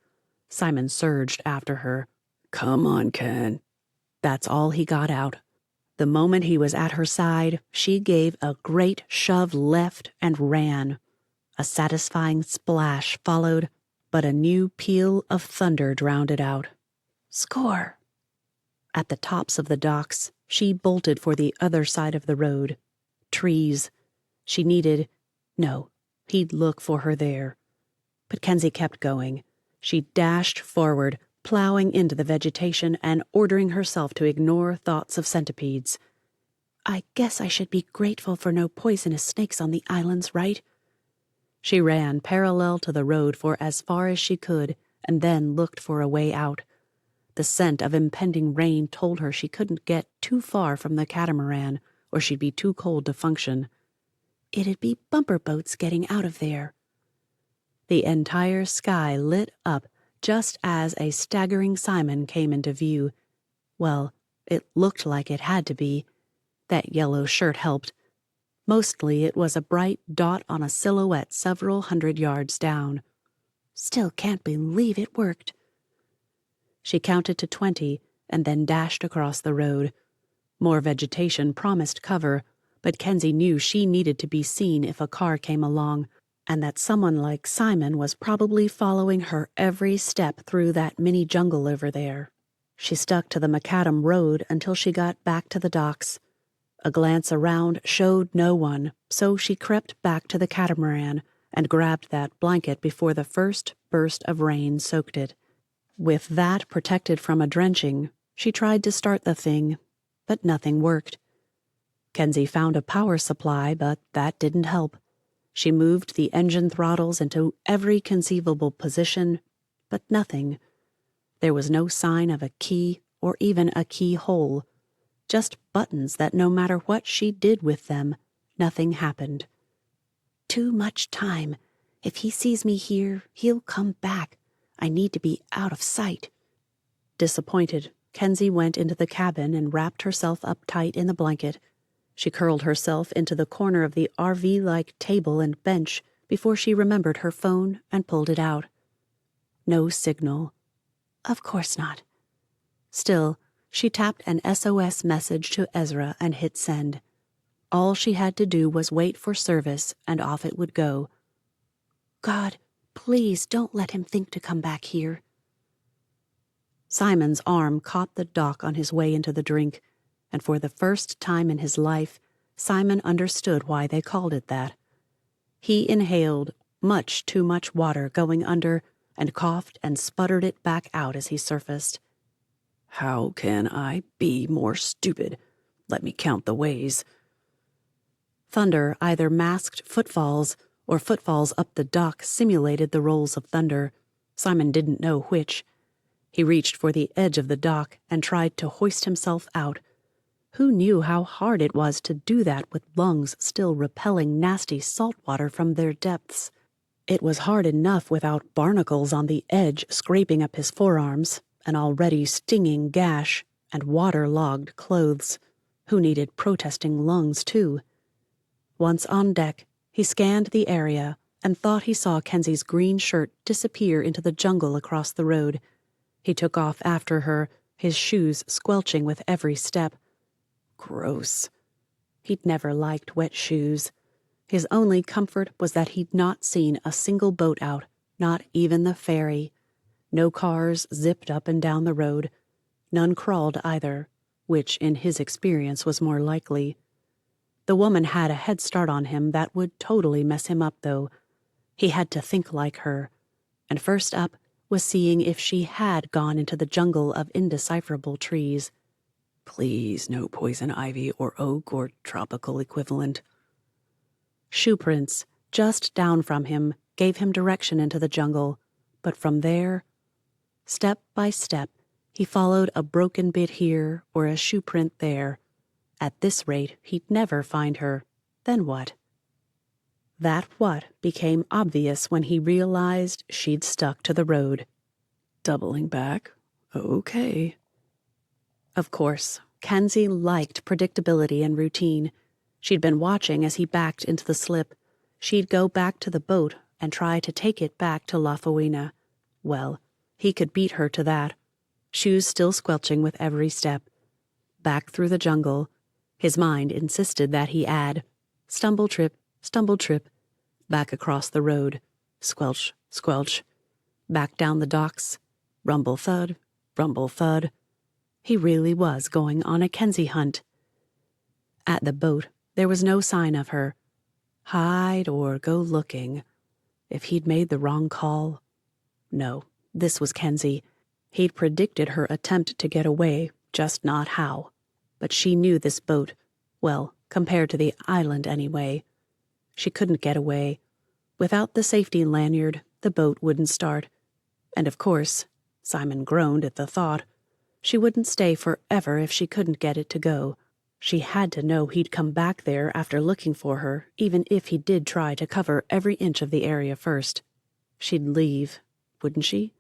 Simon surged after her. Come on, Ken. That's all he got out. The moment he was at her side, she gave a great shove left and ran. A satisfying splash followed, but a new peal of thunder drowned it out. Score. At the tops of the docks, she bolted for the other side of the road. Trees. She needed... No, he'd look for her there. But Kensi kept going. She dashed forward, plowing into the vegetation and ordering herself to ignore thoughts of centipedes. I guess I should be grateful for no poisonous snakes on the islands, right? She ran parallel to the road for as far as she could, and then looked for a way out. The scent of impending rain told her she couldn't get too far from the catamaran, or she'd be too cold to function. It'd be bumper boats getting out of there. The entire sky lit up just as a staggering Simon came into view. Well, it looked like it had to be. That yellow shirt helped. Mostly it was a bright dot on a silhouette several 100 yards down. Still can't believe it worked. She counted to 20 and then dashed across the road. More vegetation promised cover, but Kensi knew she needed to be seen if a car came along, and that someone like Simon was probably following her every step through that mini jungle over there. She stuck to the macadam road until she got back to the docks. A glance around showed no one, so she crept back to the catamaran and grabbed that blanket before the first burst of rain soaked it. With that protected from a drenching, she tried to start the thing, but nothing worked. Kensi found a power supply, but that didn't help. She moved the engine throttles into every conceivable position, but nothing. There was no sign of a key or even a keyhole. Just buttons that no matter what she did with them, nothing happened. Too much time. If he sees me here, he'll come back. I need to be out of sight. Disappointed, Kensi went into the cabin and wrapped herself up tight in the blanket. She curled herself into the corner of the RV-like table and bench before she remembered her phone and pulled it out. No signal. Of course not. Still, she tapped an SOS message to Ezra and hit send. All she had to do was wait for service, and off it would go. God, please don't let him think to come back here. Simon's arm caught the dock on his way into the drink, and for the first time in his life, Simon understood why they called it that. He inhaled much too much water going under and coughed and sputtered it back out as he surfaced. How can I be more stupid? Let me count the ways. Thunder either masked footfalls or footfalls up the dock simulated the rolls of thunder. Simon didn't know which. He reached for the edge of the dock and tried to hoist himself out. Who knew how hard it was to do that with lungs still repelling nasty salt water from their depths? It was hard enough without barnacles on the edge scraping up his forearms, an already stinging gash, and water-logged clothes. Who needed protesting lungs, too? Once on deck, he scanned the area and thought he saw Kensi's green shirt disappear into the jungle across the road. He took off after her, his shoes squelching with every step. Gross. He'd never liked wet shoes. His only comfort was that he'd not seen a single boat out, not even the ferry. No cars zipped up and down the road. None crawled either, which in his experience was more likely. The woman had a head start on him that would totally mess him up, though. He had to think like her, and first up was seeing if she had gone into the jungle of indecipherable trees. Please, no poison ivy or oak or tropical equivalent. Shoe prints, just down from him, gave him direction into the jungle, but from there, step by step, he followed a broken bit here or a shoe print there. At this rate, he'd never find her. Then what? That what became obvious when he realized she'd stuck to the road. Doubling back? Okay. Of course, Kensi liked predictability and routine. She'd been watching as he backed into the slip. She'd go back to the boat and try to take it back to La Fuina. Well, he could beat her to that. Shoes still squelching with every step. Back through the jungle. His mind insisted that he add. Stumble trip, back across the road. Squelch, squelch. Back down the docks. Rumble thud, rumble thud. He really was going on a Kensi hunt. At the boat, there was no sign of her. Hide or go looking. If he'd made the wrong call. No, this was Kensi. He'd predicted her attempt to get away, just not how. But she knew this boat. Well, compared to the island anyway. She couldn't get away. Without the safety lanyard, the boat wouldn't start. And of course, Simon groaned at the thought, she wouldn't stay forever if she couldn't get it to go. She had to know he'd come back there after looking for her, even if he did try to cover every inch of the area first. She'd leave, wouldn't she?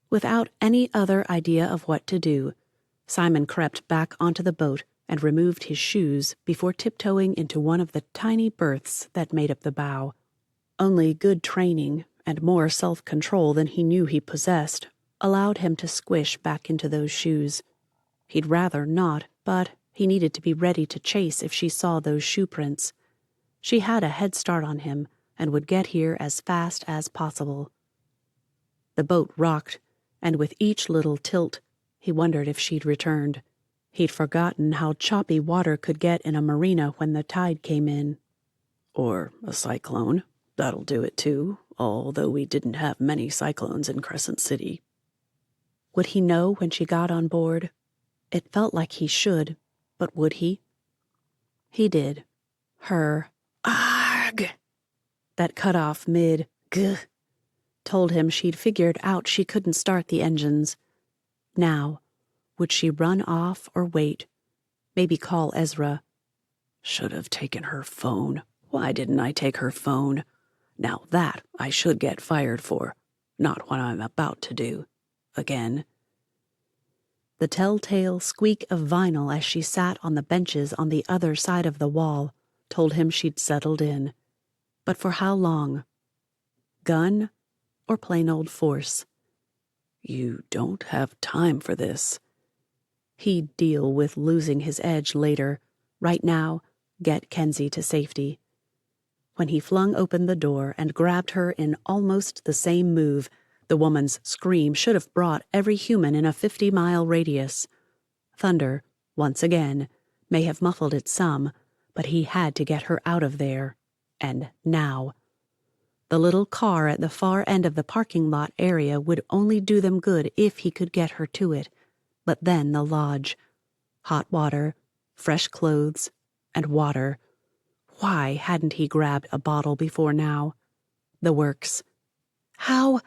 Without any other idea of what to do, Simon crept back onto the boat and removed his shoes before tiptoeing into one of the tiny berths that made up the bow. Only good training and more self-control than he knew he possessed allowed him to squish back into those shoes. He'd rather not, but he needed to be ready to chase if she saw those shoe prints. She had a head start on him and would get here as fast as possible. The boat rocked, and with each little tilt, he wondered if she'd returned. He'd forgotten how choppy water could get in a marina when the tide came in. Or a cyclone. That'll do it too, although we didn't have many cyclones in Crescent City. Would he know when she got on board? It felt like he should, but would he? He did. Her "Arg!" that cut off mid-g told him she'd figured out she couldn't start the engines. Now, would she run off or wait? Maybe call Ezra. Should have taken her phone. Why didn't I take her phone? Now that I should get fired for. Not what I'm about to do. Again. The telltale squeak of vinyl as she sat on the benches on the other side of the wall told him she'd settled in. But for how long? Gun or plain old force? You don't have time for this. He'd deal with losing his edge later. Right now, get Kensi to safety. When he flung open the door and grabbed her in almost the same move, the woman's scream should have brought every human in a 50-mile radius. Thunder, once again, may have muffled it some, but he had to get her out of there. And now. The little car at the far end of the parking lot area would only do them good if he could get her to it. But then the lodge. Hot water, fresh clothes, and water. Why hadn't he grabbed a bottle before now? The works. How?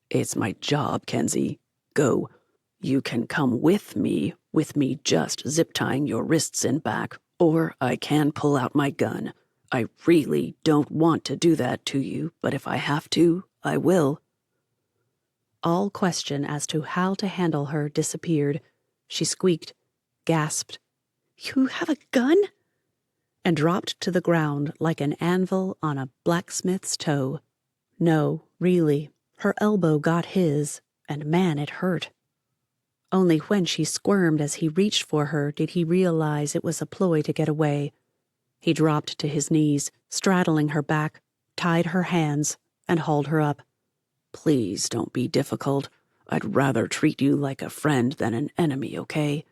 It's my job, Kensi. Go. You can come with me just zip-tying your wrists and back, or I can pull out my gun. I really don't want to do that to you, but if I have to, I will. All question as to how to handle her disappeared. She squeaked, gasped, "You have a gun?" and dropped to the ground like an anvil on a blacksmith's toe. No, really, her elbow got his, and man, it hurt. Only when she squirmed as he reached for her did he realize it was a ploy to get away. He dropped to his knees, straddling her back, tied her hands, and hauled her up. Please don't be difficult. I'd rather treat you like a friend than an enemy, okay?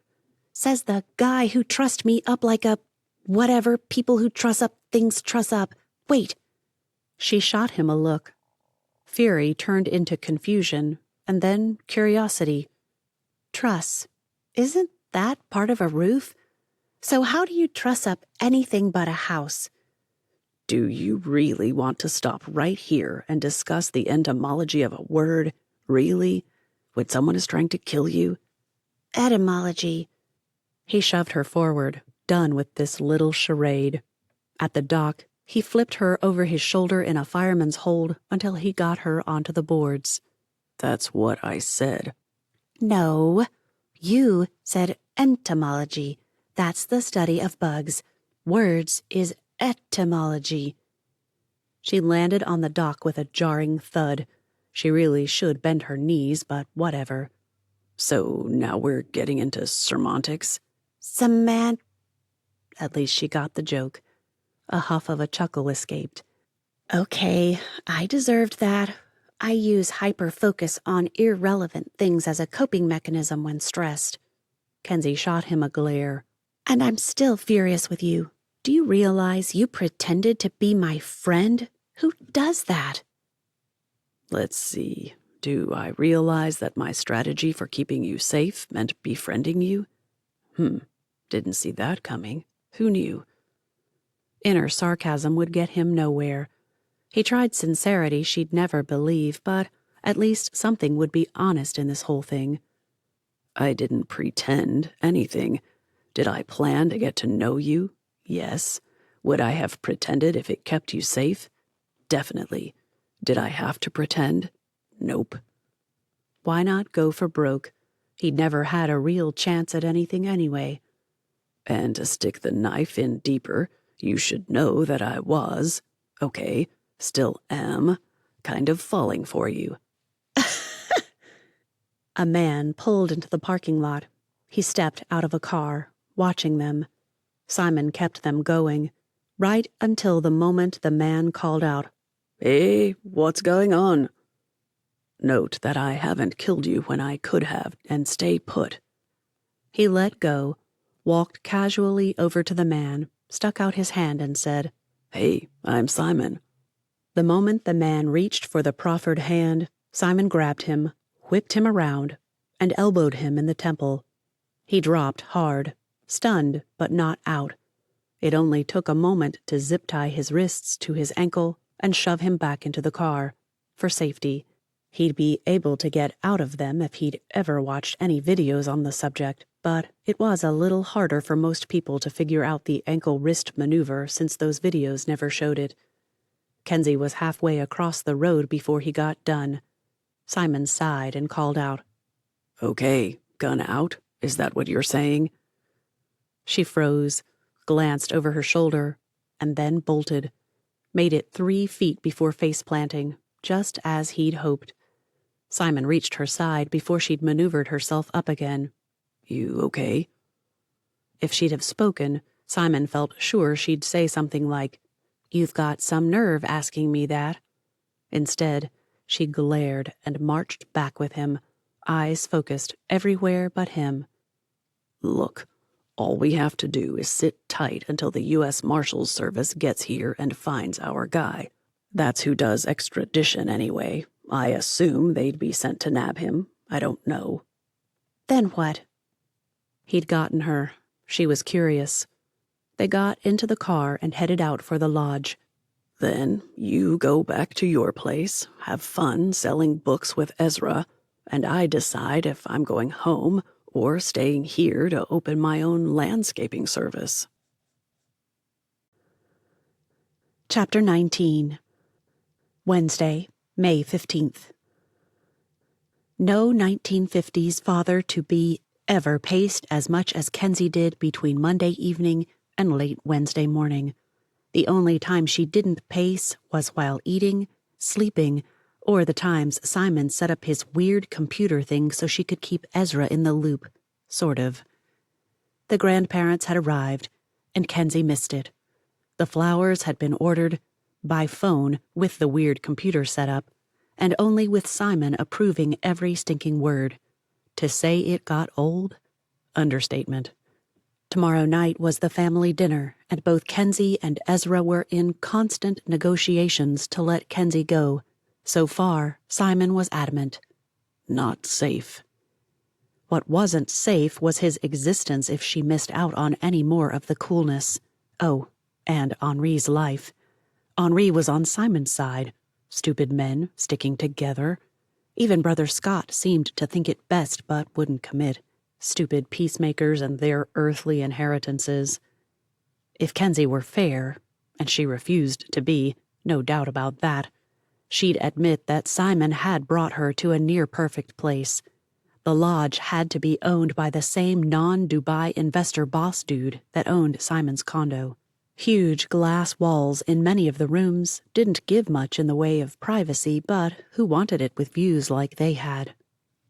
Says the guy who trussed me up like a... whatever people who truss up things truss up. Wait. She shot him a look. Fury turned into confusion, and then curiosity. Truss. Isn't that part of a roof? So how do you truss up anything but a house? Do you really want to stop right here and discuss the etymology of a word? Really? When someone is trying to kill you? Etymology. He shoved her forward, done with this little charade. At the dock, he flipped her over his shoulder in a fireman's hold until he got her onto the boards. That's what I said. No, you said entomology. That's the study of bugs. Words is etymology. She landed on the dock with a jarring thud. She really should bend her knees, but whatever. So now we're getting into semantics? At least she got the joke. A huff of a chuckle escaped. Okay, I deserved that. I use hyper-focus on irrelevant things as a coping mechanism when stressed. Kensi shot him a glare. And I'm still furious with you. Do you realize you pretended to be my friend? Who does that? Let's see. Do I realize that my strategy for keeping you safe meant befriending you? Didn't see that coming. Who knew? Inner sarcasm would get him nowhere. He tried sincerity she'd never believe, but at least something would be honest in this whole thing. I didn't pretend anything. Did I plan to get to know you? Yes. Would I have pretended if it kept you safe? Definitely. Did I have to pretend? Nope. Why not go for broke? He'd never had a real chance at anything anyway. And to stick the knife in deeper, you should know that I was, okay, still am, kind of falling for you. A man pulled into the parking lot. He stepped out of a car, watching them. Simon kept them going, right until the moment the man called out, "Hey, what's going on?" Note that I haven't killed you when I could have, and stay put. He let go, walked casually over to the man, stuck out his hand and said, "Hey, I'm Simon." The moment the man reached for the proffered hand, Simon grabbed him, whipped him around, and elbowed him in the temple. He dropped hard, stunned but not out. It only took a moment to zip-tie his wrists to his ankle and shove him back into the car, for safety. He'd be able to get out of them if he'd ever watched any videos on the subject, but it was a little harder for most people to figure out the ankle-wrist maneuver since those videos never showed it. Kensi was halfway across the road before he got done. Simon sighed and called out, "Okay, gun out? Is that what you're saying?" She froze, glanced over her shoulder, and then bolted. Made it 3 feet before face-planting, just as he'd hoped. Simon reached her side before she'd maneuvered herself up again. "You okay?" If she'd have spoken, Simon felt sure she'd say something like, "You've got some nerve asking me that." Instead, she glared and marched back with him, eyes focused everywhere but him. "Look, all we have to do is sit tight until the U.S. Marshals Service gets here and finds our guy. That's who does extradition anyway. I assume they'd be sent to nab him. I don't know." Then what? He'd gotten her. She was curious. They got into the car and headed out for the lodge. "Then you go back to your place, have fun selling books with Ezra, and I decide if I'm going home or staying here to open my own landscaping service." Chapter 19. Wednesday, May 15th. No 1950s father-to-be ever paced as much as Kensi did between Monday evening and late Wednesday morning. The only time she didn't pace was while eating, sleeping, or the times Simon set up his weird computer thing so she could keep Ezra in the loop, sort of. The grandparents had arrived, and Kensi missed it. The flowers had been ordered, by phone with the weird computer setup, and only with Simon approving every stinking word. To say it got old? Understatement. Tomorrow night was the family dinner, and both Kensi and Ezra were in constant negotiations to let Kensi go. So far, Simon was adamant. "Not safe." What wasn't safe was his existence if she missed out on any more of the coolness. Oh, and Henri's life. Henri was on Simon's side. Stupid men sticking together. Even Brother Scott seemed to think it best but wouldn't commit. Stupid peacemakers and their earthly inheritances. If Kensi were fair, and she refused to be, no doubt about that, she'd admit that Simon had brought her to a near-perfect place. The lodge had to be owned by the same non-Dubai investor boss dude that owned Simon's condo. Huge glass walls in many of the rooms didn't give much in the way of privacy, but who wanted it with views like they had?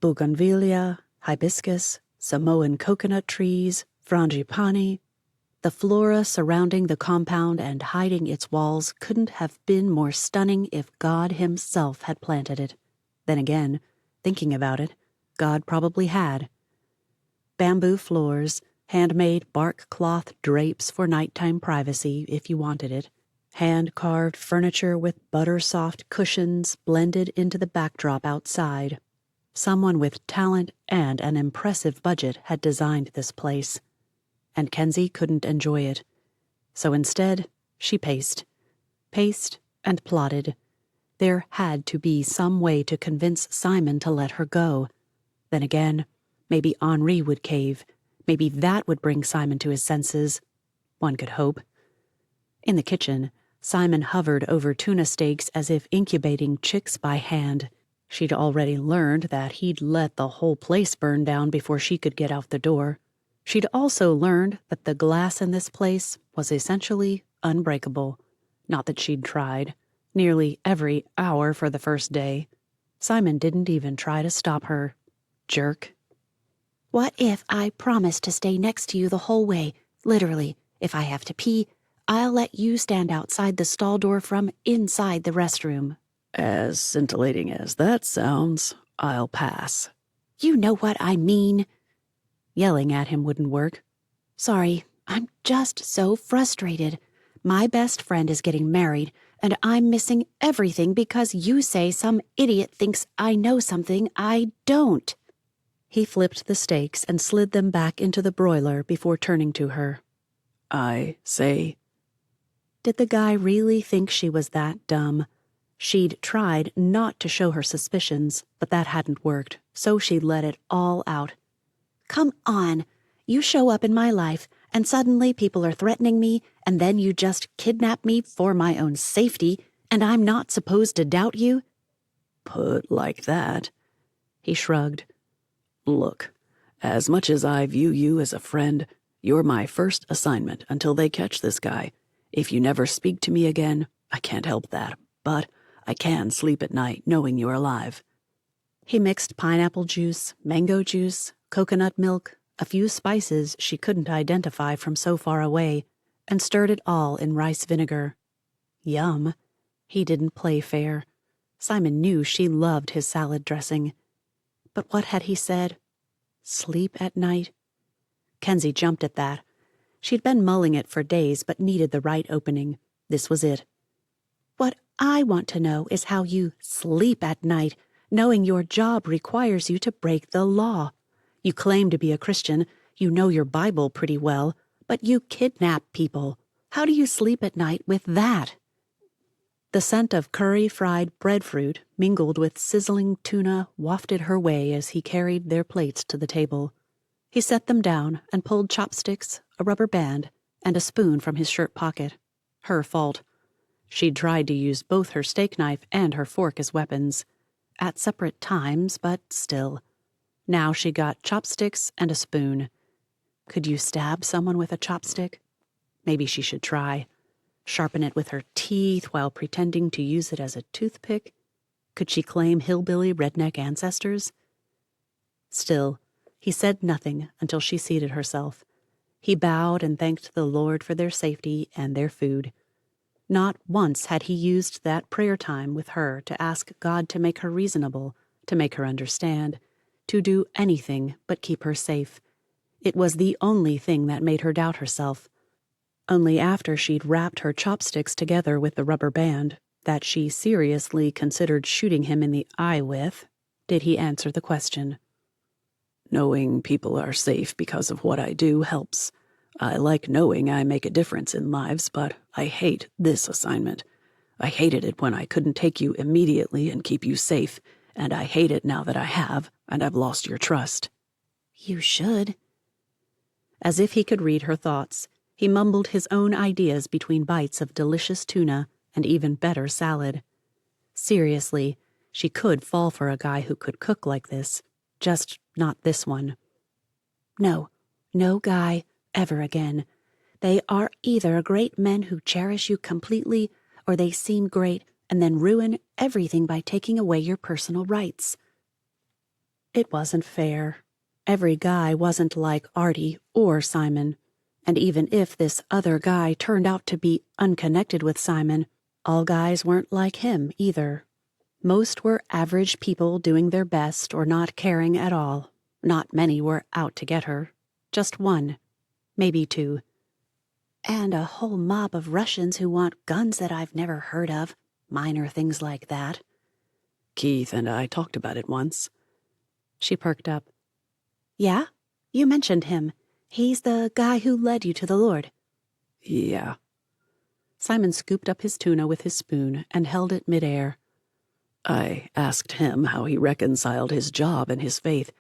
Bougainvillea, hibiscus, Samoan coconut trees, frangipani. The flora surrounding the compound and hiding its walls couldn't have been more stunning if God himself had planted it. Then again, thinking about it, God probably had. Bamboo floors, handmade bark cloth drapes for nighttime privacy if you wanted it, hand-carved furniture with butter-soft cushions blended into the backdrop outside. Someone with talent and an impressive budget had designed this place, and Kensi couldn't enjoy it. So instead, she paced and plotted. There had to be some way to convince Simon to let her go. Then again, maybe Henri would cave. Maybe that would bring Simon to his senses. One could hope. In the kitchen, Simon hovered over tuna steaks as if incubating chicks by hand. She'd already learned that he'd let the whole place burn down before she could get out the door. She'd also learned that the glass in this place was essentially unbreakable. Not that she'd tried. Nearly every hour for the first day. Simon didn't even try to stop her. Jerk. What if I promise to stay next to you the whole way? Literally, if I have to pee, I'll let you stand outside the stall door from inside the restroom. As scintillating as that sounds, I'll pass. You know what I mean. Yelling at him wouldn't work. Sorry, I'm just so frustrated. My best friend is getting married, and I'm missing everything because you say some idiot thinks I know something I don't. He flipped the steaks and slid them back into the broiler before turning to her. I say. Did the guy really think she was that dumb? She'd tried not to show her suspicions, but that hadn't worked, so she let it all out. Come on. You show up in my life, and suddenly people are threatening me, and then you just kidnap me for my own safety, and I'm not supposed to doubt you? Put like that. He shrugged. Look, as much as I view you as a friend, you're my first assignment until they catch this guy. If you never speak to me again, I can't help that, but I can sleep at night knowing you're alive. He mixed pineapple juice, mango juice, coconut milk, a few spices she couldn't identify from so far away, and stirred it all in rice vinegar. Yum. He didn't play fair. Simon knew she loved his salad dressing. But what had he said? Sleep at night? Kensi jumped at that. She'd been mulling it for days but needed the right opening. This was it. What I want to know is how you sleep at night, knowing your job requires you to break the law. You claim to be a Christian, you know your Bible pretty well, but you kidnap people. How do you sleep at night with that? The scent of curry-fried breadfruit mingled with sizzling tuna wafted her way as he carried their plates to the table. He set them down and pulled chopsticks, a rubber band, and a spoon from his shirt pocket. Her fault. She'd tried to use both her steak knife and her fork as weapons. At separate times, but still. Now she got chopsticks and a spoon. Could you stab someone with a chopstick? Maybe she should try. Sharpen it with her teeth while pretending to use it as a toothpick? Could she claim hillbilly redneck ancestors? Still, he said nothing until she seated herself. He bowed and thanked the Lord for their safety and their food. Not once had he used that prayer time with her to ask God to make her reasonable, to make her understand, to do anything but keep her safe. It was the only thing that made her doubt herself. Only after she'd wrapped her chopsticks together with the rubber band, that she seriously considered shooting him in the eye with, did he answer the question. Knowing people are safe because of what I do helps. I like knowing I make a difference in lives, but I hate this assignment. I hated it when I couldn't take you immediately and keep you safe, and I hate it now that I have, and I've lost your trust. You should. As if he could read her thoughts, he mumbled his own ideas between bites of delicious tuna and even better salad. Seriously, she could fall for a guy who could cook like this, just not this one. No, no guy, ever again. They are either great men who cherish you completely, or they seem great and then ruin everything by taking away your personal rights. It wasn't fair. Every guy wasn't like Artie or Simon, and even if this other guy turned out to be unconnected with Simon, all guys weren't like him either. Most were average people doing their best or not caring at all. Not many were out to get her. Just one. Maybe two. And a whole mob of Russians who want guns that I've never heard of. Minor things like that. Keith and I talked about it once. She perked up. Yeah? You mentioned him. He's the guy who led you to the Lord. Yeah. Simon scooped up his tuna with his spoon and held it midair. I asked him how he reconciled his job and his faith.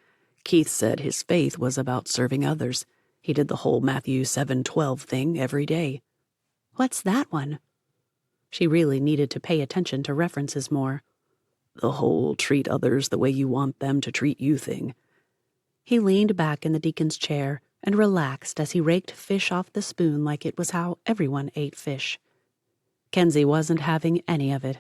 Keith said his faith was about serving others. He did the whole Matthew 7:12 thing every day. What's that one? She really needed to pay attention to references more. The whole treat others the way you want them to treat you thing. He leaned back in the deacon's chair and relaxed as he raked fish off the spoon like it was how everyone ate fish. Kensi wasn't having any of it.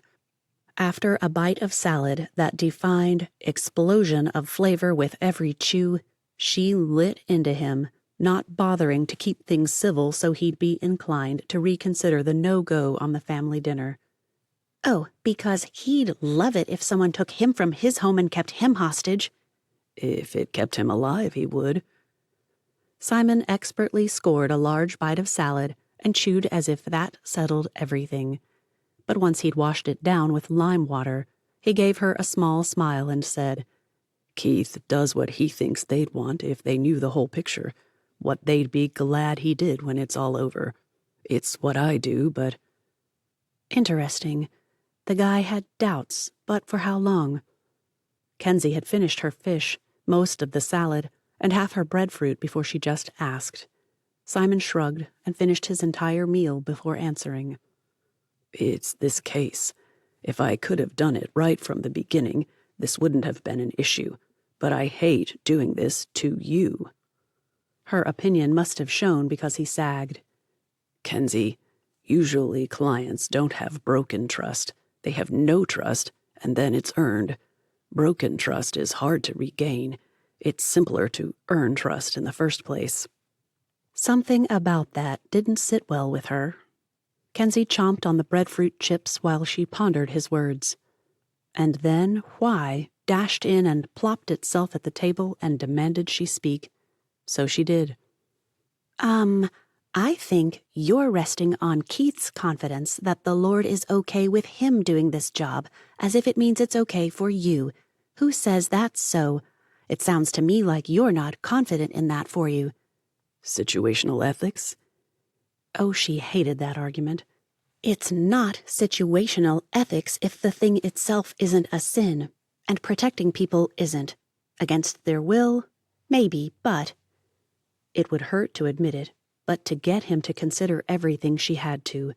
After a bite of salad that defined explosion of flavor with every chew, she lit into him, not bothering to keep things civil so he'd be inclined to reconsider the no-go on the family dinner. Oh, because he'd love it if someone took him from his home and kept him hostage. If it kept him alive, he would. Simon expertly scored a large bite of salad and chewed as if that settled everything. But once he'd washed it down with lime water, he gave her a small smile and said, Keith does what he thinks they'd want if they knew the whole picture, what they'd be glad he did when it's all over. It's what I do, but... Interesting. The guy had doubts, but for how long? Kensi had finished her fish, most of the salad, and half her breadfruit before she just asked. Simon shrugged and finished his entire meal before answering. It's this case. If I could have done it right from the beginning, this wouldn't have been an issue. But I hate doing this to you. Her opinion must have shown because he sagged. Kensi, usually clients don't have broken trust. They have no trust, and then it's earned. Broken trust is hard to regain. It's simpler to earn trust in the first place. Something about that didn't sit well with her. Kensi chomped on the breadfruit chips while she pondered his words. And then why dashed in and plopped itself at the table and demanded she speak. So she did. I think you're resting on Keith's confidence that the Lord is okay with him doing this job, as if it means it's okay for you. Who says that's so? It sounds to me like you're not confident in that for you. Situational ethics? Oh, she hated that argument. It's not situational ethics if the thing itself isn't a sin, and protecting people isn't. Against their will, maybe, but... It would hurt to admit it, but to get him to consider everything she had to.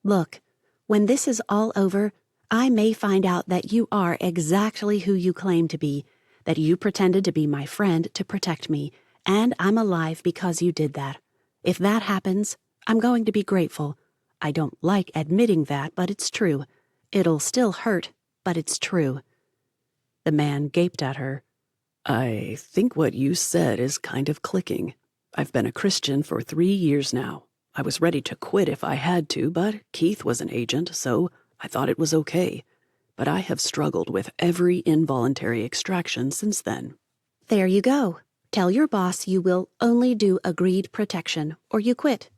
Look, when this is all over, I may find out that you are exactly who you claim to be, that you pretended to be my friend to protect me, and I'm alive because you did that. If that happens, I'm going to be grateful. I don't like admitting that, but it's true. It'll still hurt, but it's true. The man gaped at her. I think what you said is kind of clicking. I've been a Christian for 3 years now. I was ready to quit if I had to, but Keith was an agent, so I thought it was okay. But I have struggled with every involuntary extraction since then. There you go. Tell your boss you will only do agreed protection, or you quit.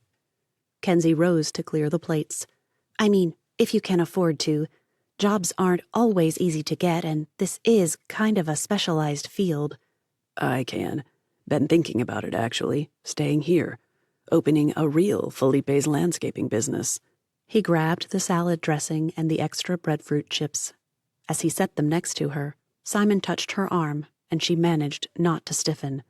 Kensi rose to clear the plates. I mean, if you can afford to. Jobs aren't always easy to get, and this is kind of a specialized field. I can. Been thinking about it, actually. Staying here. Opening a real Felipe's landscaping business. He grabbed the salad dressing and the extra breadfruit chips. As he set them next to her, Simon touched her arm, and she managed not to stiffen.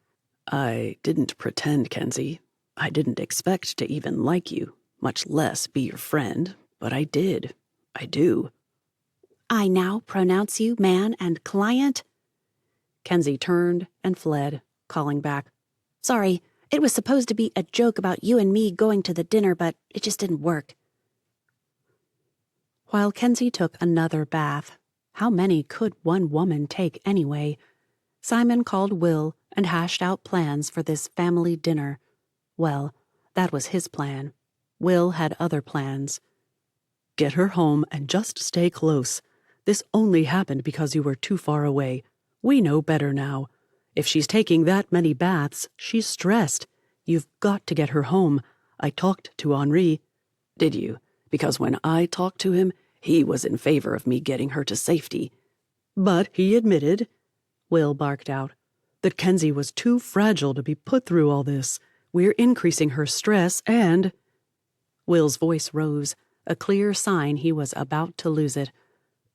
I didn't pretend, Kensi. I didn't expect to even like you, much less be your friend, but I did. I do. I now pronounce you man and client? Kensi turned and fled, calling back, Sorry, it was supposed to be a joke about you and me going to the dinner, but it just didn't work. While Kensi took another bath, how many could one woman take anyway? Simon called Will and hashed out plans for this family dinner. Well, that was his plan. Will had other plans. Get her home and just stay close. This only happened because you were too far away. We know better now. If she's taking that many baths, she's stressed. You've got to get her home. I talked to Henri. Did you? Because when I talked to him, he was in favor of me getting her to safety. But he admitted, Will barked out, that Kensi was too fragile to be put through all this. We're increasing her stress and... Will's voice rose, a clear sign he was about to lose it.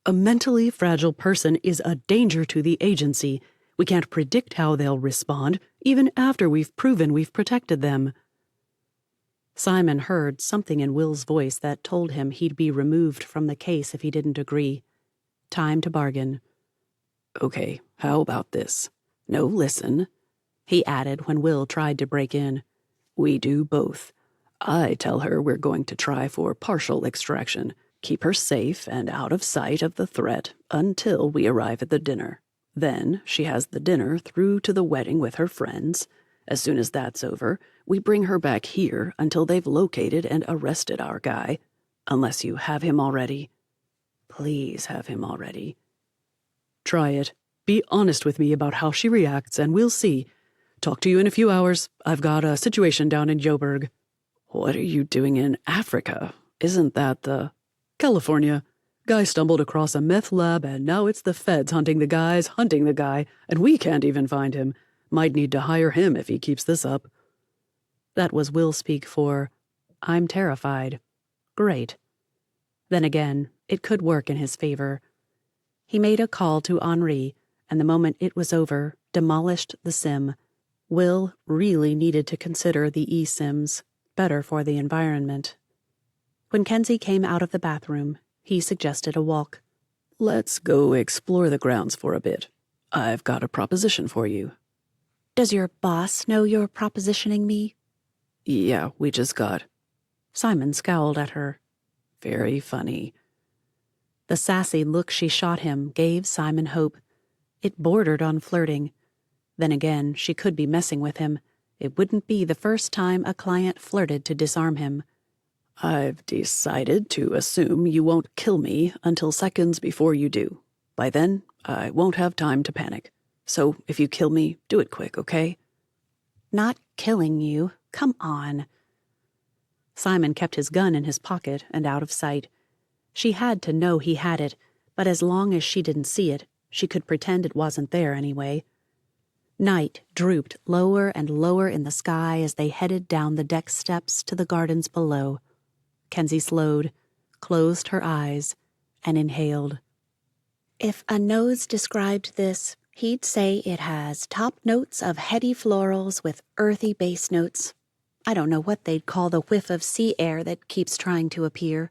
A mentally fragile person is a danger to the agency. We can't predict how they'll respond, even after we've proven we've protected them. Simon heard something in Will's voice that told him he'd be removed from the case if he didn't agree. Time to bargain. Okay, how about this? No, listen, he added when Will tried to break in. We do both. I tell her we're going to try for partial extraction. Keep her safe and out of sight of the threat until we arrive at the dinner. Then she has the dinner through to the wedding with her friends. As soon as that's over, we bring her back here until they've located and arrested our guy. Unless you have him already. Please have him already. Try it. Be honest with me about how she reacts, and we'll see. Talk to you in a few hours. I've got a situation down in Joburg. What are you doing in Africa? Isn't that the... California. Guy stumbled across a meth lab, and now it's the feds hunting the guy, and we can't even find him. Might need to hire him if he keeps this up. That was Will speak for, I'm terrified. Great. Then again, it could work in his favor. He made a call to Henri, and the moment it was over, demolished the sim. Will really needed to consider the eSIMs, better for the environment. When Kensi came out of the bathroom, he suggested a walk. Let's go explore the grounds for a bit. I've got a proposition for you. Does your boss know you're propositioning me? Yeah, we just got... Simon scowled at her. Very funny. The sassy look she shot him gave Simon hope. It bordered on flirting. Then again, she could be messing with him. It wouldn't be the first time a client flirted to disarm him. I've decided to assume you won't kill me until seconds before you do. By then, I won't have time to panic. So if you kill me, do it quick, okay? Not killing you. Come on. Simon kept his gun in his pocket and out of sight. She had to know he had it, but as long as she didn't see it, she could pretend it wasn't there anyway. Night drooped lower and lower in the sky as they headed down the deck steps to the gardens below. Kensi slowed, closed her eyes, and inhaled. If a nose described this, he'd say it has top notes of heady florals with earthy bass notes. I don't know what they'd call the whiff of sea air that keeps trying to appear.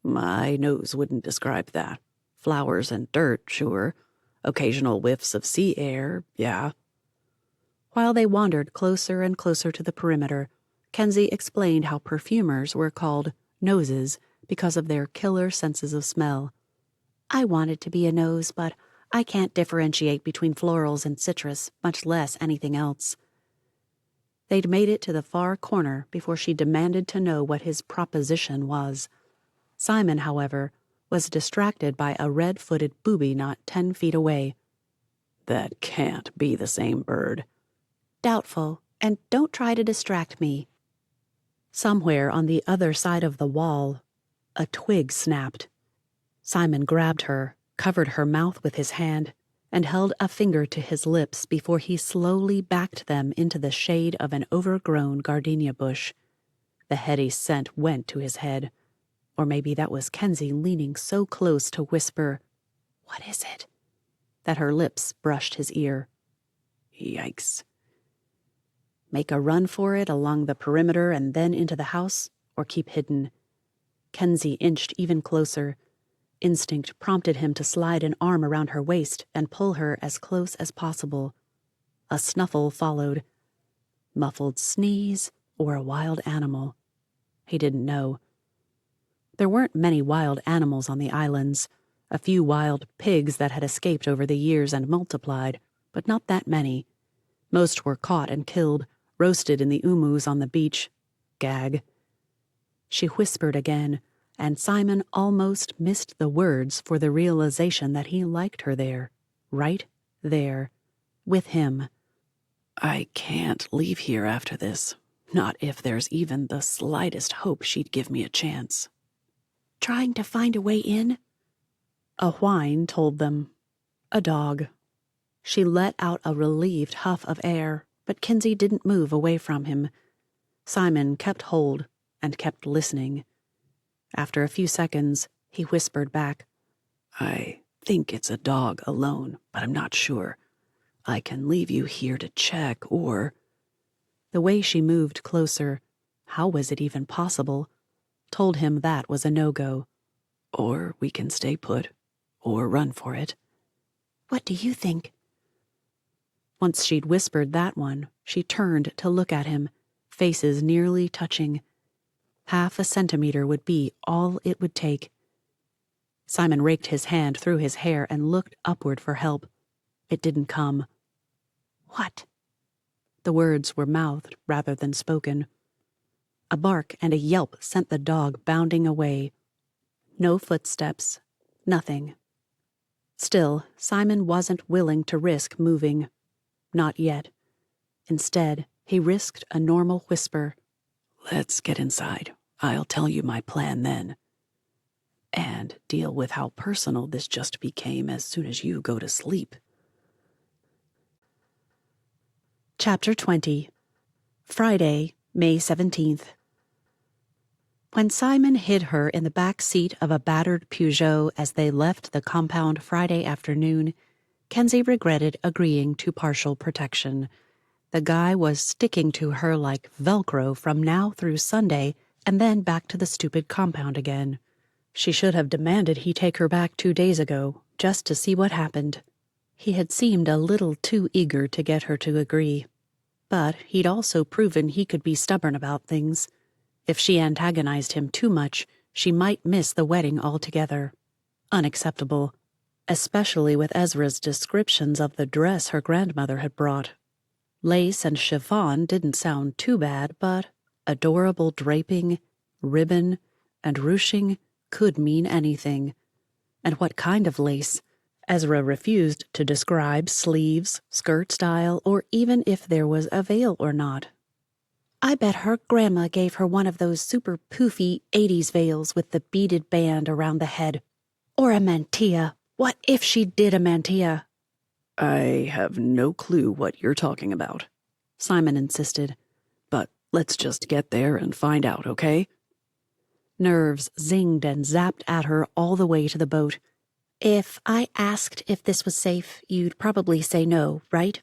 My nose wouldn't describe that. Flowers and dirt, sure. Occasional whiffs of sea air, yeah. While they wandered closer and closer to the perimeter, Kensi explained how perfumers were called noses because of their killer senses of smell. I wanted to be a nose, but I can't differentiate between florals and citrus, much less anything else. They'd made it to the far corner before she demanded to know what his proposition was. Simon, however, was distracted by a red-footed booby not 10 feet away. That can't be the same bird. Doubtful, and don't try to distract me. Somewhere on the other side of the wall, a twig snapped. Simon grabbed her, covered her mouth with his hand, and held a finger to his lips before he slowly backed them into the shade of an overgrown gardenia bush. The heady scent went to his head. Or maybe that was Kensi leaning so close to whisper, "What is it?" that her lips brushed his ear. Yikes. Make a run for it along the perimeter and then into the house, or keep hidden? Kensi inched even closer. Instinct prompted him to slide an arm around her waist and pull her as close as possible. A snuffle followed. Muffled sneeze or a wild animal. He didn't know. There weren't many wild animals on the islands. A few wild pigs that had escaped over the years and multiplied, but not that many. Most were caught and killed, roasted in the umus on the beach. Gag. She whispered again, and Simon almost missed the words for the realization that he liked her there, right there, with him. I can't leave here after this. Not if there's even the slightest hope she'd give me a chance. Trying to find a way in? A whine told them. A dog. She let out a relieved huff of air, but Kensi didn't move away from him. Simon kept hold and kept listening. After a few seconds, he whispered back, I think it's a dog alone, but I'm not sure. I can leave you here to check, or... The way she moved closer, how was it even possible, told him that was a no-go. Or we can stay put, or run for it. What do you think? Once she'd whispered that one, she turned to look at him, faces nearly touching. Half a centimeter would be all it would take. Simon raked his hand through his hair and looked upward for help. It didn't come. What? The words were mouthed rather than spoken. A bark and a yelp sent the dog bounding away. No footsteps. Nothing. Still, Simon wasn't willing to risk moving. Not yet. Instead, he risked a normal whisper. Let's get inside. I'll tell you my plan then. And deal with how personal this just became as soon as you go to sleep. Chapter 20. Friday, May 17th. When Simon hid her in the back seat of a battered Peugeot as they left the compound Friday afternoon, Kensi regretted agreeing to partial protection. The guy was sticking to her like Velcro from now through Sunday and then back to the stupid compound again. She should have demanded he take her back 2 days ago, just to see what happened. He had seemed a little too eager to get her to agree. But he'd also proven he could be stubborn about things. If she antagonized him too much, she might miss the wedding altogether. Unacceptable, especially with Ezra's descriptions of the dress her grandmother had brought. Lace and chiffon didn't sound too bad, but adorable draping, ribbon, and ruching could mean anything. And what kind of lace? Ezra refused to describe sleeves, skirt style, or even if there was a veil or not. I bet her grandma gave her one of those super poofy 80s veils with the beaded band around the head. Or a mantilla. What if she did a mantilla? I have no clue what you're talking about, Simon insisted. But let's just get there and find out, okay? Nerves zinged and zapped at her all the way to the boat. If I asked if this was safe, you'd probably say no, right?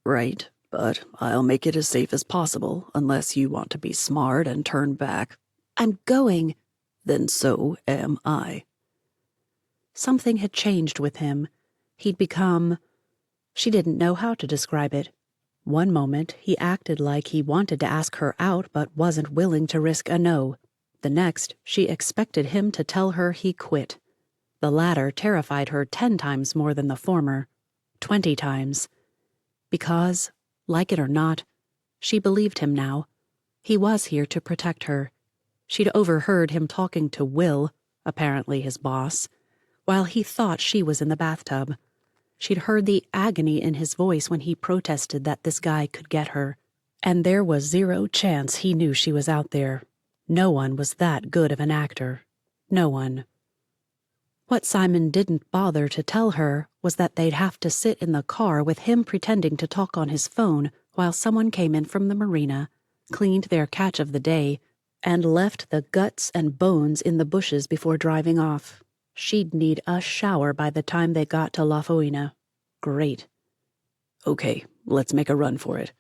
Right, but I'll make it as safe as possible, unless you want to be smart and turn back. I'm going. Then so am I. Something had changed with him. He'd become... She didn't know how to describe it. One moment, he acted like he wanted to ask her out but wasn't willing to risk a no. The next, she expected him to tell her he quit. The latter terrified her 10 times more than the former, 20 times. Because, like it or not, she believed him now. He was here to protect her. She'd overheard him talking to Will, apparently his boss, while he thought she was in the bathtub. She'd heard the agony in his voice when he protested that this guy could get her. And there was 0 chance he knew she was out there. No one was that good of an actor. No one. What Simon didn't bother to tell her was that they'd have to sit in the car with him pretending to talk on his phone while someone came in from the marina, cleaned their catch of the day, and left the guts and bones in the bushes before driving off. She'd need a shower by the time they got to La Foina. Great. Okay, let's make a run for it.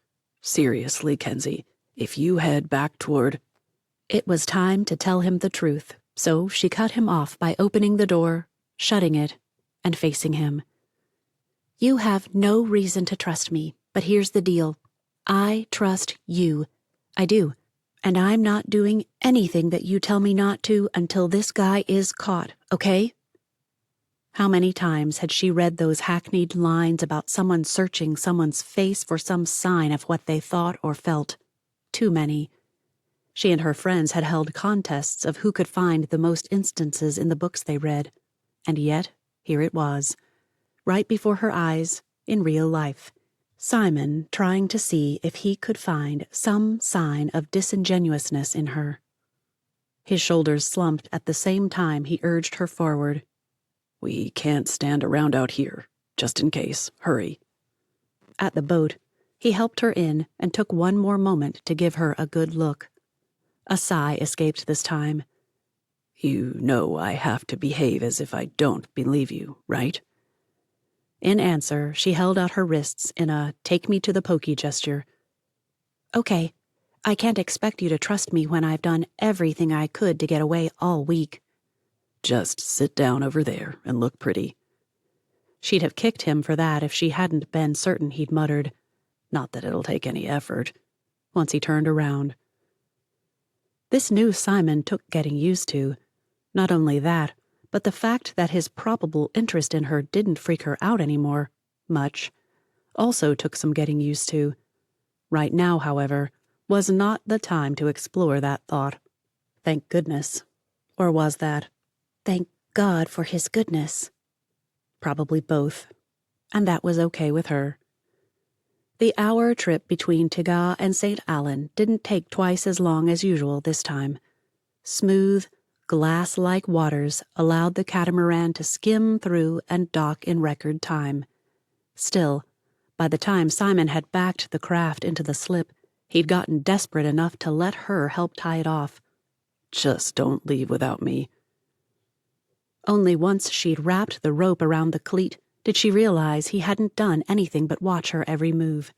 Seriously, Kensi, if you head back toward... It was time to tell him the truth, so she cut him off by opening the door, shutting it, and facing him. You have no reason to trust me, but here's the deal. I trust you. I do. And I'm not doing anything that you tell me not to until this guy is caught, okay? How many times had she read those hackneyed lines about someone searching someone's face for some sign of what they thought or felt? Too many. She and her friends had held contests of who could find the most instances in the books they read. And yet, here it was, right before her eyes, in real life. Simon trying to see if he could find some sign of disingenuousness in her. His shoulders slumped at the same time he urged her forward. We can't stand around out here. Just in case. Hurry. At the boat, he helped her in and took one more moment to give her a good look. A sigh escaped this time. You know I have to behave as if I don't believe you, right? In answer, she held out her wrists in a take-me-to-the-pokey gesture. Okay, I can't expect you to trust me when I've done everything I could to get away all week. Just sit down over there and look pretty. She'd have kicked him for that if she hadn't been certain he'd muttered, "Not that it'll take any effort," once he turned around. This new Simon took getting used to. Not only that, but the fact that his probable interest in her didn't freak her out anymore, much, also took some getting used to. Right now, however, was not the time to explore that thought. Thank goodness. Or was that? Thank God for his goodness. Probably both. And that was okay with her. The hour trip between Tiga and St. Alyn didn't take twice as long as usual this time. Smooth, glass-like waters allowed the catamaran to skim through and dock in record time. Still, by the time Simon had backed the craft into the slip, he'd gotten desperate enough to let her help tie it off. Just don't leave without me. Only once she'd wrapped the rope around the cleat did she realize he hadn't done anything but watch her every move.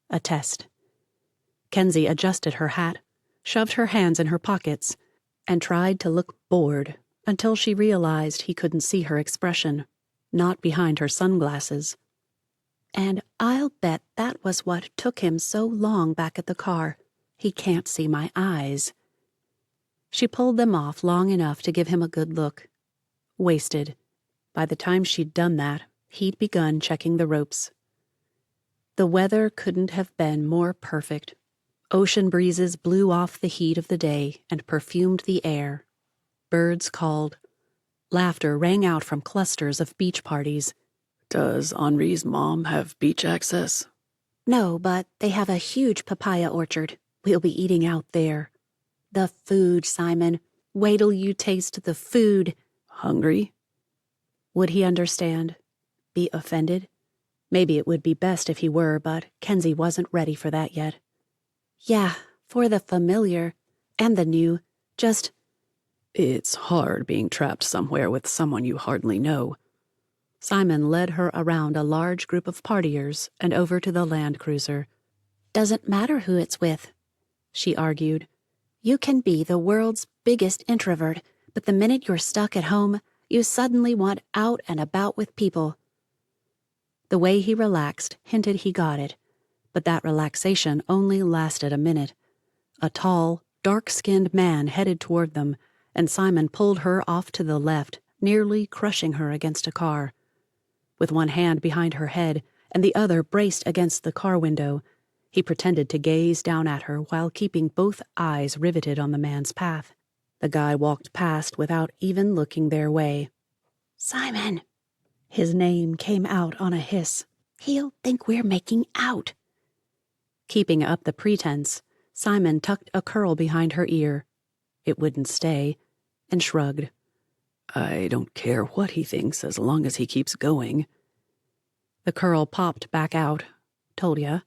A test. Kensi adjusted her hat, shoved her hands in her pockets, and tried to look bored until she realized he couldn't see her expression, not behind her sunglasses. And I'll bet that was what took him so long back at the car. He can't see my eyes. She pulled them off long enough to give him a good look. Wasted. By the time she'd done that, he'd begun checking the ropes. The weather couldn't have been more perfect. Ocean breezes blew off the heat of the day and perfumed the air. Birds called. Laughter rang out from clusters of beach parties. Does Henri's mom have beach access? No, but they have a huge papaya orchard. We'll be eating out there. The food, Simon. Wait till you taste the food. Hungry? Would he understand? Be offended? Maybe it would be best if he were, but Kensi wasn't ready for that yet. Yeah, for the familiar. And the new. Just... It's hard being trapped somewhere with someone you hardly know. Simon led her around a large group of partiers and over to the land cruiser. Doesn't matter who it's with, she argued. You can be the world's biggest introvert, but the minute you're stuck at home, you suddenly want out and about with people. The way he relaxed hinted he got it, but that relaxation only lasted a minute. A tall, dark-skinned man headed toward them, and Simon pulled her off to the left, nearly crushing her against a car. With one hand behind her head and the other braced against the car window, he pretended to gaze down at her while keeping both eyes riveted on the man's path. The guy walked past without even looking their way. Simon! His name came out on a hiss. He'll think we're making out. Keeping up the pretense, Simon tucked a curl behind her ear. It wouldn't stay, and shrugged. I don't care what he thinks as long as he keeps going. The curl popped back out. Told ya.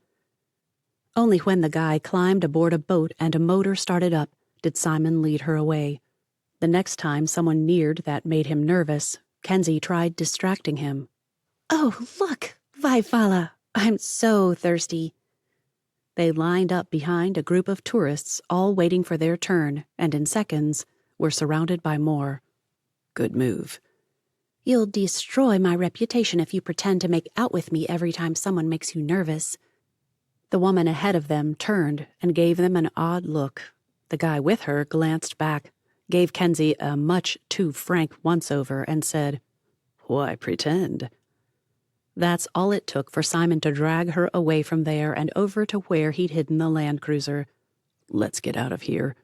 Only when the guy climbed aboard a boat and a motor started up did Simon lead her away. The next time someone neared that made him nervous, Kensi tried distracting him. Oh, look, Vaifala, I'm so thirsty. They lined up behind a group of tourists, all waiting for their turn, and in seconds were surrounded by more. Good move. You'll destroy my reputation if you pretend to make out with me every time someone makes you nervous. The woman ahead of them turned and gave them an odd look. The guy with her glanced back, gave Kensi a much too frank once-over, and said, Why pretend? That's all it took for Simon to drag her away from there and over to where he'd hidden the land cruiser. Let's get out of here.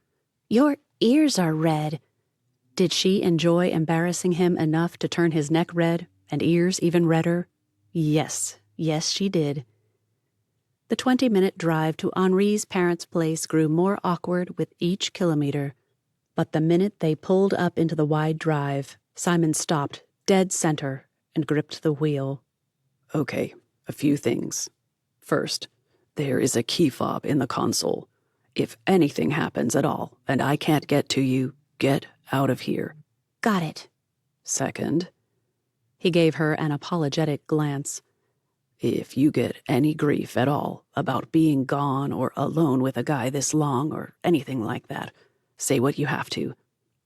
Your ears are red. Did she enjoy embarrassing him enough to turn his neck red and ears even redder? Yes, she did. The 20-minute drive to Henri's parents' place grew more awkward with each kilometer. But the minute they pulled up into the wide drive, Simon stopped dead center and gripped the wheel. Okay, a few things. First, there is a key fob in the console. If anything happens at all and I can't get to you, get out of here. Got it. Second, he gave her an apologetic glance. If you get any grief at all about being gone or alone with a guy this long or anything like that, say what you have to.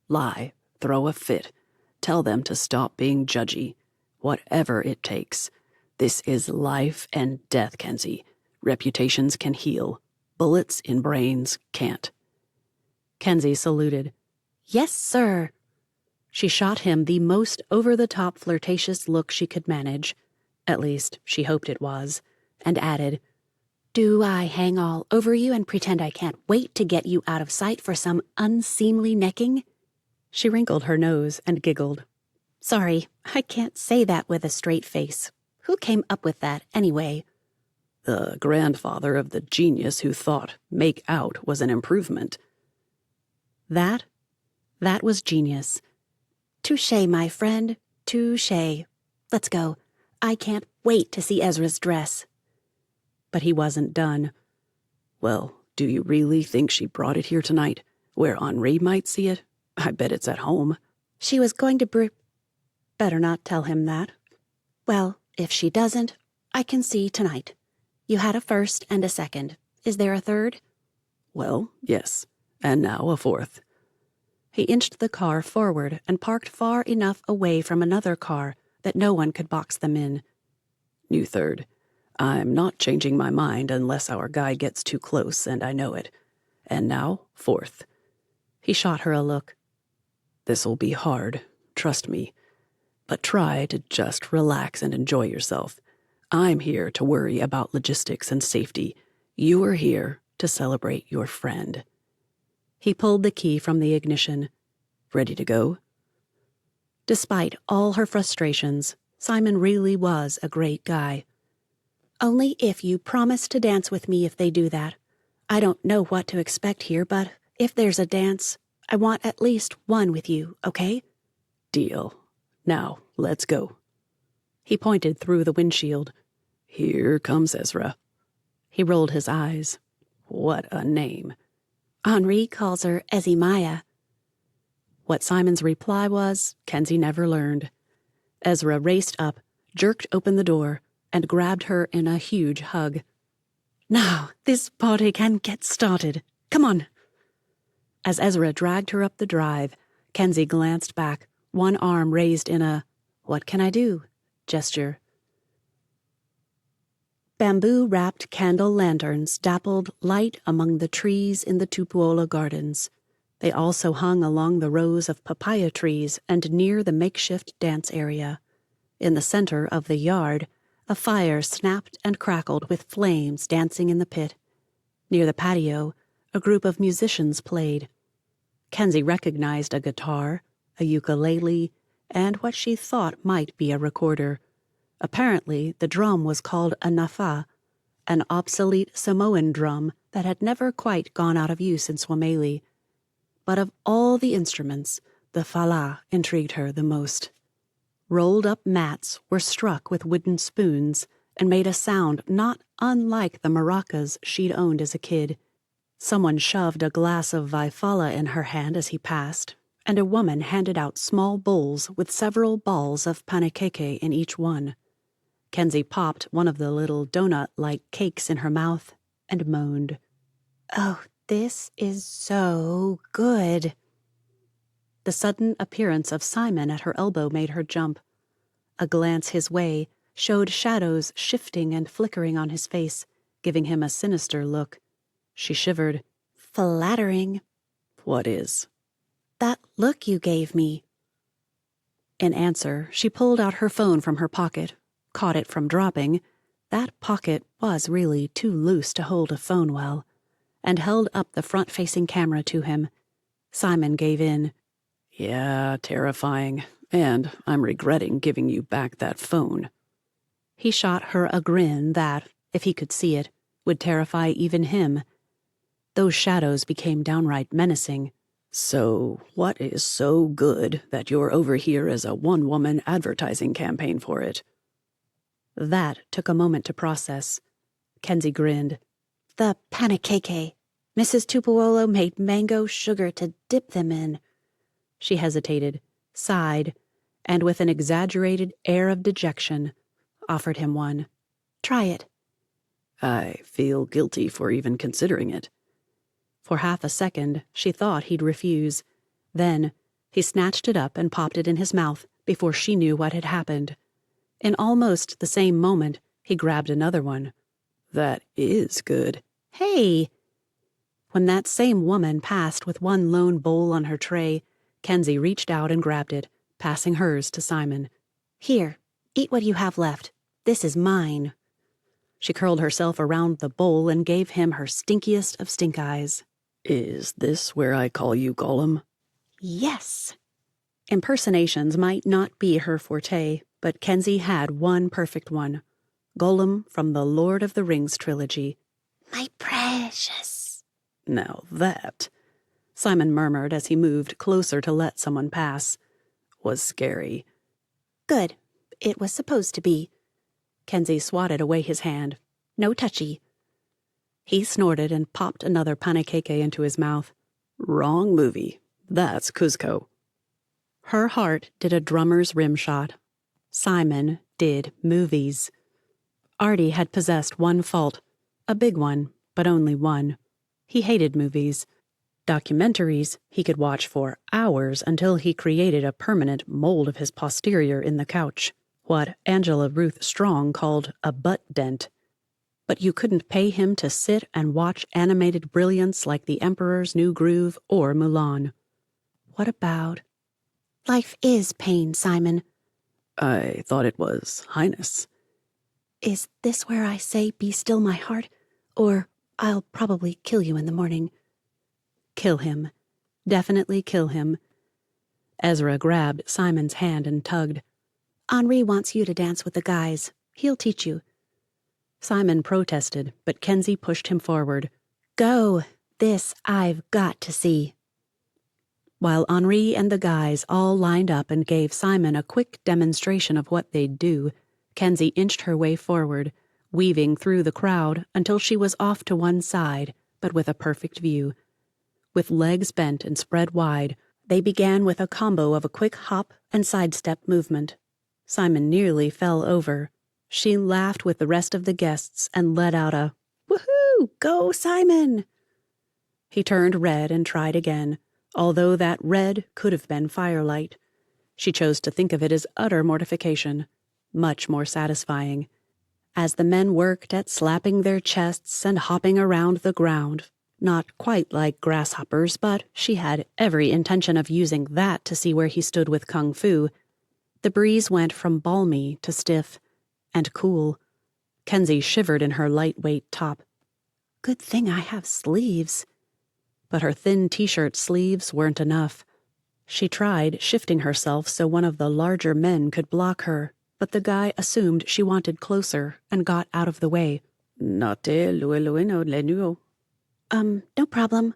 Lie, throw a fit, tell them to stop being judgy. Whatever it takes. This is life and death, Kensi. Reputations can heal. Bullets in brains can't. Kensi saluted. Yes, sir. She shot him the most over-the-top flirtatious look she could manage. At least, she hoped it was, and added, Do I hang all over you and pretend I can't wait to get you out of sight for some unseemly necking? She wrinkled her nose and giggled. Sorry, I can't say that with a straight face. Who came up with that, anyway? The grandfather of the genius who thought make out was an improvement. That was genius. Touché, my friend, touché. Let's go. I can't wait to see Ezra's dress. But he wasn't done. Well, do you really think she brought it here tonight, where Henri might see it? I bet it's at home. She was going to Better not tell him that. Well, if she doesn't, I can see tonight. You had a first and a second. Is there a third? Well, yes. And now a fourth. He inched the car forward and parked far enough away from another car that no one could box them in. New third. I'm not changing my mind unless our guy gets too close and I know it. And now, fourth. He shot her a look. This'll be hard, trust me. But try to just relax and enjoy yourself. I'm here to worry about logistics and safety. You are here to celebrate your friend. He pulled the key from the ignition. Ready to go? Despite all her frustrations, Simon really was a great guy. Only if you promise to dance with me if they do that. I don't know what to expect here, but if there's a dance, I want at least one with you, okay? Deal. Now, let's go. He pointed through the windshield. Here comes Ezra. He rolled his eyes. What a name. Henri calls her Ezimaya. What Simon's reply was, Kensi never learned. Ezra raced up, jerked open the door, and grabbed her in a huge hug. Now, this party can get started. Come on. As Ezra dragged her up the drive, Kensi glanced back, one arm raised in a "what can I do?" gesture. Bamboo-wrapped candle lanterns dappled light among the trees in the Tupuola gardens. They also hung along the rows of papaya trees and near the makeshift dance area. In the center of the yard, a fire snapped and crackled with flames dancing in the pit. Near the patio, a group of musicians played. Kensi recognized a guitar, a ukulele, and what she thought might be a recorder. Apparently, the drum was called a nafa, an obsolete Samoan drum that had never quite gone out of use in Swameli. But of all the instruments, the fala intrigued her the most. Rolled-up mats were struck with wooden spoons and made a sound not unlike the maracas she'd owned as a kid. Someone shoved a glass of vaifala in her hand as he passed, and a woman handed out small bowls with several balls of panekeke in each one. Kensi popped one of the little donut-like cakes in her mouth and moaned. Oh, this is so good. The sudden appearance of Simon at her elbow made her jump. A glance his way showed shadows shifting and flickering on his face, giving him a sinister look. She shivered. Flattering. What is? That look you gave me. In answer, she pulled out her phone from her pocket, caught it from dropping. That pocket was really too loose to hold a phone well, and held up the front-facing camera to him. Simon gave in. Yeah, terrifying. And I'm regretting giving you back that phone. He shot her a grin that, if he could see it, would terrify even him. Those shadows became downright menacing. So, what is so good that you're over here as a one-woman advertising campaign for it? That took a moment to process. Kensi grinned. The panekeke. Mrs. Tupuolo made mango sugar to dip them in. She hesitated, sighed, and with an exaggerated air of dejection, offered him one. Try it. I feel guilty for even considering it. For half a second, she thought he'd refuse. Then, he snatched it up and popped it in his mouth before she knew what had happened. In almost the same moment, he grabbed another one. That is good. Hey! When that same woman passed with one lone bowl on her tray, Kensi reached out and grabbed it, passing hers to Simon. Here, eat what you have left. This is mine. She curled herself around the bowl and gave him her stinkiest of stink eyes. Is this where I call you Gollum? Yes. Impersonations might not be her forte, but Kensi had one perfect one. Gollum from the Lord of the Rings trilogy. My precious. Now that, Simon murmured as he moved closer to let someone pass, was scary. Good. It was supposed to be. Kensi swatted away his hand. No touchy. He snorted and popped another panekeke into his mouth. Wrong movie. That's Cuzco. Her heart did a drummer's rim shot. Simon did movies. Artie had possessed one fault, a big one, but only one. He hated movies. Documentaries he could watch for hours until he created a permanent mold of his posterior in the couch, what Angela Ruth Strong called a butt dent. But you couldn't pay him to sit and watch animated brilliance like The Emperor's New Groove or Mulan. What about... Life is pain, Simon. I thought it was Highness. Is this where I say, be still my heart? Or I'll probably kill you in the morning. Kill him. Definitely kill him. Ezra grabbed Simon's hand and tugged. Henri wants you to dance with the guys. He'll teach you. Simon protested, but Kensi pushed him forward. Go. This I've got to see. While Henri and the guys all lined up and gave Simon a quick demonstration of what they'd do, Kensi inched her way forward, weaving through the crowd until she was off to one side, but with a perfect view. With legs bent and spread wide, they began with a combo of a quick hop and sidestep movement. Simon nearly fell over. She laughed with the rest of the guests and let out a, "Woohoo! Go, Simon!" He turned red and tried again, although that red could have been firelight. She chose to think of it as utter mortification, much more satisfying. As the men worked at slapping their chests and hopping around the ground, not quite like grasshoppers, but she had every intention of using that to see where he stood with kung fu, the breeze went from balmy to stiff and cool. Kensi shivered in her lightweight top. Good thing I have sleeves. But her thin t-shirt sleeves weren't enough. She tried shifting herself so one of the larger men could block her, but the guy assumed she wanted closer and got out of the way. No problem. No problem.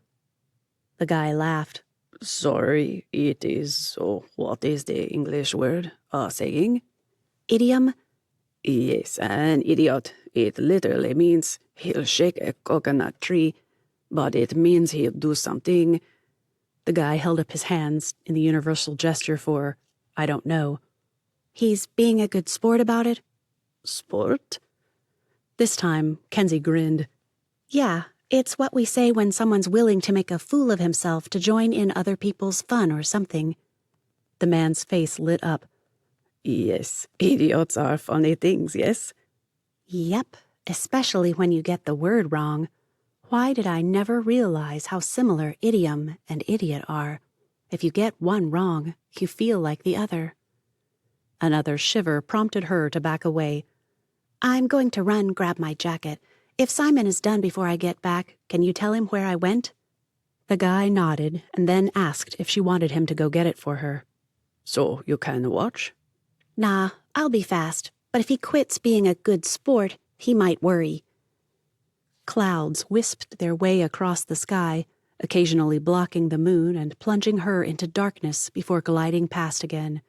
The guy laughed. Sorry, it is, what is the English word, saying? Idiom? Yes, an idiot. It literally means he'll shake a coconut tree, but it means he'll do something. The guy held up his hands in the universal gesture for, I don't know. He's being a good sport about it? Sport? This time, Kensi grinned. Yeah, it's what we say when someone's willing to make a fool of himself to join in other people's fun or something. The man's face lit up. Yes, idiots are funny things, yes? Yep, especially when you get the word wrong. Why did I never realize how similar idiom and idiot are? If you get one wrong, you feel like the other. Another shiver prompted her to back away. I'm going to run grab my jacket. If Simon is done before I get back, can you tell him where I went? The guy nodded and then asked if she wanted him to go get it for her. So you can watch? Nah, I'll be fast, but if he quits being a good sport, he might worry. Clouds wisped their way across the sky, occasionally blocking the moon and plunging her into darkness before gliding past again.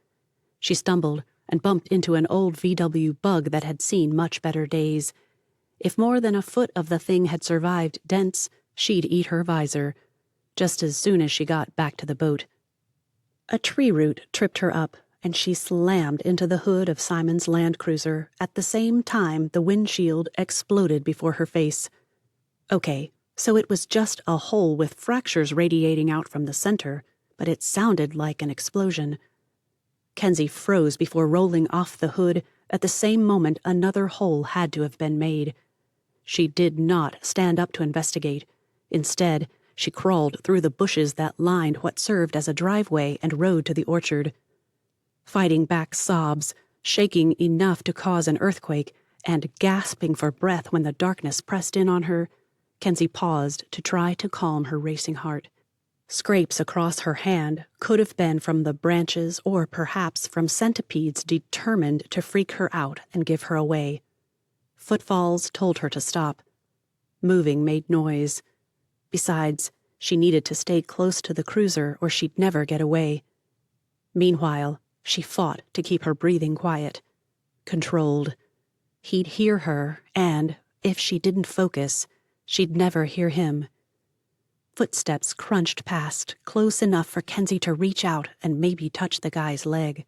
She stumbled and bumped into an old VW Bug that had seen much better days. If more than a foot of the thing had survived dents, she'd eat her visor, just as soon as she got back to the boat. A tree root tripped her up, and she slammed into the hood of Simon's Land Cruiser at the same time the windshield exploded before her face. Okay, so it was just a hole with fractures radiating out from the center, but it sounded like an explosion. Kensi froze before rolling off the hood. At the same moment, another hole had to have been made. She did not stand up to investigate. Instead, she crawled through the bushes that lined what served as a driveway and road to the orchard. Fighting back sobs, shaking enough to cause an earthquake, and gasping for breath when the darkness pressed in on her, Kensi paused to try to calm her racing heart. Scrapes across her hand could have been from the branches or perhaps from centipedes determined to freak her out and give her away. Footfalls told her to stop. Moving made noise. Besides, she needed to stay close to the cruiser or she'd never get away. Meanwhile, she fought to keep her breathing quiet. Controlled. He'd hear her, and, if she didn't focus, she'd never hear him. Footsteps crunched past, close enough for Kensi to reach out and maybe touch the guy's leg.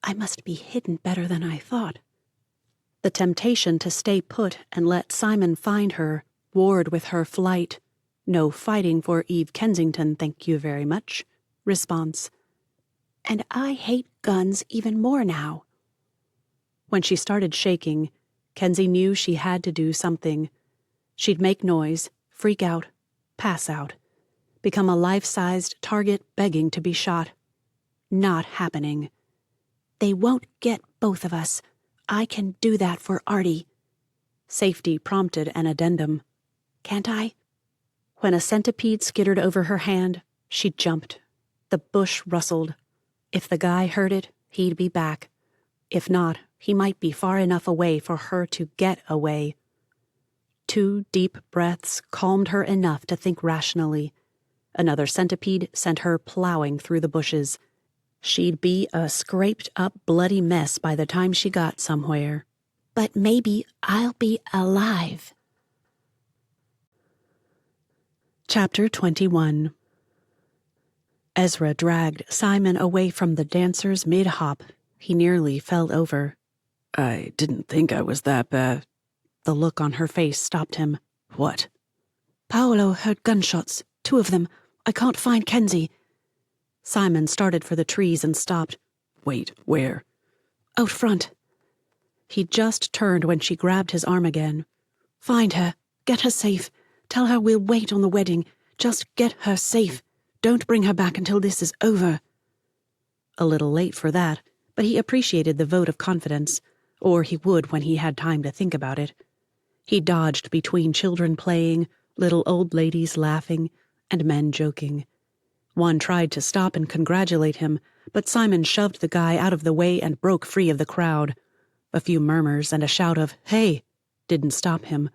I must be hidden better than I thought. The temptation to stay put and let Simon find her warred with her flight. No fighting for Eve Kensington, thank you very much. Response. And I hate guns even more now. When she started shaking, Kensi knew she had to do something. She'd make noise, freak out, pass out, become a life-sized target begging to be shot. Not happening. They won't get both of us. I can do that for Artie. Safety prompted an addendum. Can't I? When a centipede skittered over her hand, she jumped. The bush rustled. If the guy heard it, he'd be back. If not, he might be far enough away for her to get away. 2 deep breaths calmed her enough to think rationally. Another centipede sent her plowing through the bushes. She'd be a scraped-up bloody mess by the time she got somewhere. But maybe I'll be alive. Chapter 21. Ezra dragged Simon away from the dancers mid-hop. He nearly fell over. I didn't think I was that bad. The look on her face stopped him. What? Paolo heard gunshots. 2 of them. I can't find Kensi. Simon started for the trees and stopped. Wait, where? Out front. He just turned when she grabbed his arm again. Find her. Get her safe. Tell her we'll wait on the wedding. Just get her safe. Don't bring her back until this is over. A little late for that, but he appreciated the vote of confidence, or he would when he had time to think about it. He dodged between children playing, little old ladies laughing, and men joking. One tried to stop and congratulate him, but Simon shoved the guy out of the way and broke free of the crowd. A few murmurs and a shout of, "Hey!" didn't stop him.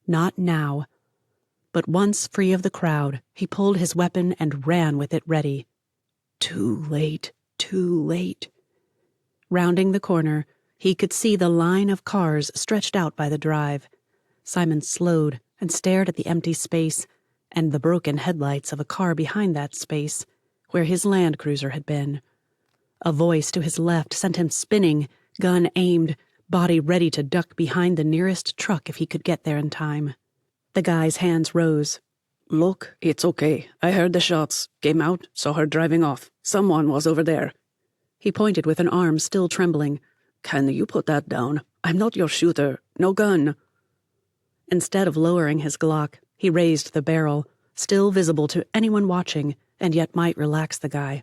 Not now. But once free of the crowd, he pulled his weapon and ran with it ready. Too late, too late. Rounding the corner, he could see the line of cars stretched out by the drive. Simon slowed and stared at the empty space and the broken headlights of a car behind that space, where his Land Cruiser had been. A voice to his left sent him spinning, gun aimed, body ready to duck behind the nearest truck if he could get there in time. The guy's hands rose. Look, it's okay. I heard the shots. Came out, saw her driving off. Someone was over there. He pointed with an arm still trembling. Can you put that down? I'm not your shooter. No gun. Instead of lowering his Glock, he raised the barrel, still visible to anyone watching, and yet might relax the guy.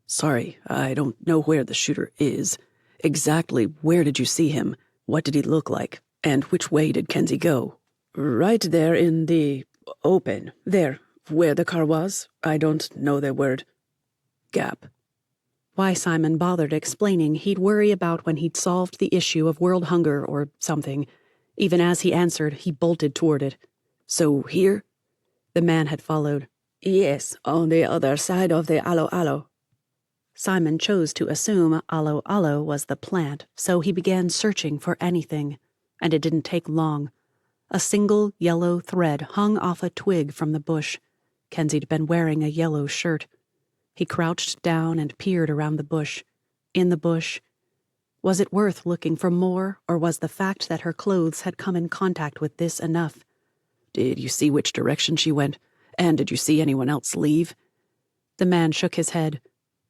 Sorry, I don't know where the shooter is. Exactly where did you see him? What did he look like? And which way did Kensi go? Right there in the open. There, where the car was. I don't know the word. Gap. Why Simon bothered explaining he'd worry about when he'd solved the issue of world hunger or something. Even as he answered, he bolted toward it. So here? The man had followed. Yes, on the other side of the aloe aloe. Simon chose to assume aloe aloe was the plant, so he began searching for anything. And it didn't take long. A single yellow thread hung off a twig from the bush. Kensi'd been wearing a yellow shirt. He crouched down and peered around the bush. In the bush. Was it worth looking for more, or was the fact that her clothes had come in contact with this enough? Did you see which direction she went? And did you see anyone else leave? The man shook his head.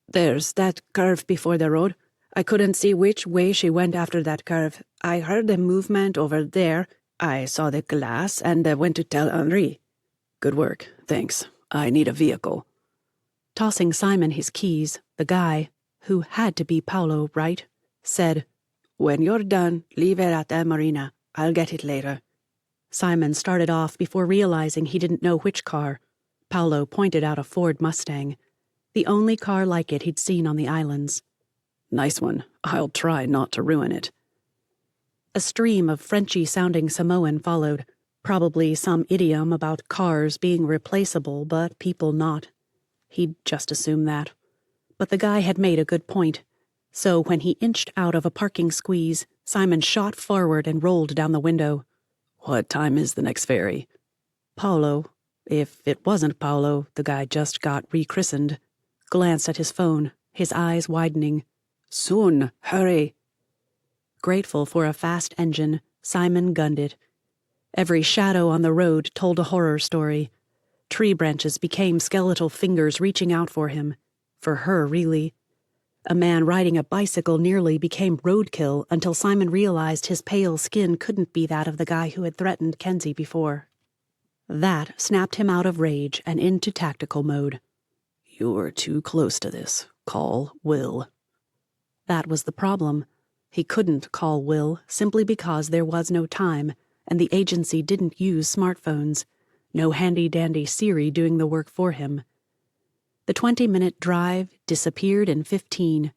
There's that curve before the road. I couldn't see which way she went after that curve. I heard the movement over there. I saw the glass and went to tell Henri. Good work, thanks. I need a vehicle. Tossing Simon his keys, the guy, who had to be Paolo, right, said, When you're done, leave it at the marina. I'll get it later. Simon started off before realizing he didn't know which car. Paolo pointed out a Ford Mustang, the only car like it he'd seen on the islands. Nice one. I'll try not to ruin it. A stream of Frenchy-sounding Samoan followed, probably some idiom about cars being replaceable but people not. He'd just assumed that. But the guy had made a good point. So when he inched out of a parking squeeze, Simon shot forward and rolled down the window. What time is the next ferry? Paolo, if it wasn't Paolo, the guy just got rechristened, glanced at his phone, his eyes widening. Soon, hurry. Grateful for a fast engine, Simon gunned it. Every shadow on the road told a horror story. Tree branches became skeletal fingers reaching out for him. For her, really. A man riding a bicycle nearly became roadkill until Simon realized his pale skin couldn't be that of the guy who had threatened Kensi before. That snapped him out of rage and into tactical mode. You're too close to this. Call Will. That was the problem. He couldn't call Will simply because there was no time, and the agency didn't use smartphones. No handy-dandy Siri doing the work for him. The 20-minute drive disappeared in 15.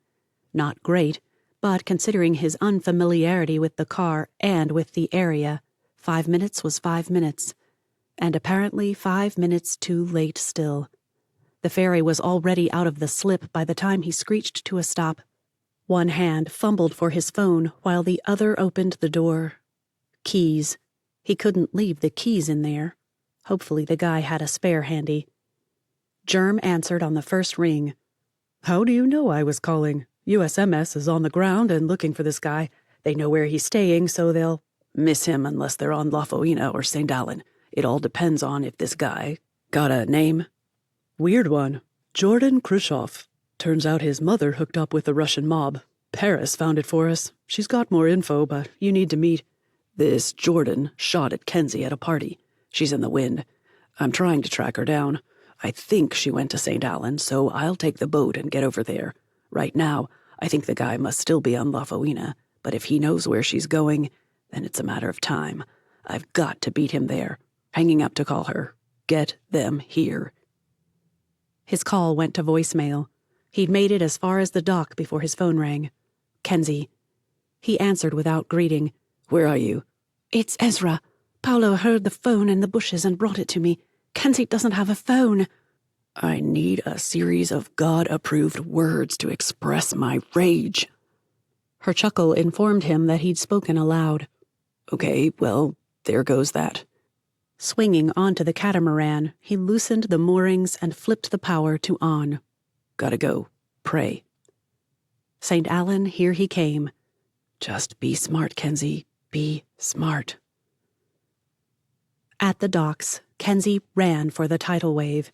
Not great, but considering his unfamiliarity with the car and with the area, 5 minutes was 5 minutes. And apparently 5 minutes too late still. The ferry was already out of the slip by the time he screeched to a stop. One hand fumbled for his phone while the other opened the door. Keys. He couldn't leave the keys in there. Hopefully the guy had a spare handy. Germ answered on the first ring. How do you know I was calling? USMS is on the ground and looking for this guy. They know where he's staying, so they'll miss him unless they're on Lafoina or St. Alyn. It all depends on if this guy got a name. Weird one. Jordan Khrushchev. Turns out his mother hooked up with the Russian mob. Paris found it for us. She's got more info, but you need to meet. This Jordan shot at Kensi at a party. She's in the wind. I'm trying to track her down. I think she went to St. Alyn, so I'll take the boat and get over there. Right now, I think the guy must still be on Lafoina, but if he knows where she's going, then it's a matter of time. I've got to beat him there. Hanging up to call her. Get them here. His call went to voicemail. He'd made it as far as the dock before his phone rang. Kensi. He answered without greeting. Where are you? It's Ezra. Paolo heard the phone in the bushes and brought it to me. Kensi doesn't have a phone. I need a series of God-approved words to express my rage. Her chuckle informed him that he'd spoken aloud. Okay, well, there goes that. Swinging onto the catamaran, he loosened the moorings and flipped the power to on. Gotta go. Pray. St. Alyn, here he came. Just be smart, Kensi. Be smart. At the docks, Kensi ran for the tidal wave.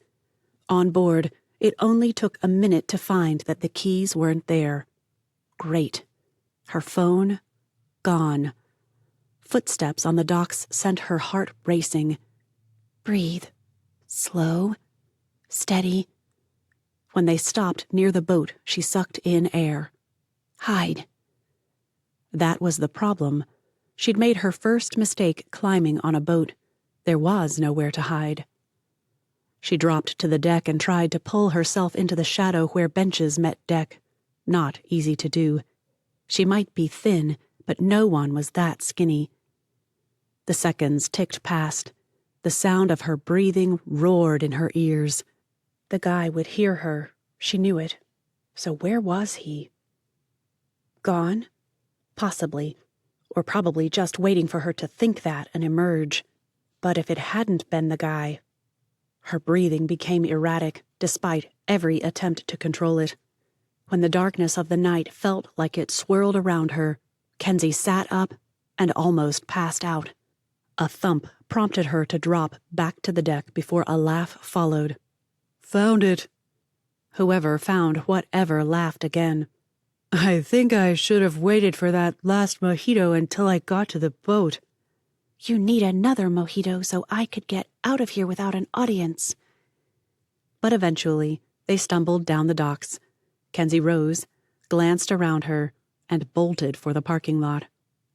On board, it only took a minute to find that the keys weren't there. Great. Her phone, gone. Footsteps on the docks sent her heart racing. Breathe. Slow. Steady. When they stopped near the boat, she sucked in air. Hide. That was the problem. She'd made her first mistake climbing on a boat. There was nowhere to hide. She dropped to the deck and tried to pull herself into the shadow where benches met deck. Not easy to do. She might be thin, but no one was that skinny. The seconds ticked past. The sound of her breathing roared in her ears. The guy would hear her. She knew it. So where was he? Gone? Possibly. Or probably just waiting for her to think that and emerge. But if it hadn't been the guy... Her breathing became erratic, despite every attempt to control it. When the darkness of the night felt like it swirled around her, Kensi sat up and almost passed out. A thump prompted her to drop back to the deck before a laugh followed. Found it. Whoever found whatever laughed again. I think I should have waited for that last mojito until I got to the boat. You need another mojito so I could get out of here without an audience. But eventually, they stumbled down the docks. Kensi rose, glanced around her, and bolted for the parking lot.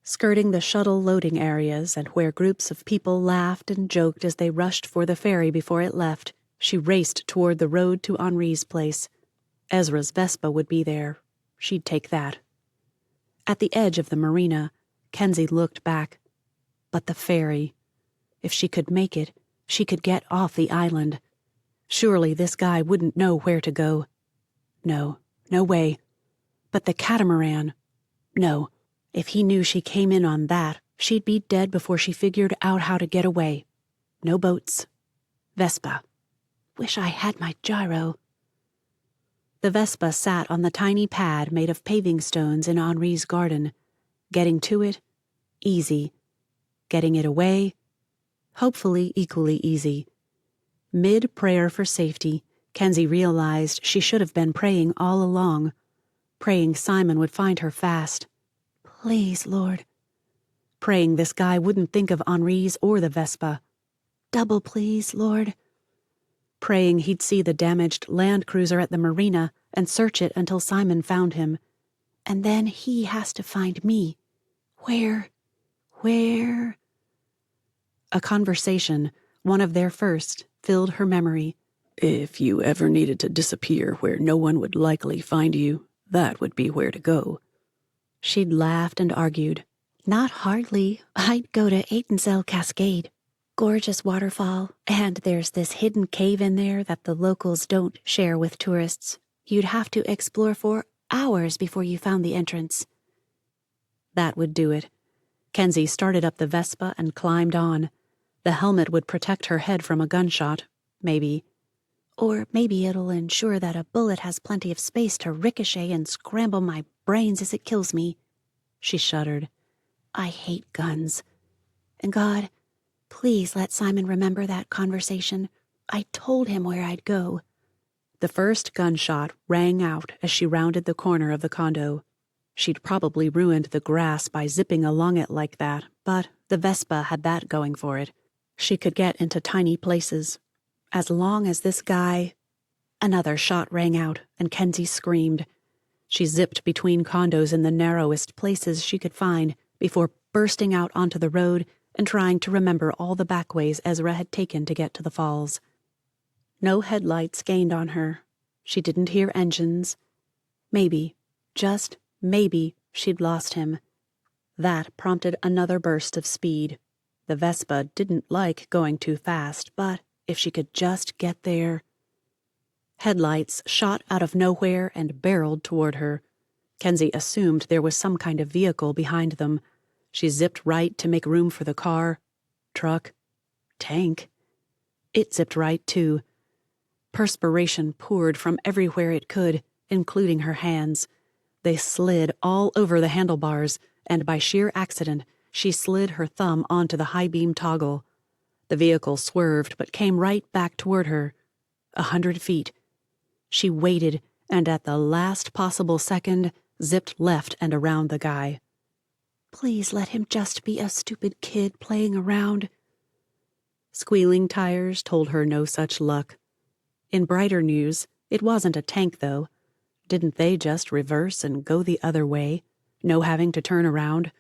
Skirting the shuttle loading areas and where groups of people laughed and joked as they rushed for the ferry before it left, she raced toward the road to Henri's place. Ezra's Vespa would be there. She'd take that. At the edge of the marina, Kensi looked back. But the ferry. If she could make it, she could get off the island. Surely this guy wouldn't know where to go. No way. But the catamaran. No. If he knew she came in on that, she'd be dead before she figured out how to get away. No boats. Vespa. Wish I had my gyro. The Vespa sat on the tiny pad made of paving stones in Henri's garden. Getting to it, easy. Getting it away, hopefully equally easy. Mid-prayer for safety, Kensi realized she should have been praying all along, praying Simon would find her fast. Please, Lord. Praying this guy wouldn't think of Henri's or the Vespa. Double please, Lord. Praying he'd see the damaged land cruiser at the marina and search it until Simon found him. And then he has to find me. Where? A conversation, one of their first, filled her memory. If you ever needed to disappear where no one would likely find you, that would be where to go. She'd laughed and argued. Not hardly. I'd go to Aitensell Cascade. Gorgeous waterfall, and there's this hidden cave in there that the locals don't share with tourists. You'd have to explore for hours before you found the entrance. That would do it. Kensi started up the Vespa and climbed on. The helmet would protect her head from a gunshot, maybe. Or maybe it'll ensure that a bullet has plenty of space to ricochet and scramble my brains as it kills me. She shuddered. I hate guns. And God, please let Simon remember that conversation. I told him where I'd go. The first gunshot rang out as she rounded the corner of the condo. She'd probably ruined the grass by zipping along it like that, but the Vespa had that going for it. She could get into tiny places. As long as this guy... Another shot rang out, and Kensi screamed. She zipped between condos in the narrowest places she could find before bursting out onto the road and trying to remember all the backways Ezra had taken to get to the falls. No headlights gained on her. She didn't hear engines. Maybe, just maybe, she'd lost him. That prompted another burst of speed. The Vespa didn't like going too fast, but if she could just get there. Headlights shot out of nowhere and barreled toward her. Kensi assumed there was some kind of vehicle behind them. She zipped right to make room for the car, truck, tank. It zipped right, too. Perspiration poured from everywhere it could, including her hands. They slid all over the handlebars, and by sheer accident, she slid her thumb onto the high-beam toggle. The vehicle swerved but came right back toward her. 100 feet. She waited, and at the last possible second, zipped left and around the guy. Please let him just be a stupid kid playing around. Squealing tires told her no such luck. In brighter news, it wasn't a tank, though. Didn't they just reverse and go the other way, no having to turn around?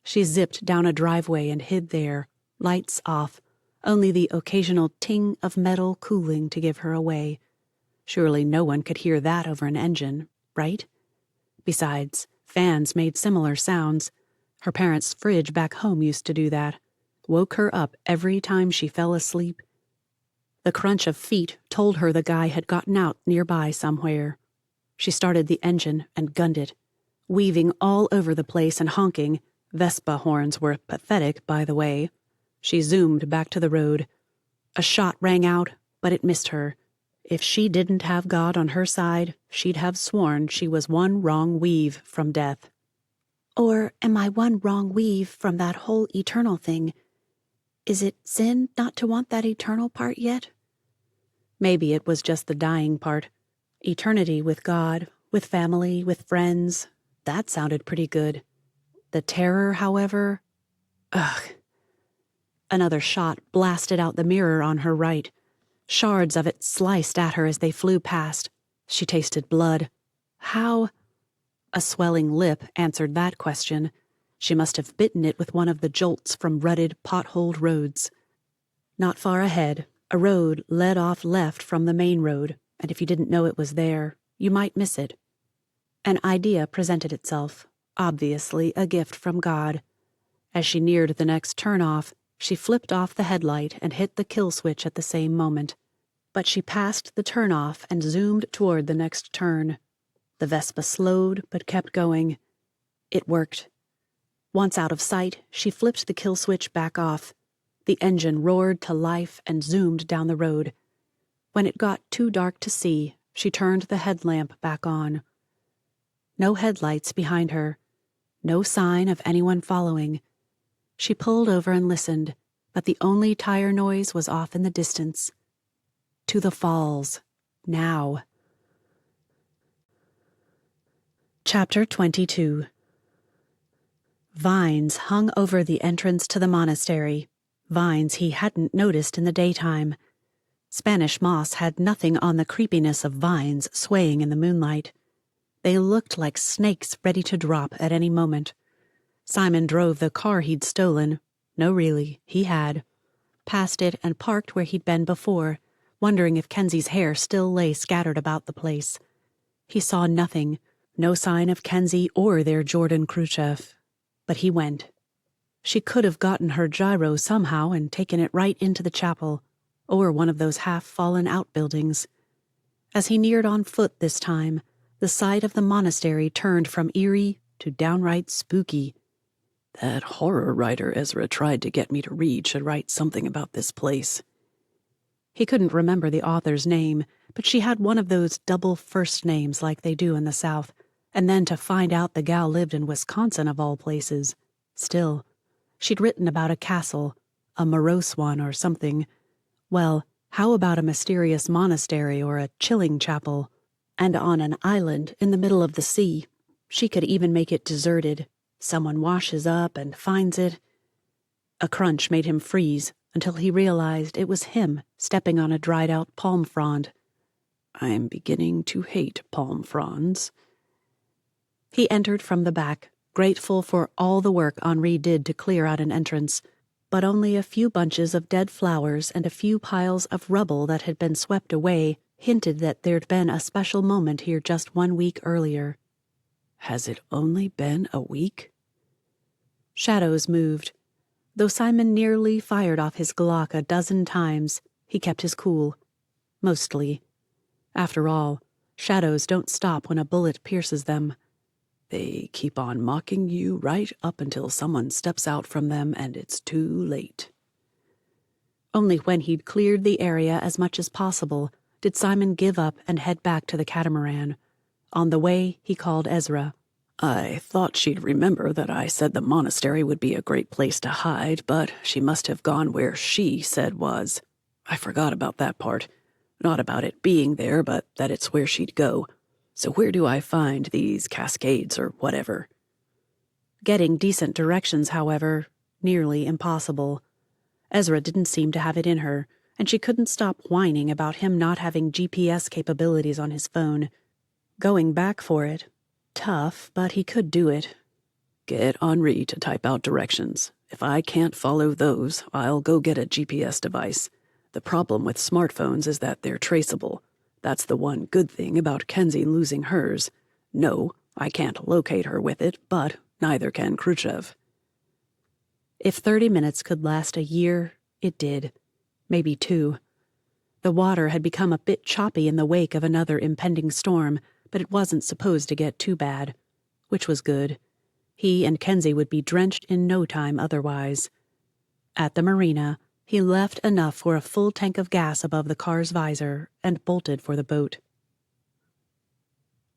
She zipped down a driveway and hid there, lights off, only the occasional ting of metal cooling to give her away. Surely no one could hear that over an engine, right? Besides, fans made similar sounds. Her parents' fridge back home used to do that. Woke her up every time she fell asleep. The crunch of feet told her the guy had gotten out nearby somewhere. She started the engine and gunned it, weaving all over the place and honking. Vespa horns were pathetic, by the way. She zoomed back to the road. A shot rang out, but it missed her. If she didn't have God on her side, she'd have sworn she was one wrong weave from death. Or am I one wrong weave from that whole eternal thing? Is it sin not to want that eternal part yet? Maybe it was just the dying part. Eternity with God, with family, with friends. That sounded pretty good. The terror, however... Ugh. Another shot blasted out the mirror on her right. Shards of it sliced at her as they flew past. She tasted blood. How? A swelling lip answered that question. She must have bitten it with one of the jolts from rutted, potholed roads. Not far ahead, a road led off left from the main road, and if you didn't know it was there, you might miss it. An idea presented itself, obviously a gift from God. As she neared the next turnoff, she flipped off the headlight and hit the kill switch at the same moment. But she passed the turnoff and zoomed toward the next turn. The Vespa slowed but kept going. It worked. Once out of sight, she flipped the kill switch back off. The engine roared to life and zoomed down the road. When it got too dark to see, she turned the headlamp back on. No headlights behind her. No sign of anyone following. She pulled over and listened, but the only tire noise was off in the distance. To the falls. Now. Chapter 22. Vines hung over the entrance to the monastery. Vines he hadn't noticed in the daytime. Spanish moss had nothing on the creepiness of vines swaying in the moonlight. They looked like snakes ready to drop at any moment. Simon drove the car he'd stolen. No, really, he had. Passed it and parked where he'd been before, wondering if Kensi's hair still lay scattered about the place. He saw nothing, no sign of Kensi or their Jordan Khrushchev. But he went. She could have gotten her gyro somehow and taken it right into the chapel, or one of those half-fallen outbuildings. As he neared on foot this time, the sight of the monastery turned from eerie to downright spooky. That horror writer Ezra tried to get me to read should write something about this place. He couldn't remember the author's name, but she had one of those double first names like they do in the South, and then to find out the gal lived in Wisconsin of all places. Still, she'd written about a castle, a morose one or something. Well, how about a mysterious monastery or a chilling chapel? And on an island in the middle of the sea. She could even make it deserted. Someone washes up and finds it. A crunch made him freeze until he realized it was him stepping on a dried-out palm frond. I'm beginning to hate palm fronds. He entered from the back, grateful for all the work Henri did to clear out an entrance, but only a few bunches of dead flowers and a few piles of rubble that had been swept away hinted that there'd been a special moment here just 1 week earlier. Has it only been a week? Shadows moved. Though Simon nearly fired off his Glock a dozen times, he kept his cool. Mostly. After all, shadows don't stop when a bullet pierces them. They keep on mocking you right up until someone steps out from them and it's too late. Only when he'd cleared the area as much as possible did Simon give up and head back to the catamaran. On the way, he called Ezra. I thought she'd remember that I said the monastery would be a great place to hide, but she must have gone where she said was. I forgot about that part. Not about it being there, but that it's where she'd go. So where do I find these cascades or whatever? Getting decent directions, however, nearly impossible. Ezra didn't seem to have it in her, and she couldn't stop whining about him not having GPS capabilities on his phone. Going back for it. Tough, but he could do it. Get Henri to type out directions. If I can't follow those, I'll go get a GPS device. The problem with smartphones is that they're traceable. That's the one good thing about Kensi losing hers. No, I can't locate her with it, but neither can Khrushchev. If 30 minutes could last a year, it did. Maybe 2. The water had become a bit choppy in the wake of another impending storm, but it wasn't supposed to get too bad, which was good. He and Kensi would be drenched in no time otherwise. At the marina, he left enough for a full tank of gas above the car's visor and bolted for the boat.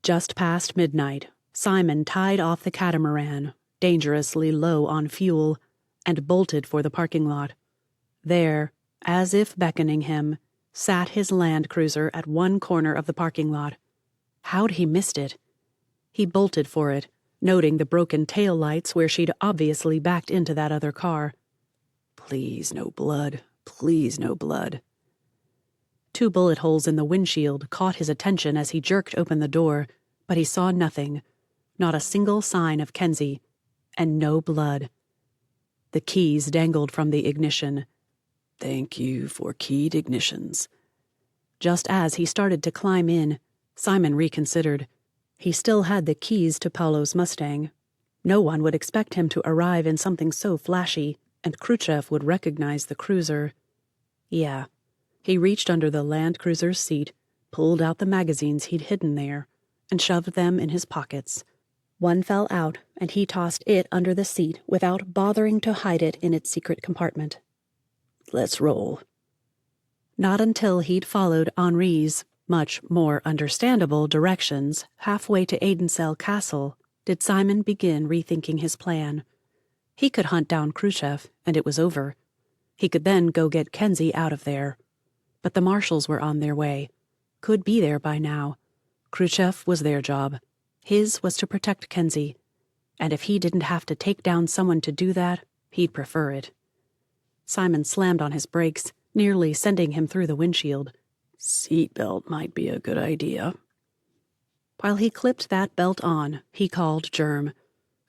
Just past midnight, Simon tied off the catamaran, dangerously low on fuel, and bolted for the parking lot. There, as if beckoning him, sat his land cruiser at one corner of the parking lot. How'd he missed it? He bolted for it, noting the broken tail lights where she'd obviously backed into that other car. Please no blood. Please no blood. 2 bullet holes in the windshield caught his attention as he jerked open the door, but he saw nothing. Not a single sign of Kensi. And no blood. The keys dangled from the ignition. Thank you for keyed ignitions. Just as he started to climb in, Simon reconsidered. He still had the keys to Paulo's Mustang. No one would expect him to arrive in something so flashy, and Khrushchev would recognize the cruiser. Yeah. He reached under the Land Cruiser's seat, pulled out the magazines he'd hidden there, and shoved them in his pockets. One fell out, and he tossed it under the seat without bothering to hide it in its secret compartment. Let's roll. Not until he'd followed Henri's much more understandable directions halfway to Adensel Castle did Simon begin rethinking his plan. He could hunt down Khrushchev, and it was over. He could then go get Kensi out of there. But the marshals were on their way. Could be there by now. Khrushchev was their job. His was to protect Kensi. And if he didn't have to take down someone to do that, he'd prefer it. Simon slammed on his brakes, nearly sending him through the windshield. Seatbelt might be a good idea. While he clipped that belt on, he called Germ.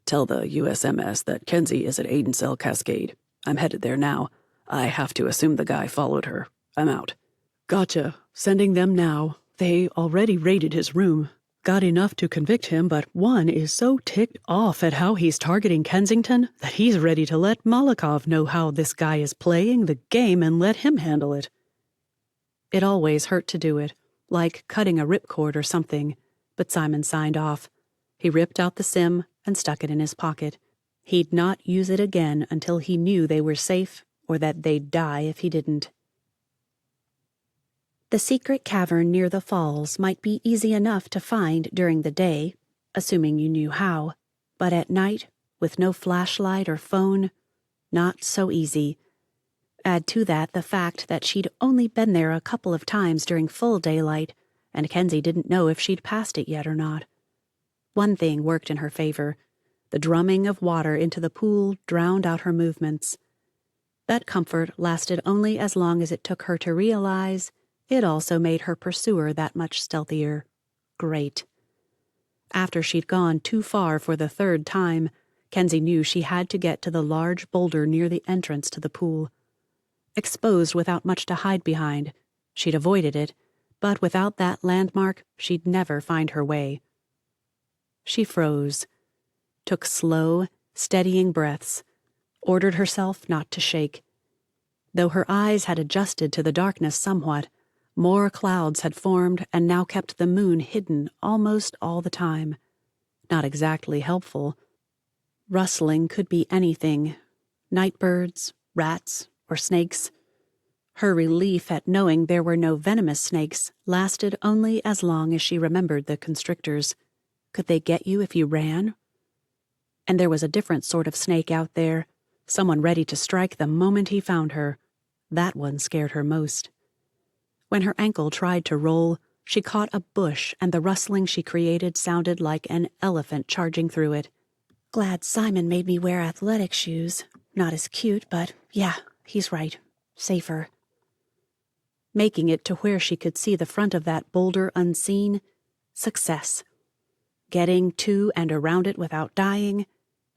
Tell the USMS that Kensi is at Adensel Cascade. I'm headed there now. I have to assume the guy followed her. I'm out. Gotcha. Sending them now. They already raided his room. Got enough to convict him, but one is so ticked off at how he's targeting Kensington that he's ready to let Malikov know how this guy is playing the game and let him handle it. It always hurt to do it, like cutting a ripcord or something, but Simon signed off. He ripped out the SIM and stuck it in his pocket. He'd not use it again until he knew they were safe or that they'd die if he didn't. The secret cavern near the falls might be easy enough to find during the day, assuming you knew how, but at night, with no flashlight or phone, not so easy. Add to that the fact that she'd only been there a couple of times during full daylight, and Kensi didn't know if she'd passed it yet or not. One thing worked in her favor. The drumming of water into the pool drowned out her movements. That comfort lasted only as long as it took her to realize it also made her pursuer that much stealthier. Great. After she'd gone too far for the 3rd time, Kensi knew she had to get to the large boulder near the entrance to the pool. Exposed without much to hide behind, she'd avoided it, but without that landmark, she'd never find her way. She froze, took slow, steadying breaths, ordered herself not to shake. Though her eyes had adjusted to the darkness somewhat, more clouds had formed and now kept the moon hidden almost all the time. Not exactly helpful. Rustling could be anything. Nightbirds, rats, or snakes. Her relief at knowing there were no venomous snakes lasted only as long as she remembered the constrictors. Could they get you if you ran? And there was a different sort of snake out there, someone ready to strike the moment he found her. That one scared her most. When her ankle tried to roll, she caught a bush and the rustling she created sounded like an elephant charging through it. Glad Simon made me wear athletic shoes. Not as cute, but yeah, he's right. Safer. Making it to where she could see the front of that boulder unseen, success. Getting to and around it without dying,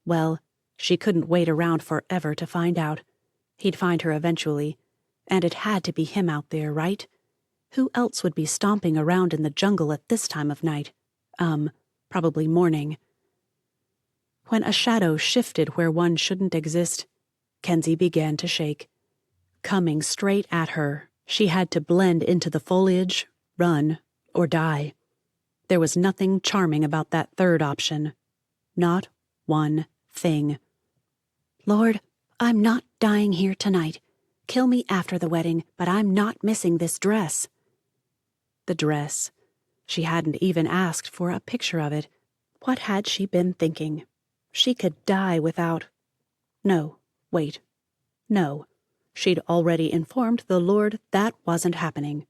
well, she couldn't wait around forever to find out. He'd find her eventually, and it had to be him out there, right? Who else would be stomping around in the jungle at this time of night? Probably morning. When a shadow shifted where one shouldn't exist, Kensi began to shake. Coming straight at her, she had to blend into the foliage, run, or die. There was nothing charming about that third option. Not one thing. Lord, I'm not dying here tonight. Kill me after the wedding, but I'm not missing this dress. The dress. She hadn't even asked for a picture of it. What had she been thinking? She could die without... No, wait. No. She'd already informed the Lord that wasn't happening.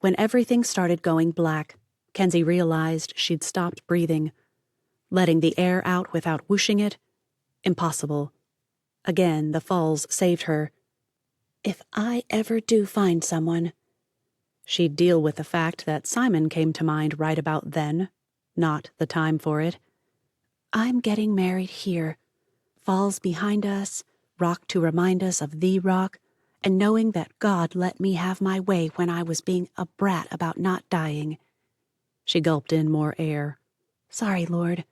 When everything started going black, Kensi realized she'd stopped breathing. Letting the air out without whooshing it? Impossible. Again, the falls saved her. If I ever do find someone... She'd deal with the fact that Simon came to mind right about then, not the time for it. I'm getting married here. Falls behind us, rock to remind us of the rock, and knowing that God let me have my way when I was being a brat about not dying. She gulped in more air. Sorry, Lord.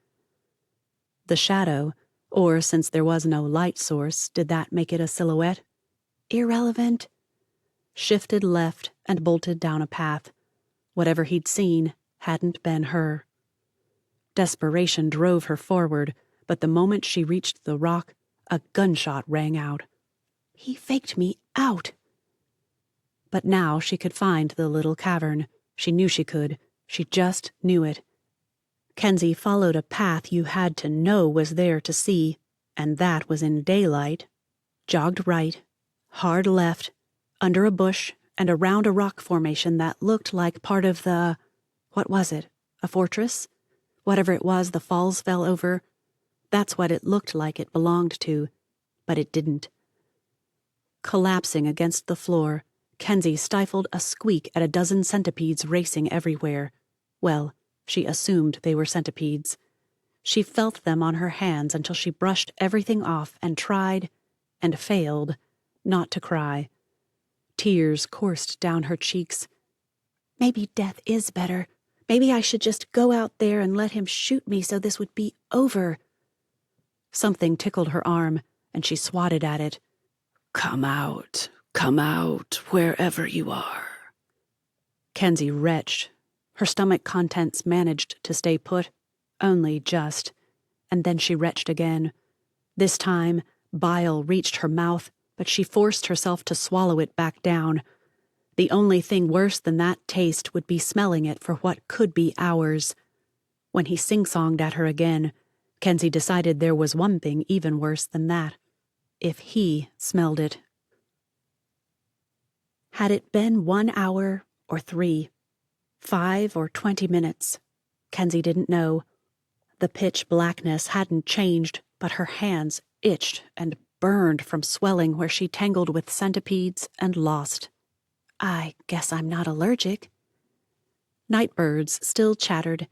The shadow, or since there was no light source, did that make it a silhouette? Irrelevant. Shifted left and bolted down a path. Whatever he'd seen hadn't been her. Desperation drove her forward, but the moment she reached the rock, a gunshot rang out. He faked me out. But now she could find the little cavern. She knew she could. She just knew it. Kensi followed a path you had to know was there to see, and that was in daylight. Jogged right, hard left, under a bush and around a rock formation that looked like part of the... What was it? A fortress? Whatever it was the falls fell over. That's what it looked like it belonged to, but it didn't. Collapsing against the floor, Kensi stifled a squeak at a dozen centipedes racing everywhere. Well, she assumed they were centipedes. She felt them on her hands until she brushed everything off and tried, and failed, not to cry. Tears coursed down her cheeks. Maybe death is better. Maybe I should just go out there and let him shoot me so this would be over. Something tickled her arm, and she swatted at it. Come out, wherever you are. Kensi retched. Her stomach contents managed to stay put, only just, and then she retched again. This time, bile reached her mouth, but she forced herself to swallow it back down. The only thing worse than that taste would be smelling it for what could be hours. When he sing-songed at her again, Kensi decided there was one thing even worse than that. If he smelled it. Had it been 1 hour or 3, 5 or 20 minutes? Kensi didn't know. The pitch blackness hadn't changed, but her hands itched and burned from swelling where she tangled with centipedes and lost. I guess I'm not allergic. Nightbirds still chattered.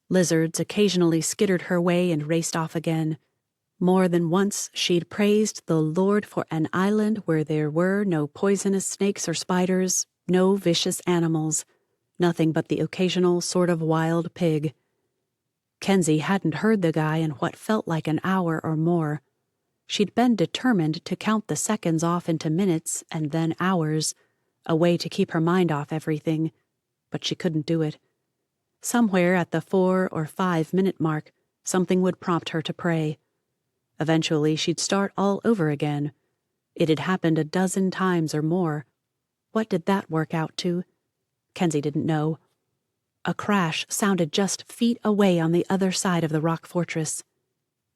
Lizards occasionally skittered her way and raced off again. More than once she'd praised the Lord for an island where there were no poisonous snakes or spiders, no vicious animals, nothing but the occasional sort of wild pig. Kensi hadn't heard the guy in what felt like an hour or more. She'd been determined to count the seconds off into minutes and then hours, a way to keep her mind off everything, but she couldn't do it. Somewhere at the 4 or 5 minute mark, something would prompt her to pray. Eventually, she'd start all over again. It had happened a dozen times or more. What did that work out to? Kensi didn't know. A crash sounded just feet away on the other side of the rock fortress.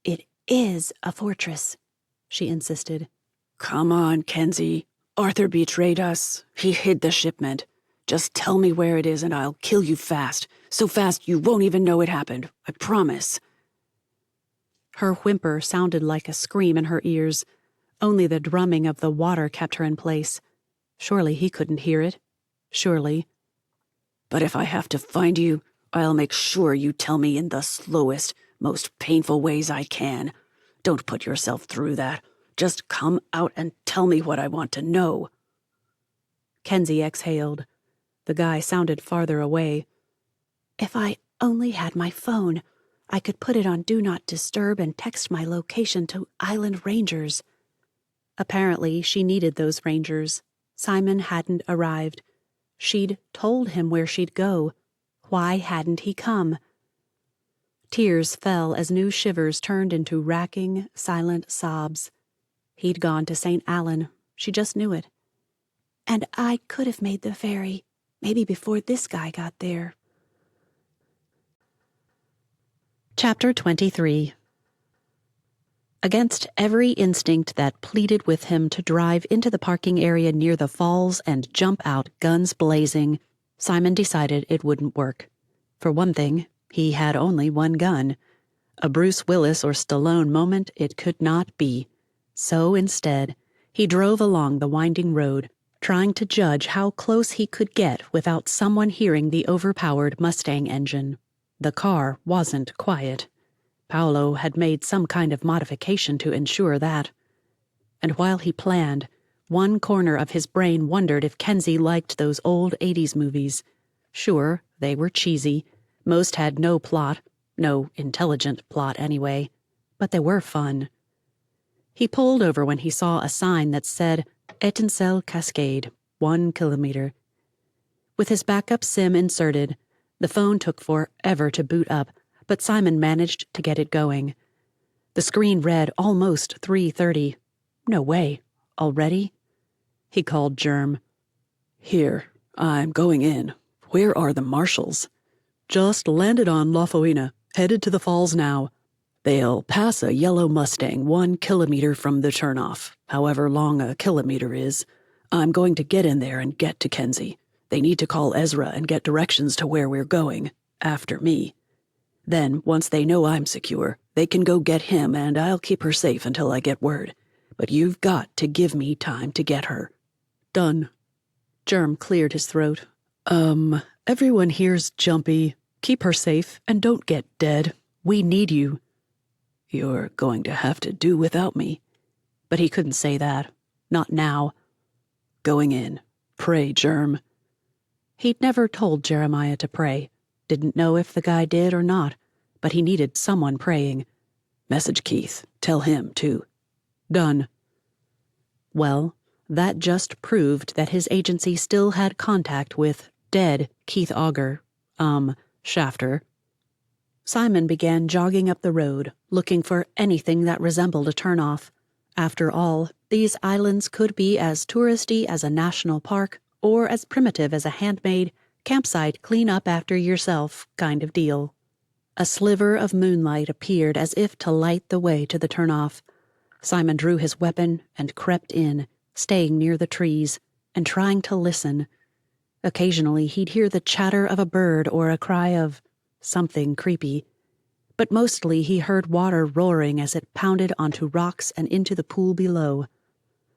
It is a fortress, she insisted. Come on, Kensi. Arthur betrayed us. He hid the shipment. Just tell me where it is and I'll kill you fast. So fast you won't even know it happened. I promise. Her whimper sounded like a scream in her ears. Only the drumming of the water kept her in place. Surely he couldn't hear it. Surely. But if I have to find you, I'll make sure you tell me in the slowest, most painful ways I can. Don't put yourself through that. Just come out and tell me what I want to know. Kensi exhaled. The guy sounded farther away. If I only had my phone, I could put it on Do Not Disturb and text my location to Island Rangers. Apparently, she needed those rangers. Simon hadn't arrived. She'd told him where she'd go. Why hadn't he come? Tears fell as new shivers turned into racking, silent sobs. He'd gone to St. Alyn. She just knew it. And I could have made the ferry, maybe before this guy got there. Chapter 23. Against every instinct that pleaded with him to drive into the parking area near the falls and jump out guns blazing, Simon decided it wouldn't work. For one thing, he had only one gun. A Bruce Willis or Stallone moment it could not be. So instead, he drove along the winding road, trying to judge how close he could get without someone hearing the overpowered Mustang engine. The car wasn't quiet. Paolo had made some kind of modification to ensure that. And while he planned, one corner of his brain wondered if Kensi liked those old 80s movies. Sure, they were cheesy. Most had no plot, no intelligent plot anyway, but they were fun. He pulled over when he saw a sign that said Etincelle Cascade, 1 kilometer. With his backup SIM inserted, the phone took forever to boot up, but Simon managed to get it going. The screen read almost 3:30. No way. Already? He called Germ. Here, I'm going in. Where are the marshals? Just landed on La Foina, headed to the falls now. They'll pass a yellow Mustang 1 kilometer from the turnoff, however long a kilometer is. I'm going to get in there and get to Kensi. They need to call Ezra and get directions to where we're going, after me. Then, once they know I'm secure, they can go get him and I'll keep her safe until I get word. But you've got to give me time to get her. Done. Germ cleared his throat. Everyone here's jumpy. Keep her safe and don't get dead. We need you. You're going to have to do without me. But he couldn't say that. Not now. Going in. Pray, Germ. He'd never told Jeremiah to pray. Didn't know if the guy did or not, but he needed someone praying. Message Keith. Tell him, too. Done. Well, that just proved that his agency still had contact with dead Keith Auger, Shafter. Simon began jogging up the road, looking for anything that resembled a turnoff. After all, these islands could be as touristy as a national park or as primitive as a handmade, campsite clean up after yourself kind of deal. A sliver of moonlight appeared as if to light the way to the turnoff. Simon drew his weapon and crept in, staying near the trees and trying to listen. Occasionally he'd hear the chatter of a bird or a cry of something creepy, but mostly he heard water roaring as it pounded onto rocks and into the pool below.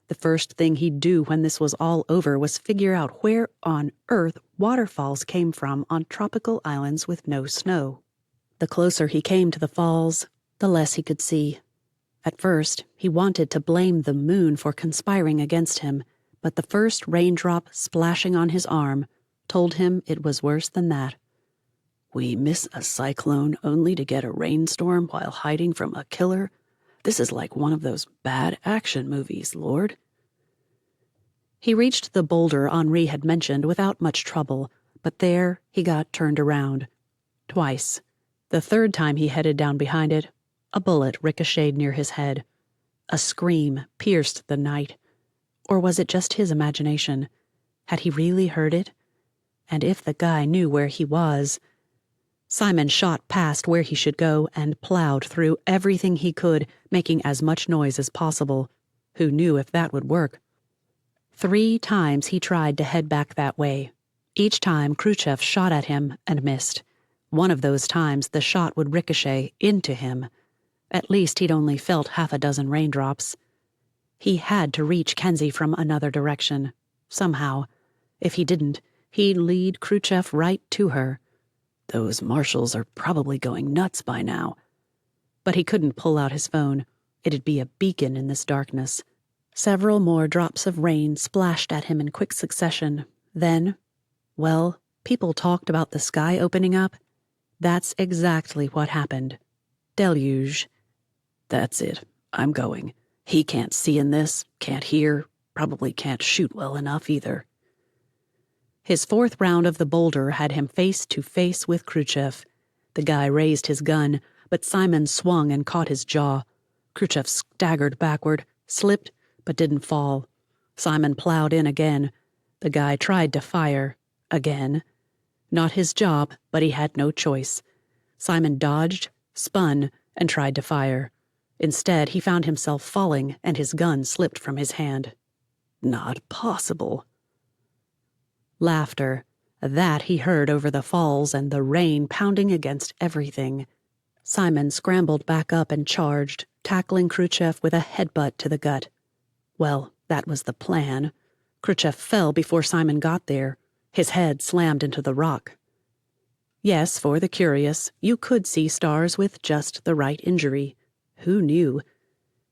The first thing he'd do when this was all over was figure out where on earth waterfalls came from on tropical islands with no snow. The closer he came to the falls, the less he could see. At first, he wanted to blame the moon for conspiring against him, but the first raindrop splashing on his arm told him it was worse than that. We miss a cyclone only to get a rainstorm while hiding from a killer? This is like one of those bad action movies, Lord. He reached the boulder Henri had mentioned without much trouble, but there he got turned around. Twice. The third time he headed down behind it, a bullet ricocheted near his head. A scream pierced the night. Or was it just his imagination? Had he really heard it? And if the guy knew where he was... Simon shot past where he should go and plowed through everything he could, making as much noise as possible. Who knew if that would work? 3 times he tried to head back that way. Each time Khrushchev shot at him and missed. One of those times the shot would ricochet into him. At least he'd only felt half a dozen raindrops. He had to reach Kensi from another direction, somehow. If he didn't, he'd lead Khrushchev right to her. Those marshals are probably going nuts by now. But he couldn't pull out his phone. It'd be a beacon in this darkness. Several more drops of rain splashed at him in quick succession. Then, well, people talked about the sky opening up. That's exactly what happened. Deluge. That's it. I'm going. He can't see in this, can't hear, probably can't shoot well enough either. His 4th round of the boulder had him face to face with Khrushchev. The guy raised his gun, but Simon swung and caught his jaw. Khrushchev staggered backward, slipped, but didn't fall. Simon plowed in again. The guy tried to fire. Again. Not his job, but he had no choice. Simon dodged, spun, and tried to fire. Instead, he found himself falling, and his gun slipped from his hand. Not possible. Laughter. That he heard over the falls and the rain pounding against everything. Simon scrambled back up and charged, tackling Khrushchev with a headbutt to the gut. Well, that was the plan. Khrushchev fell before Simon got there. His head slammed into the rock. Yes, for the curious, you could see stars with just the right injury. Who knew?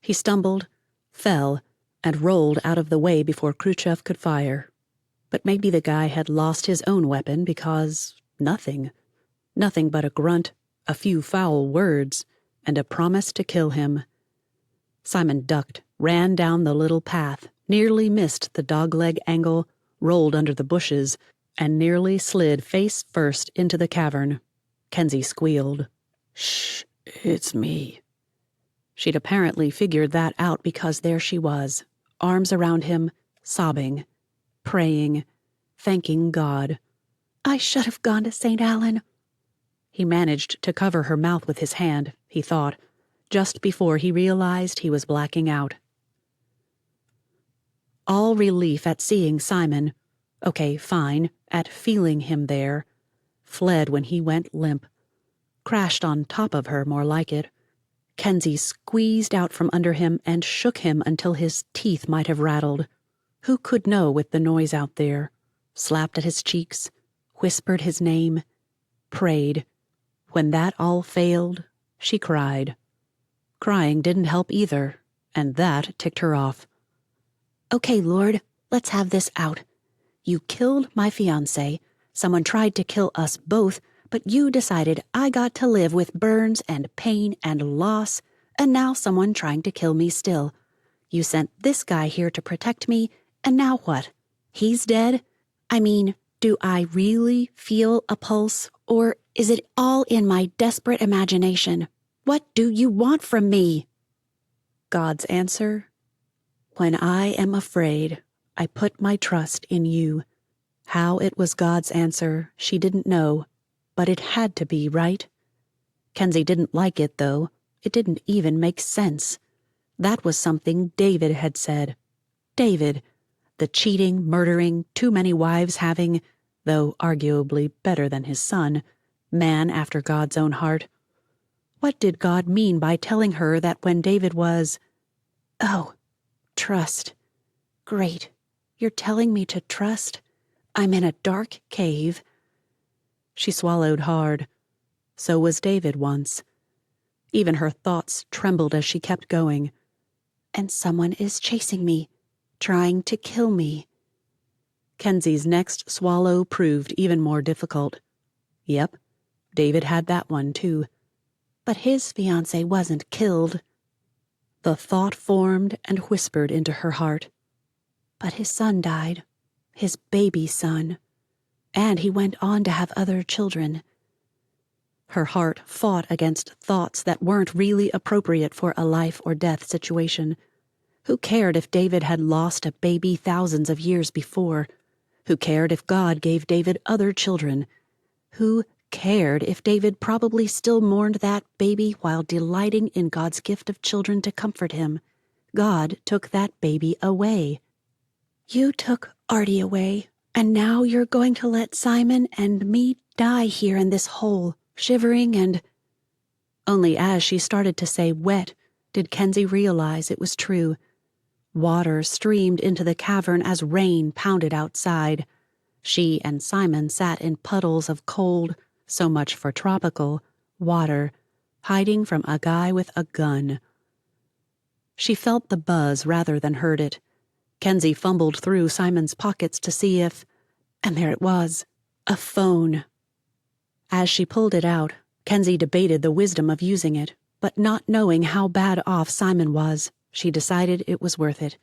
He stumbled, fell, and rolled out of the way before Khrushchev could fire. But maybe the guy had lost his own weapon because nothing but a grunt, a few foul words, and a promise to kill him. Simon ducked, ran down the little path, nearly missed the dogleg angle, rolled under the bushes, and nearly slid face first into the cavern. Kensi squealed. Shh, it's me. She'd apparently figured that out because there she was, arms around him, sobbing, praying, thanking God. I should have gone to St. Alyn. He managed to cover her mouth with his hand, he thought, just before he realized he was blacking out. All relief at seeing Simon, okay, fine, at feeling him there, fled when he went limp. Crashed on top of her, more like it. Kensi squeezed out from under him and shook him until his teeth might have rattled. Who could know with the noise out there? Slapped at his cheeks, whispered his name, prayed. When that all failed, she cried. Crying didn't help either, and that ticked her off. Okay, Lord, let's have this out. You killed my fiancé. Someone tried to kill us both, but you decided I got to live with burns and pain and loss, and now someone trying to kill me still. You sent this guy here to protect me, and now what? He's dead? I mean, do I really feel a pulse, or is it all in my desperate imagination? What do you want from me? God's answer? When I am afraid, I put my trust in you. How it was God's answer, she didn't know, but it had to be, right? Kensi didn't like it, though. It didn't even make sense. That was something David had said. David, the cheating, murdering, too many wives having, though arguably better than his son, man after God's own heart. What did God mean by telling her that when David was... Oh, trust. Great. You're telling me to trust? I'm in a dark cave. She swallowed hard. So was David once. Even her thoughts trembled as she kept going. And someone is chasing me, trying to kill me. Kensi's next swallow proved even more difficult. Yep, David had that one too. But his fiancé wasn't killed. The thought formed and whispered into her heart. But his son died, his baby son, and he went on to have other children. Her heart fought against thoughts that weren't really appropriate for a life or death situation. Who cared if David had lost a baby thousands of years before? Who cared if God gave David other children? Who cared if David probably still mourned that baby while delighting in God's gift of children to comfort him? God took that baby away. You took Artie away, and now you're going to let Simon and me die here in this hole, shivering and... Only as she started to say wet did Kensi realize it was true. Water streamed into the cavern as rain pounded outside. She and Simon sat in puddles of cold, so much for tropical, water, hiding from a guy with a gun. She felt the buzz rather than heard it. Kensi fumbled through Simon's pockets to see if... And there it was, a phone. As she pulled it out, Kensi debated the wisdom of using it, but not knowing how bad off Simon was, she decided it was worth it.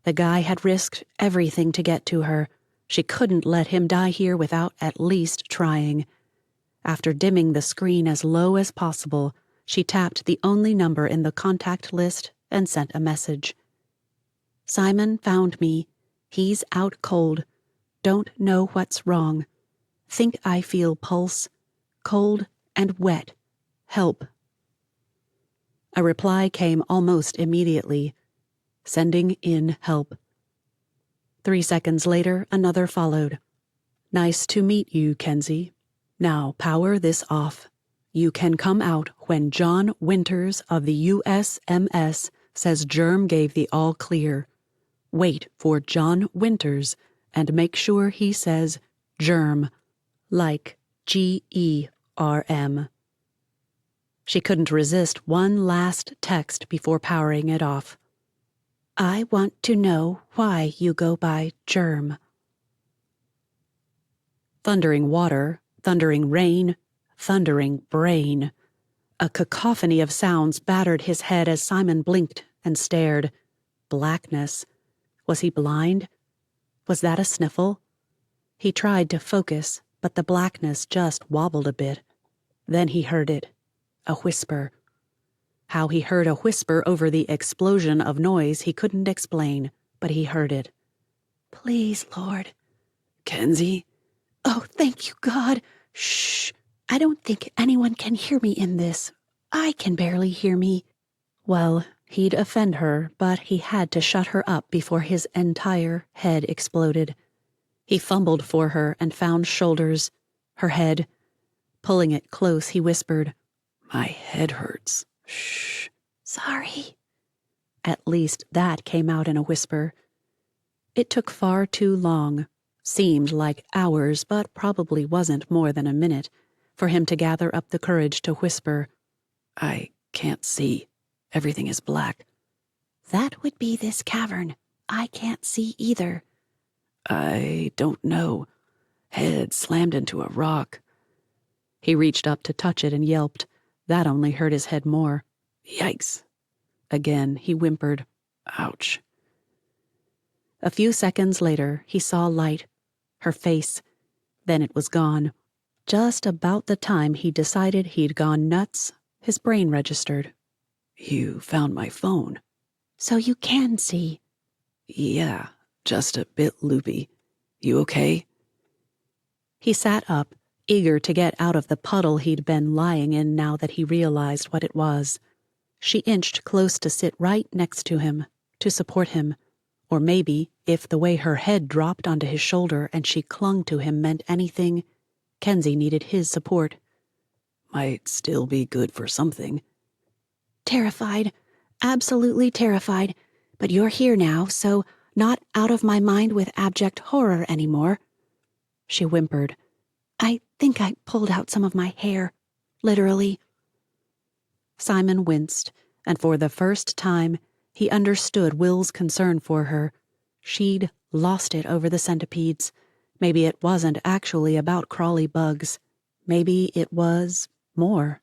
The guy had risked everything to get to her. She couldn't let him die here without at least trying. After dimming the screen as low as possible, she tapped the only number in the contact list and sent a message. Simon found me. He's out cold. Don't know what's wrong. Think I feel pulse. Cold and wet. Help. A reply came almost immediately. Sending in help. 3 seconds later, another followed. Nice to meet you, Kensi. Now power this off. You can come out when John Winters of the USMS says Germ gave the all clear. Wait for John Winters and make sure he says Germ, like GERM. She couldn't resist one last text before powering it off. I want to know why you go by Germ. Thundering water, thundering rain, thundering brain. A cacophony of sounds battered his head as Simon blinked and stared. Blackness. Was he blind? Was that a sniffle? He tried to focus, but the blackness just wobbled a bit. Then he heard it. A whisper. How he heard a whisper over the explosion of noise he couldn't explain, but he heard it. Please, Lord. Kensi? Oh, thank you, God. Shh. I don't think anyone can hear me in this. I can barely hear me. Well, he'd offend her, but he had to shut her up before his entire head exploded. He fumbled for her and found shoulders, her head. Pulling it close, he whispered, My head hurts. Shh. Sorry. At least that came out in a whisper. It took far too long, seemed like hours, but probably wasn't more than a minute, for him to gather up the courage to whisper, I can't see. Everything is black. That would be this cavern. I can't see either. I don't know. Head slammed into a rock. He reached up to touch it and yelped. That only hurt his head more. Yikes. Again, he whimpered. Ouch. A few seconds later, he saw light. Her face. Then it was gone. Just about the time he decided he'd gone nuts, his brain registered. You found my phone. So you can see. Yeah, just a bit loopy. You okay? He sat up, eager to get out of the puddle he'd been lying in now that he realized what it was. She inched close to sit right next to him, to support him. Or maybe, if the way her head dropped onto his shoulder and she clung to him meant anything, Kensi needed his support. Might still be good for something. Terrified. Absolutely terrified. But you're here now, so not out of my mind with abject horror anymore. She whimpered. I think I pulled out some of my hair. Literally. Simon winced, and for the first time, he understood Will's concern for her. She'd lost it over the centipedes. Maybe it wasn't actually about crawly bugs. Maybe it was more.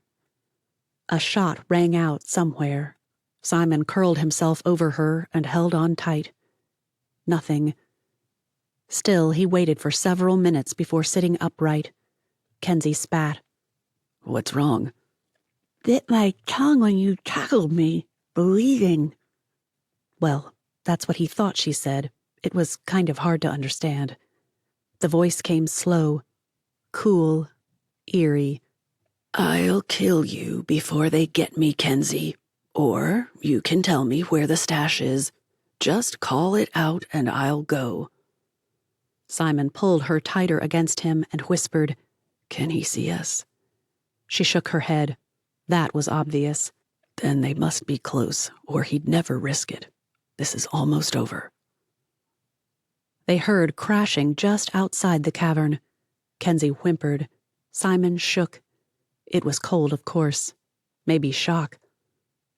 A shot rang out somewhere. Simon curled himself over her and held on tight. Nothing. Still, he waited for several minutes before sitting upright. Kensi spat. What's wrong? Bit my tongue when you tackled me. Bleeding. Well, that's what he thought she said. It was kind of hard to understand. The voice came slow, cool, eerie. I'll kill you before they get me, Kensi. Or you can tell me where the stash is. Just call it out and I'll go. Simon pulled her tighter against him and whispered, Can he see us? She shook her head. That was obvious. Then they must be close, or he'd never risk it. This is almost over. They heard crashing just outside the cavern. Kensi whimpered. Simon shook. It was cold, of course. Maybe shock.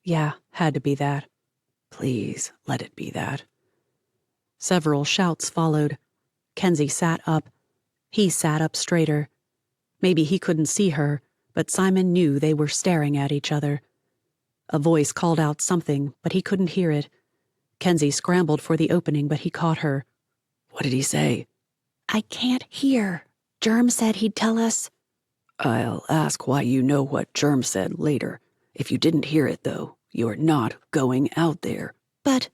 Yeah, had to be that. Please, let it be that. Several shouts followed. Kensi sat up. He sat up straighter. Maybe he couldn't see her, but Simon knew they were staring at each other. A voice called out something, but he couldn't hear it. Kensi scrambled for the opening, but he caught her. What did he say? I can't hear. Germ said he'd tell us. I'll ask why you know what Germ said later. If you didn't hear it, though, you're not going out there. But...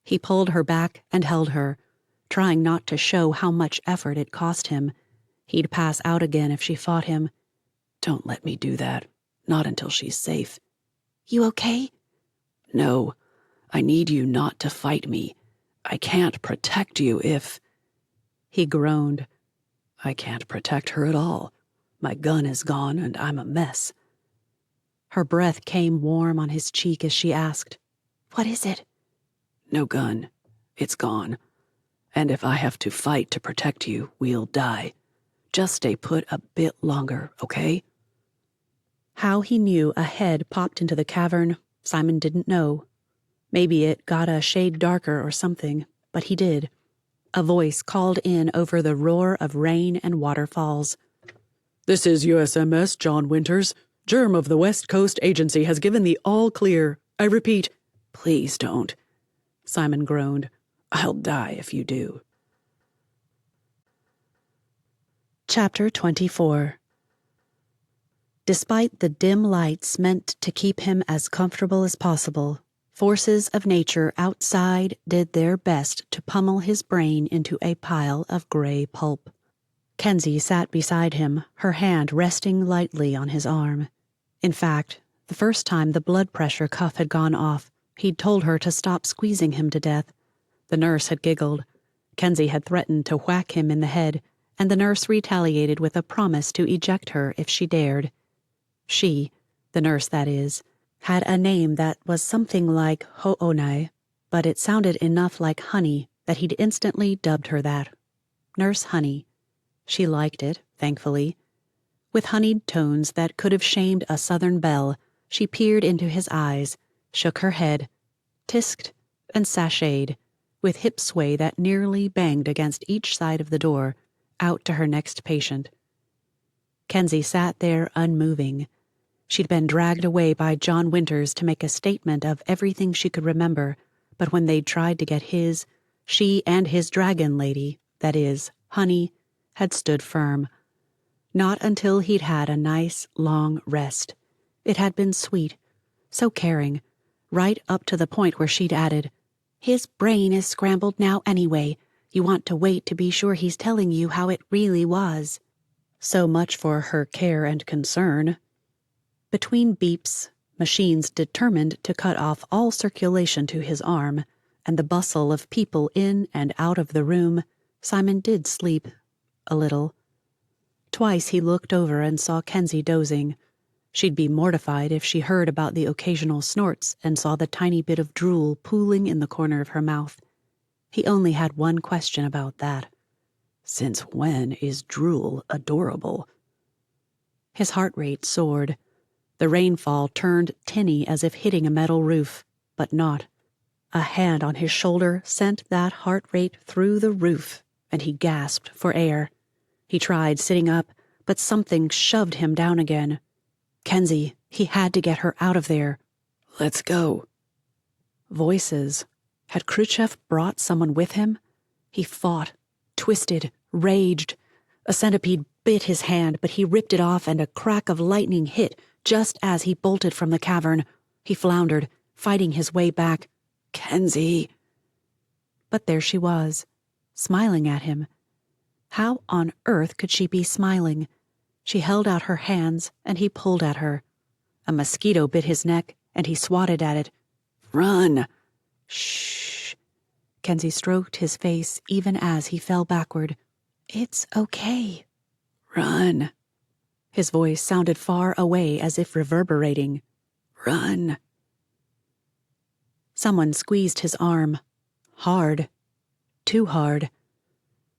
He pulled her back and held her, trying not to show how much effort it cost him. He'd pass out again if she fought him. Don't let me do that. Not until she's safe. You okay? No. I need you not to fight me. I can't protect you if... He groaned. I can't protect her at all. My gun is gone and I'm a mess. Her breath came warm on his cheek as she asked, What is it? No gun. It's gone. And if I have to fight to protect you, we'll die. Just stay put a bit longer, okay? How he knew a head popped into the cavern, Simon didn't know. Maybe it got a shade darker or something, but he did. A voice called in over the roar of rain and waterfalls. This is USMS John Winters. Germ of the West Coast Agency has given the all clear. I repeat, please don't. Simon groaned. I'll die if you do. Chapter 24. Despite the dim lights meant to keep him as comfortable as possible, forces of nature outside did their best to pummel his brain into a pile of gray pulp. Kensi sat beside him, her hand resting lightly on his arm. In fact, the first time the blood pressure cuff had gone off, he'd told her to stop squeezing him to death. The nurse had giggled. Kensi had threatened to whack him in the head, and the nurse retaliated with a promise to eject her if she dared. She, the nurse that is, had a name that was something like Ho'onai, but it sounded enough like honey that he'd instantly dubbed her that. Nurse Honey. She liked it, thankfully. With honeyed tones that could have shamed a southern belle, she peered into his eyes, shook her head, tisked, and sashayed, with hip sway that nearly banged against each side of the door, out to her next patient. Kensi sat there unmoving. She'd been dragged away by John Winters to make a statement of everything she could remember, but when they'd tried to get his, she and his dragon lady, that is, Honey, had stood firm. Not until he'd had a nice, long rest. It had been sweet, so caring, right up to the point where she'd added, His brain is scrambled now anyway. You want to wait to be sure he's telling you how it really was. So much for her care and concern. Between beeps, machines determined to cut off all circulation to his arm, and the bustle of people in and out of the room, Simon did sleep. A little. Twice he looked over and saw Kensi dozing. She'd be mortified if she heard about the occasional snorts and saw the tiny bit of drool pooling in the corner of her mouth. He only had one question about that. Since when is drool adorable? His heart rate soared. The rainfall turned tinny as if hitting a metal roof, but not. A hand on his shoulder sent that heart rate through the roof, and he gasped for air. He tried sitting up, but something shoved him down again. Kensi, he had to get her out of there. Let's go. Voices. Had Khrushchev brought someone with him? He fought, twisted, raged. A centipede bit his hand, but he ripped it off and a crack of lightning hit just as he bolted from the cavern. He floundered, fighting his way back. Kensi! But there she was, smiling at him. How on earth could she be smiling? She held out her hands, and he pulled at her. A mosquito bit his neck, and he swatted at it. Run! Shh. Kensi stroked his face even as he fell backward. It's okay. Run! His voice sounded far away as if reverberating. Run! Someone squeezed his arm. Hard. Too hard.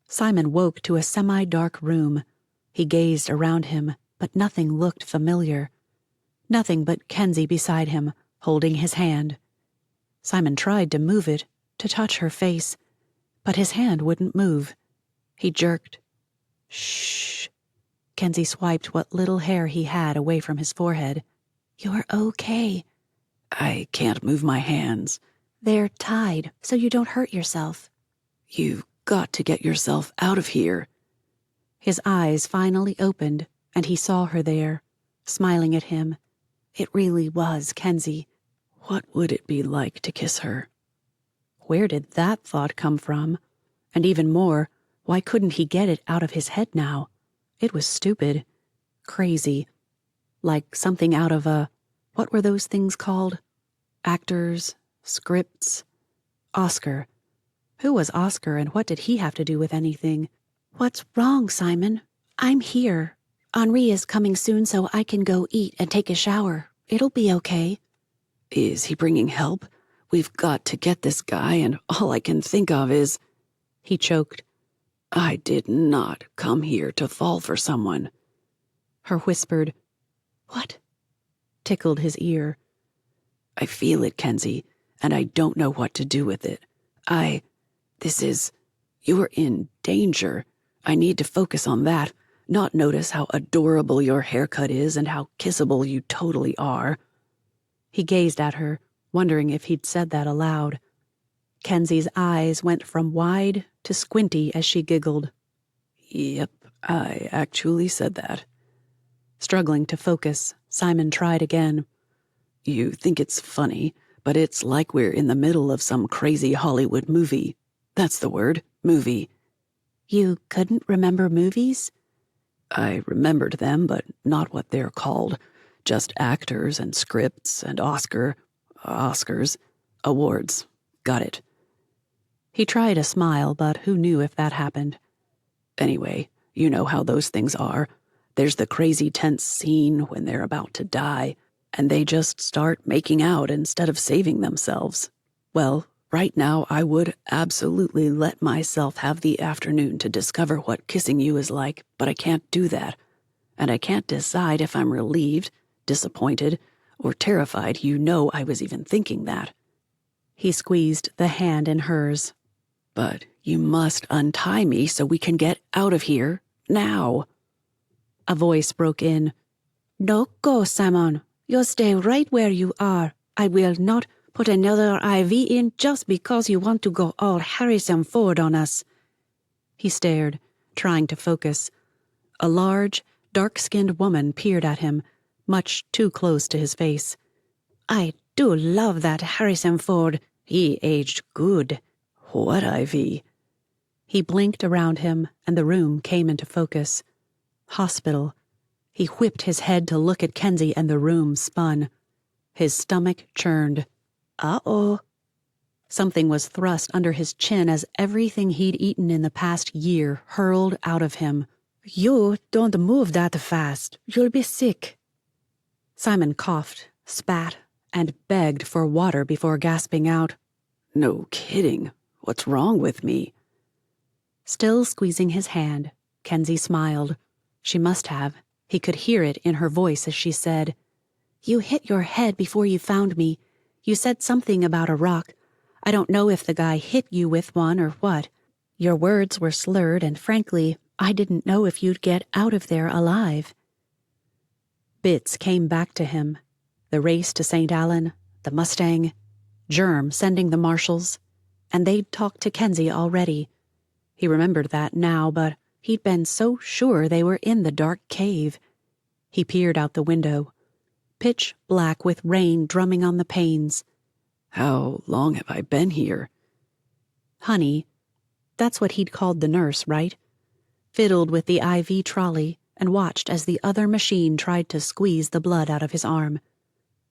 Simon woke to a semi-dark room. He gazed around him, but nothing looked familiar. Nothing but Kensi beside him, holding his hand. Simon tried to move it, to touch her face, but his hand wouldn't move. He jerked. Shh. Kensi swiped what little hair he had away from his forehead. You're okay. I can't move my hands. They're tied, so you don't hurt yourself. You've got to get yourself out of here. His eyes finally opened, and he saw her there, smiling at him. It really was Kensi. What would it be like to kiss her? Where did that thought come from? And even more, why couldn't he get it out of his head now? It was stupid. Crazy. Like something out of what were those things called? Actors, scripts. Oscar. Who was Oscar and what did he have to do with anything? What's wrong, Simon? I'm here. Henri is coming soon so I can go eat and take a shower. It'll be okay. Is he bringing help? We've got to get this guy, and all I can think of is... He choked. I did not come here to fall for someone. Her whispered, What? Tickled his ear. I feel it, Kensi, and I don't know what to do with it. You're in danger. I need to focus on that, not notice how adorable your haircut is and how kissable you totally are. He gazed at her, wondering if he'd said that aloud. Kensi's eyes went from wide to squinty as she giggled. Yep, I actually said that. Struggling to focus, Simon tried again. You think it's funny, but it's like we're in the middle of some crazy Hollywood movie. That's the word, movie. You couldn't remember movies? I remembered them, but not what they're called. Just actors and scripts and Oscars, awards. Got it. He tried a smile, but who knew if that happened? Anyway, you know how those things are. There's the crazy tense scene when they're about to die, and they just start making out instead of saving themselves. Well, right now I would absolutely let myself have the afternoon to discover what kissing you is like, but I can't do that. And I can't decide if I'm relieved, disappointed, or terrified you know I was even thinking that. He squeezed the hand in hers. But you must untie me so we can get out of here, now. A voice broke in. Don't go, Simon. You'll stay right where you are. I will not put another IV in just because you want to go all Harrison Ford on us. He stared, trying to focus. A large, dark-skinned woman peered at him, much too close to his face. I do love that Harrison Ford. He aged good. What IV? He blinked around him, and the room came into focus. Hospital. He whipped his head to look at Kensi, and the room spun. His stomach churned. Uh-oh. Something was thrust under his chin as everything he'd eaten in the past year hurled out of him. You don't move that fast. You'll be sick. Simon coughed, spat, and begged for water before gasping out. No kidding. What's wrong with me? Still squeezing his hand, Kensi smiled. She must have. He could hear it in her voice as she said, You hit your head before you found me. You said something about a rock. I don't know if the guy hit you with one or what. Your words were slurred, and frankly, I didn't know if you'd get out of there alive. Bits came back to him. The race to St. Alyn, the Mustang, Germ sending the marshals, and they'd talked to Kensi already. He remembered that now, but he'd been so sure they were in the dark cave. He peered out the window, pitch black with rain drumming on the panes. How long have I been here? Honey, that's what he'd called the nurse, right? Fiddled with the IV trolley and watched as the other machine tried to squeeze the blood out of his arm.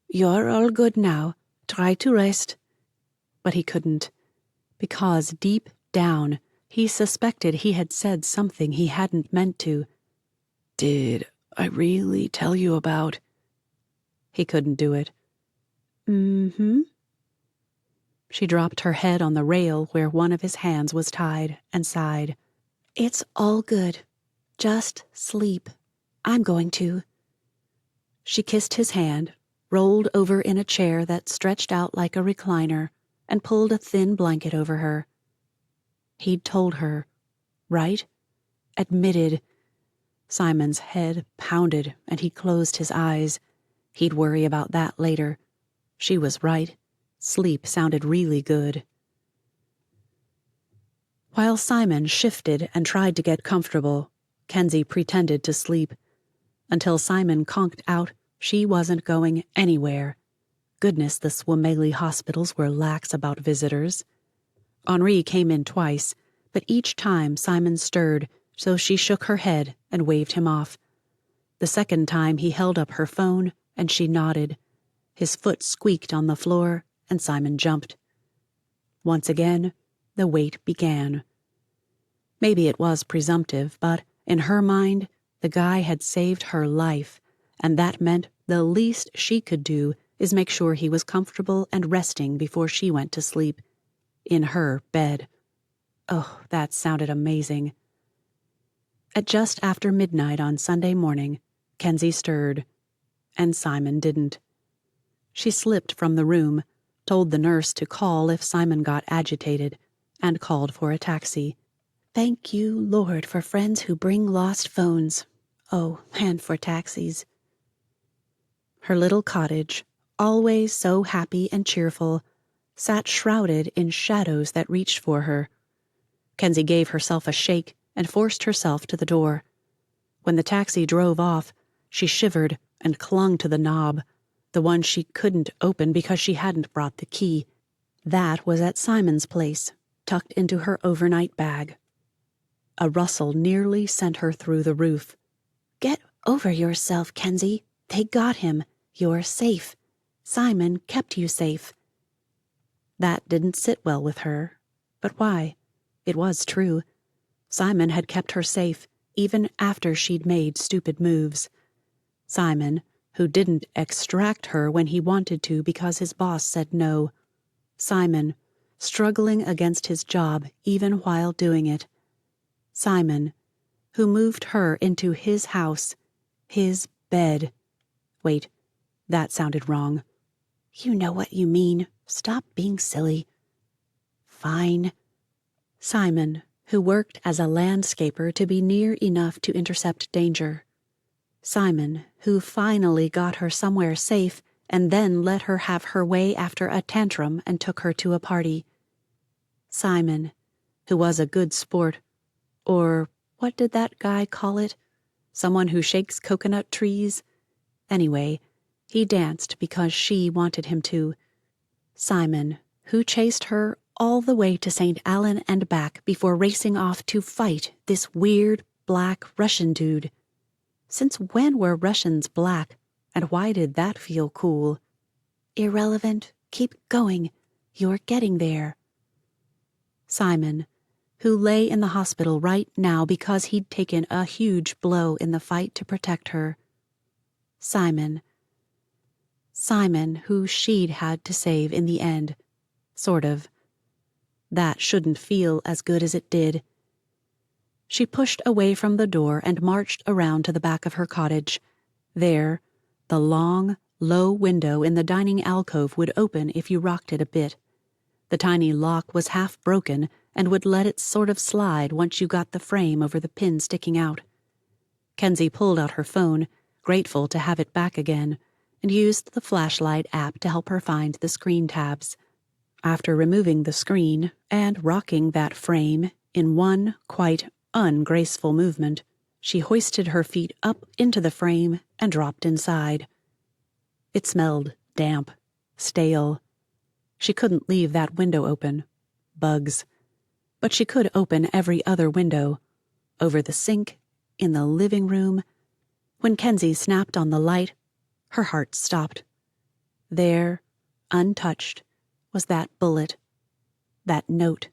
You're all good now. Try to rest. But he couldn't, because deep down he suspected he had said something he hadn't meant to. Did I really tell you about? He couldn't do it. Mm-hmm. She dropped her head on the rail where one of his hands was tied and sighed. It's all good. Just sleep. I'm going to. She kissed his hand, rolled over in a chair that stretched out like a recliner, and pulled a thin blanket over her. He'd told her, right? Admitted. Simon's head pounded and he closed his eyes. He'd worry about that later. She was right. Sleep sounded really good. While Simon shifted and tried to get comfortable, Kensi pretended to sleep. Until Simon conked out she wasn't going anywhere. Goodness, the Swameli hospitals were lax about visitors. Henri came in twice, but each time Simon stirred, so she shook her head and waved him off. The second time he held up her phone, and she nodded. His foot squeaked on the floor, and Simon jumped. Once again, the wait began. Maybe it was presumptive, but in her mind, the guy had saved her life, and that meant the least she could do is make sure he was comfortable and resting before she went to sleep. In her bed. Oh, that sounded amazing. At just after midnight on Sunday morning, Kensi stirred, and Simon didn't. She slipped from the room, told the nurse to call if Simon got agitated, and called for a taxi. Thank you, Lord, for friends who bring lost phones. Oh, and for taxis. Her little cottage, always so happy and cheerful, sat shrouded in shadows that reached for her. Kensi gave herself a shake and forced herself to the door. When the taxi drove off, she shivered and clung to the knob, the one she couldn't open because she hadn't brought the key. That was at Simon's place, tucked into her overnight bag. A rustle nearly sent her through the roof. Get over yourself, Kensi. They got him. You're safe. Simon kept you safe. That didn't sit well with her. But why? It was true. Simon had kept her safe, even after she'd made stupid moves. Simon, who didn't extract her when he wanted to because his boss said no. Simon, struggling against his job even while doing it. Simon, who moved her into his house, his bed. Wait, that sounded wrong. You know what you mean. Stop being silly. Fine. Simon, who worked as a landscaper to be near enough to intercept danger. Simon, who finally got her somewhere safe and then let her have her way after a tantrum and took her to a party. Simon, who was a good sport, or what did that guy call it? Someone who shakes coconut trees? Anyway, he danced because she wanted him to. Simon, who chased her all the way to St. Alyn and back before racing off to fight this weird, black Russian dude. Since when were Russians black, and why did that feel cool? Irrelevant. Keep going. You're getting there. Simon, who lay in the hospital right now because he'd taken a huge blow in the fight to protect her. Simon, who she'd had to save in the end. Sort of. That shouldn't feel as good as it did. She pushed away from the door and marched around to the back of her cottage. There, the long, low window in the dining alcove would open if you rocked it a bit. The tiny lock was half broken and would let it sort of slide once you got the frame over the pin sticking out. Kensi pulled out her phone, grateful to have it back again, and used the flashlight app to help her find the screen tabs. After removing the screen and rocking that frame in one quite ungraceful movement, she hoisted her feet up into the frame and dropped inside. It smelled damp, stale. She couldn't leave that window open. Bugs. But she could open every other window. Over the sink, in the living room. When Kensi snapped on the light, her heart stopped. There, untouched, was that bullet, that note.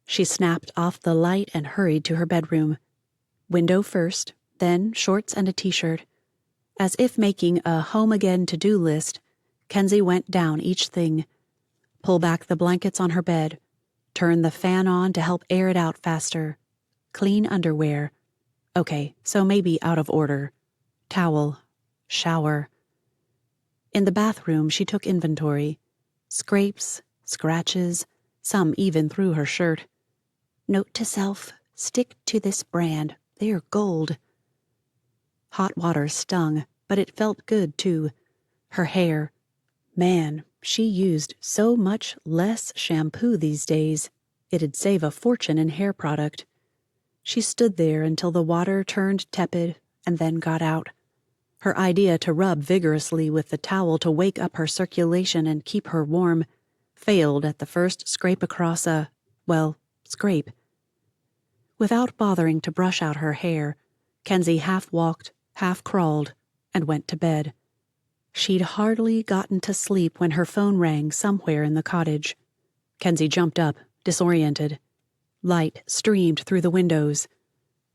She snapped off the light and hurried to her bedroom. Window first, then shorts and a t-shirt. As if making a home again to-do list, Kensi went down each thing. Pull back the blankets on her bed. Turn the fan on to help air it out faster. Clean underwear. Okay, so maybe out of order. Towel. Shower. In the bathroom, she took inventory. Scrapes, scratches, some even through her shirt. Note to self, stick to this brand. They're gold. Hot water stung, but it felt good, too. Her hair. Man, she used so much less shampoo these days. It'd save a fortune in hair product. She stood there until the water turned tepid and then got out. Her idea to rub vigorously with the towel to wake up her circulation and keep her warm failed at the first scrape across scrape. Without bothering to brush out her hair, Kensi half walked, half crawled, and went to bed. She'd hardly gotten to sleep when her phone rang somewhere in the cottage. Kensi jumped up, disoriented. Light streamed through the windows.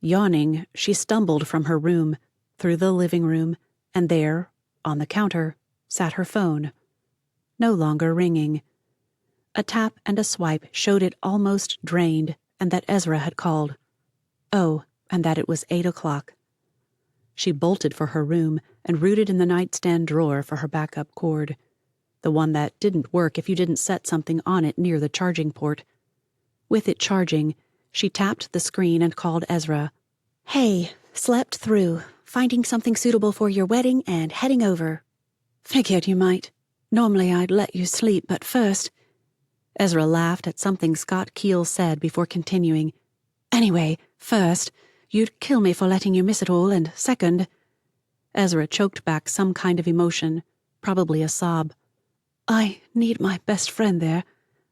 Yawning, she stumbled from her room, through the living room, and there, on the counter, sat her phone. No longer ringing. A tap and a swipe showed it almost drained, and that Ezra had called. Oh, and that it was 8 o'clock. She bolted for her room and rooted in the nightstand drawer for her backup cord. The one that didn't work if you didn't set something on it near the charging port. With it charging, she tapped the screen and called Ezra. Hey, slept through. Finding something suitable for your wedding and heading over. Figured you might. Normally I'd let you sleep, but first... Ezra laughed at something Scott Keel said before continuing. Anyway, first, you'd kill me for letting you miss it all, and second... Ezra choked back some kind of emotion, probably a sob. I need my best friend there.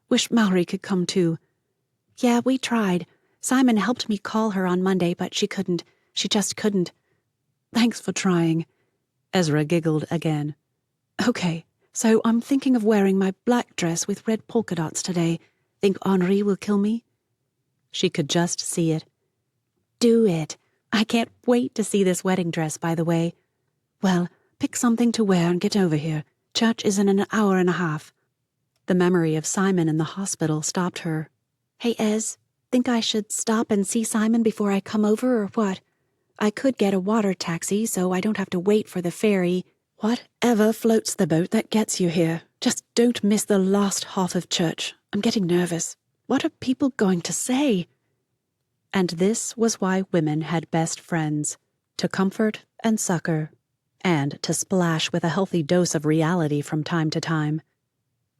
Wish Mallory could come too. Yeah, we tried. Simon helped me call her on Monday, but she couldn't. She just couldn't. Thanks for trying. Ezra giggled again. Okay, so I'm thinking of wearing my black dress with red polka dots today. Think Henri will kill me? She could just see it. Do it. I can't wait to see this wedding dress, by the way. Well, pick something to wear and get over here. Church is in an hour and a half. The memory of Simon in the hospital stopped her. Hey, Ez, think I should stop and see Simon before I come over or what? I could get a water taxi so I don't have to wait for the ferry. Whatever floats the boat that gets you here. Just don't miss the last half of church. I'm getting nervous. What are people going to say? And this was why women had best friends. To comfort and succor. And to splash with a healthy dose of reality from time to time.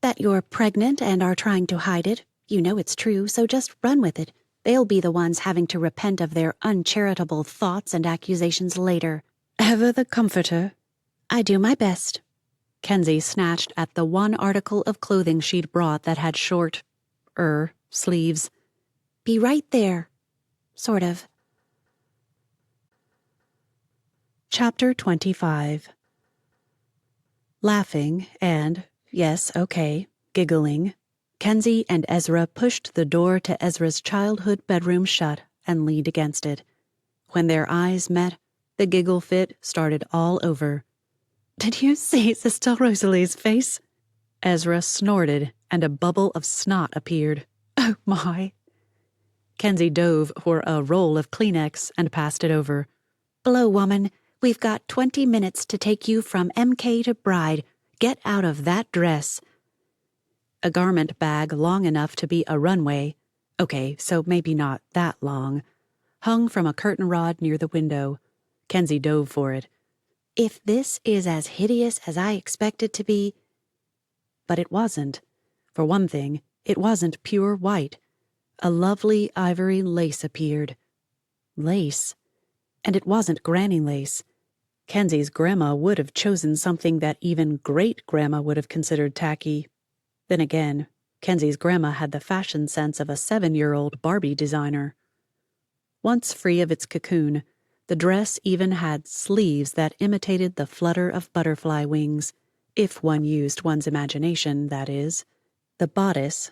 That you're pregnant and are trying to hide it. You know it's true, so just run with it. They'll be the ones having to repent of their uncharitable thoughts and accusations later. Ever the comforter. I do my best. Kensi snatched at the one article of clothing she'd brought that had short, sleeves. Be right there. Sort of. Chapter 25. Laughing and, yes, okay, giggling, Kensi and Ezra pushed the door to Ezra's childhood bedroom shut and leaned against it. When their eyes met, the giggle fit started all over. Did you see Sister Rosalie's face? Ezra snorted, and a bubble of snot appeared. Oh, my. Kensi dove for a roll of Kleenex and passed it over. Blow, woman. We've got 20 minutes to take you from MK to bride. Get out of that dress. A garment bag long enough to be a runway, okay, so maybe not that long, hung from a curtain rod near the window. Kensi dove for it. If this is as hideous as I expect it to be... But it wasn't. For one thing, it wasn't pure white. A lovely ivory lace appeared. Lace? And it wasn't granny lace. Kensi's grandma would have chosen something that even great-grandma would have considered tacky. Then again, Kensi's grandma had the fashion sense of a 7-year-old Barbie designer. Once free of its cocoon, the dress even had sleeves that imitated the flutter of butterfly wings, if one used one's imagination, that is. The bodice,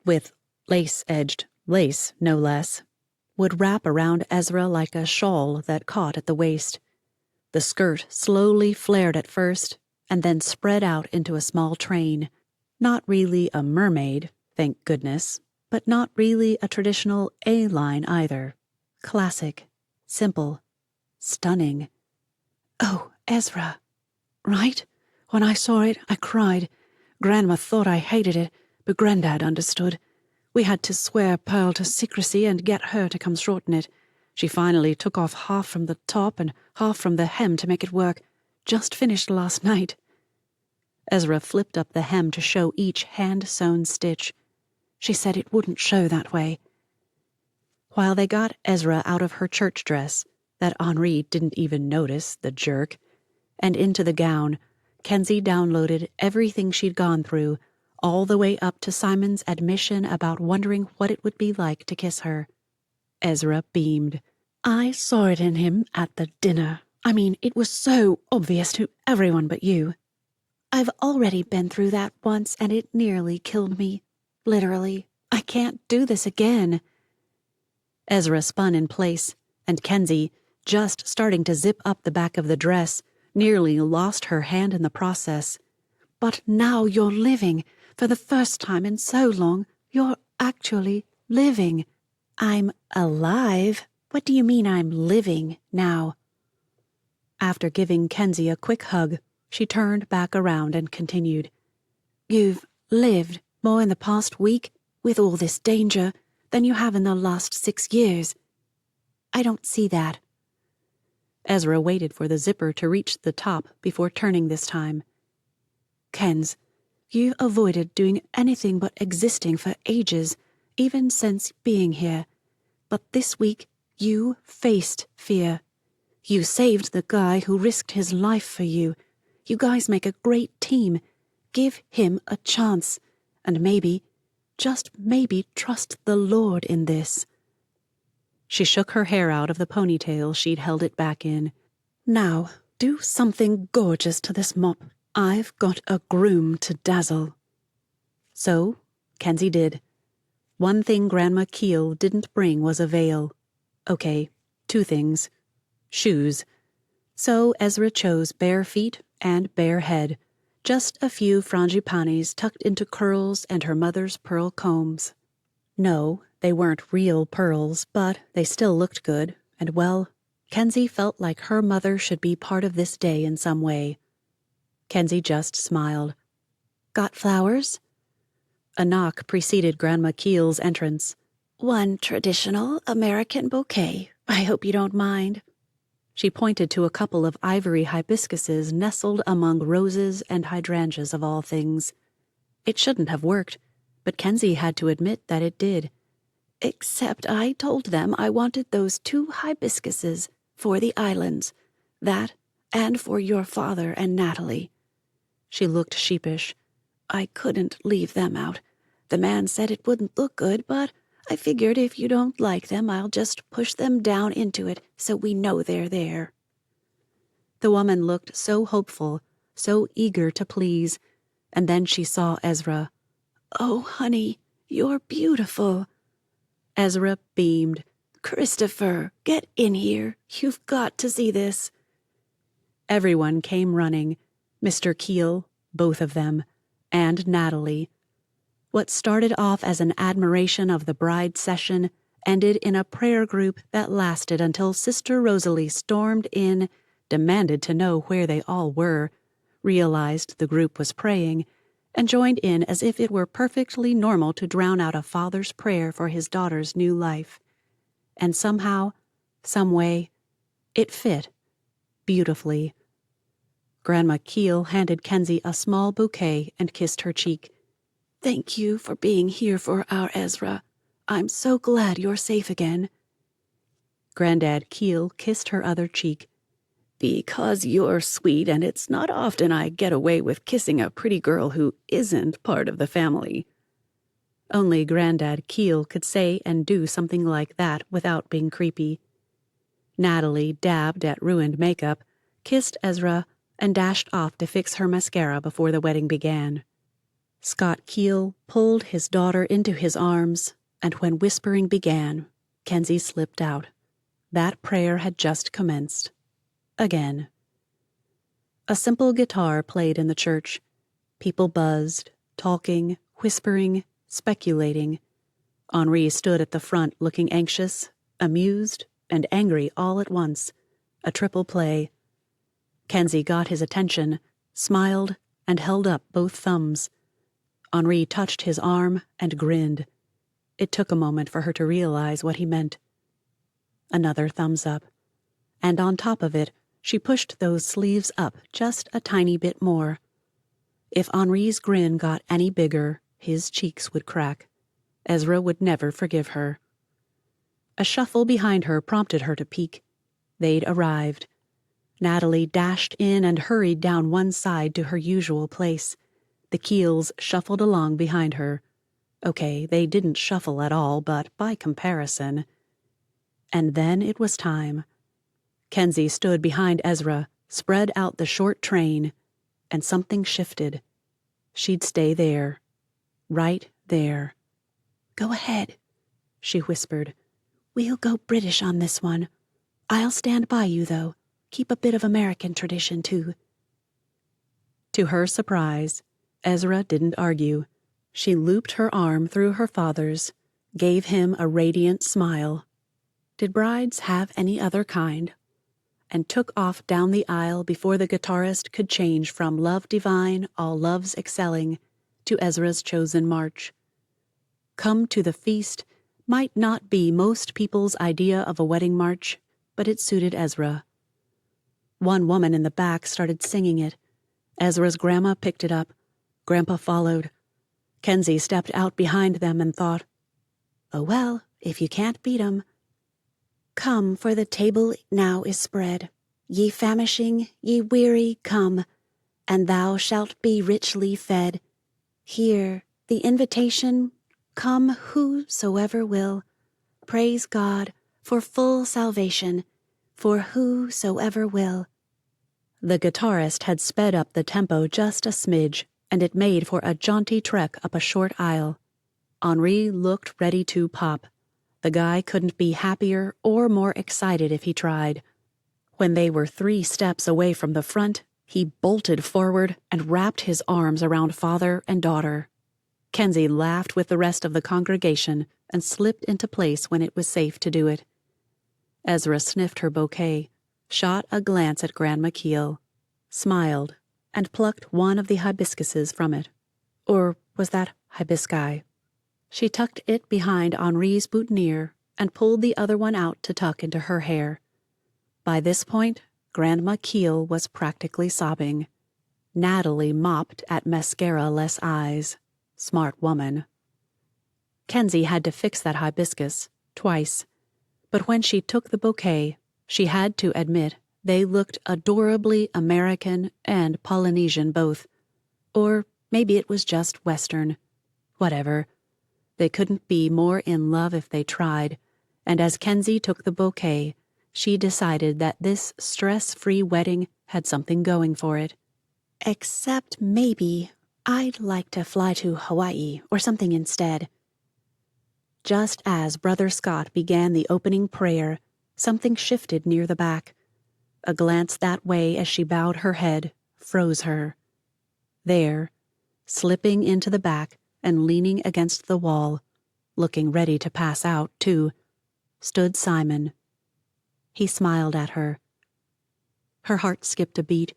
with lace-edged lace, no less, would wrap around Ezra like a shawl that caught at the waist. The skirt slowly flared at first, and then spread out into a small train. Not really a mermaid, thank goodness, but not really a traditional A-line either. Classic, simple, stunning. Oh, Ezra. Right? When I saw it, I cried. Grandma thought I hated it, but Grandad understood. We had to swear Pearl to secrecy and get her to come shorten it. She finally took off half from the top and half from the hem to make it work. Just finished last night. Ezra flipped up the hem to show each hand-sewn stitch. She said it wouldn't show that way. While they got Ezra out of her church dress, that Henri didn't even notice, the jerk, and into the gown, Kensi downloaded everything she'd gone through, all the way up to Simon's admission about wondering what it would be like to kiss her. Ezra beamed. I saw it in him at the dinner. I mean, it was so obvious to everyone but you. I've already been through that once, and it nearly killed me. Literally. I can't do this again. Ezra spun in place, and Kensi, just starting to zip up the back of the dress, nearly lost her hand in the process. But now you're living. For the first time in so long, you're actually living. I'm alive. What do you mean I'm living now? After giving Kensi a quick hug, she turned back around and continued. You've lived more in the past week, with all this danger, than you have in the last 6 years. I don't see that. Ezra waited for the zipper to reach the top before turning this time. Kens, you avoided doing anything but existing for ages, even since being here. But this week, you faced fear. You saved the guy who risked his life for you. You guys make a great team. Give him a chance. And maybe, just maybe, trust the Lord in this. She shook her hair out of the ponytail she'd held it back in. Now, do something gorgeous to this mop. I've got a groom to dazzle. So, Kensi did. One thing Grandma Keel didn't bring was a veil. Okay, 2 things. Shoes. So Ezra chose bare feet and bare head, just a few frangipanis tucked into curls and her mother's pearl combs. No, they weren't real pearls, but they still looked good, and well, Kensi felt like her mother should be part of this day in some way. Kensi just smiled. Got flowers? A knock preceded Grandma Keel's entrance. One traditional American bouquet. I hope you don't mind. She pointed to a couple of ivory hibiscuses nestled among roses and hydrangeas of all things. It shouldn't have worked, but Kensi had to admit that it did. Except I told them I wanted those 2 hibiscuses for the islands. That, and for your father and Natalie. She looked sheepish. I couldn't leave them out. The man said it wouldn't look good, but I figured if you don't like them, I'll just push them down into it so we know they're there. The woman looked so hopeful, so eager to please, and then she saw Ezra. Oh, honey, you're beautiful. Ezra beamed. Christopher, get in here. You've got to see this. Everyone came running. Mr. Keel, both of them, and Natalie. What started off as an admiration of the bride session ended in a prayer group that lasted until Sister Rosalie stormed in, demanded to know where they all were, realized the group was praying, and joined in as if it were perfectly normal to drown out a father's prayer for his daughter's new life. And somehow, some way, it fit beautifully. Grandma Keel handed Kensi a small bouquet and kissed her cheek. Thank you for being here for our Ezra. I'm so glad you're safe again. Granddad Keel kissed her other cheek. Because you're sweet, and it's not often I get away with kissing a pretty girl who isn't part of the family. Only Granddad Keel could say and do something like that without being creepy. Natalie dabbed at ruined makeup, kissed Ezra, and dashed off to fix her mascara before the wedding began. Scott Keel pulled his daughter into his arms, and when whispering began, Kensi slipped out. That prayer had just commenced. Again. A simple guitar played in the church. People buzzed, talking, whispering, speculating. Henri stood at the front looking anxious, amused, and angry all at once. A triple play. Kensi got his attention, smiled, and held up both thumbs. Henri touched his arm and grinned. It took a moment for her to realize what he meant. Another thumbs up. And on top of it, she pushed those sleeves up just a tiny bit more. If Henri's grin got any bigger, his cheeks would crack. Ezra would never forgive her. A shuffle behind her prompted her to peek. They'd arrived. Natalie dashed in and hurried down one side to her usual place. The Keels shuffled along behind her. Okay, they didn't shuffle at all, but by comparison. And then it was time. Kensi stood behind Ezra, spread out the short train, and something shifted. She'd stay there. Right there. Go ahead, she whispered. We'll go British on this one. I'll stand by you, though. Keep a bit of American tradition, too. To her surprise, Ezra didn't argue. She looped her arm through her father's, gave him a radiant smile. Did brides have any other kind? And took off down the aisle before the guitarist could change from Love Divine, All Loves Excelling to Ezra's chosen march. Come to the Feast might not be most people's idea of a wedding march, but it suited Ezra. One woman in the back started singing it. Ezra's grandma picked it up. Grandpa followed. Kensi stepped out behind them and thought, oh well, if you can't beat 'em. Come, for the table now is spread. Ye famishing, ye weary, come, and thou shalt be richly fed. Hear the invitation, come whosoever will. Praise God for full salvation, for whosoever will. The guitarist had sped up the tempo just a smidge, and it made for a jaunty trek up a short aisle. Henri looked ready to pop. The guy couldn't be happier or more excited if he tried. When they were 3 steps away from the front, he bolted forward and wrapped his arms around father and daughter. Kensi laughed with the rest of the congregation and slipped into place when it was safe to do it. Ezra sniffed her bouquet, shot a glance at Grandma Keel, smiled, and plucked one of the hibiscuses from it. Or was that hibisci? She tucked it behind Henri's boutonniere and pulled the other one out to tuck into her hair. By this point, Grandma Keel was practically sobbing. Natalie mopped at mascara-less eyes. Smart woman. Kensi had to fix that hibiscus, twice. But when she took the bouquet, she had to admit they looked adorably American and Polynesian both. Or maybe it was just Western. Whatever. They couldn't be more in love if they tried, and as Kensi took the bouquet, she decided that this stress-free wedding had something going for it. Except maybe I'd like to fly to Hawaii or something instead. Just as Brother Scott began the opening prayer, something shifted near the back. A glance that way as she bowed her head froze her. There, slipping into the back and leaning against the wall, looking ready to pass out, too, stood Simon. He smiled at her. Her heart skipped a beat,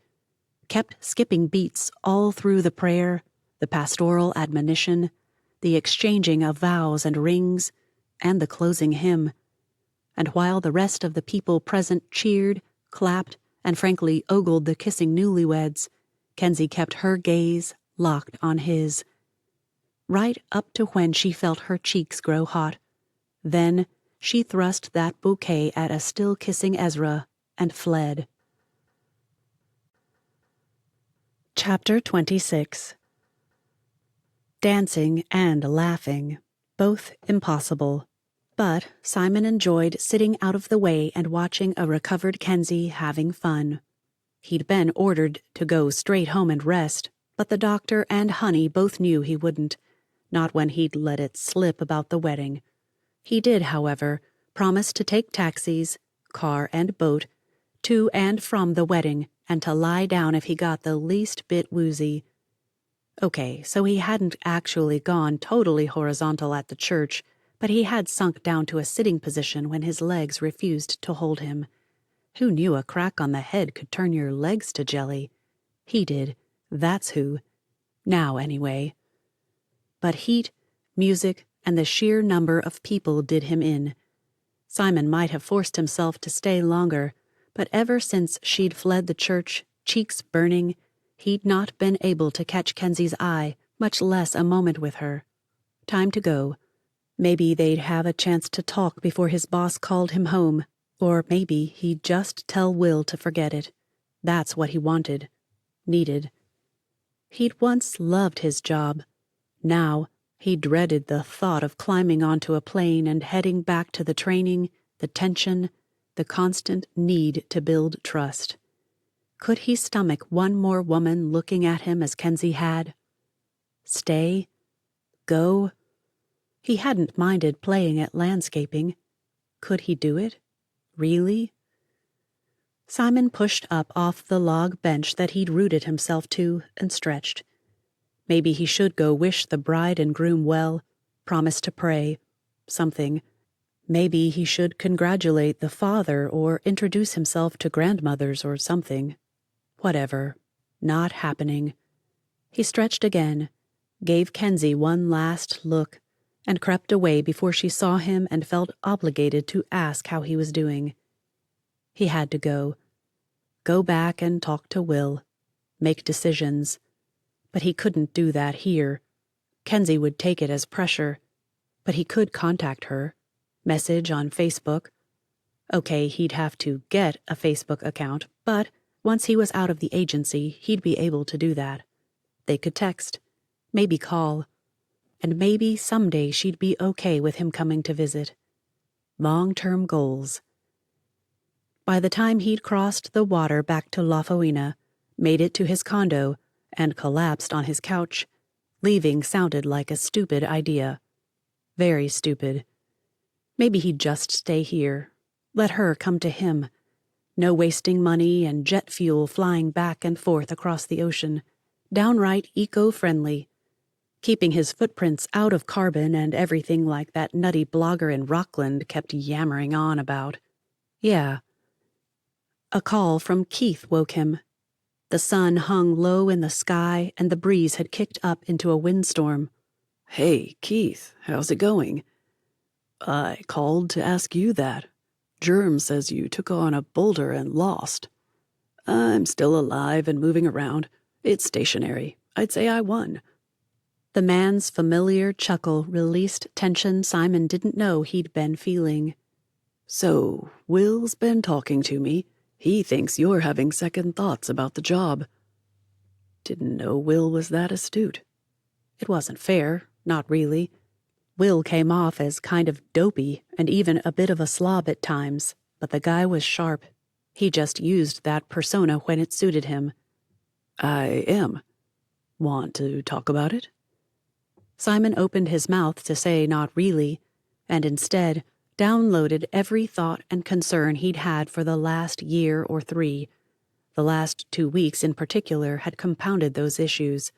kept skipping beats all through the prayer, the pastoral admonition, the exchanging of vows and rings, and the closing hymn. And while the rest of the people present cheered, clapped, and frankly ogled the kissing newlyweds, Kensi kept her gaze locked on his, right up to when she felt her cheeks grow hot. Then she thrust that bouquet at a still-kissing Ezra and fled. Chapter 26. Dancing and laughing, both impossible. But Simon enjoyed sitting out of the way and watching a recovered Kensi having fun. He'd been ordered to go straight home and rest, but the doctor and Honey both knew he wouldn't, not when he'd let it slip about the wedding. He did, however, promise to take taxis, car and boat, to and from the wedding, and to lie down if he got the least bit woozy. Okay, so he hadn't actually gone totally horizontal at the church, but he had sunk down to a sitting position when his legs refused to hold him. Who knew a crack on the head could turn your legs to jelly? He did, that's who. Now, anyway. But heat, music, and the sheer number of people did him in. Simon might have forced himself to stay longer, but ever since she'd fled the church, cheeks burning, he'd not been able to catch Kensi's eye, much less a moment with her. Time to go. Maybe they'd have a chance to talk before his boss called him home, or maybe he'd just tell Will to forget it. That's what he wanted, needed. He'd once loved his job. Now, he dreaded the thought of climbing onto a plane and heading back to the training, the tension, the constant need to build trust. Could he stomach one more woman looking at him as Kensi had? Stay? Go? He hadn't minded playing at landscaping. Could he do it? Really? Simon pushed up off the log bench that he'd rooted himself to and stretched. Maybe he should go wish the bride and groom well, promise to pray, something. Maybe he should congratulate the father or introduce himself to grandmothers or something. Whatever. Not happening. He stretched again, gave Kensi one last look, and crept away before she saw him and felt obligated to ask how he was doing. He had to go. Go back and talk to Will. Make decisions. But he couldn't do that here. Kensi would take it as pressure. But he could contact her. Message on Facebook. Okay, he'd have to get a Facebook account, but once he was out of the agency, he'd be able to do that. They could text. Maybe call. And maybe someday she'd be okay with him coming to visit. Long-term goals. By the time he'd crossed the water back to La Foina, made it to his condo, and collapsed on his couch, leaving sounded like a stupid idea. Very stupid. Maybe he'd just stay here. Let her come to him. No wasting money and jet fuel flying back and forth across the ocean. Downright eco-friendly. Keeping his footprints out of carbon and everything like that nutty blogger in Rockland kept yammering on about. Yeah. A call from Keith woke him. The sun hung low in the sky and the breeze had kicked up into a windstorm. Hey, Keith, how's it going? I called to ask you that. Germ says you took on a boulder and lost. I'm still alive and moving around. It's stationary. I'd say I won. The man's familiar chuckle released tension Simon didn't know he'd been feeling. So, Will's been talking to me. He thinks you're having second thoughts about the job. Didn't know Will was that astute. It wasn't fair, not really. Will came off as kind of dopey and even a bit of a slob at times, but the guy was sharp. He just used that persona when it suited him. I am. Want to talk about it? Simon opened his mouth to say not really, and instead downloaded every thought and concern he'd had for the last year or 3. The last 2 weeks in particular had compounded those issues.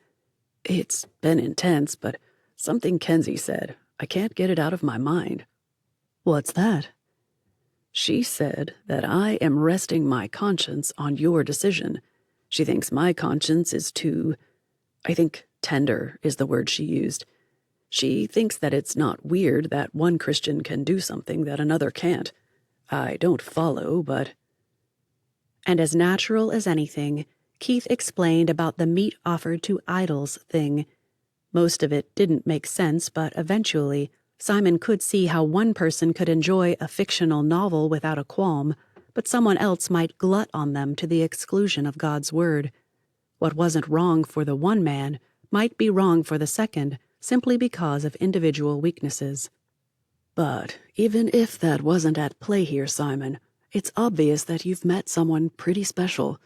It's been intense, but something Kensi said, I can't get it out of my mind. What's that? She said that I am resting my conscience on your decision. She thinks my conscience is too, I think tender is the word she used. She thinks that it's not weird that one Christian can do something that another can't. I don't follow, but... And as natural as anything, Keith explained about the meat offered to idols thing. Most of it didn't make sense, but eventually, Simon could see how one person could enjoy a fictional novel without a qualm, but someone else might glut on them to the exclusion of God's word. What wasn't wrong for the one man might be wrong for the second, simply because of individual weaknesses. But even if that wasn't at play here, Simon, it's obvious that you've met someone pretty special.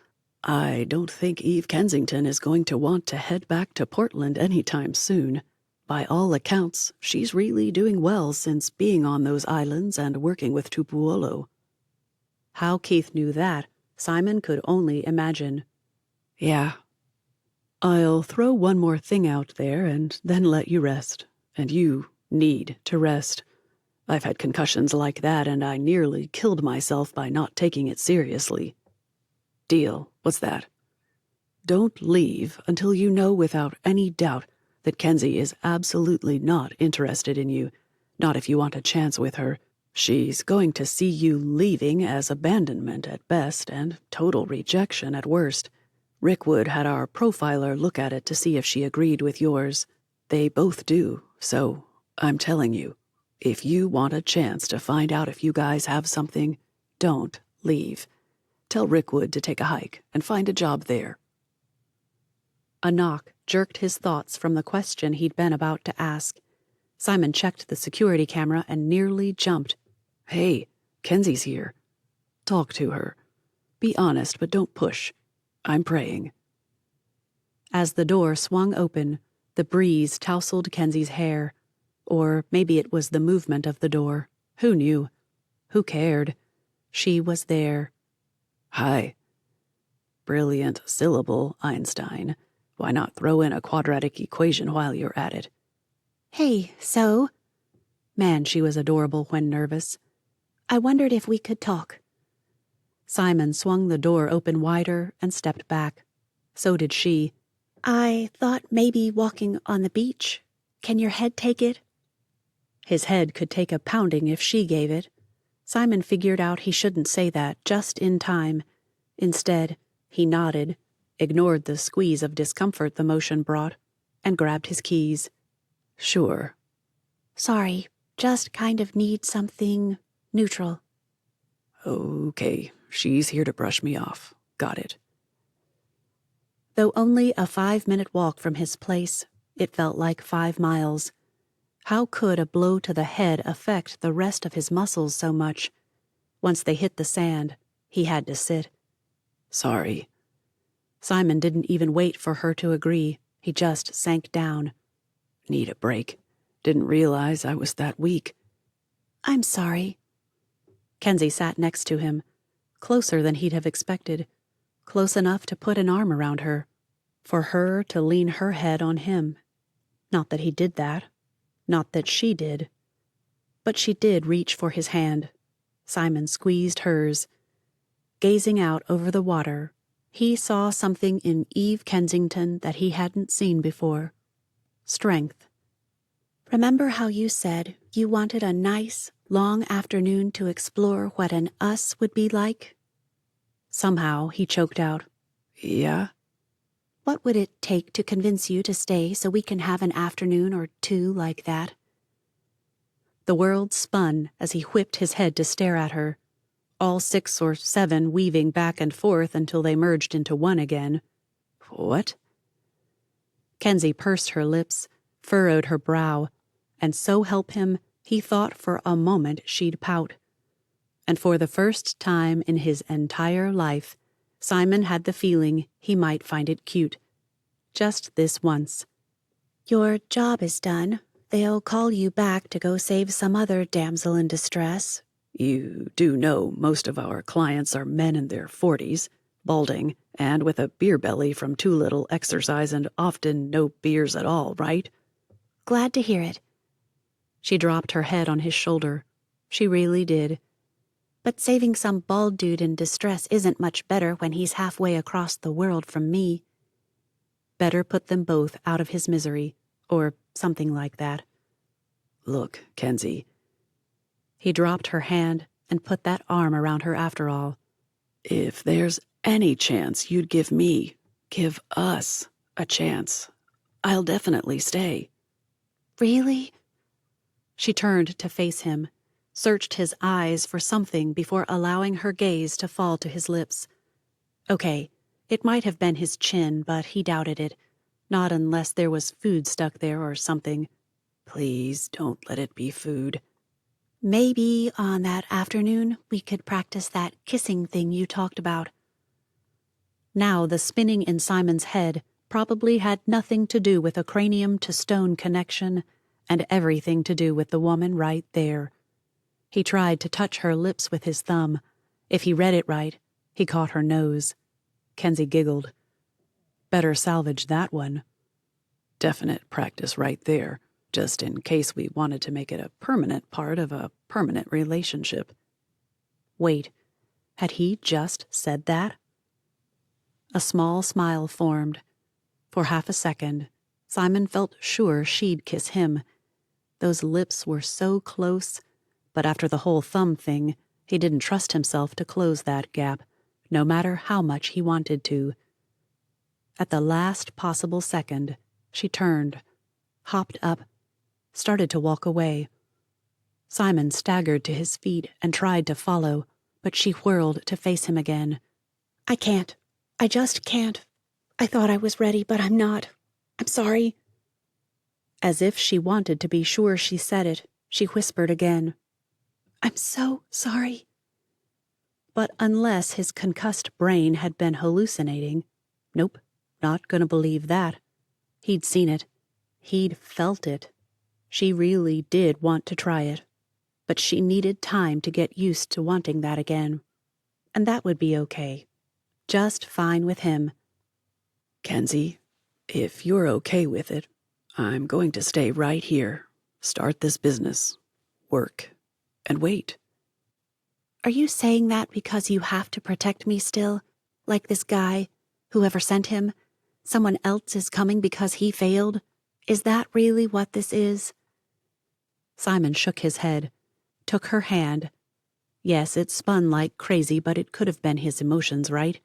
I don't think Eve Kensington is going to want to head back to Portland anytime soon. By all accounts, she's really doing well since being on those islands and working with Tupuolo. How Keith knew that, Simon could only imagine. Yeah. I'll throw one more thing out there and then let you rest. And you need to rest. I've had concussions like that, and I nearly killed myself by not taking it seriously. Deal. What's that? Don't leave until you know without any doubt that Kensi is absolutely not interested in you. Not if you want a chance with her. She's going to see you leaving as abandonment at best and total rejection at worst. Rickwood had our profiler look at it to see if she agreed with yours. They both do, so I'm telling you, if you want a chance to find out if you guys have something, don't leave. Tell Rickwood to take a hike and find a job there. A knock jerked his thoughts from the question he'd been about to ask. Simon checked the security camera and nearly jumped. Hey, Kensi's here. Talk to her. Be honest, but don't push. I'm praying. As the door swung open, the breeze tousled Kensi's hair. Or maybe it was the movement of the door. Who knew? Who cared? She was there. Hi. Brilliant syllable, Einstein. Why not throw in a quadratic equation while you're at it? Hey, so? Man, she was adorable when nervous. I wondered if we could talk. Simon swung the door open wider and stepped back. So did she. I thought maybe walking on the beach. Can your head take it? His head could take a pounding if she gave it. Simon figured out he shouldn't say that just in time. Instead, he nodded, ignored the squeeze of discomfort the motion brought, and grabbed his keys. Sure. Sorry, just kind of need something neutral. Okay, she's here to brush me off. Got it. Though only a 5-minute walk from his place, it felt like 5 miles. How could a blow to the head affect the rest of his muscles so much? Once they hit the sand, he had to sit. Sorry. Simon didn't even wait for her to agree. He just sank down. Need a break. Didn't realize I was that weak. I'm sorry. Kensi sat next to him, closer than he'd have expected, close enough to put an arm around her, for her to lean her head on him. Not that he did that. Not that she did. But she did reach for his hand. Simon squeezed hers. Gazing out over the water, he saw something in Eve Kensington that he hadn't seen before. Strength. Remember how you said you wanted a nice, long afternoon to explore what an us would be like? Somehow he choked out. Yeah? What would it take to convince you to stay so we can have an afternoon or two like that? The world spun as he whipped his head to stare at her, all 6 or 7 weaving back and forth until they merged into one again. What? Kensi pursed her lips, furrowed her brow, and so help him, he thought for a moment she'd pout. And for the first time in his entire life, Simon had the feeling he might find it cute. Just this once. Your job is done. They'll call you back to go save some other damsel in distress. You do know most of our clients are men in their 40s, balding, and with a beer belly from too little exercise and often no beers at all, right? Glad to hear it. She dropped her head on his shoulder. She really did. But saving some bald dude in distress isn't much better when he's halfway across the world from me. Better put them both out of his misery, or something like that. Look, Kensi. He dropped her hand and put that arm around her after all. If there's Any chance you'd give me, give us a chance, I'll definitely stay. Really? She turned to face him, searched his eyes for something before allowing her gaze to fall to his lips. Okay, it might have been his chin, but he doubted it. Not unless there was food stuck there or something. Please don't let it be food. Maybe on that afternoon we could practice that kissing thing you talked about. Now the spinning in Simon's head probably had nothing to do with a cranium-to-stone connection and everything to do with the woman right there. He tried to touch her lips with his thumb. If he read it right, he caught her nose. Kensi giggled. Better salvage that one. Definite practice right there, just in case we wanted to make it a permanent part of a permanent relationship. Wait, had he just said that? A small smile formed. For half a second, Simon felt sure she'd kiss him. Those lips were so close, but after the whole thumb thing, he didn't trust himself to close that gap, no matter how much he wanted to. At the last possible second, she turned, hopped up, started to walk away. Simon staggered to his feet and tried to follow, but she whirled to face him again. I can't. I just can't. I thought I was ready, but I'm not. I'm sorry. As if she wanted to be sure she said it, she whispered again. I'm so sorry. But unless his concussed brain had been hallucinating, nope, not gonna believe that. He'd seen it. He'd felt it. She really did want to try it. But she needed time to get used to wanting that again. And that would be okay. Just fine with him. Kensi, if you're okay with it, I'm going to stay right here, start this business, work, and wait. Are you saying that because you have to protect me still? Like this guy, whoever sent him? Someone else is coming because he failed? Is that really what this is? Simon shook his head, took her hand. Yes, it spun like crazy, but it could have been his emotions, right?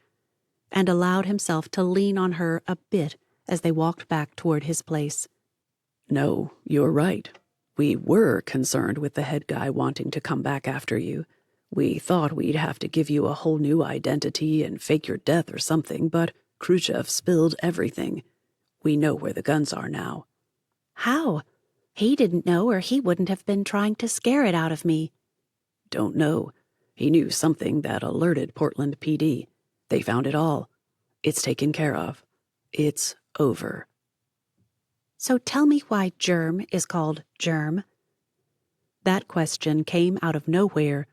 And allowed himself to lean on her a bit as they walked back toward his place. No, you're right. We were concerned with the head guy wanting to come back after you. We thought we'd have to give you a whole new identity and fake your death or something, but Khrushchev spilled everything. We know where the guns are now. How? He didn't know, or he wouldn't have been trying to scare it out of me. Don't know. He knew something that alerted Portland PD. They found it all. It's taken care of. It's over. So tell me why Germ is called Germ. That question came out of nowhere,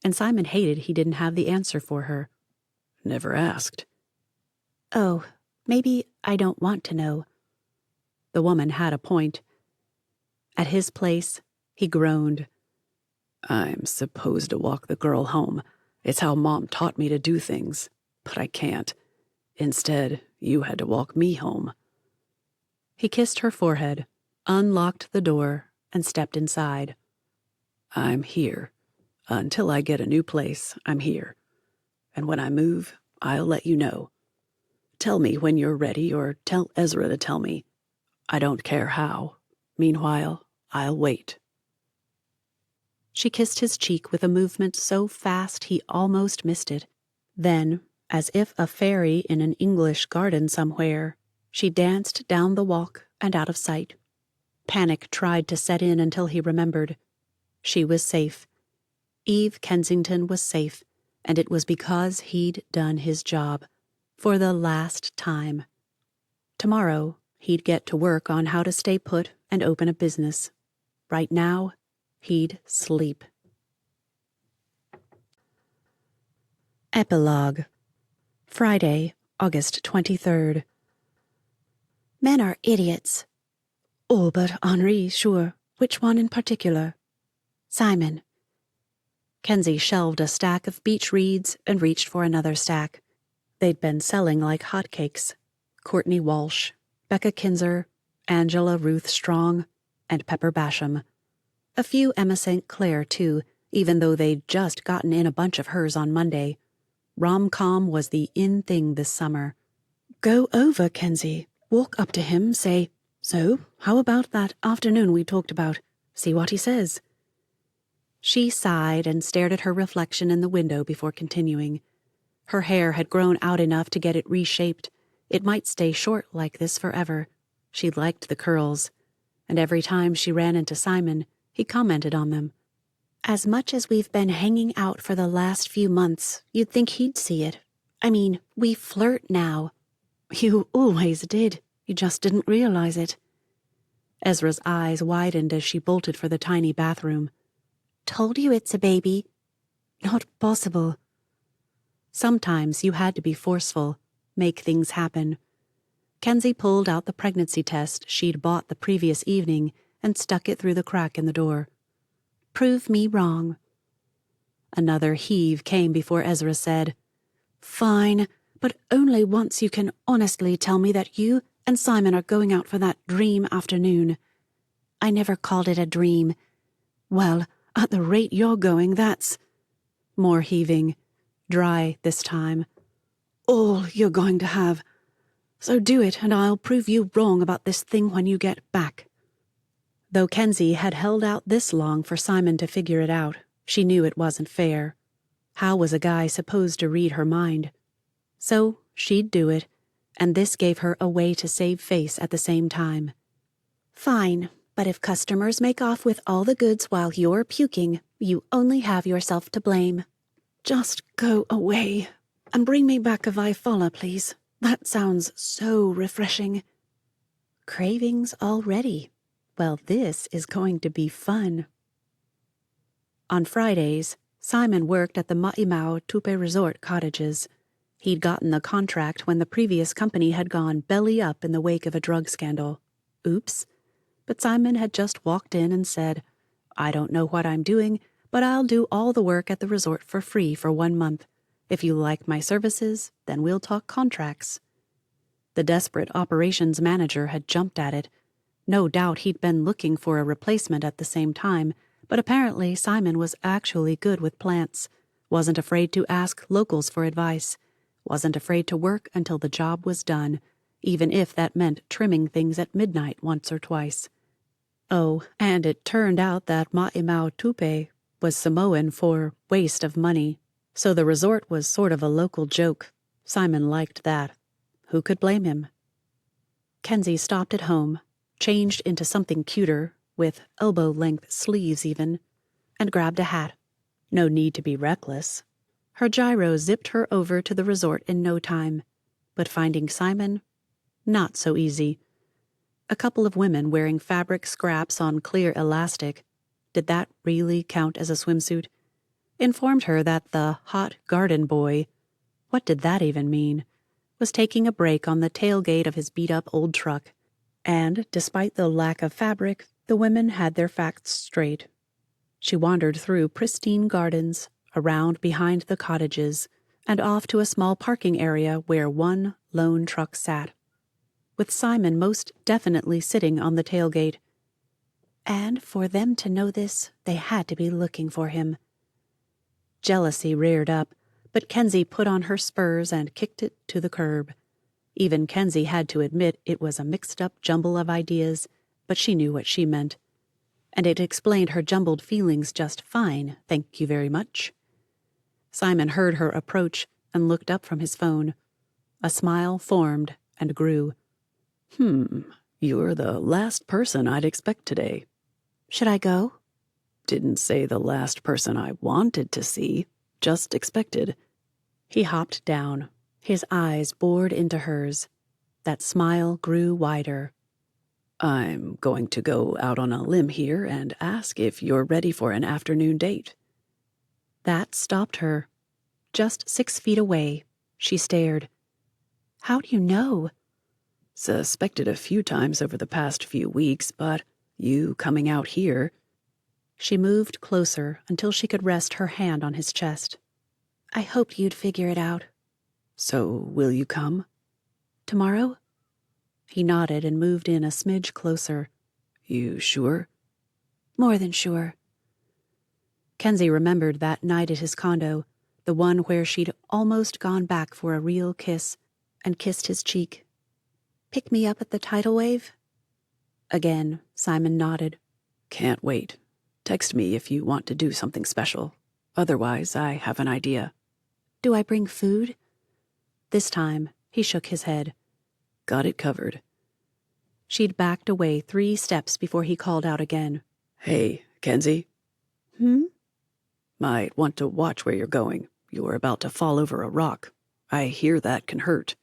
and Simon hated he didn't have the answer for her. Never asked. Oh, maybe I don't want to know. The woman had a point. At his place, he groaned. I'm supposed to walk the girl home. It's how Mom taught me to do things. But I can't. Instead, you had to walk me home. He kissed her forehead, unlocked the door, and stepped inside. I'm here. Until I get a new place, I'm here. And when I move, I'll let you know. Tell me when you're ready, or tell Ezra to tell me. I don't care how. Meanwhile, I'll wait. She kissed his cheek with a movement so fast he almost missed it. Then, as if a fairy in an English garden somewhere, she danced down the walk and out of sight. Panic tried to set in until he remembered. She was safe. Eve Kensington was safe, and it was because he'd done his job. For the last time. Tomorrow, he'd get to work on how to stay put and open a business. Right now, he'd sleep. Epilogue. Friday, August 23rd. Men are idiots. All but Henri, sure. Which one in particular? Simon. Kensi shelved a stack of beech reeds and reached for another stack. They'd been selling like hotcakes. Courtney Walsh, Becca Kinzer, Angela Ruth Strong, and Pepper Basham. A few Emma St. Clair, too, even though they'd just gotten in a bunch of hers on Monday. Rom-com was the in thing this summer. Go over, Kensi. Walk up to him, say, "So, how about that afternoon we talked about?" See what he says. She sighed and stared at her reflection in the window before continuing. Her hair had grown out enough to get it reshaped. It might stay short like this forever. She liked the curls, and every time she ran into Simon, he commented on them. As much as we've been hanging out for the last few months, you'd think he'd see it. I mean, we flirt now. You always did. You just didn't realize it. Ezra's eyes widened as she bolted for the tiny bathroom. Told you it's a baby. Not possible. Sometimes you had to be forceful, make things happen. Kensi pulled out the pregnancy test she'd bought the previous evening and stuck it through the crack in the door. Prove me wrong. Another heave came before Ezra said, "Fine, but only once you can honestly tell me that you and Simon are going out for that dream afternoon." I never called it a dream. Well, at the rate you're going, that's... More heaving. Dry this time. All you're going to have. So do it, and I'll prove you wrong about this thing when you get back. Though Kensi had held out this long for Simon to figure it out, she knew it wasn't fair. How was a guy supposed to read her mind? So she'd do it, and this gave her a way to save face at the same time. Fine, but if customers make off with all the goods while you're puking, you only have yourself to blame. Just go away, and bring me back a Vifola, please. That sounds so refreshing. Cravings already. Well, this is going to be fun. On Fridays, Simon worked at the Ma'imau Tupe Resort cottages. He'd gotten the contract when the previous company had gone belly up in the wake of a drug scandal. Oops. But Simon had just walked in and said, "I don't know what I'm doing, but I'll do all the work at the resort for free for 1 month. If you like my services, then we'll talk contracts." The desperate operations manager had jumped at it. No doubt he'd been looking for a replacement at the same time, but apparently Simon was actually good with plants, wasn't afraid to ask locals for advice, wasn't afraid to work until the job was done, even if that meant trimming things at midnight once or twice. Oh, and it turned out that Ma'imau Tupe was Samoan for waste of money, so the resort was sort of a local joke. Simon liked that. Who could blame him? Kensi stopped at home, changed into something cuter, with elbow-length sleeves even, and grabbed a hat. No need to be reckless. Her gyro zipped her over to the resort in no time, but finding Simon, not so easy. A couple of women wearing fabric scraps on clear elastic, did that really count as a swimsuit? Informed her that the hot garden boy, what did that even mean, was taking a break on the tailgate of his beat-up old truck. And, despite the lack of fabric, the women had their facts straight. She wandered through pristine gardens, around behind the cottages, and off to a small parking area where one lone truck sat, with Simon most definitely sitting on the tailgate. And for them to know this, they had to be looking for him. Jealousy reared up, but Kensi put on her spurs and kicked it to the curb. Even Kensi had to admit it was a mixed-up jumble of ideas, but she knew what she meant. And it explained her jumbled feelings just fine, thank you very much. Simon heard her approach and looked up from his phone. A smile formed and grew. You're the last person I'd expect today. Should I go? Didn't say the last person I wanted to see, just expected. He hopped down. His eyes bored into hers. That smile grew wider. I'm going to go out on a limb here and ask if you're ready for an afternoon date. That stopped her. Just 6 feet away, she stared. How do you know? Suspected a few times over the past few weeks, but you coming out here... She moved closer until she could rest her hand on his chest. I hoped you'd figure it out. So will you come? Tomorrow? He nodded and moved in a smidge closer. You sure? More than sure. Kensi remembered that night at his condo, the one where she'd almost gone back for a real kiss, and kissed his cheek. "Pick me up at the tidal wave?" Again, Simon nodded. Can't wait. Text me if you want to do something special. Otherwise, I have an idea. "Do I bring food?" This time, he shook his head. Got it covered. She'd backed away 3 steps before he called out again. Hey, Kensi? "Hmm?" Might want to watch where you're going. You're about to fall over a rock. I hear that can hurt.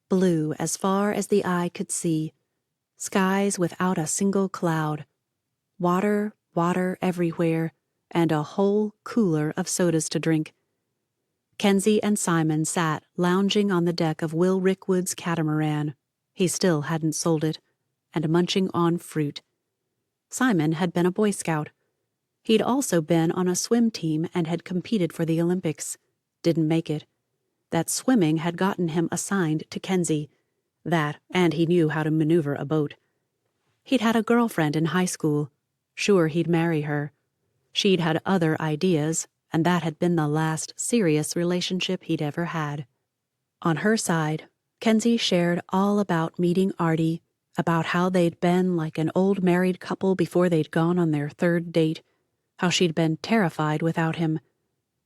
Blue as far as the eye could see. Skies without a single cloud. Water, water everywhere, and a whole cooler of sodas to drink. Kensi and Simon sat lounging on the deck of Will Rickwood's catamaran. He still hadn't sold it, and munching on fruit. Simon had been a Boy Scout. He'd also been on a swim team and had competed for the Olympics. Didn't make it. That swimming had gotten him assigned to Kensi. That, and he knew how to maneuver a boat. He'd had a girlfriend in high school. Sure, he'd marry her. She'd had other ideas, and that had been the last serious relationship he'd ever had. On her side, Kensi shared all about meeting Artie, about how they'd been like an old married couple before they'd gone on their 3rd date, how she'd been terrified without him,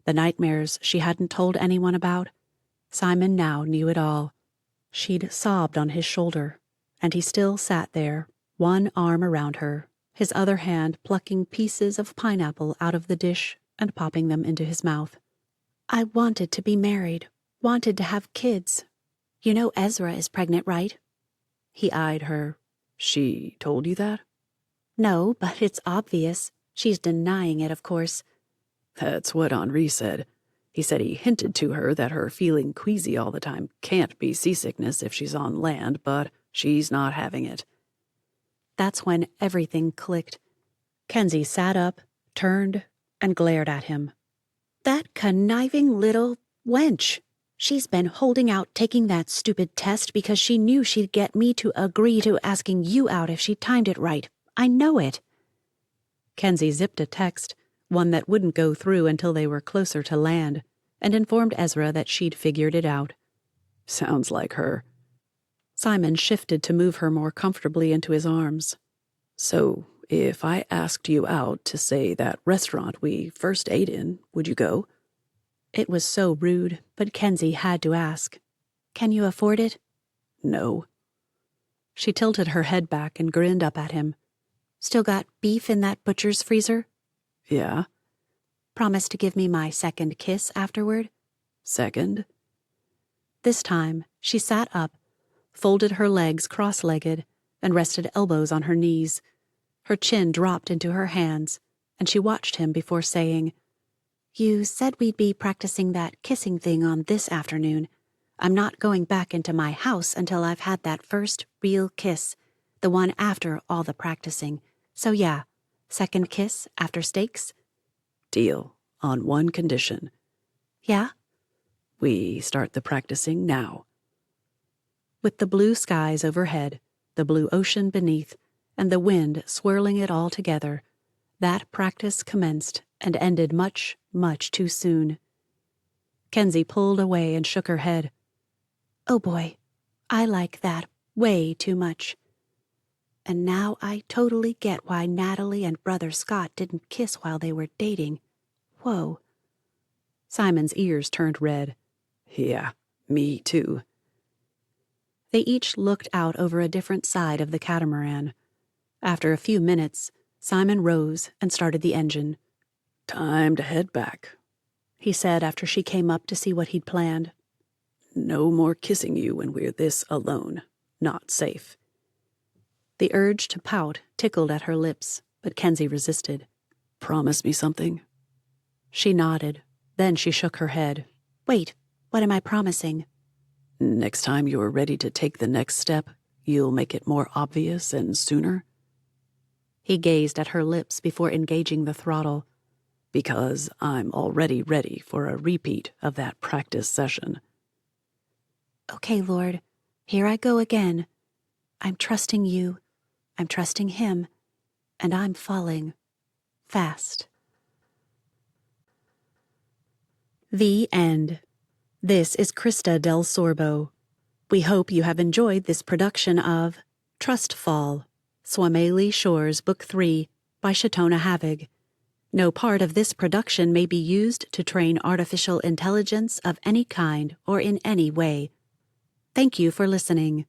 the nightmares she hadn't told anyone about. Simon now knew it all. She'd sobbed on his shoulder, and he still sat there, one arm around her, his other hand plucking pieces of pineapple out of the dish and popping them into his mouth. "I wanted to be married, wanted to have kids. You know Ezra is pregnant, right?" He eyed her. She told you that? "No, but it's obvious. She's denying it, of course." That's what Henri said. He said he hinted to her that her feeling queasy all the time can't be seasickness if she's on land, but she's not having it. That's when everything clicked. Kensi sat up, turned, and glared at him. "That conniving little wench. She's been holding out taking that stupid test because she knew she'd get me to agree to asking you out if she timed it right. I know it." Kensi zipped a text, one that wouldn't go through until they were closer to land, and informed Ezra that she'd figured it out. Sounds like her. Simon shifted to move her more comfortably into his arms. So, if I asked you out to, say, that restaurant we first ate in, would you go? It was so rude, but Kensi had to ask. "Can you afford it?" No. She tilted her head back and grinned up at him. "Still got beef in that butcher's freezer?" Yeah. "Promise to give me my 2nd kiss afterward?" Second? This time, she sat up, folded her legs cross-legged, and rested elbows on her knees. Her chin dropped into her hands, and she watched him before saying, "You said we'd be practicing that kissing thing on this afternoon. I'm not going back into my house until I've had that first real kiss, the one after all the practicing. So yeah, 2nd kiss after steaks?" Deal. On one condition. "Yeah?" We start the practicing now. With the blue skies overhead, the blue ocean beneath, and the wind swirling it all together, that practice commenced and ended much, much too soon. Kensi pulled away and shook her head. "Oh boy, I like that way too much. And now I totally get why Natalie and Brother Scott didn't kiss while they were dating. Whoa." Simon's ears turned red. Yeah, me too. They each looked out over a different side of the catamaran. After a few minutes, Simon rose and started the engine. Time to head back, he said after she came up to see what he'd planned. No more kissing you when we're this alone. Not safe. The urge to pout tickled at her lips, but Kensi resisted. Promise me something? She nodded. Then she shook her head. "Wait, what am I promising?" Next time you're ready to take the next step, you'll make it more obvious and sooner? He gazed at her lips before engaging the throttle. Because I'm already ready for a repeat of that practice session. Okay, Lord, here I go again. I'm trusting you, I'm trusting him, and I'm falling fast. The End. This is Krista Del Sorbo. We hope you have enjoyed this production of Trustfall, Swameli Shores Book 3 by Shatona Havig. No part of this production may be used to train artificial intelligence of any kind or in any way. Thank you for listening.